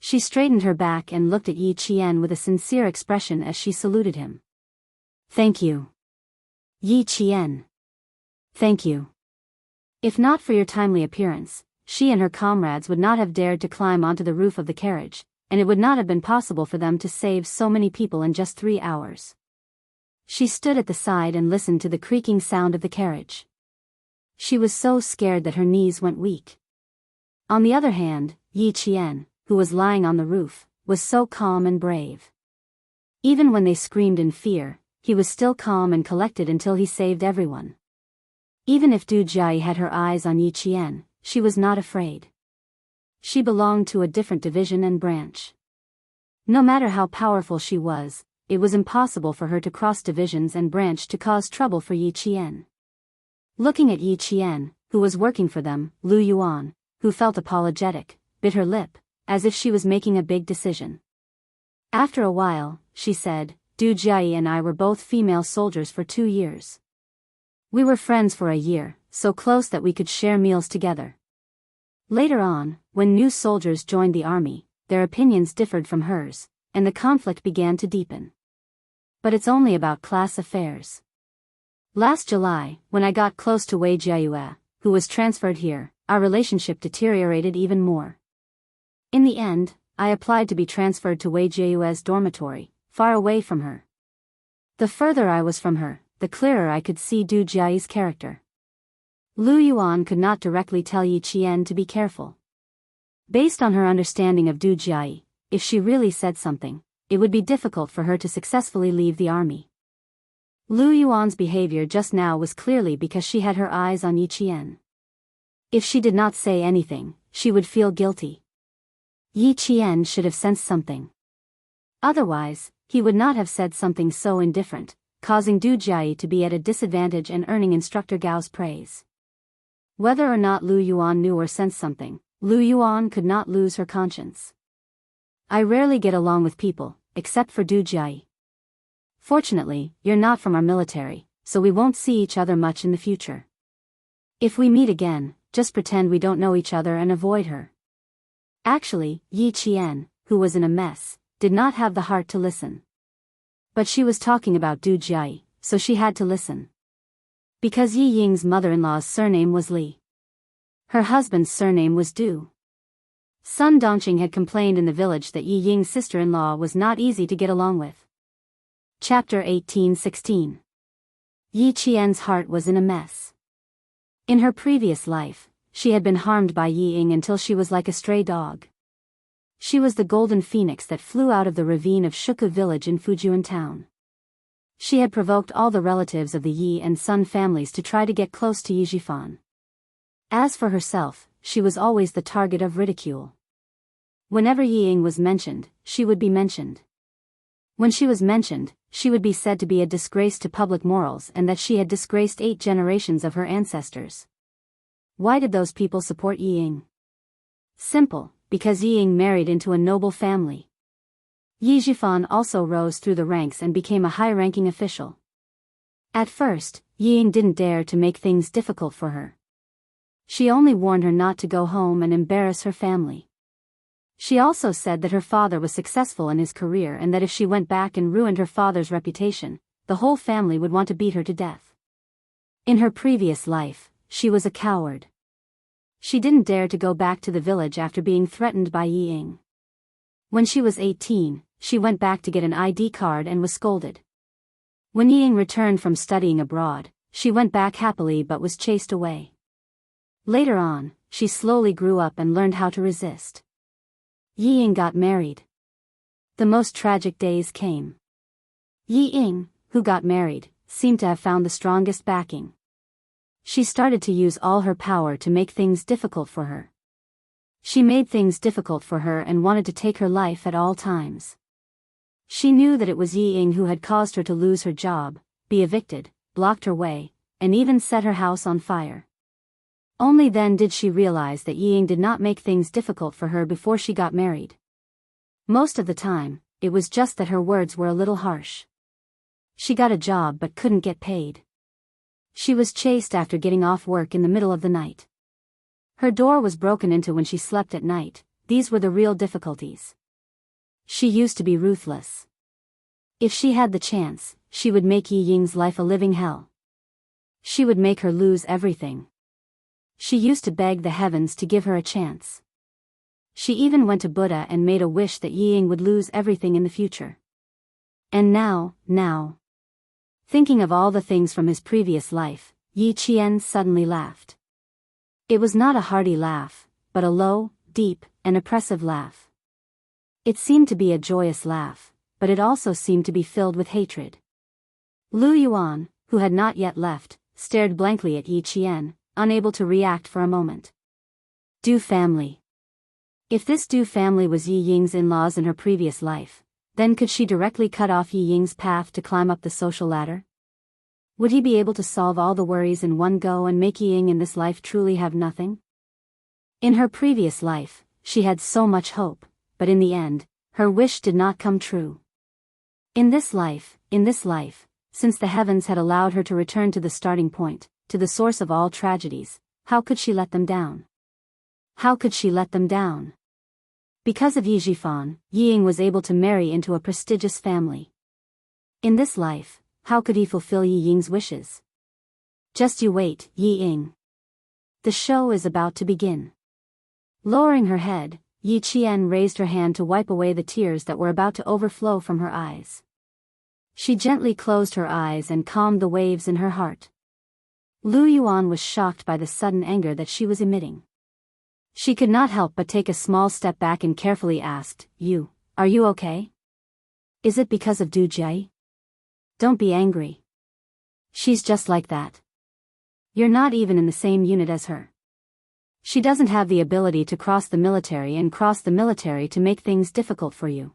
She straightened her back and looked at Yi Qian with a sincere expression as she saluted him. "Thank you. Yi Qian. Thank you. If not for your timely appearance, she and her comrades would not have dared to climb onto the roof of the carriage, and it would not have been possible for them to save so many people in just 3 hours." She stood at the side and listened to the creaking sound of the carriage. She was so scared that her knees went weak. On the other hand, Yi Qian, who was lying on the roof, was so calm and brave. Even when they screamed in fear, he was still calm and collected until he saved everyone. Even if Du Jiayi had her eyes on Yi Qian, she was not afraid. She belonged to a different division and branch. No matter how powerful she was, it was impossible for her to cross divisions and branch to cause trouble for Yi Qian. Looking at Yi Qian, who was working for them, Lu Yuan, who felt apologetic, bit her lip, as if she was making a big decision. After a while, she said, "Du Jiayi and I were both female soldiers for 2 years. We were friends for a year, so close that we could share meals together. Later on, when new soldiers joined the army, their opinions differed from hers, and the conflict began to deepen. But it's only about class affairs. Last July, when I got close to Wei Jiayue, who was transferred here, our relationship deteriorated even more. In the end, I applied to be transferred to Wei Jiayue's dormitory, far away from her. The further I was from her, the clearer I could see Du Jiayi's character." Lu Yuan could not directly tell Yi Qian to be careful. Based on her understanding of Du Jiayi, if she really said something, it would be difficult for her to successfully leave the army. Lu Yuan's behavior just now was clearly because she had her eyes on Yi Qian. If she did not say anything, she would feel guilty. Yi Qian should have sensed something. Otherwise, he would not have said something so indifferent, causing Du Jiayi to be at a disadvantage and earning Instructor Gao's praise. Whether or not Lu Yuan knew or sensed something, Lu Yuan could not lose her conscience. "I rarely get along with people, except for Du Jiayi. Fortunately, you're not from our military, so we won't see each other much in the future. If we meet again, just pretend we don't know each other and avoid her." Actually, Yi Qian, who was in a mess, did not have the heart to listen. But she was talking about Du Jiai, so she had to listen. Because Yi Ying's mother-in-law's surname was Li. Her husband's surname was Du. Sun Dongqing had complained in the village that Yi Ying's sister-in-law was not easy to get along with. Chapter 18:16. Yi Qian's heart was in a mess. In her previous life, she had been harmed by Yi Ying until she was like a stray dog. She was the golden phoenix that flew out of the ravine of Shuku village in Fujian town. She had provoked all the relatives of the Yi and Sun families to try to get close to Yi Zhifan. As for herself, she was always the target of ridicule. Whenever Yi Ying was mentioned, she would be mentioned. When she was mentioned, she would be said to be a disgrace to public morals and that she had disgraced 8 generations of her ancestors. Why did those people support Yi Ying? Simple, because Yi Ying married into a noble family. Yi Zhifan also rose through the ranks and became a high-ranking official. At first, Yi Ying didn't dare to make things difficult for her. She only warned her not to go home and embarrass her family. She also said that her father was successful in his career and that if she went back and ruined her father's reputation, the whole family would want to beat her to death. In her previous life, she was a coward. She didn't dare to go back to the village after being threatened by Yi Ying. When she was 18, she went back to get an ID card and was scolded. When Yi Ying returned from studying abroad, she went back happily but was chased away. Later on, she slowly grew up and learned how to resist. Yi Ying got married. The most tragic days came. Yi Ying, who got married, seemed to have found the strongest backing. She started to use all her power to make things difficult for her. She made things difficult for her and wanted to take her life at all times. She knew that it was Yi Ying who had caused her to lose her job, be evicted, blocked her way, and even set her house on fire. Only then did she realize that Yi Ying did not make things difficult for her before she got married. Most of the time, it was just that her words were a little harsh. She got a job but couldn't get paid. She was chased after getting off work in the middle of the night. Her door was broken into when she slept at night. These were the real difficulties. She used to be ruthless. If she had the chance, she would make Yi Ying's life a living hell. She would make her lose everything. She used to beg the heavens to give her a chance. She even went to Buddha and made a wish that Yi Ying would lose everything in the future. And now. Thinking of all the things from his previous life, Yi Qian suddenly laughed. It was not a hearty laugh, but a low, deep, and oppressive laugh. It seemed to be a joyous laugh, but it also seemed to be filled with hatred. Lu Yuan, who had not yet left, stared blankly at Yi Qian, unable to react for a moment. Du family. If this Du family was Yi Ying's in-laws in her previous life, then could she directly cut off Yi Ying's path to climb up the social ladder? Would he be able to solve all the worries in one go and make Yi Ying in this life truly have nothing? In her previous life, she had so much hope, but in the end, her wish did not come true. In this life, since the heavens had allowed her to return to the starting point, to the source of all tragedies, how could she let them down? How could she let them down? Because of Yi Zhifan, Yi Ying was able to marry into a prestigious family. In this life, how could he fulfill Yi Ying's wishes? Just you wait, Yi Ying. The show is about to begin. Lowering her head, Yi Qian raised her hand to wipe away the tears that were about to overflow from her eyes. She gently closed her eyes and calmed the waves in her heart. Lu Yuan was shocked by the sudden anger that she was emitting. She could not help but take a small step back and carefully asked, Are you okay? Is it because of Du Jie? Don't be angry. She's just like that. You're not even in the same unit as her. She doesn't have the ability to cross the military and cross the military to make things difficult for you.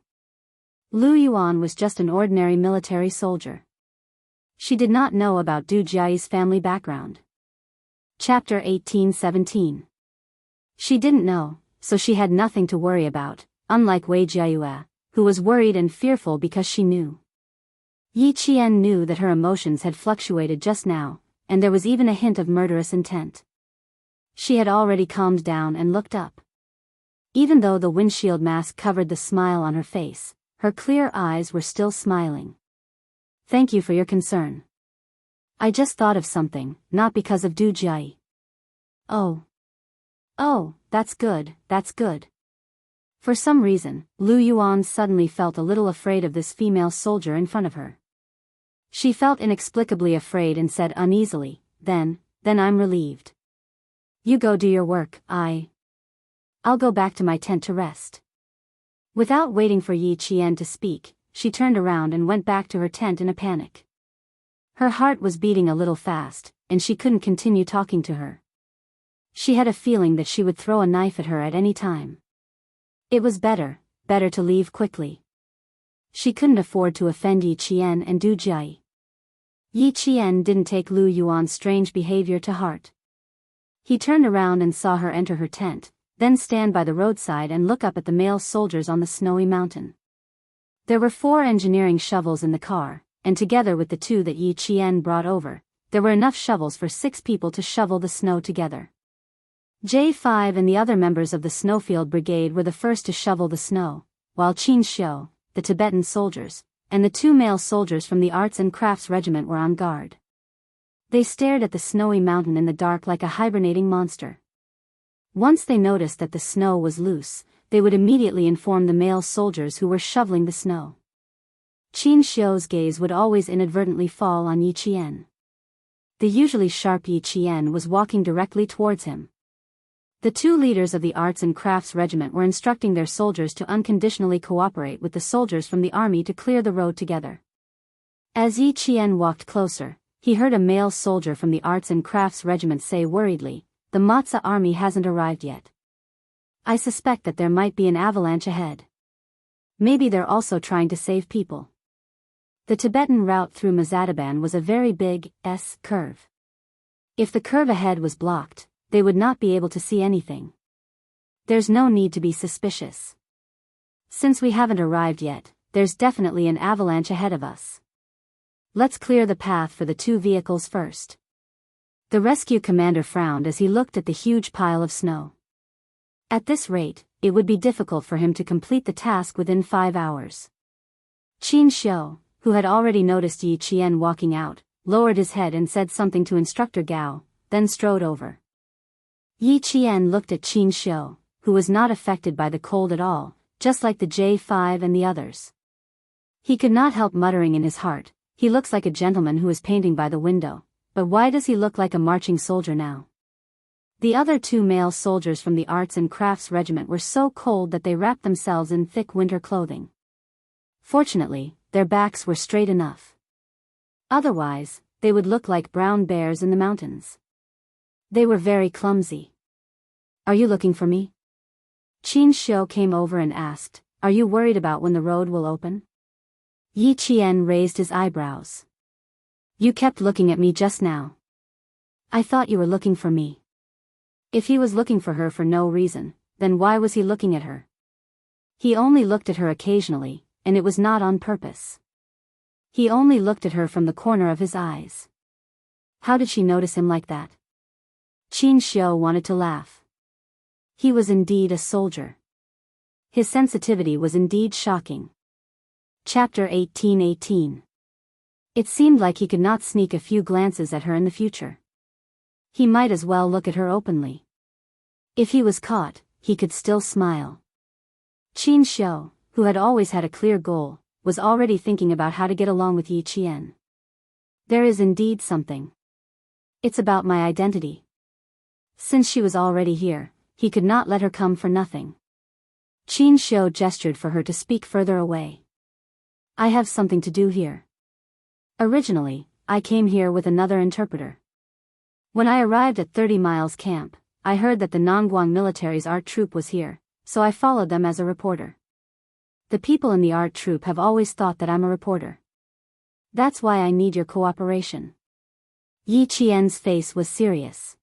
Lu Yuan was just an ordinary military soldier. She did not know about Du Jie's family background. Chapter 18:17. She didn't know, so she had nothing to worry about, unlike Wei Jiayue, who was worried and fearful because she knew. Yi Qian knew that her emotions had fluctuated just now, and there was even a hint of murderous intent. She had already calmed down and looked up. Even though the windshield mask covered the smile on her face, her clear eyes were still smiling. Thank you for your concern. I just thought of something, not because of Du Jie. Oh. Oh, that's good, that's good. For some reason, Lu Yuan suddenly felt a little afraid of this female soldier in front of her. She felt inexplicably afraid and said uneasily, Then I'm relieved. You go do your work, I'll go back to my tent to rest. Without waiting for Yi Qian to speak, she turned around and went back to her tent in a panic. Her heart was beating a little fast, and she couldn't continue talking to her. She had a feeling that she would throw a knife at her at any time. It was better to leave quickly. She couldn't afford to offend Yi Qian and Du Jie. Yi Qian didn't take Lu Yuan's strange behavior to heart. He turned around and saw her enter her tent, then stand by the roadside and look up at the male soldiers on the snowy mountain. There were 4 engineering shovels in the car, and together with the 2 that Yi Qian brought over, there were enough shovels for 6 people to shovel the snow together. J5 and the other members of the Snowfield Brigade were the first to shovel the snow, while Xianxia, the Tibetan soldiers, and the 2 male soldiers from the Arts and Crafts Regiment were on guard. They stared at the snowy mountain in the dark like a hibernating monster. Once they noticed that the snow was loose, they would immediately inform the male soldiers who were shoveling the snow. Xianxia's gaze would always inadvertently fall on Yi Qian. The usually sharp Yi Qian was walking directly towards him. The 2 leaders of the Arts and Crafts Regiment were instructing their soldiers to unconditionally cooperate with the soldiers from the army to clear the road together. As Yi Qian walked closer, he heard a male soldier from the Arts and Crafts Regiment say worriedly, The Matza army hasn't arrived yet. I suspect that there might be an avalanche ahead. Maybe they're also trying to save people. The Tibetan route through Mazadaban was a very big S-curve. If the curve ahead was blocked, they would not be able to see anything. There's no need to be suspicious. Since we haven't arrived yet, there's definitely an avalanche ahead of us. Let's clear the path for the 2 vehicles first. The rescue commander frowned as he looked at the huge pile of snow. At this rate, it would be difficult for him to complete the task within 5 hours. Xianxia, who had already noticed Yi Qian walking out, lowered his head and said something to Instructor Gao, then strode over. Yi Qian looked at Xianxia, who was not affected by the cold at all, just like the J5 and the others. He could not help muttering in his heart, He looks like a gentleman who is painting by the window, but why does he look like a marching soldier now? The other 2 male soldiers from the Arts and Crafts Regiment were so cold that they wrapped themselves in thick winter clothing. Fortunately, their backs were straight enough. Otherwise, they would look like brown bears in the mountains. They were very clumsy. Are you looking for me? Xianxia came over and asked, Are you worried about when the road will open? Yi Qian raised his eyebrows. You kept looking at me just now. I thought you were looking for me. If he was looking for her for no reason, then why was he looking at her? He only looked at her occasionally, and it was not on purpose. He only looked at her from the corner of his eyes. How did she notice him like that? Xianxia wanted to laugh. He was indeed a soldier. His sensitivity was indeed shocking. Chapter 18:18. It seemed like he could not sneak a few glances at her in the future. He might as well look at her openly. If he was caught, he could still smile. Xianxia, who had always had a clear goal, was already thinking about how to get along with Yi Qian. There is indeed something. It's about my identity. Since she was already here, he could not let her come for nothing. Xianxia gestured for her to speak further away. I have something to do here. Originally, I came here with another interpreter. When I arrived at 30 Miles Camp, I heard that the Nongguang military's art troupe was here, so I followed them as a reporter. The people in the art troupe have always thought that I'm a reporter. That's why I need your cooperation. Yi Qian's face was serious.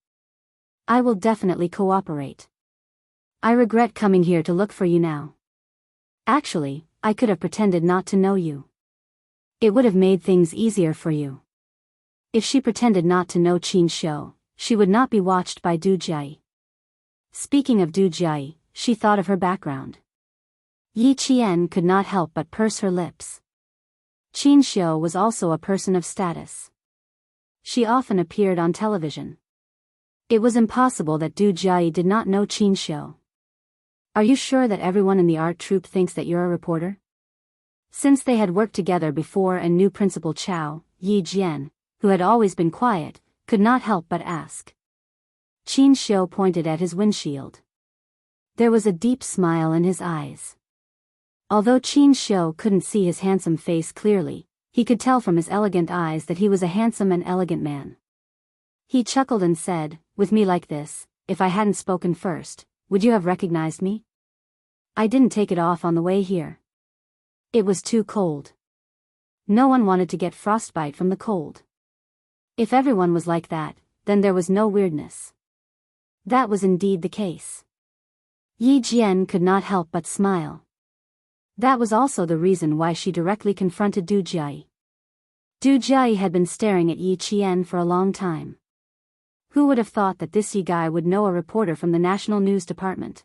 I will definitely cooperate. I regret coming here to look for you now. Actually, I could have pretended not to know you. It would have made things easier for you. If she pretended not to know Xianxia, she would not be watched by Du Jie. Speaking of Du Jie, she thought of her background. Yi Qian could not help but purse her lips. Xianxia was also a person of status. She often appeared on television. It was impossible that Du Jiayi did not know Xianxia. Are you sure that everyone in the art troupe thinks that you're a reporter? Since they had worked together before and knew Principal Chao, Yi Jian, who had always been quiet, could not help but ask. Xianxia pointed at his windshield. There was a deep smile in his eyes. Although Xianxia couldn't see his handsome face clearly, he could tell from his elegant eyes that he was a handsome and elegant man. He chuckled and said, "With me like this, if I hadn't spoken first, would you have recognized me? I didn't take it off on the way here. It was too cold. No one wanted to get frostbite from the cold. If everyone was like that, then there was no weirdness." That was indeed the case. Yi Jian could not help but smile. That was also the reason why she directly confronted Du Jiayi. Du Jiayi had been staring at Yi Qian for a long time. Who would have thought that this Yi guy would know a reporter from the National News Department?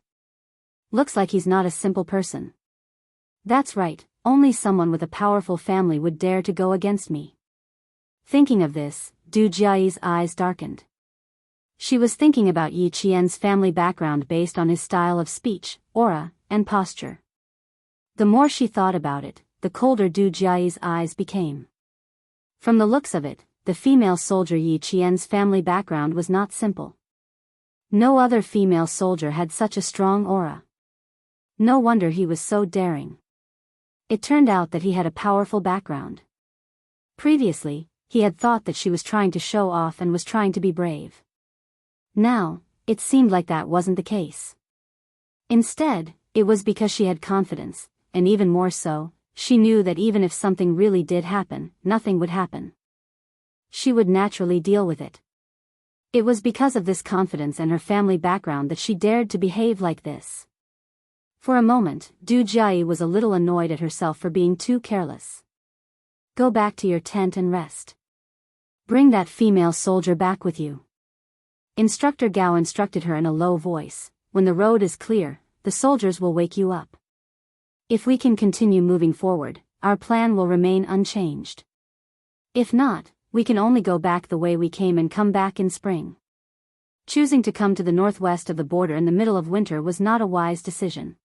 Looks like he's not a simple person. That's right, only someone with a powerful family would dare to go against me. Thinking of this, Du Jiayi's eyes darkened. She was thinking about Yi Qian's family background based on his style of speech, aura, and posture. The more she thought about it, the colder Du Jiayi's eyes became. From the looks of it, the female soldier Yi Qian's family background was not simple. No other female soldier had such a strong aura. No wonder he was so daring. It turned out that he had a powerful background. Previously, he had thought that she was trying to show off and was trying to be brave. Now, it seemed like that wasn't the case. Instead, it was because she had confidence, and even more so, she knew that even if something really did happen, nothing would happen. She would naturally deal with it. It was because of this confidence and her family background that she dared to behave like this. For a moment, Du Jiayi was a little annoyed at herself for being too careless. Go back to your tent and rest. Bring that female soldier back with you. Instructor Gao instructed her in a low voice. When the road is clear, the soldiers will wake you up. If we can continue moving forward, our plan will remain unchanged. If not, we can only go back the way we came and come back in spring. Choosing to come to the northwest of the border in the middle of winter was not a wise decision.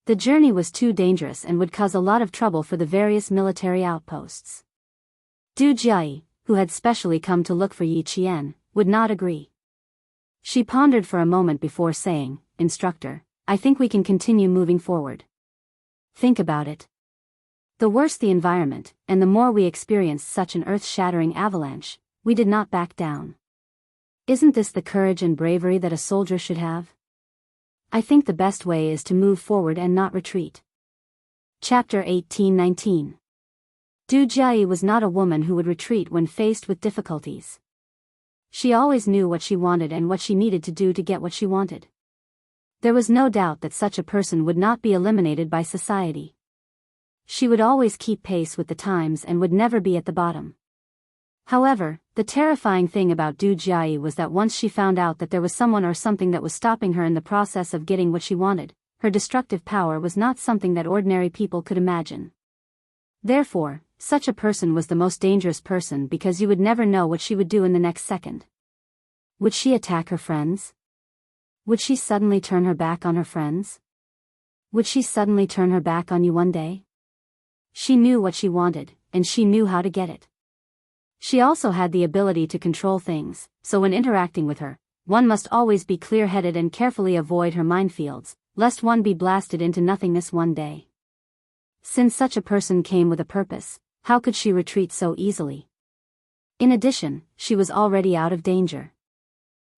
The journey was too dangerous and would cause a lot of trouble for the various military outposts. Du Jiayi, who had specially come to look for Yi Qian, would not agree. She pondered for a moment before saying, "Instructor, I think we can continue moving forward. Think about it. The worse the environment, and the more we experienced such an earth-shattering avalanche, we did not back down. Isn't this the courage and bravery that a soldier should have? I think the best way is to move forward and not retreat." Chapter 18-19. Du Jiayi was not a woman who would retreat when faced with difficulties. She always knew what she wanted and what she needed to do to get what she wanted. There was no doubt that such a person would not be eliminated by society. She would always keep pace with the times and would never be at the bottom. However, the terrifying thing about Du Jiayi was that once she found out that there was someone or something that was stopping her in the process of getting what she wanted, her destructive power was not something that ordinary people could imagine. Therefore, such a person was the most dangerous person because you would never know what she would do in the next second. Would she attack her friends? Would she suddenly turn her back on her friends? Would she suddenly turn her back on you one day? She knew what she wanted, and she knew how to get it. She also had the ability to control things, so when interacting with her, one must always be clear-headed and carefully avoid her minefields, lest one be blasted into nothingness one day. Since such a person came with a purpose, how could she retreat so easily? In addition, she was already out of danger.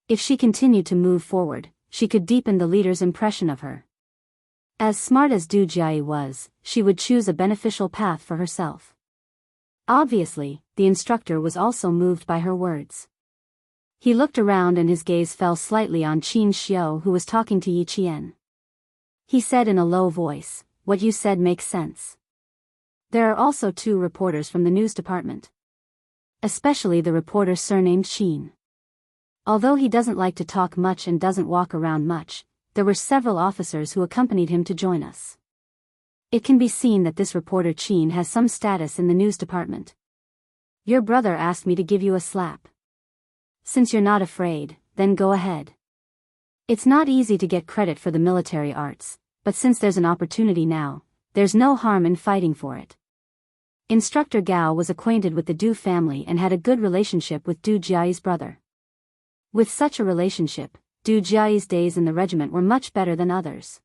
If she continued to move forward, she could deepen the leader's impression of her. As smart as Du Jiayi was, she would choose a beneficial path for herself. Obviously, the instructor was also moved by her words. He looked around and his gaze fell slightly on Xianxia, who was talking to Yi Qian. He said in a low voice, "What you said makes sense. There are also 2 reporters from the news department. Especially the reporter surnamed Xin. Although he doesn't like to talk much and doesn't walk around much, there were several officers who accompanied him to join us. It can be seen that this reporter Qin has some status in the news department. Your brother asked me to give you a slap. Since you're not afraid, then go ahead. It's not easy to get credit for the military arts, but since there's an opportunity now, there's no harm in fighting for it. Instructor Gao was acquainted with the Du family and had a good relationship with Du Jiayi's brother. With such a relationship, Du Jiayi's days in the regiment were much better than others.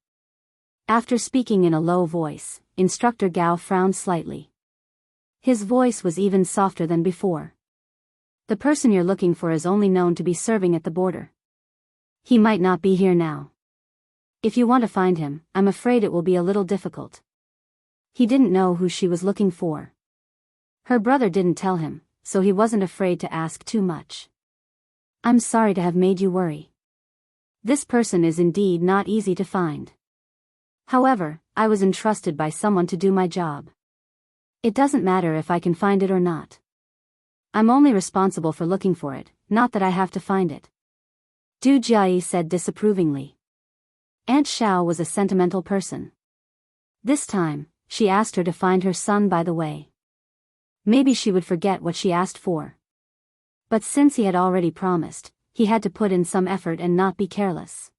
After speaking in a low voice, Instructor Gao frowned slightly. His voice was even softer than before. The person you're looking for is only known to be serving at the border. He might not be here now. If you want to find him, I'm afraid it will be a little difficult. He didn't know who she was looking for. Her brother didn't tell him, so he wasn't afraid to ask too much. I'm sorry to have made you worry. This person is indeed not easy to find. However, I was entrusted by someone to do my job. It doesn't matter if I can find it or not. I'm only responsible for looking for it, not that I have to find it. Du Jiayi said disapprovingly. Aunt Xiao was a sentimental person. This time, she asked her to find her son by the way. Maybe she would forget what she asked for. But since he had already promised, he had to put in some effort and not be careless.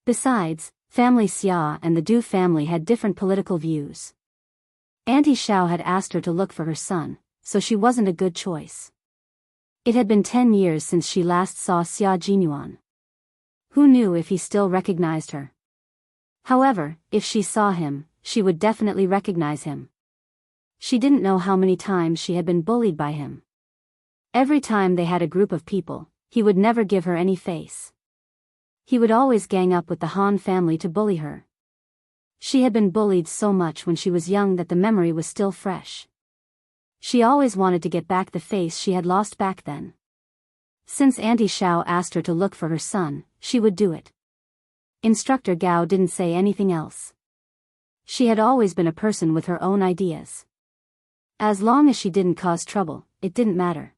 Besides, Family Xia and the Du family had different political views. Auntie Xiao had asked her to look for her son, so she wasn't a good choice. It had been 10 years since she last saw Xia Jinyuan. Who knew if he still recognized her? However, if she saw him, she would definitely recognize him. She didn't know how many times she had been bullied by him. Every time they had a group of people, he would never give her any face. He would always gang up with the Han family to bully her. She had been bullied so much when she was young that the memory was still fresh. She always wanted to get back the face she had lost back then. Since Auntie Xiao asked her to look for her son, she would do it. Instructor Gao didn't say anything else. She had always been a person with her own ideas. As long as she didn't cause trouble, it didn't matter.